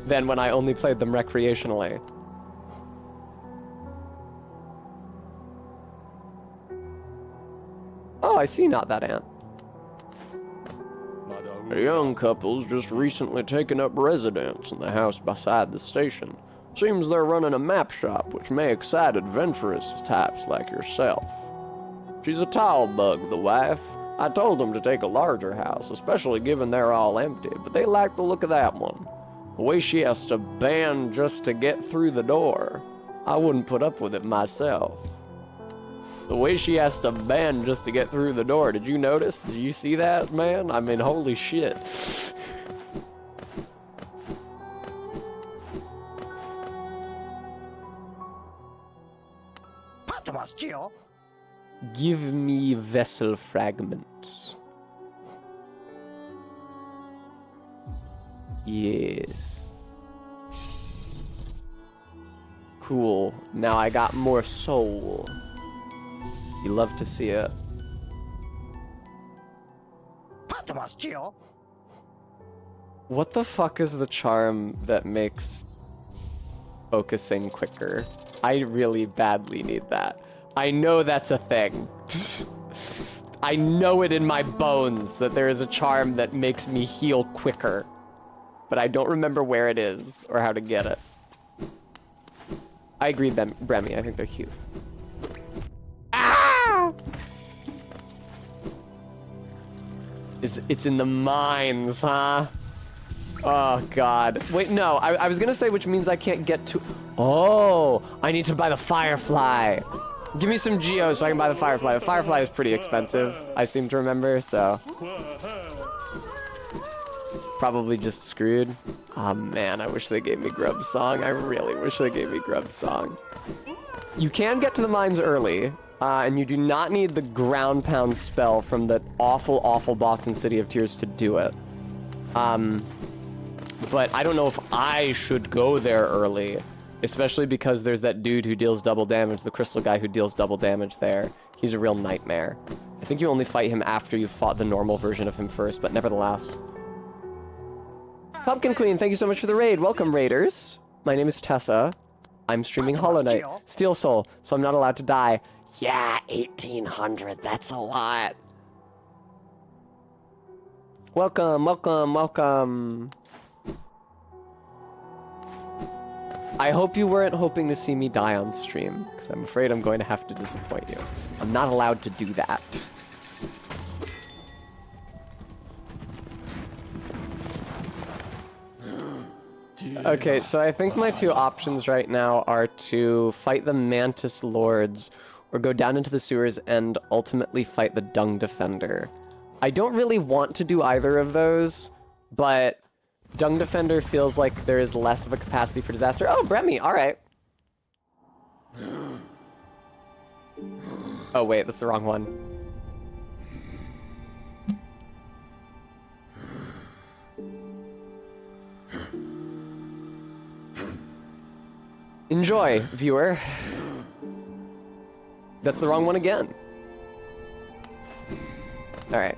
than when I only played them recreationally. Oh, I see Not That Ant. A young couple's just recently taken up residence in the house beside the station. Seems they're running a map shop, which may excite adventurous types like yourself. She's a tall bug, the wife. I told them to take a larger house, especially given they're all empty, but they like the look of that one. The way she has to bend just to get through the door. I wouldn't put up with it myself. The way she has to bend just to get through the door. Did you notice? Did you see that, man? I mean, holy shit. Give me vessel fragments. Yes. Cool. Now I got more soul. You love to see it. What the fuck is the charm that makes focusing quicker? I really badly need that. I know that's a thing. I know it in my bones that there is a charm that makes me heal quicker. But I don't remember where it is or how to get it. I agree, Bremy. I think they're cute. Ah! It's in the mines, huh? Oh, God. Wait, no. I was gonna say which means I can't get to... Oh, I need to buy the Firefly. Give me some geos so I can buy the Firefly. The Firefly is pretty expensive, I seem to remember, so... Probably just screwed. Oh, man, I wish they gave me Grub's Song. I really wish they gave me Grub's Song. You can get to the mines early, and you do not need the ground pound spell from the awful, awful boss in City of Tears to do it. But I don't know if I should go there early, especially because there's that dude who deals double damage, the crystal guy who deals double damage there. He's a real nightmare. I think you only fight him after you've fought the normal version of him first, but nevertheless. Pumpkin Queen, thank you so much for the raid. Welcome, raiders. My name is Tessa. I'm streaming Hollow Knight. Steel Soul, so I'm not allowed to die. Yeah, 1800, that's a lot. Welcome, welcome, welcome. I hope you weren't hoping to see me die on stream, because I'm afraid I'm going to have to disappoint you. I'm not allowed to do that. Okay, so I think my two options right now are to fight the Mantis Lords or go down into the sewers and ultimately fight the Dung Defender. I don't really want to do either of those, but Dung Defender feels like there is less of a capacity for disaster. Oh, Bremy, all right. Oh, wait, that's the wrong one. Enjoy, viewer. That's the wrong one again. All right.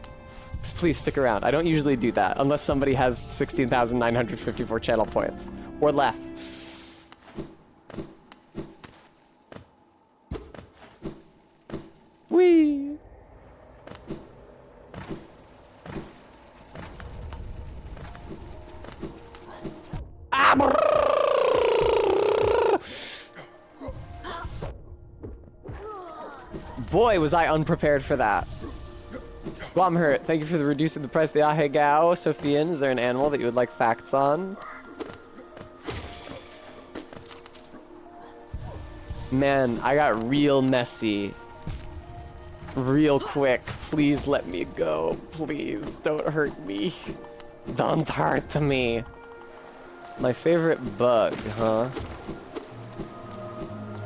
Just please stick around. I don't usually do that unless somebody has 16,954 channel points or less. Whee! Boy, was I unprepared for that. Glomhurt, thank you for reducing the price of the Ahegao. Sophian, is there an animal that you would like facts on? Man, I got real messy. Real quick. Please let me go. Please, don't hurt me. Don't hurt me. My favorite bug, huh?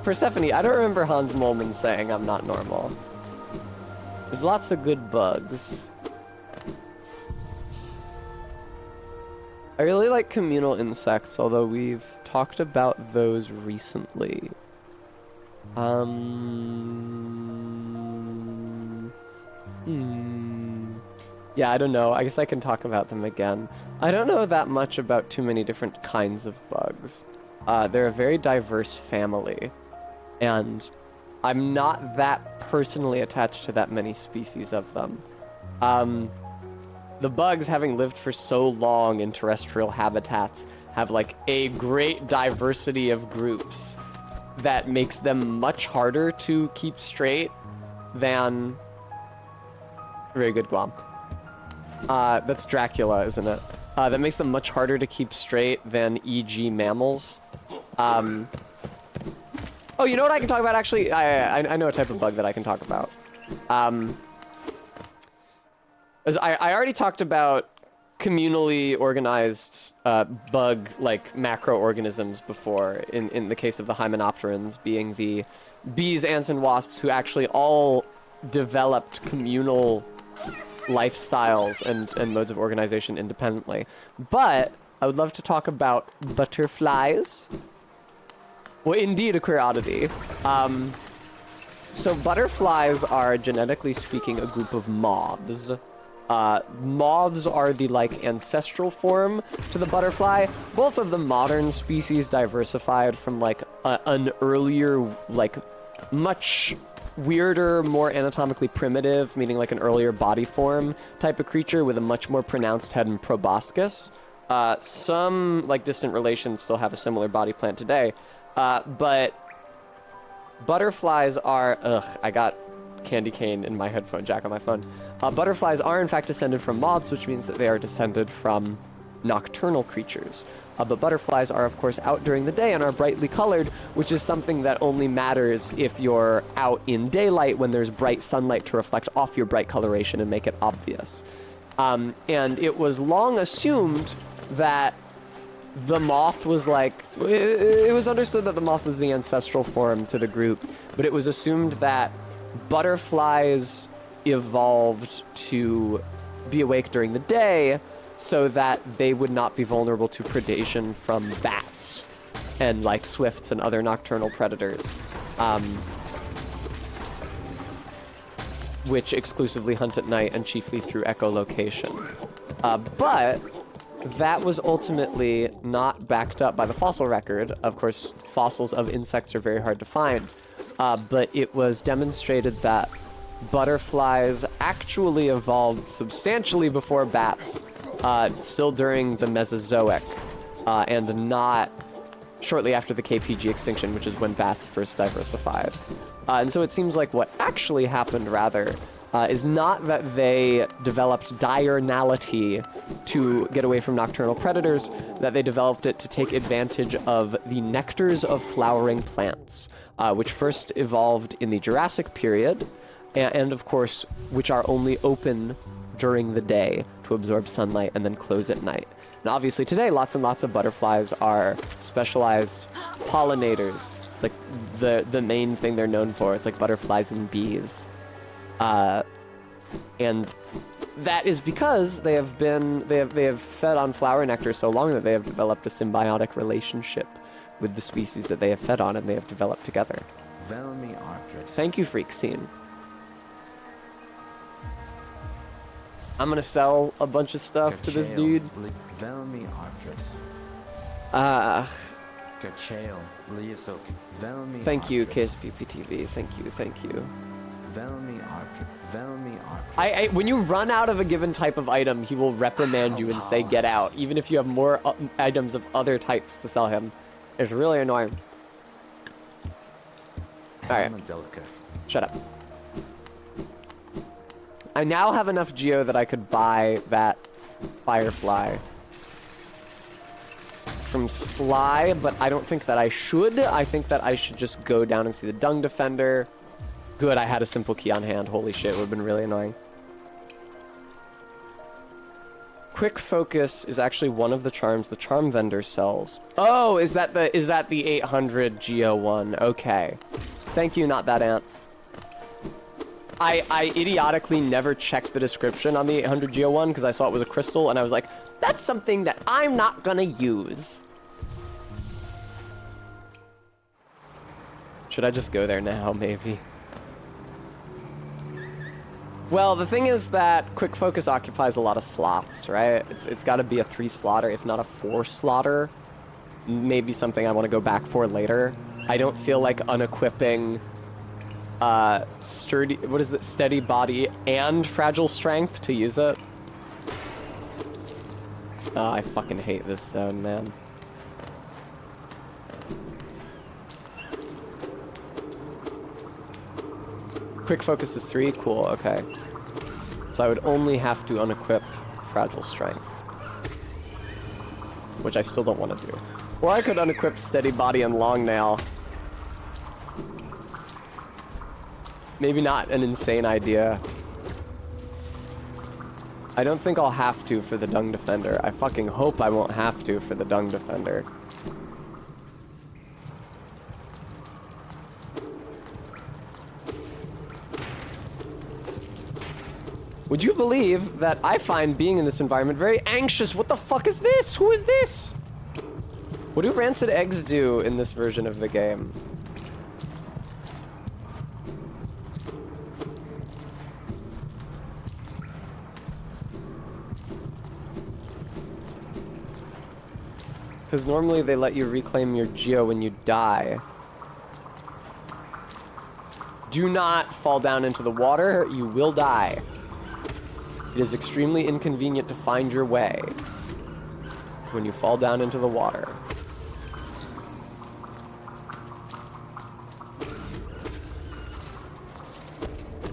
Persephone, I don't remember Hans Moleman saying I'm not normal. There's lots of good bugs. I really like communal insects, although we've talked about those recently. Yeah, I don't know. I guess I can talk about them again. I don't know that much about too many different kinds of bugs. They're a very diverse family, and I'm not that personally attached to that many species of them. The bugs, having lived for so long in terrestrial habitats, have like a great diversity of groups that makes them much harder to keep straight than... Very good, Guam. That's Dracula, isn't it? That makes them much harder to keep straight than, e.g., mammals. Oh, you know what I can talk about, actually? I know a type of bug that I can talk about. As I already talked about communally organized bug, like, macroorganisms before, in the case of the Hymenopterans being the bees, ants, and wasps who actually all developed communal lifestyles and modes of organization independently. But I would love to talk about butterflies. Well, indeed, a queer oddity. So butterflies are, genetically speaking, a group of moths. Moths are the, like, ancestral form to the butterfly. Both of the modern species diversified from, like, an earlier, like, much weirder, more anatomically primitive, meaning like an earlier body form type of creature with a much more pronounced head and proboscis. Some, like, distant relations still have a similar body plan today. But butterflies are... Ugh, I got candy cane in my headphone jack on my phone. Butterflies are, in fact, descended from moths, which means that they are descended from nocturnal creatures. But butterflies are, of course, out during the day and are brightly colored, which is something that only matters if you're out in daylight when there's bright sunlight to reflect off your bright coloration and make it obvious. And it was long assumed that the moth was like... It was understood that the moth was the ancestral form to the group, but it was assumed that butterflies evolved to be awake during the day so that they would not be vulnerable to predation from bats and, like, swifts and other nocturnal predators, which exclusively hunt at night and chiefly through echolocation. But that was ultimately not backed up by the fossil record. Of course, fossils of insects are very hard to find, but it was demonstrated that butterflies actually evolved substantially before bats, still during the Mesozoic, and not shortly after the KPG extinction, which is when bats first diversified. And so it seems like what actually happened, rather, is not that they developed diurnality to get away from nocturnal predators, that they developed it to take advantage of the nectars of flowering plants, which first evolved in the Jurassic period, and of course, which are only open during the day to absorb sunlight and then close at night. And obviously today, lots and lots of butterflies are specialized pollinators. It's like the main thing they're known for. It's like butterflies and bees. And that is because they have fed on flower nectar so long that they have developed a symbiotic relationship with the species that they have fed on and they have developed together. Velmi Artred. Thank you, Freak Scene. I'm gonna sell a bunch of stuff to this dude. Velmi Artred. Kachael Liasok. Velmi Thank you, Artred. KSPPTV. Thank you. Velmi Artred. Velmi Artred. I when you run out of a given type of item, he will reprimand you and say get out, even if you have more items of other types to sell him. It's really annoying. Alright, Helmadelica. shut up. I now have enough geo that I could buy that firefly from Sly, but I don't think that I should. I think that I should just go down and see the Dung Defender. Good, I had a simple key on hand. Holy shit, it would have been really annoying. Quick Focus is actually one of the charms the charm vendor sells. Oh, is that the 800 geo one? Okay. Thank you, not that ant. I idiotically never checked the description on the 800 geo one because I saw it was a crystal and I was like, that's something that I'm not gonna use. Should I just go there now, maybe? Well, the thing is that Quick Focus occupies a lot of slots, right? It's got to be a 3 slotter, if not a 4 slotter. Maybe something I want to go back for later. I don't feel like unequipping steady body and fragile strength to use it. Oh, I fucking hate this zone, man. Quick Focus is 3? Cool, okay. So I would only have to unequip Fragile Strength. Which I still don't want to do. Or I could unequip Steady Body and Long Nail. Maybe not an insane idea. I don't think I'll have to for the Dung Defender. I fucking hope I won't have to for the Dung Defender. Would you believe that I find being in this environment very anxious? What the fuck is this? Who is this? What do rancid eggs do in this version of the game? Because normally they let you reclaim your geo when you die. Do not fall down into the water, you will die. It is extremely inconvenient to find your way when you fall down into the water.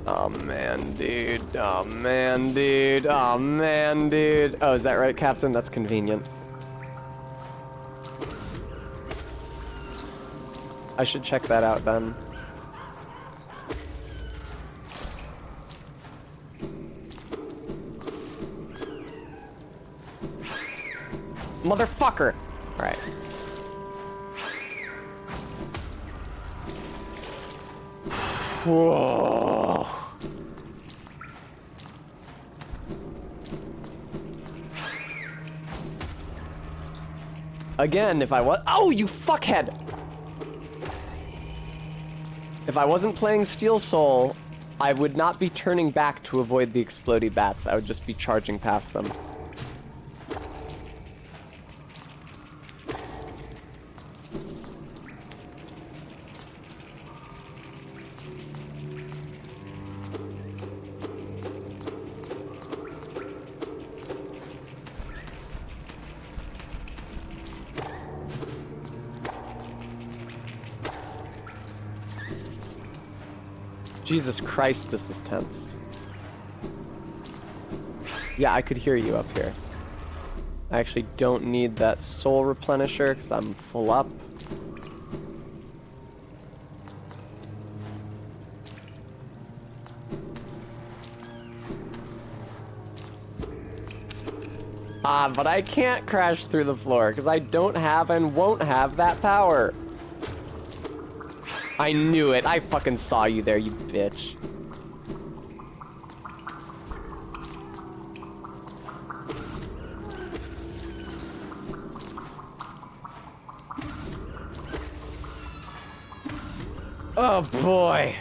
Oh man, dude. Oh man, dude. Oh man, dude. Oh, is that right, Captain? That's convenient. I should check that out then. Motherfucker! Alright. Whoa. Again, if I was— oh, you fuckhead! If I wasn't playing Steel Soul, I would not be turning back to avoid the explodey bats. I would just be charging past them. Jesus Christ, this is tense. Yeah, I could hear you up here. I actually don't need that soul replenisher because I'm full up. But I can't crash through the floor because I don't have and won't have that power. I knew it. I fucking saw you there, you bitch. Oh boy.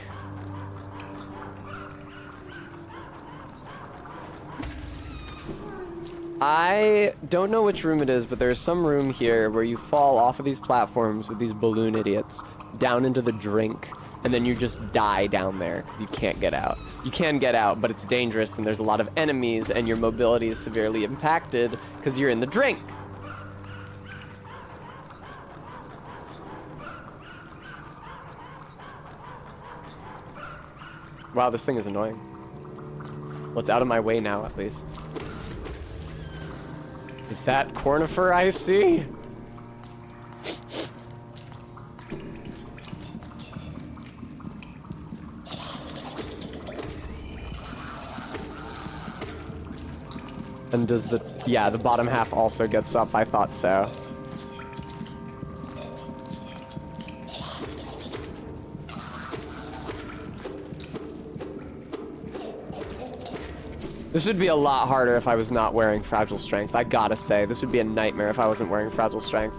I don't know which room it is, but there's some room here where you fall off of these platforms with these balloon idiots down into the drink, and then you just die down there because you can't get out. You can get out, but it's dangerous, and there's a lot of enemies, and your mobility is severely impacted because you're in the drink. Wow, this thing is annoying. Well, it's out of my way now, at least. Is that Cornifer I see? And does the... yeah, the bottom half also gets up. I thought so. This would be a lot harder if I was not wearing Fragile Strength. I gotta say, this would be a nightmare if I wasn't wearing Fragile Strength.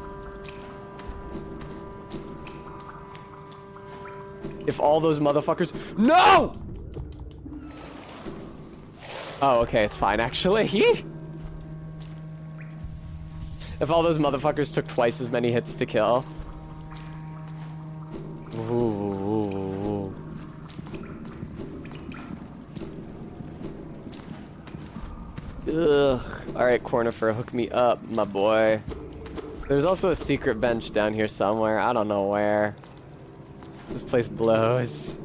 If all those motherfuckers... No! Oh, okay, it's fine, actually. If all those motherfuckers took twice as many hits to kill. Ooh. Ugh. Alright, Cornifer, hook me up, my boy. There's also a secret bench down here somewhere. I don't know where. This place blows.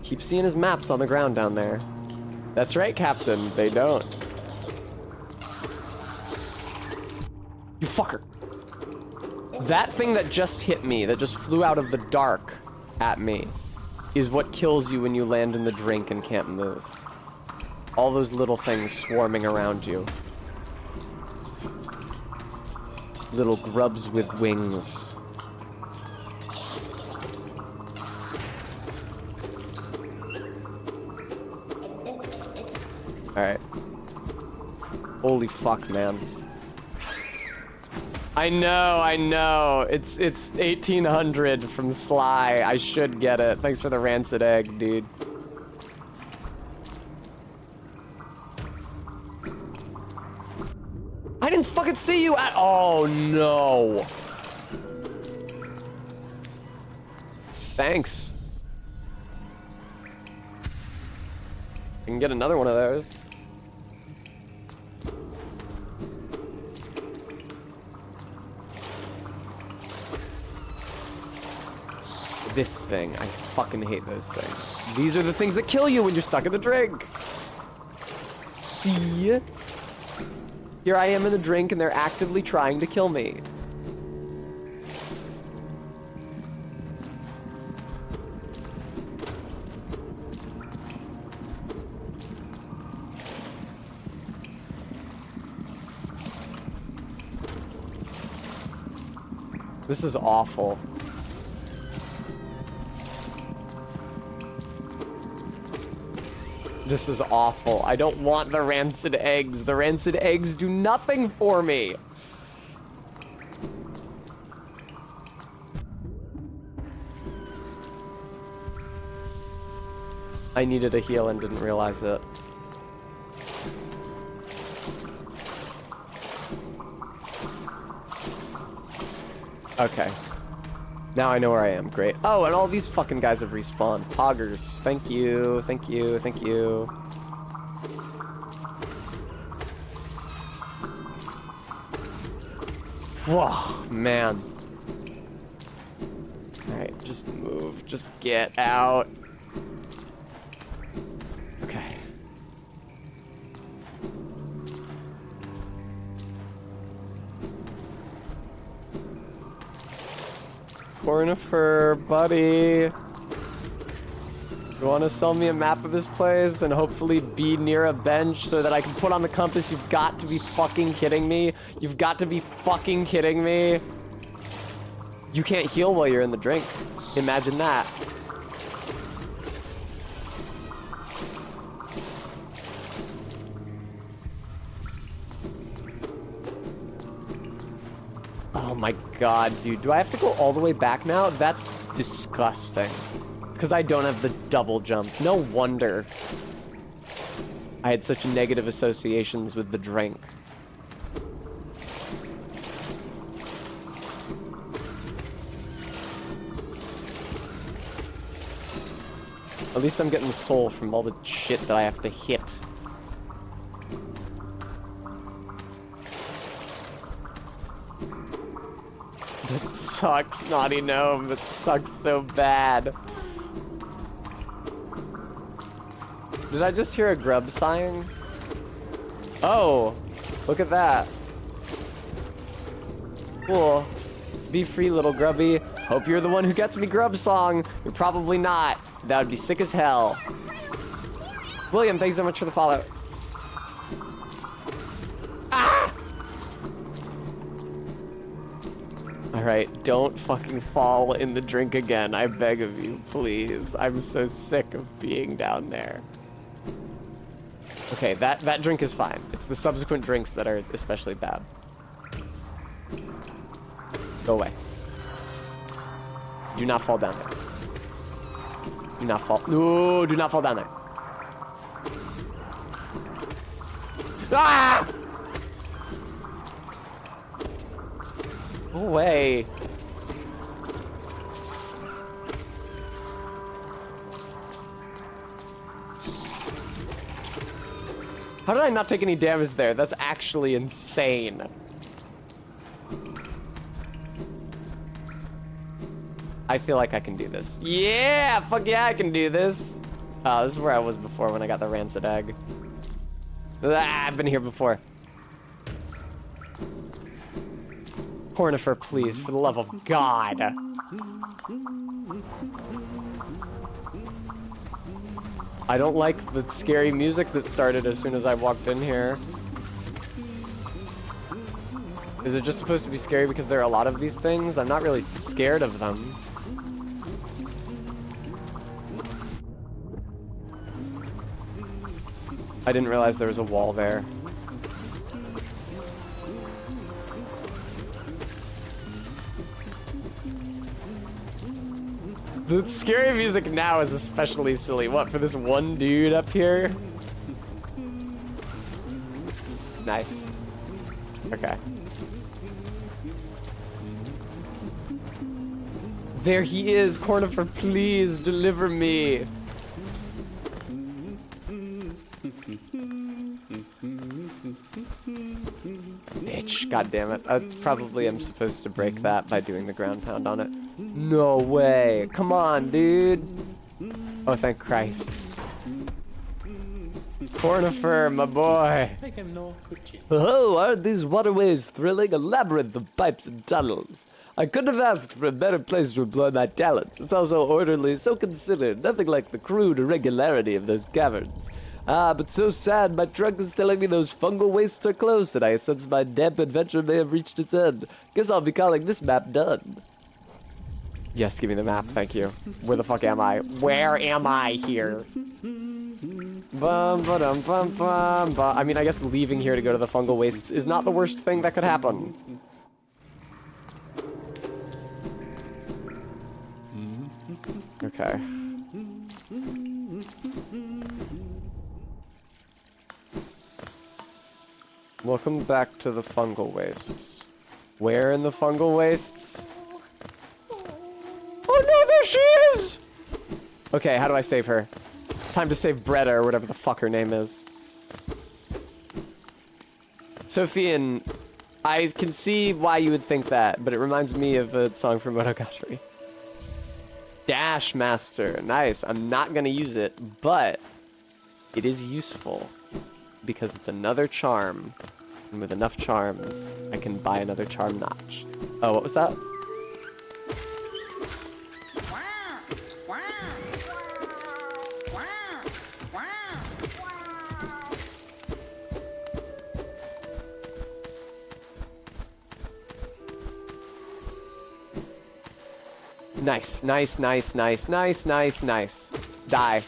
Keep seeing his maps on the ground down there. That's right, Captain. They don't. You fucker. That thing that just hit me, that just flew out of the dark at me, is what kills you when you land in the drink and can't move. All those little things swarming around you. Little grubs with wings. Alright. Holy fuck, man. I know. It's 1800 from Sly. I should get it. Thanks for the rancid egg, dude. I didn't fucking see you at— oh no. Thanks. I can get another one of those. This thing. I fucking hate those things. These are the things that kill you when you're stuck in the drink. See? Here I am in the drink and they're actively trying to kill me. This is awful. This is awful. I don't want the rancid eggs. The rancid eggs do nothing for me. I needed a heal and didn't realize it. Okay. Now I know where I am. Great. Oh, and all these fucking guys have respawned. Poggers. Thank you. Thank you. Thank you. Whoa, man. Alright, just move. Just get out. Okay. Cornifer, buddy. You want to sell me a map of this place and hopefully be near a bench so that I can put on the compass? You've got to be fucking kidding me. You've got to be fucking kidding me. You can't heal while you're in the drink. Imagine that. Oh my god, dude. Do I have to go all the way back now? That's disgusting. Because I don't have the double jump. No wonder I had such negative associations with the drink. At least I'm getting soul from all the shit that I have to hit. That sucks, Naughty Gnome. That sucks so bad. Did I just hear a grub sighing? Oh, look at that. Cool. Be free, little grubby. Hope you're the one who gets me grub song. You're probably not. That would be sick as hell. William, thanks so much for the follow. Ah! Alright, don't fucking fall in the drink again. I beg of you, please. I'm so sick of being down there. Okay, that drink is fine. It's the subsequent drinks that are especially bad. Go away. Do not fall down there. Do not fall. No, do not fall down there. Ah! Go away. How did I not take any damage there? That's actually insane. I feel like I can do this. Yeah, fuck yeah, I can do this. Oh, this is where I was before when I got the rancid egg. Ah, I've been here before. Cornifer, please, for the love of God. I don't like the scary music that started as soon as I walked in here. Is it just supposed to be scary because there are a lot of these things? I'm not really scared of them. I didn't realize there was a wall there. The scary music now is especially silly. What, for this one dude up here? Nice. Okay. There he is, Cornifer, please deliver me. Bitch, god damn it. I probably am supposed to break that by doing the ground pound on it. No way. Come on, dude. Oh, thank Christ. Cornifer, my boy. Oh, aren't these waterways thrilling? A labyrinth of pipes and tunnels. I couldn't have asked for a better place to employ my talents. It's all so orderly, so considered, nothing like the crude irregularity of those caverns. Ah, but so sad, my trunk is telling me those fungal wastes are close, and I sense my damp adventure may have reached its end. Guess I'll be calling this map done. Yes, give me the map, thank you. Where the fuck am I? Where am I here? Bum, ba-dum, bum, bum, bum. I mean, I guess leaving here to go to the fungal wastes is not the worst thing that could happen. Okay. Welcome back to the fungal wastes. Where in the fungal wastes? Oh no, there she is! Okay, how do I save her? Time to save Bretta, or whatever the fuck her name is. Sophian, I can see why you would think that, but it reminds me of a song from Monogatari. Dash Master. Nice. I'm not going to use it, but it is useful because it's another charm. And with enough charms, I can buy another charm notch. Oh, what was that? Nice, nice, nice, nice, nice, nice, nice. Die.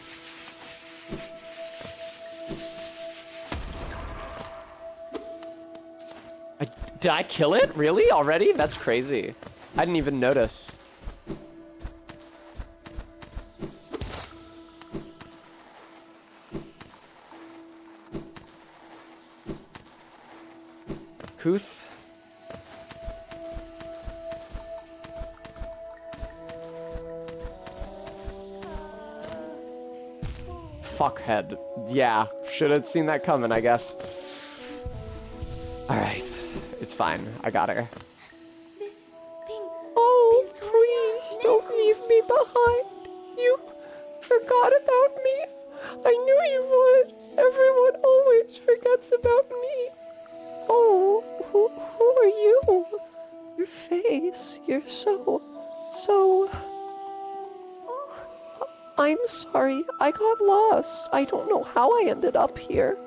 Did I kill it? Really? Already? That's crazy. I didn't even notice. Kuth. Fuckhead. Yeah, should have seen that coming, I guess. Alright, it's fine. I got her. Oh, please, don't leave me behind. You forgot about me. I knew you would. Everyone always forgets about me. Oh, who are you? Your face, you're so... I'm sorry, I got lost. I don't know how I ended up here.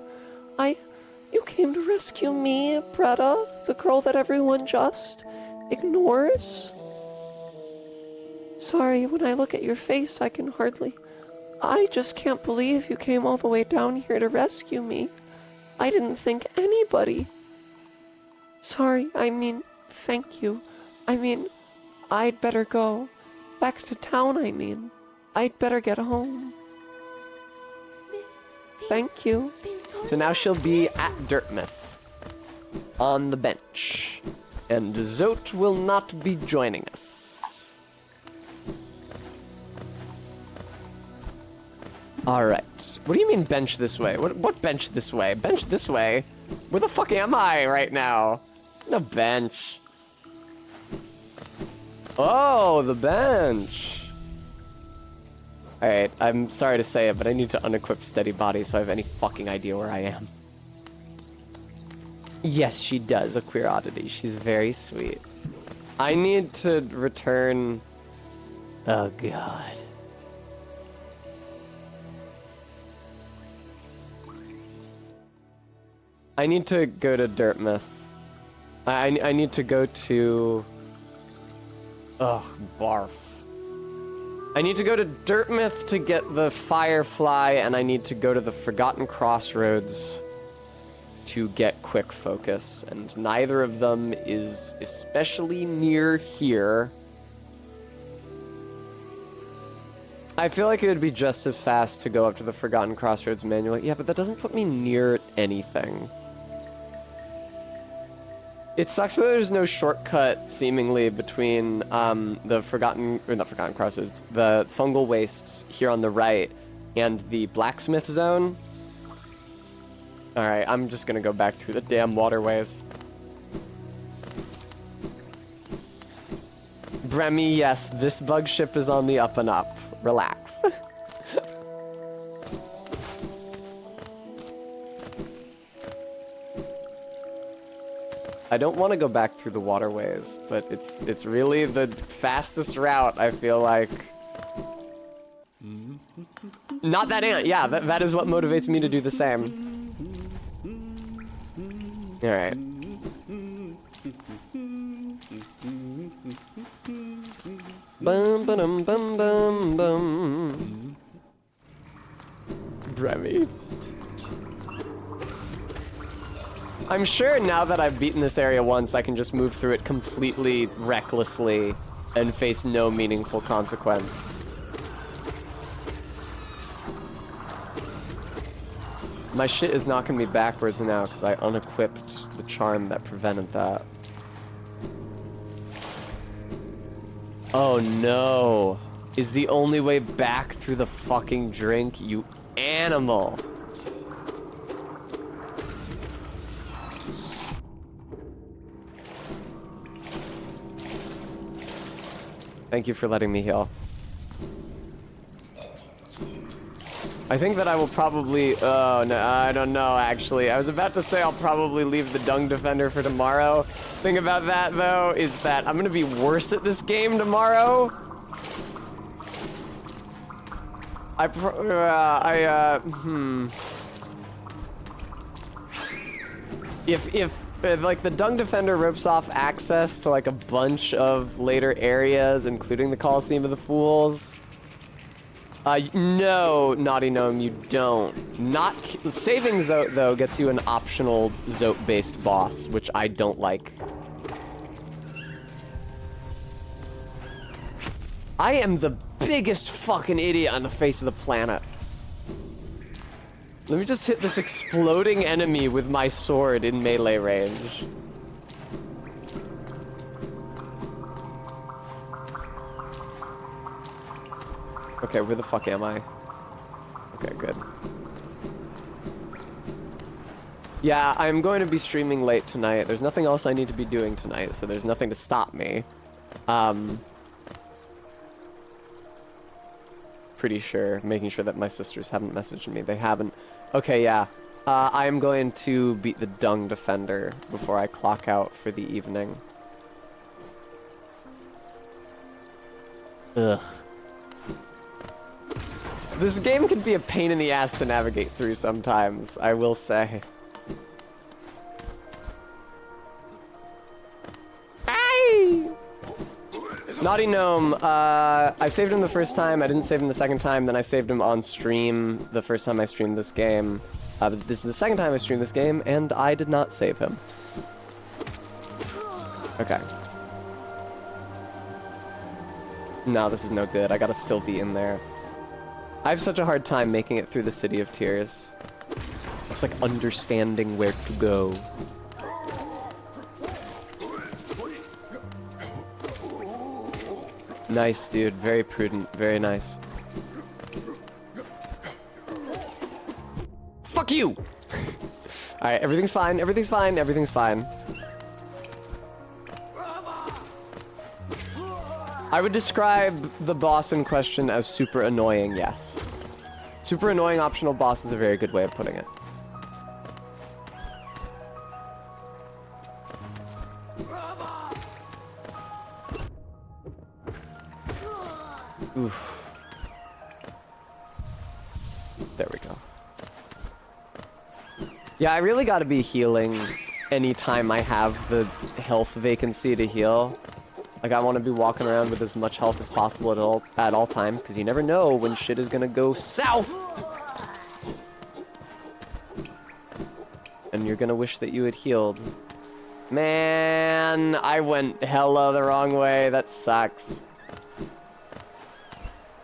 You came to rescue me, Bretta, the girl that everyone just ignores. Sorry, when I look at your face, I just can't believe you came all the way down here to rescue me. I didn't think anybody. Sorry, thank you. I'd better go. Back to town, I'd better get home. Thank you. So now she'll be at Dirtmouth. On the bench. And Zote will not be joining us. Alright. What do you mean bench this way? What bench this way? Bench this way? Where the fuck am I right now? No bench. Oh, the bench. Alright, I'm sorry to say it, but I need to unequip Steady Body so I have any fucking idea where I am. Yes, she does, a queer oddity. She's very sweet. I need to return... Oh, God. I need to go to Dirtmouth. I need to go to... Ugh, barf. I need to go to Dirtmouth to get the Firefly, and I need to go to the Forgotten Crossroads to get Quick Focus, and neither of them is especially near here. I feel like it would be just as fast to go up to the Forgotten Crossroads manually. Yeah, but that doesn't put me near anything. It sucks that there's no shortcut, seemingly, between the not Forgotten Crossroads, the Fungal Wastes here on the right and the Blacksmith Zone. Alright, I'm just gonna go back through the damn waterways. Bremy, yes, this bug ship is on the up and up. Relax. I don't want to go back through the waterways, but it's really the fastest route, I feel like. Not that ant, yeah, that is what motivates me to do the same. Alright. Bum bum bum bum bum. Bremy. I'm sure now that I've beaten this area once, I can just move through it completely recklessly and face no meaningful consequence. My shit is knocking me backwards now because I unequipped the charm that prevented that. Oh no. Is the only way back through the fucking drink, you animal. Thank you for letting me heal. I think that I will probably, oh no, I don't know actually. I was about to say I'll probably leave the Dung Defender for tomorrow. Thing about that though is that I'm gonna be worse at this game tomorrow. If like the Dung Defender rips off access to like a bunch of later areas, including the Coliseum of the Fools. No, Naughty Gnome, you don't. Saving Zote, though, gets you an optional Zote-based boss, which I don't like. I am the biggest fucking idiot on the face of the planet. Let me just hit this exploding enemy with my sword in melee range. Okay, where the fuck am I? Okay, good. Yeah, I'm going to be streaming late tonight. There's nothing else I need to be doing tonight, so there's nothing to stop me. Pretty sure. Making sure that my sisters haven't messaged me. They haven't. Okay, yeah. I am going to beat the Dung Defender before I clock out for the evening. Ugh. This game can be a pain in the ass to navigate through sometimes, I will say. Aye! Naughty Gnome, I saved him the first time, I didn't save him the second time, then I saved him on stream the first time I streamed this game. But this is the second time I streamed this game, and I did not save him. Okay. No, this is no good, I gotta still be in there. I have such a hard time making it through the City of Tears. Just like understanding where to go. Nice, dude. Very prudent. Very nice. Fuck you! Alright, everything's fine. Everything's fine. Everything's fine. I would describe the boss in question as super annoying, yes. Super annoying optional boss is a very good way of putting it. Oof. There we go. Yeah, I really gotta be healing anytime I have the health vacancy to heal. Like, I want to be walking around with as much health as possible at all times, because you never know when shit is gonna go south! And you're gonna wish that you had healed. Man, I went hella the wrong way. That sucks.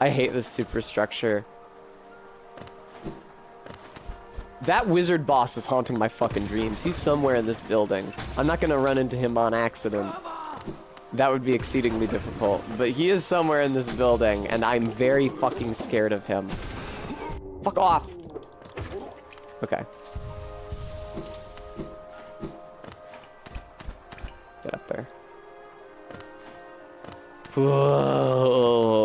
I hate this superstructure. That wizard boss is haunting my fucking dreams. He's somewhere in this building. I'm not gonna run into him on accident. That would be exceedingly difficult. But he is somewhere in this building, and I'm very fucking scared of him. Fuck off! Okay. Get up there. Whoa.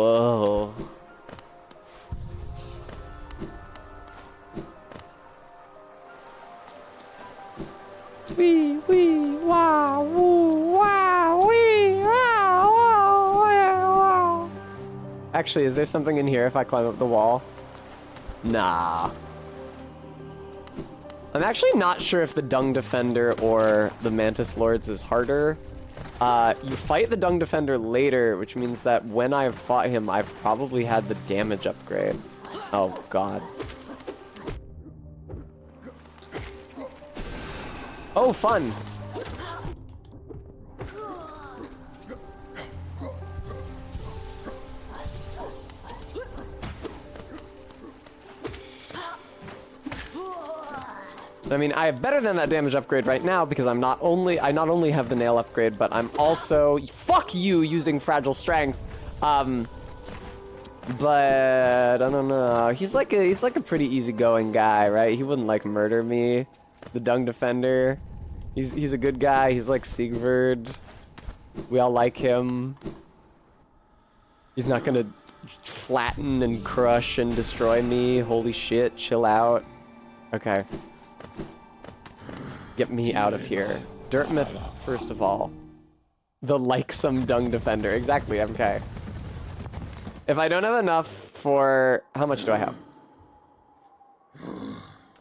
Wee, wee, wow, woo, wow, wee, wow, wow, wow. Actually, is there something in here if I climb up the wall? Nah. I'm actually not sure if the Dung Defender or the Mantis Lords is harder. You fight the Dung Defender later, which means that when I've fought him, I've probably had the damage upgrade. Oh, God. Oh, fun! I mean, I have better than that damage upgrade right now because I not only have the nail upgrade, but I'm also fuck you using fragile strength. But I don't know. He's like a pretty easygoing guy, right? He wouldn't like murder me. The Dung Defender. He's a good guy. He's like Siegfried. We all like him. He's not gonna flatten and crush and destroy me. Holy shit, chill out. Okay. Get me out of here. Dirt myth, first of all. The likesome dung defender. Exactly, MK. If I don't have enough for... How much do I have?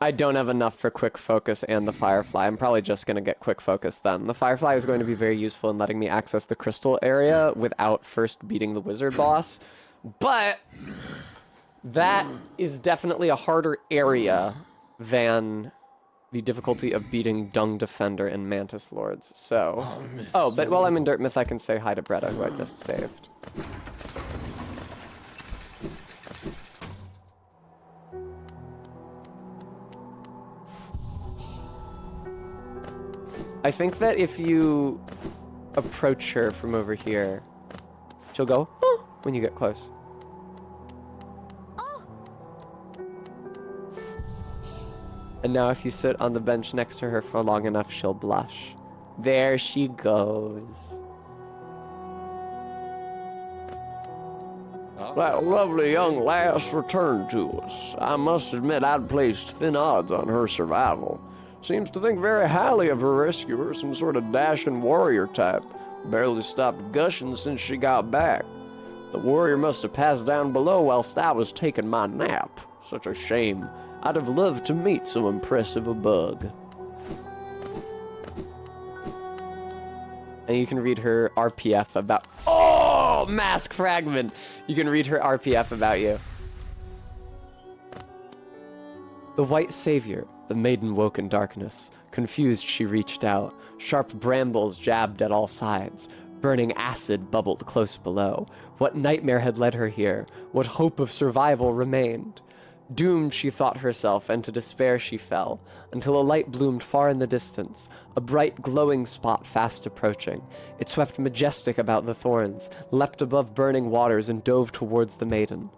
I don't have enough for quick focus and the firefly. I'm probably just going to get quick focus then. The firefly is going to be very useful in letting me access the crystal area without first beating the wizard boss. But that is definitely a harder area than the difficulty of beating Dung Defender and Mantis Lords. So, but while I'm in Dirt Myth, I can say hi to Bretta, who I just saved. I think that if you approach her from over here, she'll go, oh, when you get close. And now if you sit on the bench next to her for long enough, she'll blush. There she goes. That lovely young lass returned to us. I must admit I'd placed thin odds on her survival. Seems to think very highly of her rescuer, some sort of dashing warrior type. Barely stopped gushing since she got back. The warrior must have passed down below whilst I was taking my nap. Such a shame. I'd have loved to meet so impressive a bug. And you can read her RPF about... Oh, Mask Fragment! You can read her RPF about you. The White Savior, the maiden woke in darkness. Confused, she reached out. Sharp brambles jabbed at all sides. Burning acid bubbled close below. What nightmare had led her here? What hope of survival remained? Doomed, she thought herself, and to despair she fell, until a light bloomed far in the distance, a bright glowing spot fast approaching. It swept majestic about the thorns, leapt above burning waters, and dove towards the maiden.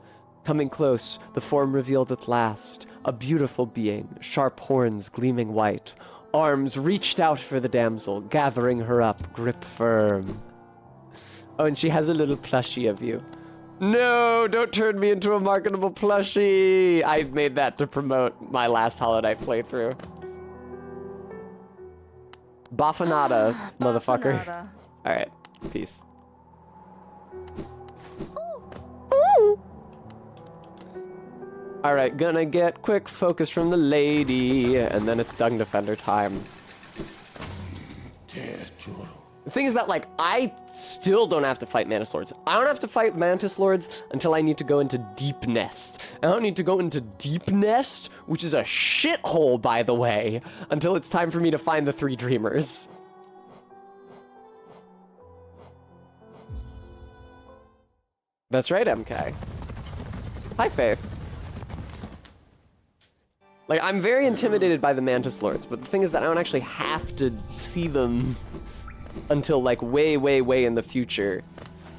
Coming close, the form revealed at last, a beautiful being, sharp horns gleaming white. Arms reached out for the damsel, gathering her up, grip firm. Oh, and she has a little plushie of you. No, don't turn me into a marketable plushie. I made that to promote my last Hollow Knight playthrough. Baffanada, motherfucker. Baffanada. Alright, peace. Alright, gonna get quick focus from the lady, and then it's Dung Defender time. The thing is that, like, I still don't have to fight Mantis Lords. I don't have to fight Mantis Lords until I need to go into Deep Nest. I don't need to go into Deep Nest, which is a shithole, by the way, until it's time for me to find the 3 Dreamers. That's right, MK. Hi, Faith. Like, I'm very intimidated by the Mantis Lords, but the thing is that I don't actually have to see them until, like, way, way, way in the future.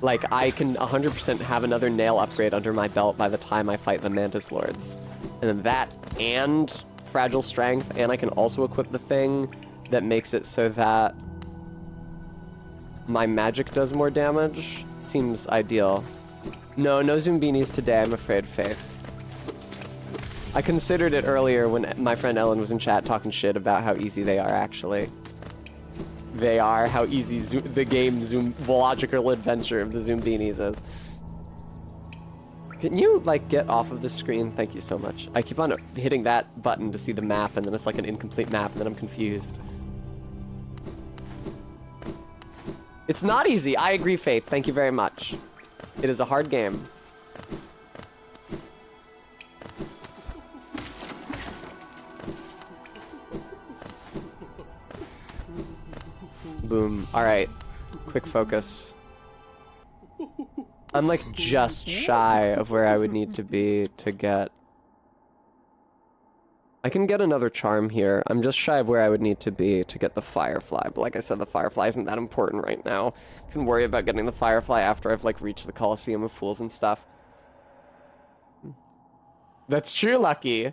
Like, I can 100% have another nail upgrade under my belt by the time I fight the Mantis Lords. And then that and Fragile Strength, and I can also equip the thing that makes it so that my magic does more damage. Seems ideal. No Zoombinis today, I'm afraid, Faith. I considered it earlier when my friend Ellen was in chat talking shit about how easy they are, actually. They are how easy the game Zoological Adventure of the Zoombinis is. Can you, like, get off of the screen? Thank you so much. I keep on hitting that button to see the map, and then it's like an incomplete map, and then I'm confused. It's not easy. I agree, Faith. Thank you very much. It is a hard game. Boom. Alright. Quick focus. I'm like just shy of where I would need to be to get... I can get another charm here. I'm just shy of where I would need to be to get the Firefly. But like I said, the Firefly isn't that important right now. I can worry about getting the Firefly after I've like reached the Coliseum of Fools and stuff. That's true, Lucky.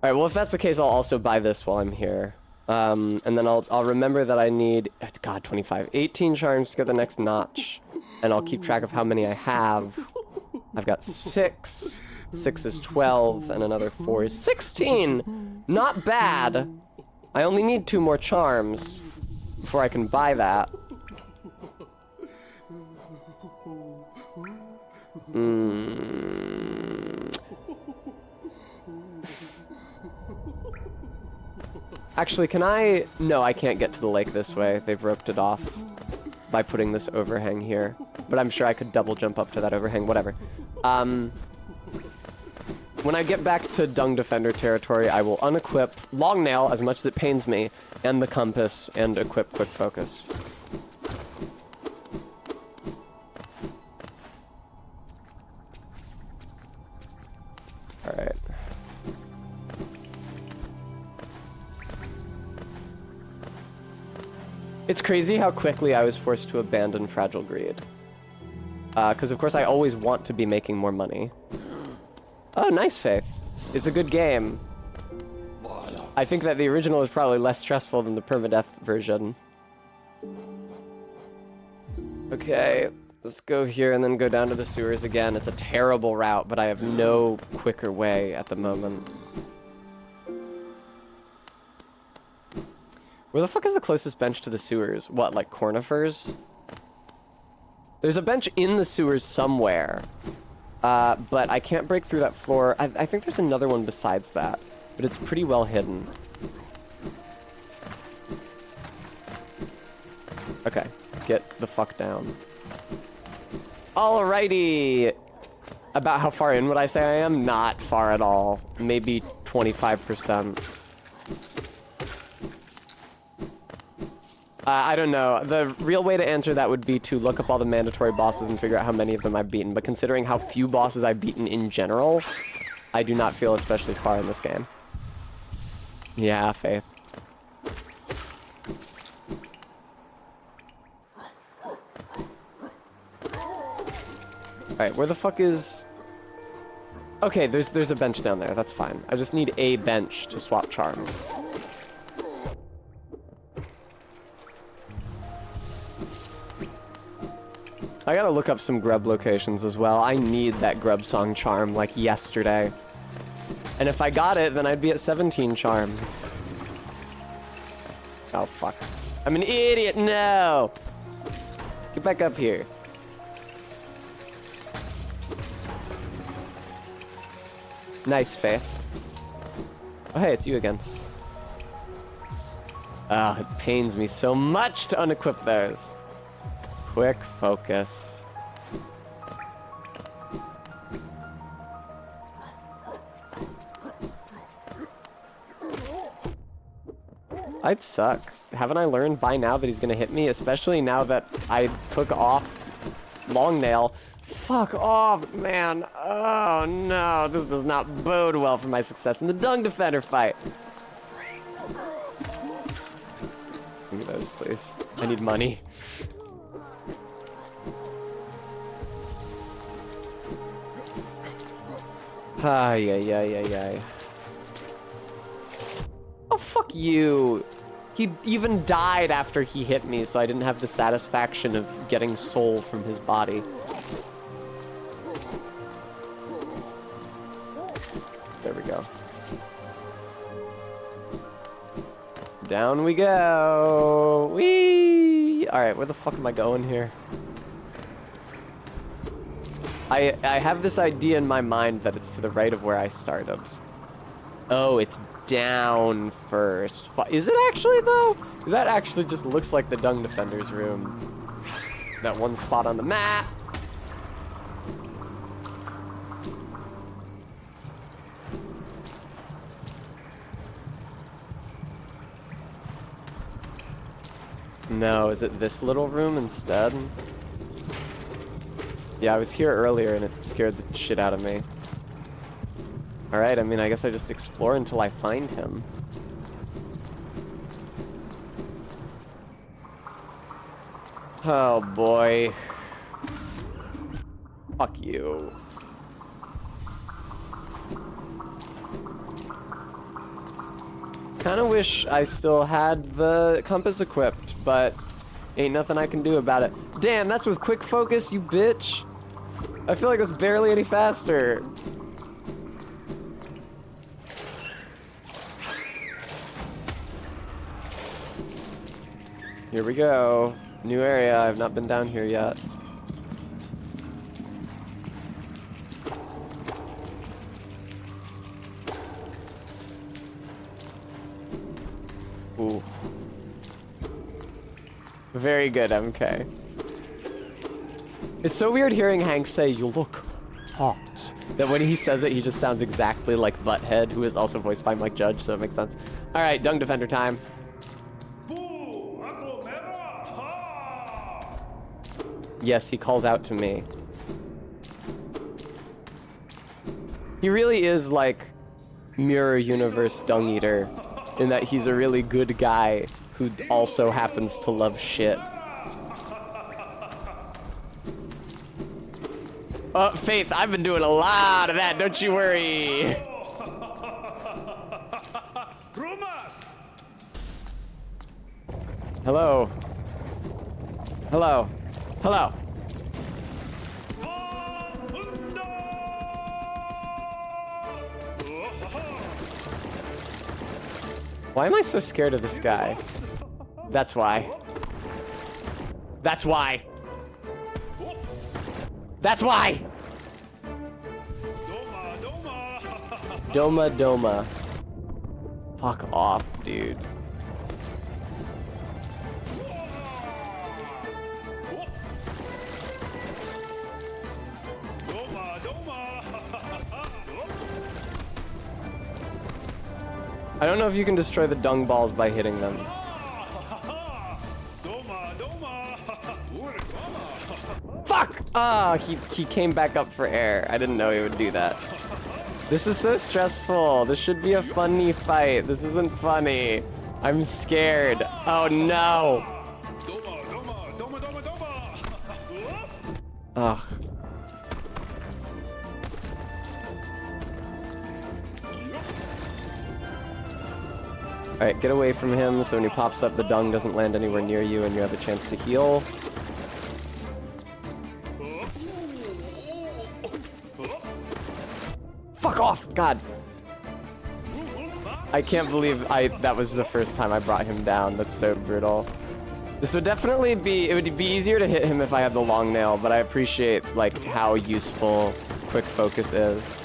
Alright, well, if that's the case, I'll also buy this while I'm here. And then I'll remember that I need, God, 25, 18 charms to get the next notch. And I'll keep track of how many I have. I've got 6. 6 is 12, and another 4 is 16. Not bad. I only need 2 more charms before I can buy that. Actually, can I... No, I can't get to the lake this way. They've roped it off by putting this overhang here. But I'm sure I could double jump up to that overhang, whatever. When I get back to Dung Defender territory, I will unequip Longnail, as much as it pains me, and the compass, and equip Quick Focus. Alright. It's crazy how quickly I was forced to abandon Fragile Greed. Because of course I always want to be making more money. Oh, nice, Faith. It's a good game. I think that the original is probably less stressful than the permadeath version. Okay, let's go here and then go down to the sewers again. It's a terrible route, but I have no quicker way at the moment. Where the fuck is the closest bench to the sewers? What, like Cornifers? There's a bench in the sewers somewhere. But I can't break through that floor. I think there's another one besides that, but it's pretty well hidden. Okay, get the fuck down. Alrighty. About how far in would I say I am? Not far at all. Maybe 25%. I don't know. The real way to answer that would be to look up all the mandatory bosses and figure out how many of them I've beaten. But considering how few bosses I've beaten in general, I do not feel especially far in this game. Yeah, Faith. Alright, where the fuck is... Okay, there's a bench down there. That's fine. I just need a bench to swap charms. I gotta look up some grub locations as well. I need that grub song charm like yesterday. And if I got it, then I'd be at 17 charms. Oh, fuck. I'm an idiot, no! Get back up here. Nice, Faith. Oh, hey, it's you again. Ah, it pains me so much to unequip those. Quick Focus. I'd suck. Haven't I learned by now that he's gonna hit me? Especially now that I took off Longnail. Fuck off, man. Oh no, this does not bode well for my success in the Dung Defender fight. Give me those, please. I need money. Ay, ay, ay, ay, ay. Oh, fuck you. He even died after he hit me, so I didn't have the satisfaction of getting soul from his body. There we go. Down we go. Whee! Alright, where the fuck am I going here? I have this idea in my mind that it's to the right of where I started. Oh, it's down first. Is it actually, though? That actually just looks like the Dung Defender's room. That one spot on the map. No, is it this little room instead? Yeah, I was here earlier and it scared the shit out of me. Alright, I mean, I guess I just explore until I find him. Oh boy. Fuck you. Kind of wish I still had the compass equipped, but ain't nothing I can do about it. Damn, that's with quick focus, you bitch. I feel like that's barely any faster. Here we go. New area. I've not been down here yet. Ooh. Very good, MK. It's so weird hearing Hank say, "You look hot." That when he says it, he just sounds exactly like Butthead, who is also voiced by Mike Judge, so it makes sense. All right, Dung Defender time. Yes, he calls out to me. He really is like Mirror Universe Dung Eater, in that he's a really good guy who also happens to love shit. Faith, I've been doing a lot of that, don't you worry. Hello. Hello. Hello. Why am I so scared of this guy? That's why. That's why. That's why! Doma Doma. Fuck off, dude. I don't know if you can destroy the dung balls by hitting them. Fuck! Ah, he came back up for air. I didn't know he would do that. This is so stressful. This should be a funny fight. This isn't funny. I'm scared. Oh no. Ugh. Alright, get away from him so when he pops up, the dung doesn't land anywhere near you and you have a chance to heal. Fuck off! God! I can't believe that was the first time I brought him down. That's so brutal. This would definitely be, it would be easier to hit him if I had the long nail, but I appreciate, like, how useful quick focus is.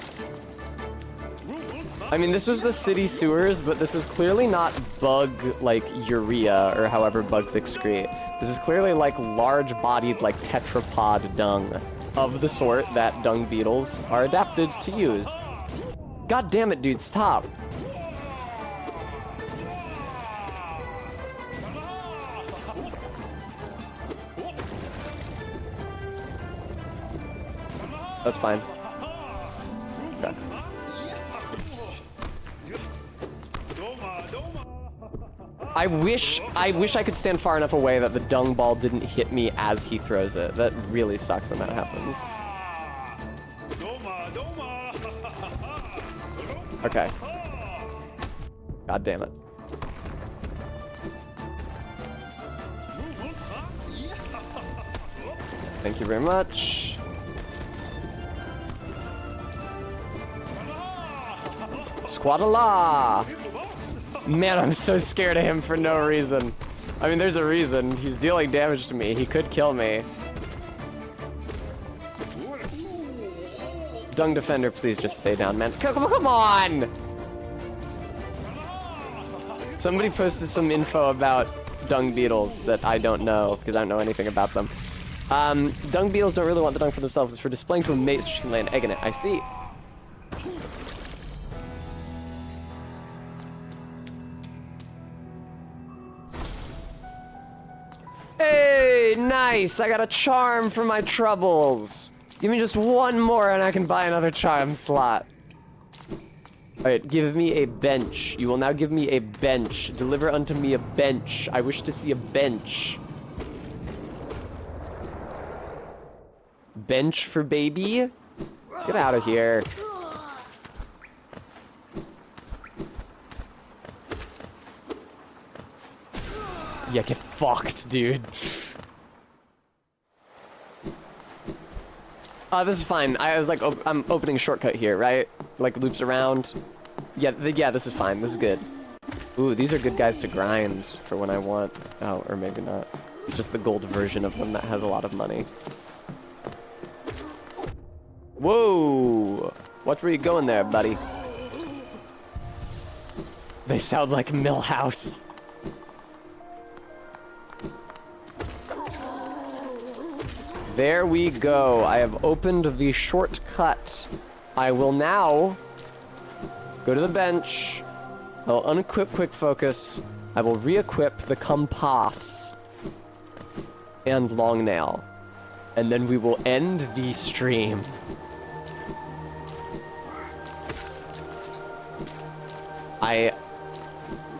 I mean, this is the city sewers, but this is clearly not bug, like, urea, or however bugs excrete. This is clearly, like, large-bodied, like, tetrapod dung, of the sort that dung beetles are adapted to use. God damn it, dude, stop. That's fine. Okay. I wish I could stand far enough away that the dung ball didn't hit me as he throws it. That really sucks when that happens. Okay. God damn it. Thank you very much. Squadala! Man, I'm so scared of him for no reason. I mean, there's a reason. He's dealing damage to me. He could kill me. Dung Defender, please just stay down, man. Come on! Somebody posted some info about dung beetles that I don't know, because I don't know anything about them. Dung beetles don't really want the dung for themselves. It's for displaying to a mate so she can lay an egg in it. I see. Hey, nice! I got a charm for my troubles. Give me just one more and I can buy another charm slot. Alright, give me a bench. You will now give me a bench. Deliver unto me a bench. I wish to see a bench. Bench for baby? Get out of here. Yeah, get fucked, dude. This is fine. I was like, I'm opening a shortcut here, right? Like loops around. Yeah, yeah, this is fine. This is good. Ooh, these are good guys to grind for when I want. Oh, or maybe not. It's just the gold version of them that has a lot of money. Whoa! Watch where you going there, buddy. They sound like Millhouse. There we go. I have opened the shortcut. I will now go to the bench. I'll unequip quick focus. I will re-equip the compass and long nail. And then we will end the stream. I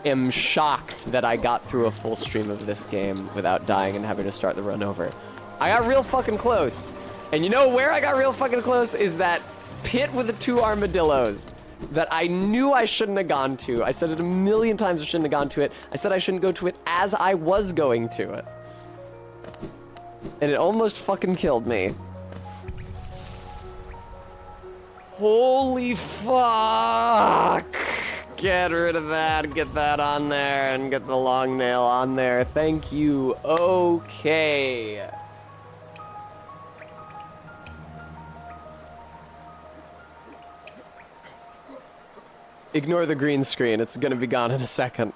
am shocked that I got through a full stream of this game without dying and having to start the run over. I got real fucking close. And you know where I got real fucking close is that pit with the 2 armadillos that I knew I shouldn't have gone to. I said it a million times I shouldn't have gone to it. I said I shouldn't go to it as I was going to it. And it almost fucking killed me. Holy fuck! Get rid of that, get that on there, and get the long nail on there. Thank you. Okay. Ignore the green screen. It's gonna be gone in a second.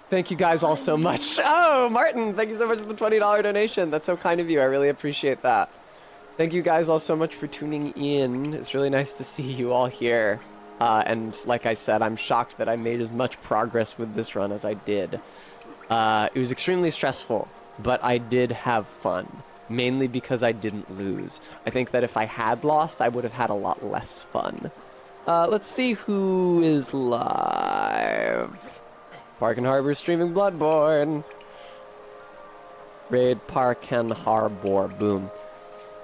Thank you guys all so much. Oh, Martin, thank you so much for the $20 donation. That's so kind of you. I really appreciate that. Thank you guys all so much for tuning in. It's really nice to see you all here. And like I said, I'm shocked that I made as much progress with this run as I did. It was extremely stressful, but I did have fun, mainly because I didn't lose. I think that if I had lost, I would have had a lot less fun. Let's see who is live. Park and Harbor streaming Bloodborne. Raid Park and Harbor, boom.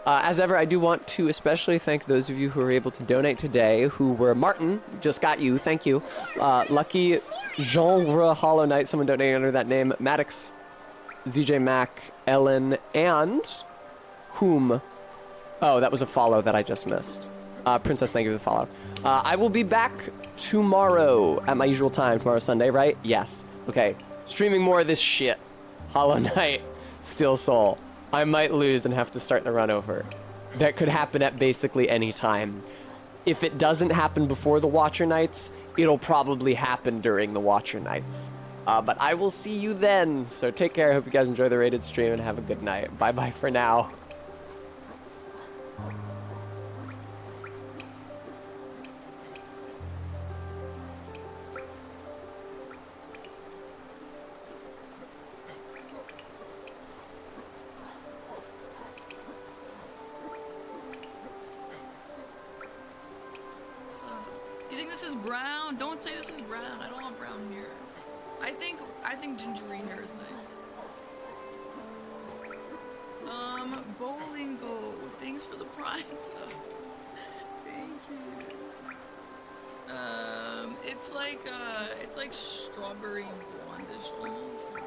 As ever, I do want to especially thank those of you who were able to donate today, who were Martin, just got you, thank you. Lucky, Genre, Hollow Knight, someone donating under that name, Maddox, ZJ Mac, Ellen, and whom? Oh, that was a follow that I just missed. Princess, thank you for the follow. I will be back tomorrow at my usual time. Tomorrow's Sunday, right? Yes. Okay. Streaming more of this shit. Hollow Knight, Steel Soul. I might lose and have to start the run over. That could happen at basically any time. If it doesn't happen before the Watcher Nights, it'll probably happen during the Watcher Nights. But I will see you then. So take care. I hope you guys enjoy the rated stream and have a good night. Bye-bye for now. You think this is brown? Don't say this is brown. I don't want brown hair. I think gingery hair is nice. Bowlingo. Thanks for the prime sub. Thank you. It's like strawberry blondish almost.